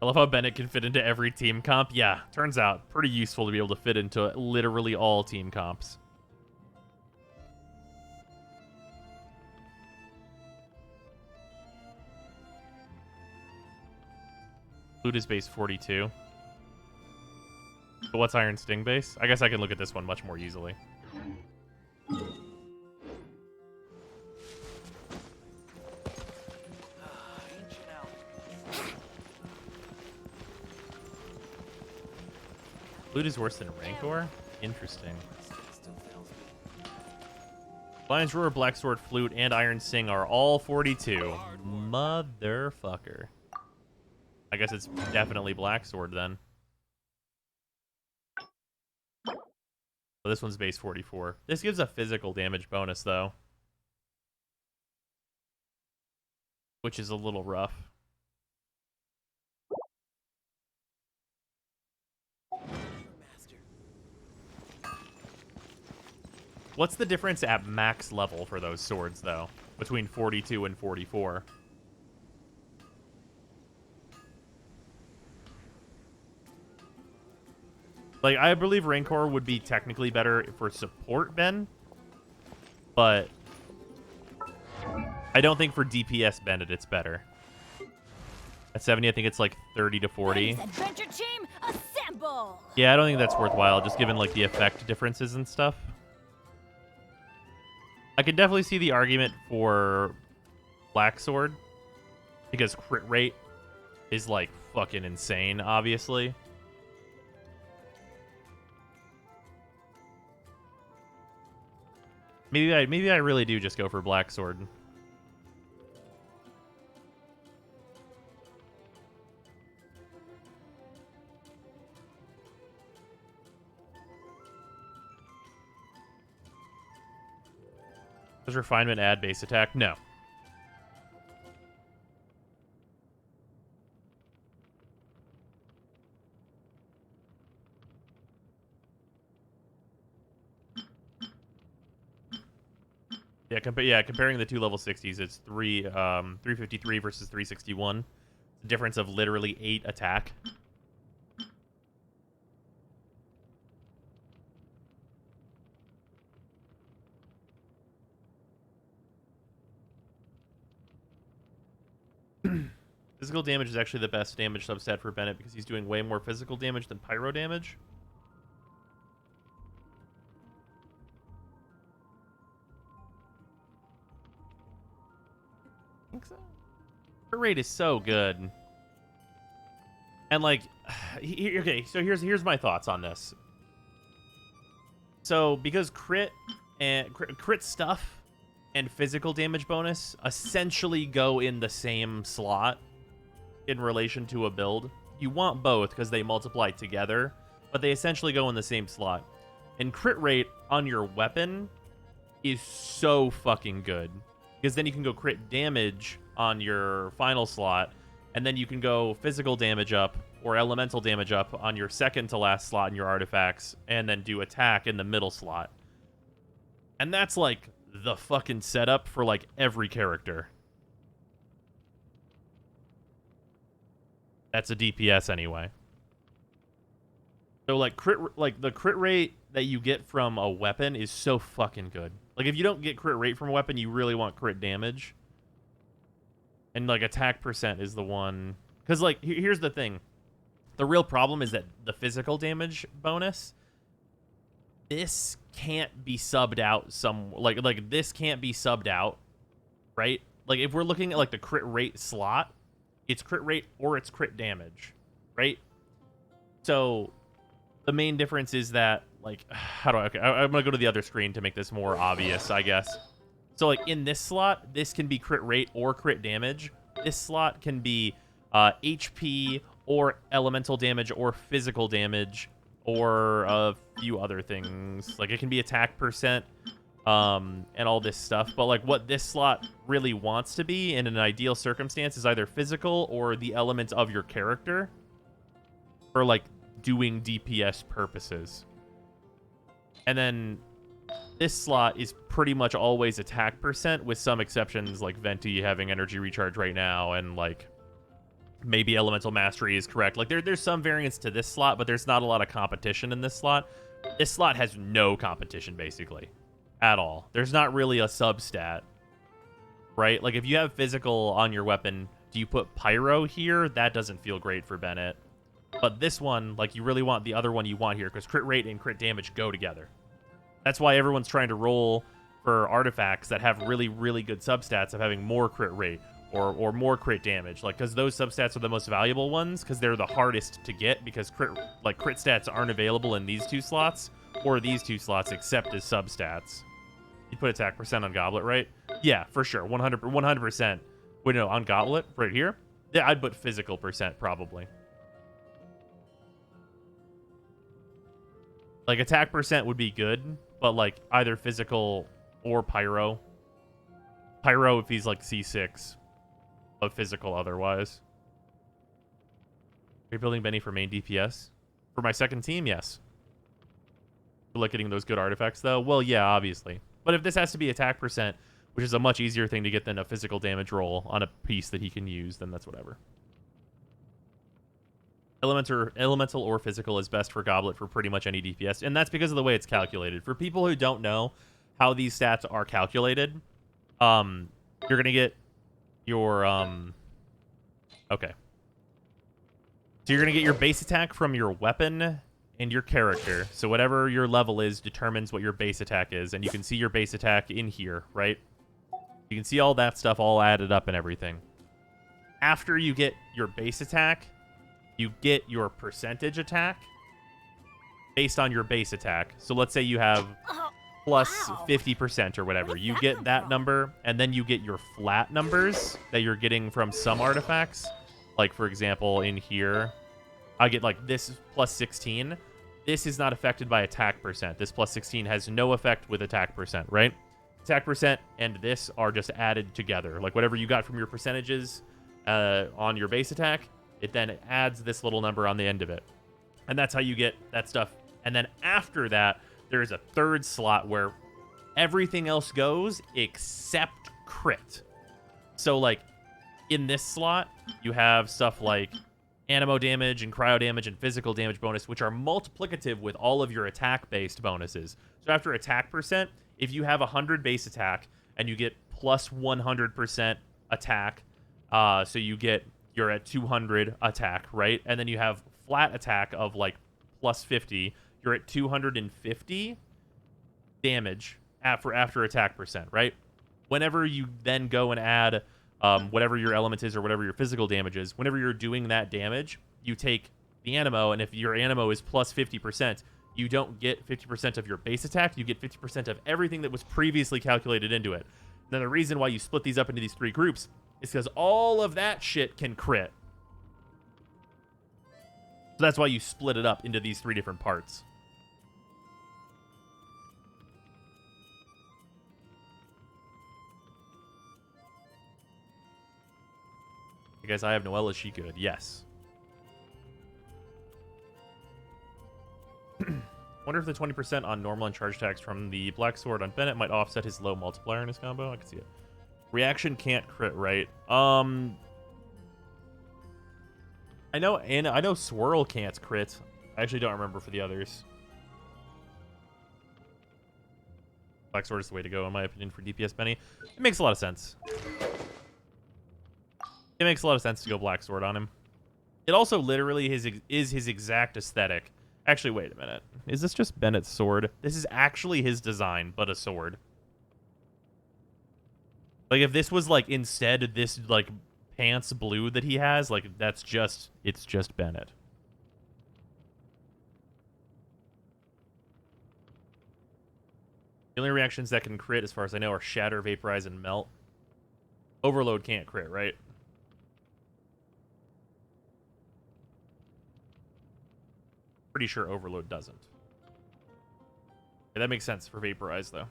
I love how Bennett can fit into every team comp. Yeah, turns out pretty useful to be able to fit into literally all team comps. Flute is base 42. But what's Iron Sting base? I guess I can look at this one much more easily. Flute is worse than Rancor? Interesting. Lion's Roar, Black Sword, Flute, and Iron Sting are all 42. Motherfucker. I guess it's definitely Black Sword then. So this one's base 44. This gives a physical damage bonus though, which is a little rough. What's the difference at max level for those swords, though, between 42 and 44? Like, I believe Rancor would be technically better for support, Ben, but I don't think for DPS Bennett it's better. At 70, I think it's like 30 to 40. Adventure team, assemble! Yeah, I don't think that's worthwhile, just given like the effect differences and stuff. I can definitely see the argument for Black Sword, because crit rate is like fucking insane, obviously. Maybe I really do just go for Black Sword. Does refinement add base attack? No. Yeah, comparing the two level 60s, it's 353 versus 361. It's a difference of literally 8 attack. Physical damage is actually the best damage substat for Bennett because he's doing way more physical damage than pyro damage. I think so. Her rate is so good. And like, okay, so here's my thoughts on this. So because crit stuff and physical damage bonus essentially go in the same slot in relation to a build. You want both because they multiply together, but they essentially go in the same slot. And crit rate on your weapon is so fucking good because then you can go crit damage on your final slot, and then you can go physical damage up or elemental damage up on your second to last slot in your artifacts, and then do attack in the middle slot. And that's like the fucking setup for like every character. That's a DPS anyway. So like the crit rate that you get from a weapon is so fucking good. Like if you don't get crit rate from a weapon, you really want crit damage. And like attack percent is the one, because like here's the thing. The real problem is that the physical damage bonus, this can't be subbed out like this can't be subbed out, right? Like if we're looking at like the crit rate slot, it's crit rate or it's crit damage, right? So the main difference is that like, how do I, okay, I'm going to go to the other screen to make this more obvious, I guess. So, like, in this slot, this can be crit rate or crit damage. This slot can be HP or elemental damage or physical damage or a few other things. Like, it can be attack percent and all this stuff. But, like, what this slot really wants to be in an ideal circumstance is either physical or the element of your character for, like, doing DPS purposes. And then this slot is pretty much always attack percent, with some exceptions like Venti having energy recharge right now, and like maybe elemental mastery is correct. Like there's some variance to this slot, but there's not a lot of competition in this slot. This slot has no competition basically at all. There's not really a substat, right? Like if you have physical on your weapon, do you put pyro here? That doesn't feel great for Bennett. But this one, like you really want the other one you want here, because crit rate and crit damage go together. That's why everyone's trying to roll for artifacts that have really, really good substats of having more crit rate or more crit damage. Like, because those substats are the most valuable ones, because they're the hardest to get, because crit stats aren't available in these two slots or these two slots except as substats. You put attack percent on Goblet, right? Yeah, for sure. 100%. Wait, no, on Goblet right here? Yeah, I'd put physical percent probably. Like, attack percent would be good, but, like, either physical or pyro. Pyro if he's, like, C6, but physical otherwise. Are you building Benny for main DPS? For my second team, yes. For, like, getting those good artifacts, though? Well, yeah, obviously. But if this has to be attack percent, which is a much easier thing to get than a physical damage roll on a piece that he can use, then that's whatever. Elemental or physical is best for Goblet for pretty much any DPS, and that's because of the way it's calculated. For people who don't know how these stats are calculated, you're gonna get your okay. So you're gonna get your base attack from your weapon and your character. So whatever your level is determines what your base attack is, and you can see your base attack in here, right? You can see all that stuff all added up and everything. After you get your base attack, you get your percentage attack based on your base attack. So let's say you have plus 50% or whatever. You get that number, and then you get your flat numbers that you're getting from some artifacts. Like, for example, in here, I get, like, this plus 16. This is not affected by attack percent. This plus 16 has no effect with attack percent, right? Attack percent and this are just added together. Like, whatever you got from your percentages on your base attack, it then adds this little number on the end of it. And that's how you get that stuff. And then after that, there is a third slot where everything else goes except crit. So, like, in this slot, you have stuff like animo damage and cryo damage and physical damage bonus, which are multiplicative with all of your attack-based bonuses. So after attack percent, if you have 100 base attack and you get plus 100% attack, so you're at 200 attack, right? And then you have flat attack of like plus 50. You're at 250 damage after attack percent, right? Whenever you then go and add whatever your element is or whatever your physical damage is, whenever you're doing that damage, you take the animo, and if your animo is plus 50%, you don't get 50% of your base attack. You get 50% of everything that was previously calculated into it. Now, the reason why you split these up into these three groups is because all of that shit can crit. So that's why you split it up into these three different parts. Hey guys, I have Noelle. Is she good? Yes. Wonder if the 20% on normal and charge attacks from the Black Sword on Bennett might offset his low multiplier in his combo. I can see it. Reaction can't crit, right? I know Swirl can't crit. I actually don't remember for the others. Black Sword is the way to go, in my opinion, for DPS Benny. It makes a lot of sense. It makes a lot of sense to go Black Sword on him. It also literally is his exact aesthetic. Actually, wait a minute. Is this just Bennett's sword? This is actually his design, but a sword. Like, if this was, like, instead this, like, pants blue that he has, like, it's just Bennett. The only reactions that can crit, as far as I know, are Shatter, Vaporize, and Melt. Overload can't crit, right? Pretty sure Overload doesn't. Yeah, that makes sense for Vaporize, though.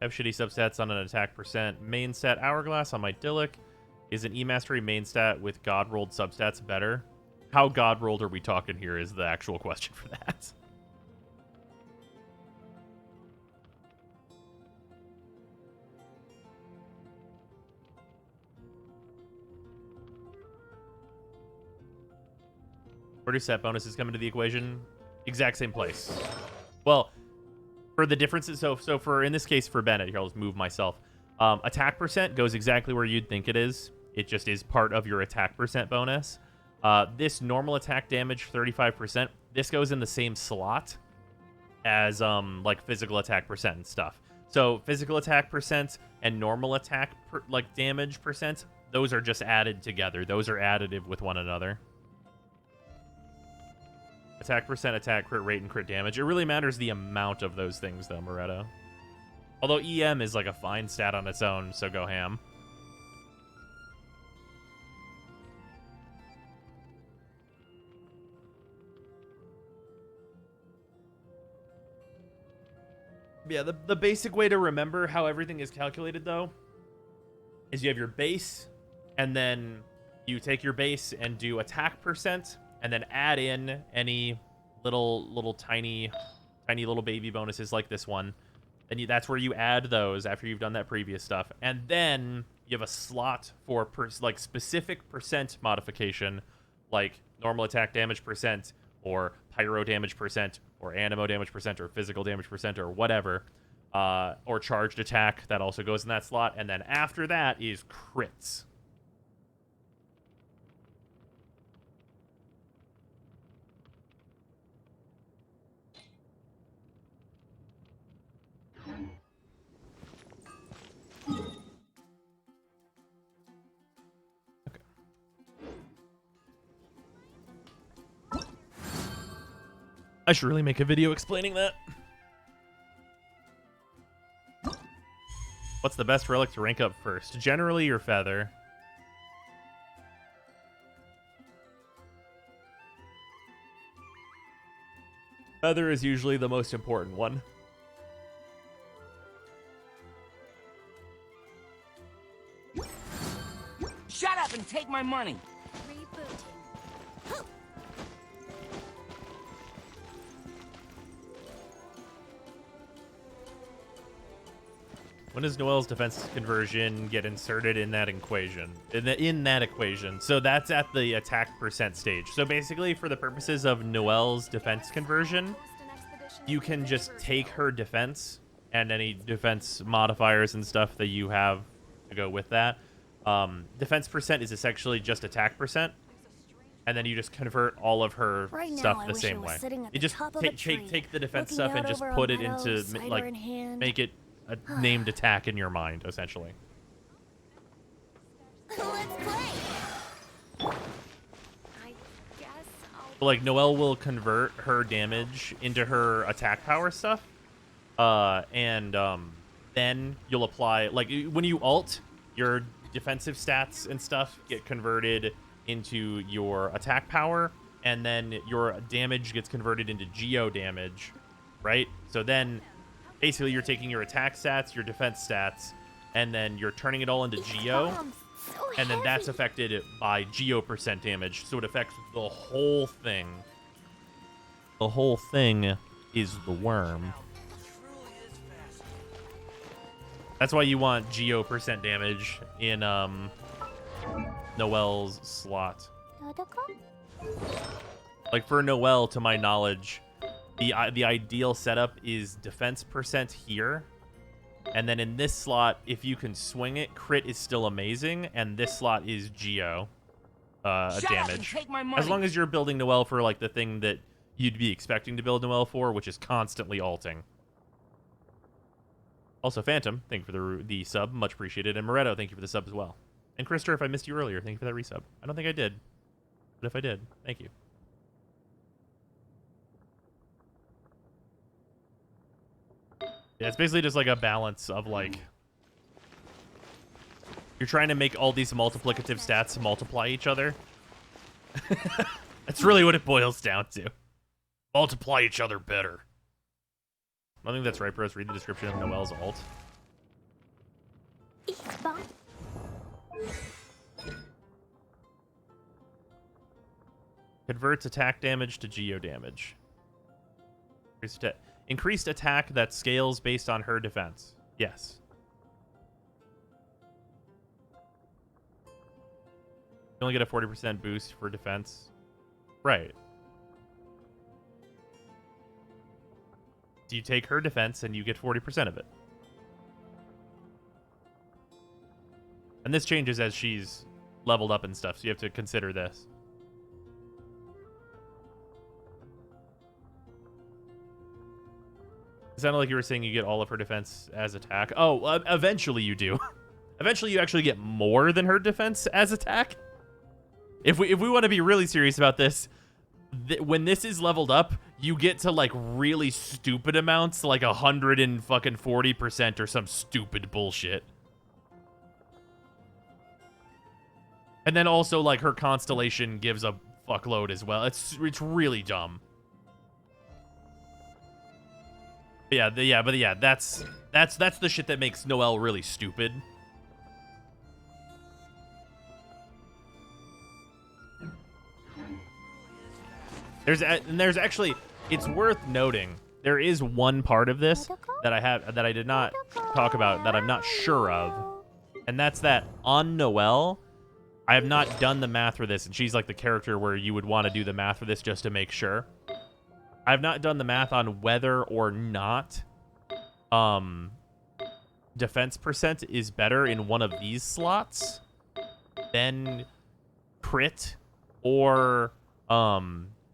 Have shitty substats on an attack percent. Main stat Hourglass on my Dillick. Is an E-Mastery main stat with God rolled substats better? How God rolled are we talking here is the actual question for that. Where do set bonuses come into the equation? Exact same place. Well, for the differences, so for, in this case, for Bennett, here, I'll just move myself. Attack percent goes exactly where you'd think it is. It just is part of your attack percent bonus. This normal attack damage, 35%, this goes in the same slot as, like, physical attack percent and stuff. So, physical attack percent and normal attack, damage percent, those are just added together. Those are additive with one another. Attack percent, attack crit rate, and crit damage. It really matters the amount of those things, though, Moretto. Although EM is like a fine stat on its own, so go ham. Yeah, the basic way to remember how everything is calculated, though, is you have your base, and then you take your base and do attack percent, and then add in any little tiny little baby bonuses like this one. And that's where you add those after you've done that previous stuff. And then you have a slot for specific percent modification, like normal attack damage percent, or pyro damage percent, or animo damage percent, or physical damage percent, or whatever. Or charged attack, that also goes in that slot. And then after that is crits. I should really make a video explaining that. What's the best relic to rank up first? Generally, your feather. Feather is usually the most important one. Shut up and take my money. Rebooting. When does Noelle's defense conversion get inserted in that equation? In that equation. So that's at the attack percent stage. So basically, for the purposes of Noelle's defense conversion, you can just take her defense and any defense modifiers and stuff that you have to go with that. Defense percent is essentially just attack percent. And then you just convert all of her stuff the same way. You just take the defense stuff and just put it into, like, make it a named attack in your mind, essentially. Let's play. I guess I'll... Like, Noelle will convert her damage into her attack power stuff. And then you'll apply, like, when you ult, your defensive stats and stuff get converted into your attack power, and then your damage gets converted into geo damage, right? So then basically you're taking your attack stats, your defense stats, and then you're turning it all into geo, and then that's affected by geo percent damage, so it affects the whole thing. The whole thing is the worm. That's why you want geo percent damage in Noelle's slot. Like, for Noelle, to my knowledge, the ideal setup is defense percent here, and then in this slot, if you can swing it, crit is still amazing, and this slot is geo damage. As long as you're building Noelle for, like, the thing that you'd be expecting to build Noelle for, which is constantly ulting. Also, Phantom, thank you for the sub. Much appreciated. And Moretto, thank you for the sub as well. And Krister, if I missed you earlier, thank you for that resub. I don't think I did. But if I did, thank you. Yeah, it's basically just like a balance of like... You're trying to make all these multiplicative stats multiply each other. That's really what it boils down to. Multiply each other better. I think that's right, bros. Read the description of Noelle's ult. Converts attack damage to geo damage. Increased attack that scales based on her defense. Yes. You only get a 40% boost for defense. Right. So you take her defense and you get 40% of it. And this changes as she's leveled up and stuff, so you have to consider this. It sounded like you were saying you get all of her defense as attack. Oh, eventually you do. Eventually you actually get more than her defense as attack. If we want to be really serious about this, when this is leveled up, you get to like really stupid amounts, like 140% or some stupid bullshit. And then also like her constellation gives a fuckload as well. It's really dumb. But yeah, that's the shit that makes Noelle really stupid. There's actually, it's worth noting, there is one part of this that I did not talk about that I'm not sure of, and that's that on Noelle, I have not done the math for this, and she's like the character where you would want to do the math for this just to make sure. I have not done the math on whether or not defense percent is better in one of these slots than crit or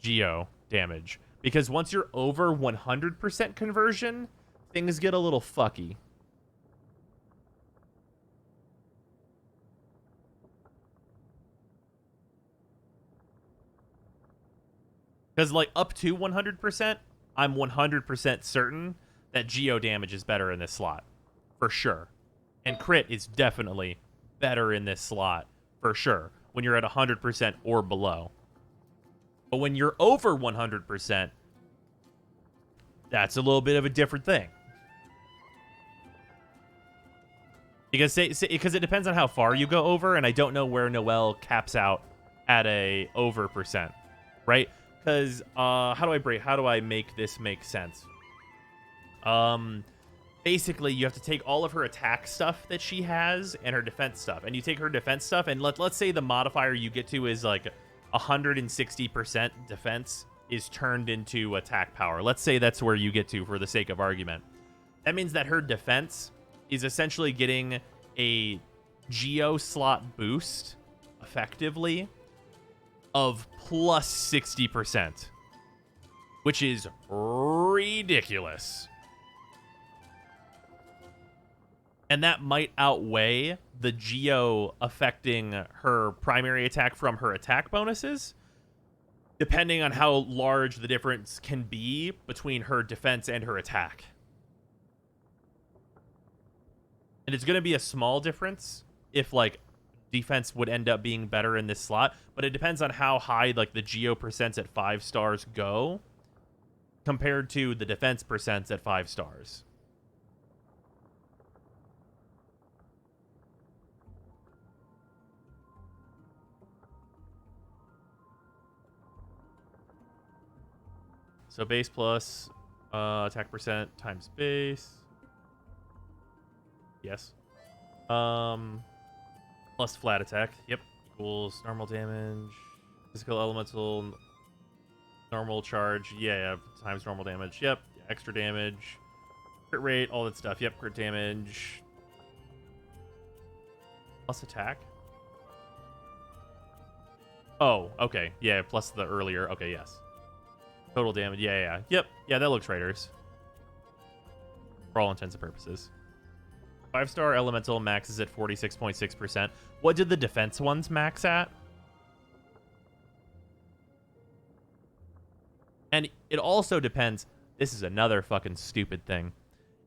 geo damage. Because once you're over 100% conversion, things get a little fucky. Because, like, up to 100%, I'm 100% certain that geo damage is better in this slot. For sure. And crit is definitely better in this slot. For sure. When you're at 100% or below. But when you're over 100%, that's a little bit of a different thing. Because because it depends on how far you go over, and I don't know where Noelle caps out at a over percent. Right? Because how do I make this make sense? Basically you have to take all of her attack stuff that she has and her defense stuff, and you take her defense stuff, and let's say the modifier you get to is like 160% defense is turned into attack power. Let's say that's where you get to for the sake of argument. That means that her defense is essentially getting a geo slot boost effectively of plus 60%, which is ridiculous. And that might outweigh the geo affecting her primary attack from her attack bonuses, depending on how large the difference can be between her defense and her attack. And it's going to be a small difference if, like, defense would end up being better in this slot, but it depends on how high, like, the geo percents at 5 stars go compared to the defense percents at 5 stars. So base plus attack percent times base. Yes. Plus flat attack. Yep. Equals normal damage. Physical elemental. Normal charge. Yeah. Times normal damage. Yep. Extra damage. Crit rate. All that stuff. Yep. Crit damage. Plus attack. Oh, okay. Yeah. Plus the earlier. Okay. Yes. Total damage. Yeah. Yep. Yeah, that looks right, for all intents and purposes. 5-star elemental maxes at 46.6%. What did the defense ones max at? And it also depends. This is another fucking stupid thing.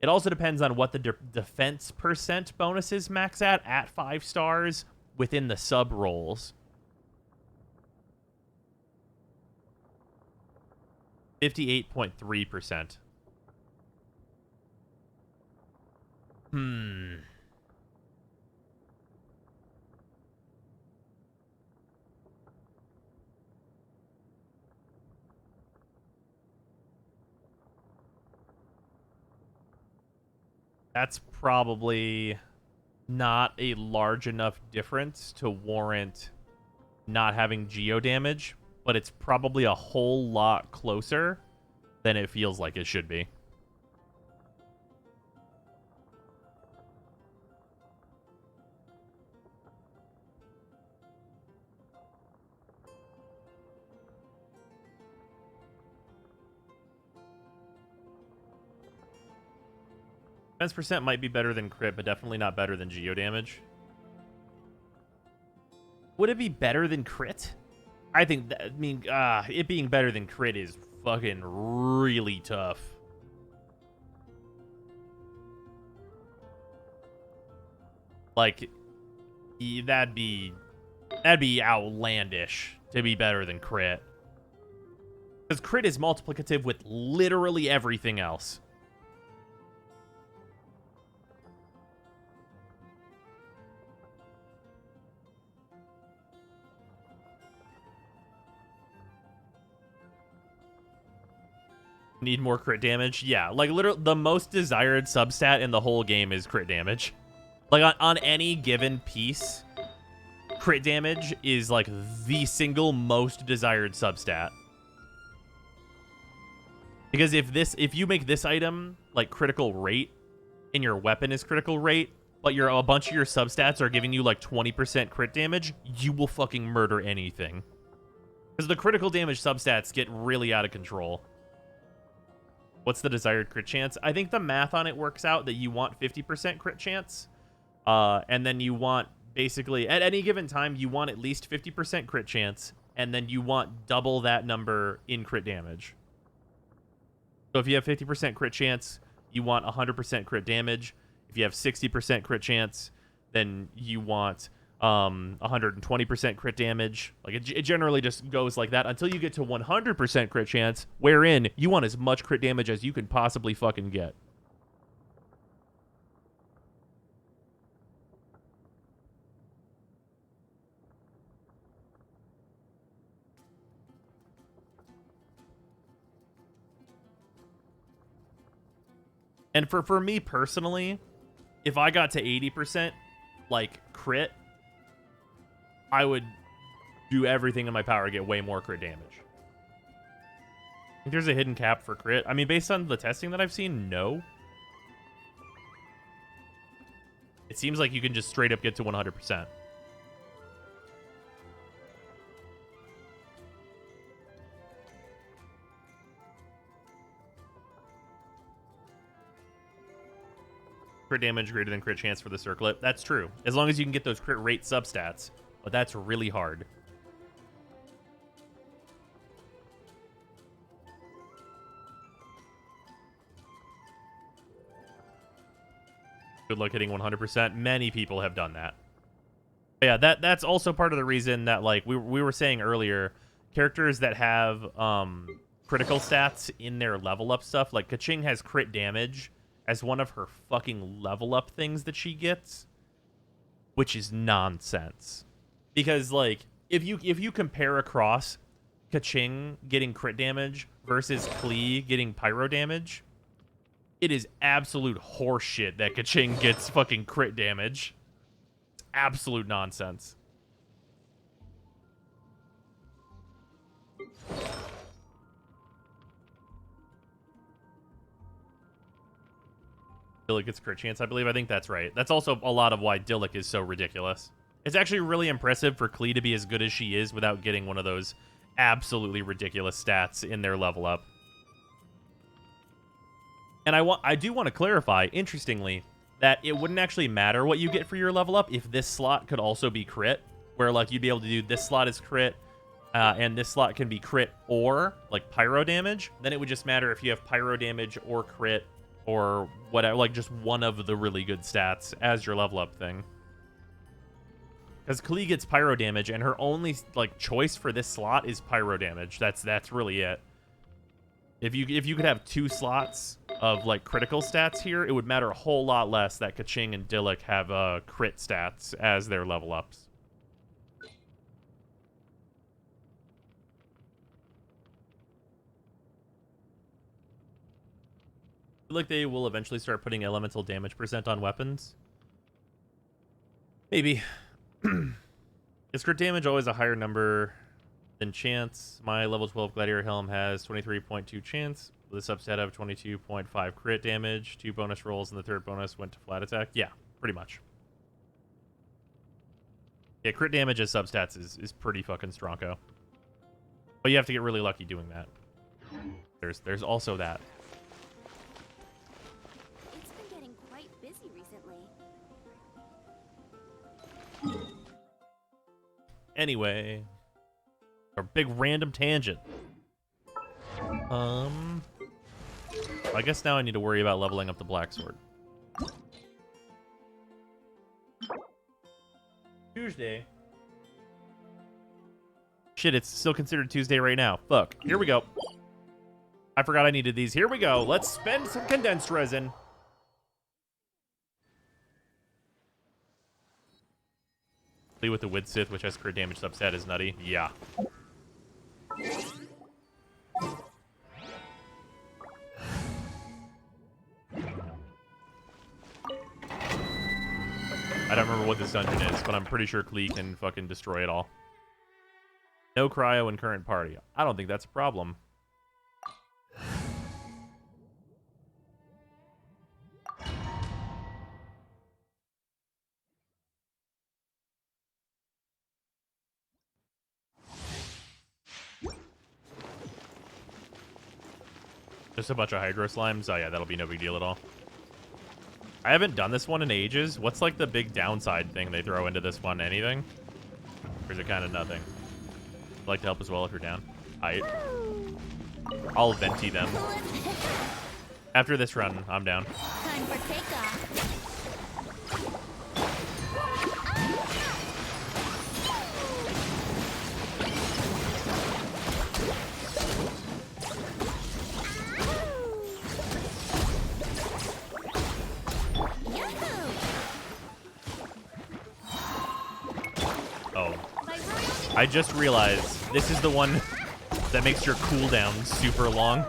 It also depends on what the defense percent bonuses max at 5 stars within the sub rolls. 58.3%. That's probably not a large enough difference to warrant not having geo damage, but it's probably a whole lot closer than it feels like it should be. Defense percent might be better than crit, but definitely not better than geo damage. Would it be better than crit? I think that, it being better than crit is fucking really tough. Like, that'd be outlandish to be better than crit. Because crit is multiplicative with literally everything else. Need more crit damage? Yeah, like literally the most desired substat in the whole game is crit damage. Like on any given piece, crit damage is like the single most desired substat. Because if you make this item like critical rate and your weapon is critical rate, but a bunch of your substats are giving you like 20% crit damage, you will fucking murder anything. Because the critical damage substats get really out of control. What's the desired crit chance? I think the math on it works out that you want 50% crit chance. And then you want, basically, at any given time, you want at least 50% crit chance. And then you want double that number in crit damage. So if you have 50% crit chance, you want 100% crit damage. If you have 60% crit chance, then you want 120% crit damage. Like it generally just goes like that until you get to 100% crit chance, wherein you want as much crit damage as you can possibly fucking get. And for me personally, if I got to 80% like crit, I would do everything in my power to get way more crit damage. I think there's a hidden cap for crit. I mean, based on the testing that I've seen, no. It seems like you can just straight up get to 100%. Crit damage greater than crit chance for the circlet. That's true. As long as you can get those crit rate substats. But that's really hard. Good luck hitting 100%. Many people have done that. But yeah, that's also part of the reason that, like, we were saying earlier, characters that have critical stats in their level up stuff, like Kaching has crit damage as one of her fucking level up things that she gets, which is nonsense. Because, like, if you compare across Kaching getting crit damage versus Klee getting pyro damage, it is absolute horseshit that Kaching gets fucking crit damage. It's absolute nonsense. Dillik gets crit chance, I believe. I think that's right. That's also a lot of why Dillik is so ridiculous. It's actually really impressive for Klee to be as good as she is without getting one of those absolutely ridiculous stats in their level up. And I do want to clarify, interestingly, that it wouldn't actually matter what you get for your level up if this slot could also be crit, where like you'd be able to do this slot is crit, and this slot can be crit or like pyro damage. Then it would just matter if you have pyro damage or crit or whatever, like just one of the really good stats as your level up thing. Because Klee gets pyro damage, and her only like choice for this slot is pyro damage. That's really it. If you could have 2 slots of like critical stats here, it would matter a whole lot less that Kaching and Dillik have crit stats as their level ups. I feel like they will eventually start putting elemental damage percent on weapons. Maybe. Is crit damage always a higher number than chance? My level 12 Gladiator Helm has 23.2 chance with a substat of 22.5 crit damage. 2 bonus rolls, and the third bonus went to flat attack. Yeah, pretty much. Yeah, crit damage as substats is pretty fucking stronko. But you have to get really lucky doing that. There's also that. It's been getting quite busy recently. Anyway, our big random tangent. I guess now I need to worry about leveling up the black sword. Tuesday. Shit, it's still considered Tuesday right now. Fuck. Here we go. I forgot I needed these. Here we go. Let's spend some condensed resin. With the Wid Sith, which has crit damage substat, is nutty. Yeah. I don't remember what this dungeon is, but I'm pretty sure Klee can fucking destroy it all. No cryo in current party. I don't think that's a problem. Just a bunch of Hydro Slimes? Oh yeah, that'll be no big deal at all. I haven't done this one in ages. What's like the big downside thing they throw into this one? Anything? Or is it kind of nothing? I'd like to help as well if you're down. Aight. I'll venti them. After this run, I'm down. Time for takeoff. I just realized this is the one that makes your cooldown super long.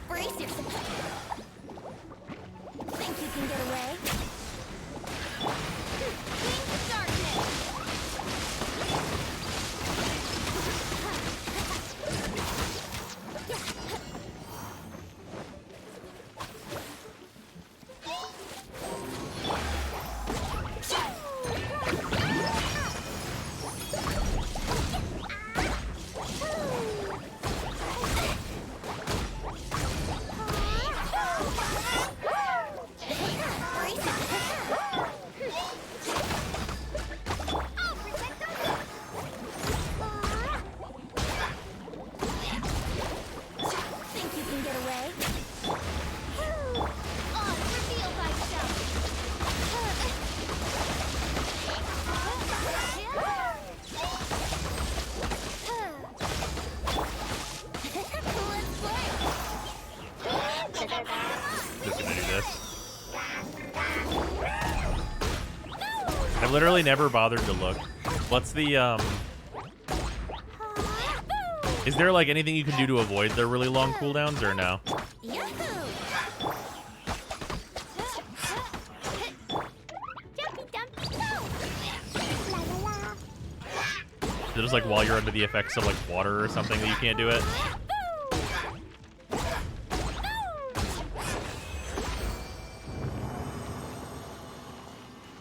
Brace yourself. Think you can get away? Wings darkness. I've literally never bothered to look. What's the, is there, like, anything you can do to avoid their really long cooldowns, or no? Is it just, like, while you're under the effects of, like, water or something that you can't do it?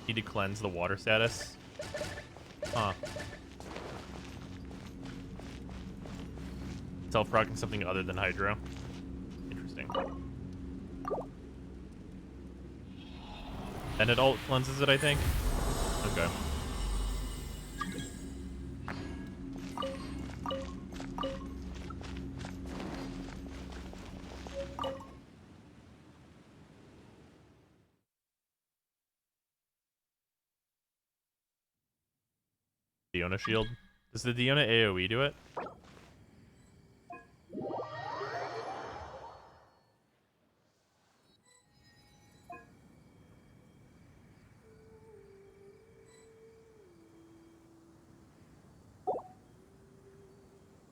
Need to cleanse the water status. Huh. self-proccing something other than Hydro. Interesting. And it alt cleanses it, I think. Okay. Diona shield. Does the Diona AoE do it?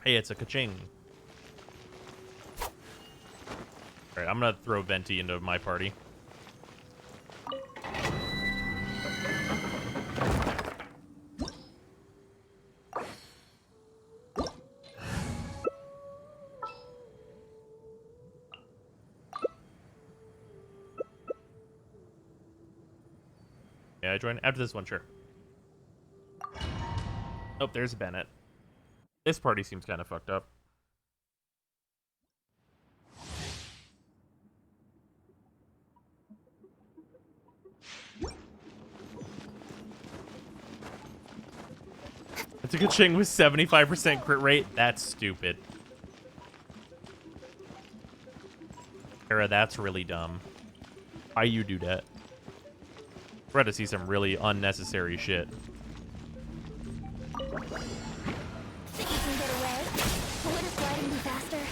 Hey, it's a ka-ching. Alright, I'm gonna throw Venti into my party. Yeah, I join after this one, sure. Oh, there's Bennett. This party seems kind of fucked up. It's a good ching with 75% crit rate. That's stupid. Kara, that's really dumb. Why you do that? We're about to see some really unnecessary shit. Think you can get away? Would a gliding be faster? Think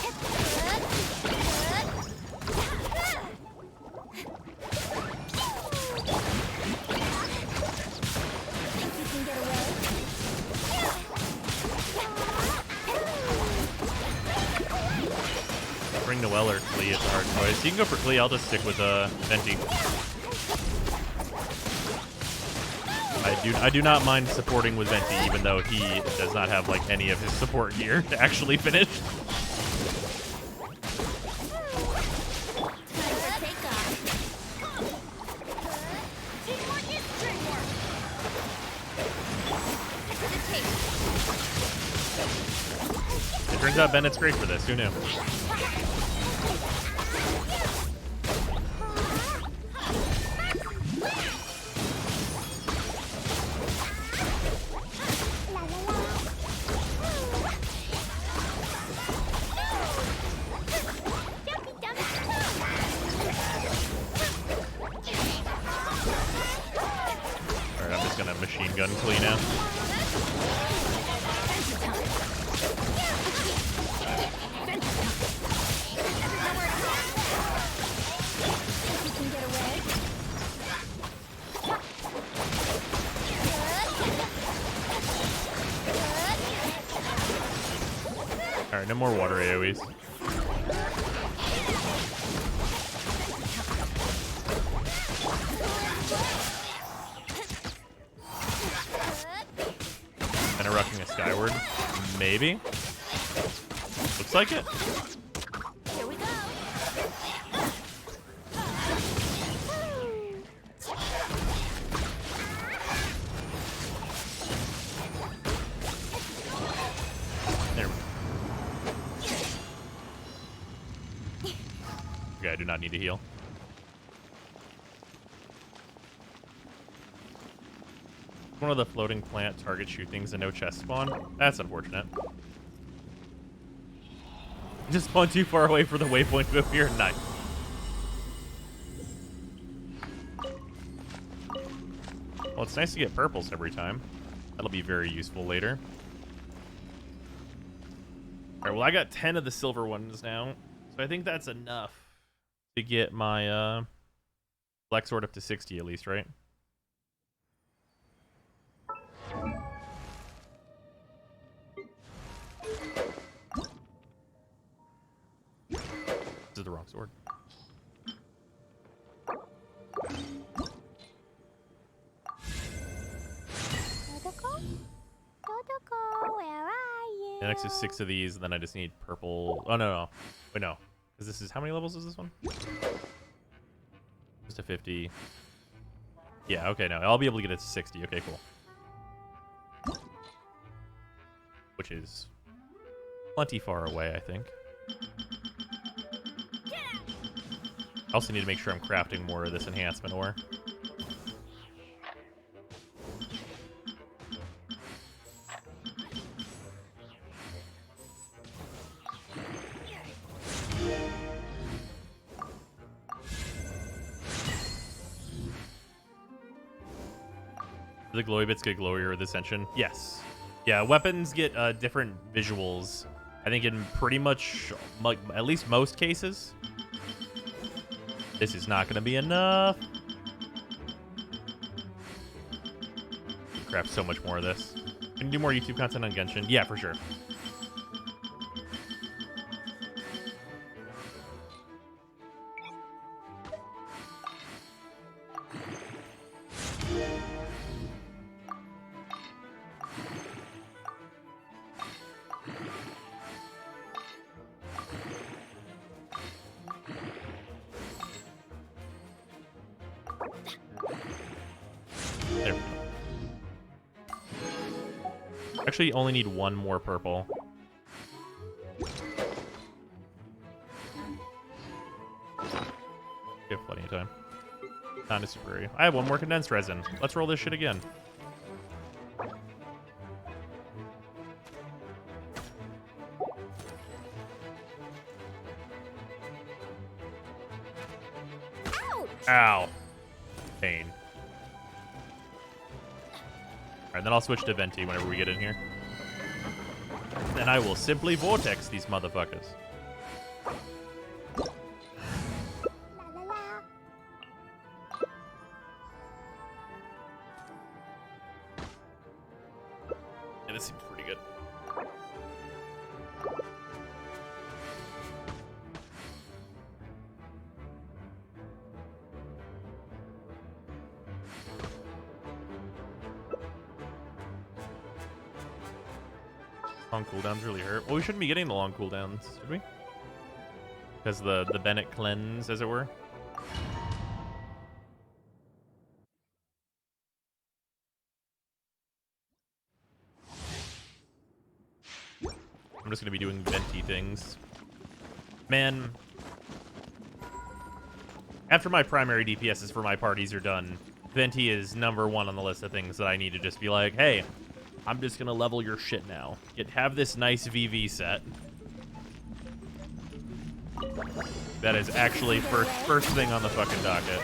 you can get away? Bring Noelle or Klee is a hard choice. You can go for Klee. I'll just stick with Venti. I do not mind supporting with Venti, even though he does not have like any of his support gear to actually finish. It turns out Bennett's great for this. Who knew? Alright, I'm just gonna machine gun Klee now. Alright, no more water AoEs. Interrupting a skyward? Maybe? Looks like it. Here we go. There we go. Okay, I do not need to heal. One of the floating plant target shoot things and no chest spawn. That's unfortunate. Just spawn too far away for the waypoint to appear. Nice. Well, it's nice to get purples every time. That'll be very useful later. Alright, well, I got 10 of the silver ones now. So I think that's enough to get my Black Sword up to 60 at least, right? This is the wrong sword. Dodoko? Dodoko, where are you? The next is 6 of these, and then I just need purple. Oh, no. Wait, no. Because this is, how many levels is this one? Just a 50. Yeah, okay, no. I'll be able to get it to 60. Okay, cool. Which is plenty far away, I think. I also need to make sure I'm crafting more of this enhancement ore. Do the glowy bits get glowier with Ascension? Yes. Yeah, weapons get different visuals. I think in pretty much, like, at least most cases. This is not going to be enough. Craft so much more of this. Can you do more YouTube content on Genshin? Yeah, for sure. There we go. Actually, only need one more purple. We have plenty of time. Not a super area. I have one more condensed resin. Let's roll this shit again. Ow. Pain. Alright, then I'll switch to Venti whenever we get in here. Then I will simply vortex these motherfuckers. Yeah, this seems pretty good. Long cooldowns really hurt. Well, we shouldn't be getting the long cooldowns, should we? Because the Bennett cleanse, as it were. I'm just gonna be doing venti things. Man, after my primary DPSs for my parties are done, venti is #1 on the list of things that I need to just be like, hey, I'm just gonna level your shit now. Have this nice VV set. That is actually first thing on the fucking docket.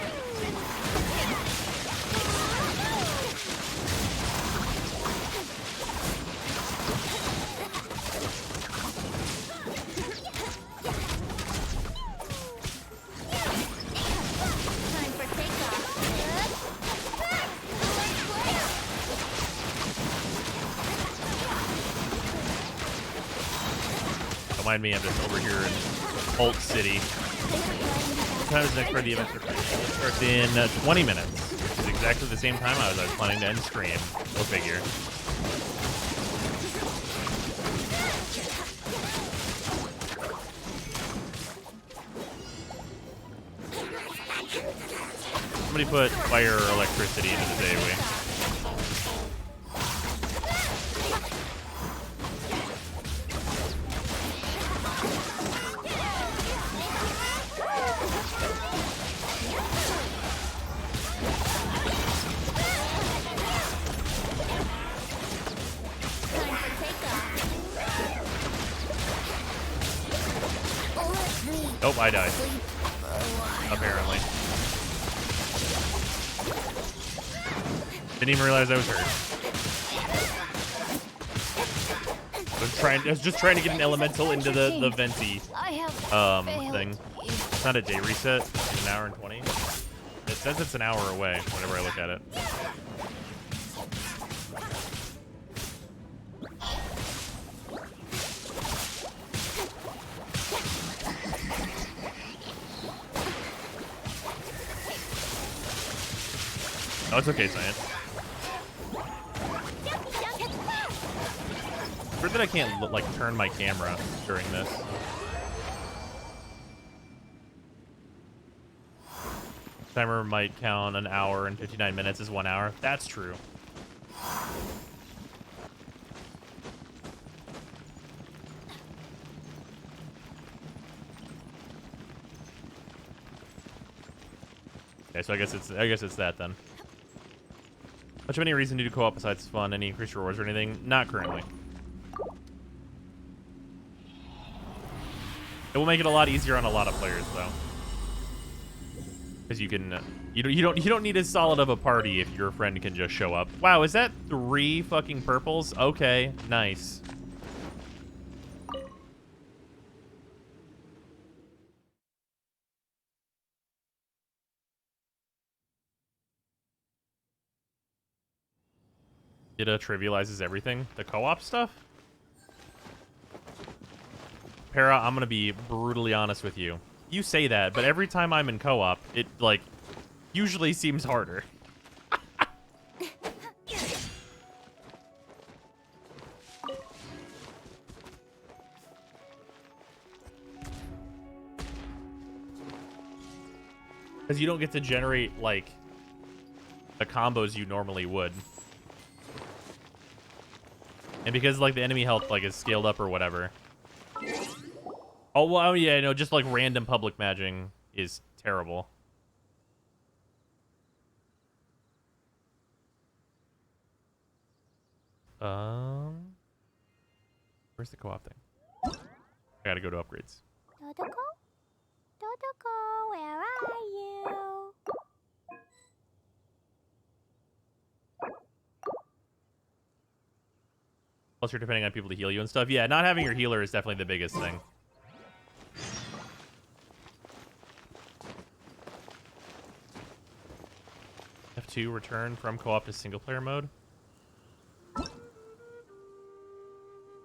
Don't mind me, I'm just over here in Holt City. What time is the next part of the event? Starts in 20 minutes, which is exactly the same time I was planning to end stream. Go figure. Somebody put fire or electricity into the AoE. Nope, I died. Apparently. Didn't even realize I was hurt. I was just trying to get an elemental into the venti thing. It's not a day reset. It's an hour and 20. It says it's an hour away whenever I look at it. Oh, it's okay, Science. Weird that I can't, like, turn my camera during this. Timer might count an hour and 59 minutes as 1 hour. That's true. Okay, so I guess it's that then. Much of any reason to do co-op besides fun, any increased rewards or anything? Not currently. It will make it a lot easier on a lot of players though. Because you can, you don't need as solid of a party if your friend can just show up. Wow, is that 3 fucking purples? Okay, nice. It trivializes everything. The co-op stuff? Para, I'm gonna be brutally honest with you. You say that, but every time I'm in co-op, it, like, usually seems harder. Because you don't get to generate, like, the combos you normally would. And because, like, the enemy health, like, is scaled up or whatever. Oh, well, yeah, no, just, like, random public matching is terrible. Where's the co-op thing? I gotta go to upgrades. Dodoko? Dodoko, where are you? Plus, you're depending on people to heal you and stuff. Yeah, not having your healer is definitely the biggest thing. F2, return from co-op to single-player mode.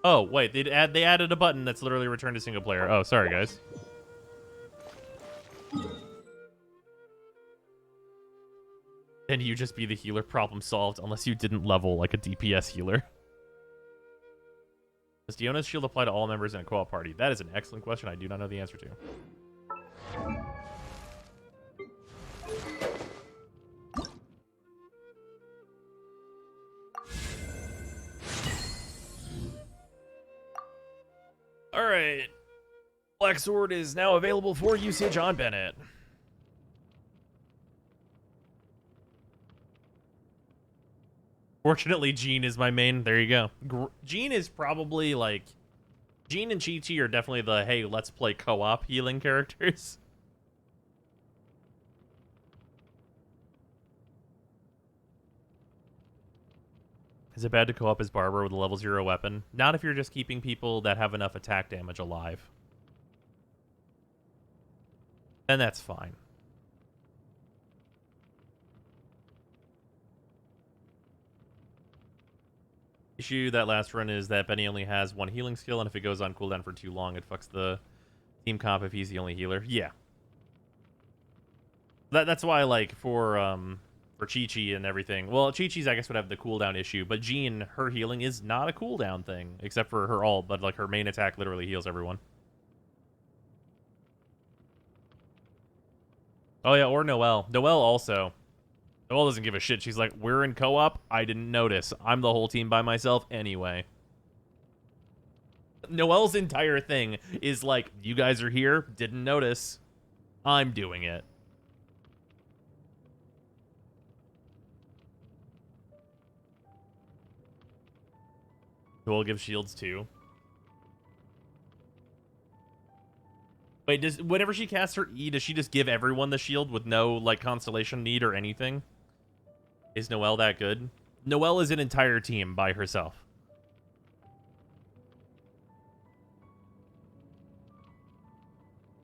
Oh, wait, they added a button that's literally return to single-player. Oh, sorry, guys. Then you just be the healer, problem solved, unless you didn't level like a DPS healer. Does Diona's shield apply to all members in a co-op party? That is an excellent question I do not know the answer to. Alright. Black Sword is now available for usage on Bennett. Fortunately, Jean is my main. There you go. Jean is probably like... Jean and Chi-Chi are definitely the, hey, let's play co-op healing characters. Is it bad to co-op as Barber with a level 0 weapon? Not if you're just keeping people that have enough attack damage alive. Then that's fine. Issue that last run is that Benny only has 1 healing skill, and if it goes on cooldown for too long, it fucks the team comp if he's the only healer. Yeah. That's why, like, for Chi-Chi and everything. Well, Chi-Chi's, I guess, would have the cooldown issue, but Jean, her healing is not a cooldown thing, except for her ult, but, like, her main attack literally heals everyone. Oh, yeah, or Noelle. Noelle also. Noelle doesn't give a shit. She's like, we're in co-op? I didn't notice. I'm the whole team by myself anyway. Noelle's entire thing is like, you guys are here? Didn't notice. I'm doing it. Noelle gives shields too. Wait, whenever she casts her E, does she just give everyone the shield with no, like, constellation need or anything? Is Noelle that good? Noelle is an entire team by herself.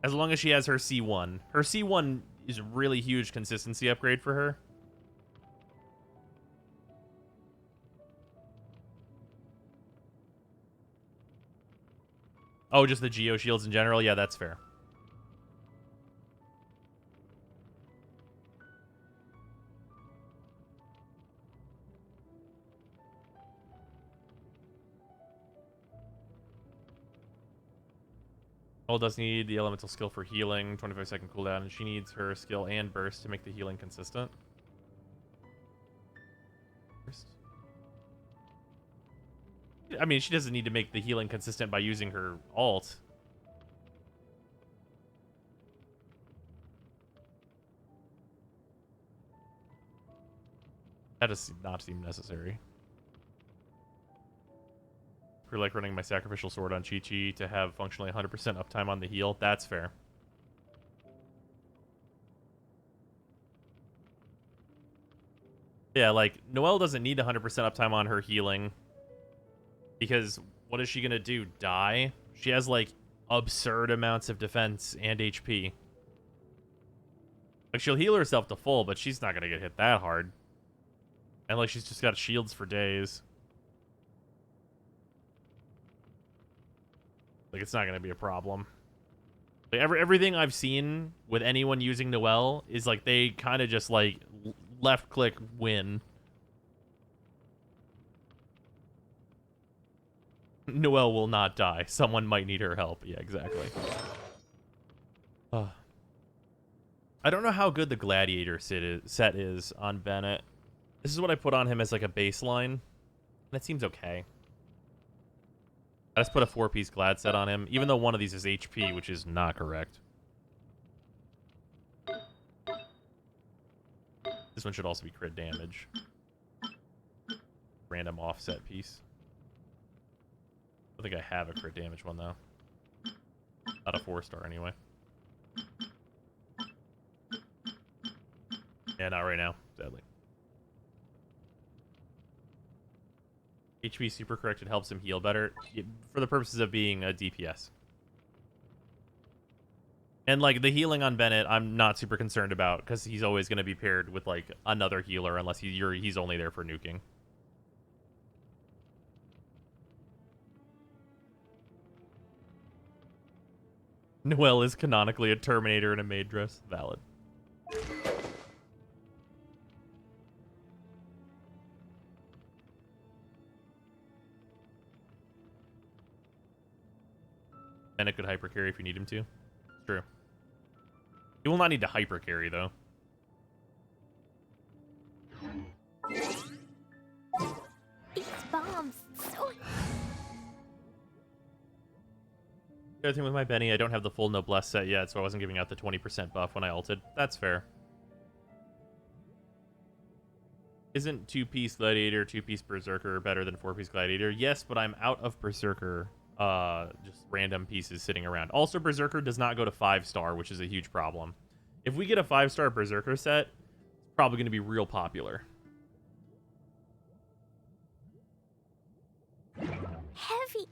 As long as she has her C1. Her C1 is a really huge consistency upgrade for her. Oh, just the Geo shields in general? Yeah, that's fair. Noelle does need the elemental skill for healing, 25-second cooldown, and she needs her skill and burst to make the healing consistent. Burst. I mean, she doesn't need to make the healing consistent by using her ult. That does not seem necessary. For like running my sacrificial sword on Chi-Chi to have functionally 100% uptime on the heal, that's fair. Yeah, like, Noelle doesn't need 100% uptime on her healing. Because what is she gonna do? Die? She has, like, absurd amounts of defense and HP. Like, she'll heal herself to full, but she's not gonna get hit that hard. And, like, she's just got shields for days. Like, it's not going to be a problem. Like, everything I've seen with anyone using Noelle is, like, they kind of just, like, left-click win. Noelle will not die. Someone might need her help. Yeah, exactly. I don't know how good the Gladiator set is on Bennett. This is what I put on him as, like, a baseline. That seems okay. I just put a 4-piece Glad set on him, even though one of these is HP, which is not correct. This one should also be crit damage. Random offset piece. I think I have a crit damage one, though. Not a 4-star, anyway. Yeah, not right now, sadly. HP super corrected helps him heal better for the purposes of being a DPS. And, like, the healing on Bennett, I'm not super concerned about because he's always going to be paired with, like, another healer unless he's only there for nuking. Noelle is canonically a Terminator in a maid dress. Valid. Bennett could hyper carry if you need him to. It's true. He will not need to hyper carry though. These bombs, so... The other thing with my Benny, I don't have the full Noblesse set yet, so I wasn't giving out the 20% buff when I ulted. That's fair. Isn't 2-piece Gladiator, 2-piece Berserker better than 4-piece Gladiator? Yes, but I'm out of Berserker. Just random pieces sitting around. Also, Berserker does not go to 5-star, which is a huge problem. If we get a 5-star Berserker set, it's probably going to be real popular. Heavy.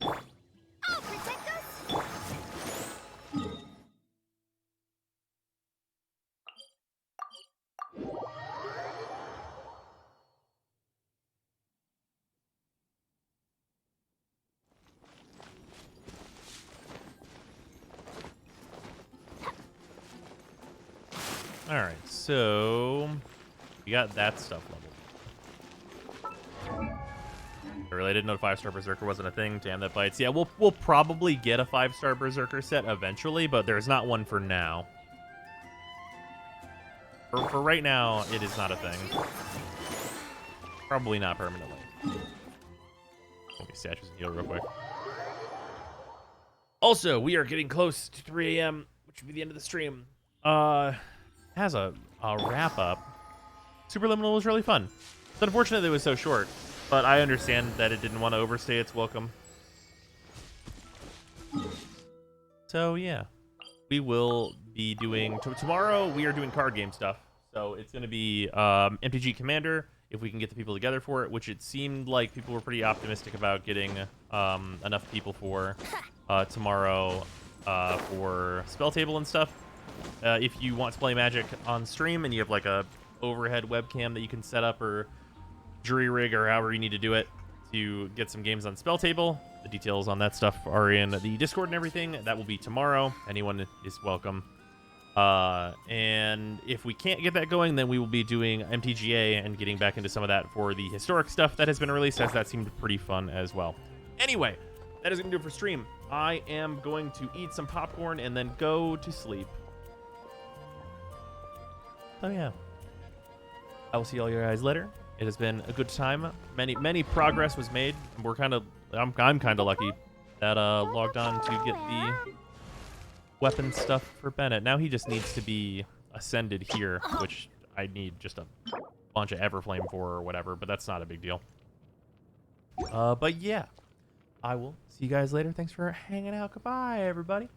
Oh, protect us! Alright, so we got that stuff leveled. I really didn't know 5-star Berserker wasn't a thing. Damn, that bites. Yeah, we'll probably get a 5-star Berserker set eventually, but there's not one for now. For right now, it is not a thing. Probably not permanently. Let me statues and heal real quick. Also, we are getting close to 3 a.m., which will be the end of the stream. Has a wrap-up. Superliminal was really fun. It's unfortunate that it was so short, but I understand that it didn't want to overstay its welcome. So, yeah. We will be doing... Tomorrow, we are doing card game stuff. So, it's going to be MTG Commander, if we can get the people together for it, which it seemed like people were pretty optimistic about getting enough people for tomorrow for Spell Table and stuff. If you want to play Magic on stream and you have like a overhead webcam that you can set up or jury rig or however you need to do it to get some games on Spell Table, the details on that stuff are in the Discord and everything. That will be tomorrow. Anyone is welcome. And if we can't get that going, then we will be doing MTGA and getting back into some of that for the historic stuff that has been released, as that seemed pretty fun as well. Anyway, that is going to do it for stream. I am going to eat some popcorn and then go to sleep. So yeah, I will see all you guys later. It has been a good time. Many progress was made. We're kind of, I'm kind of lucky that logged on to get the weapon stuff for Bennett. Now he just needs to be ascended here, which I need just a bunch of Everflame for or whatever, but that's not a big deal. But yeah, I will see you guys later. Thanks for hanging out. Goodbye, everybody.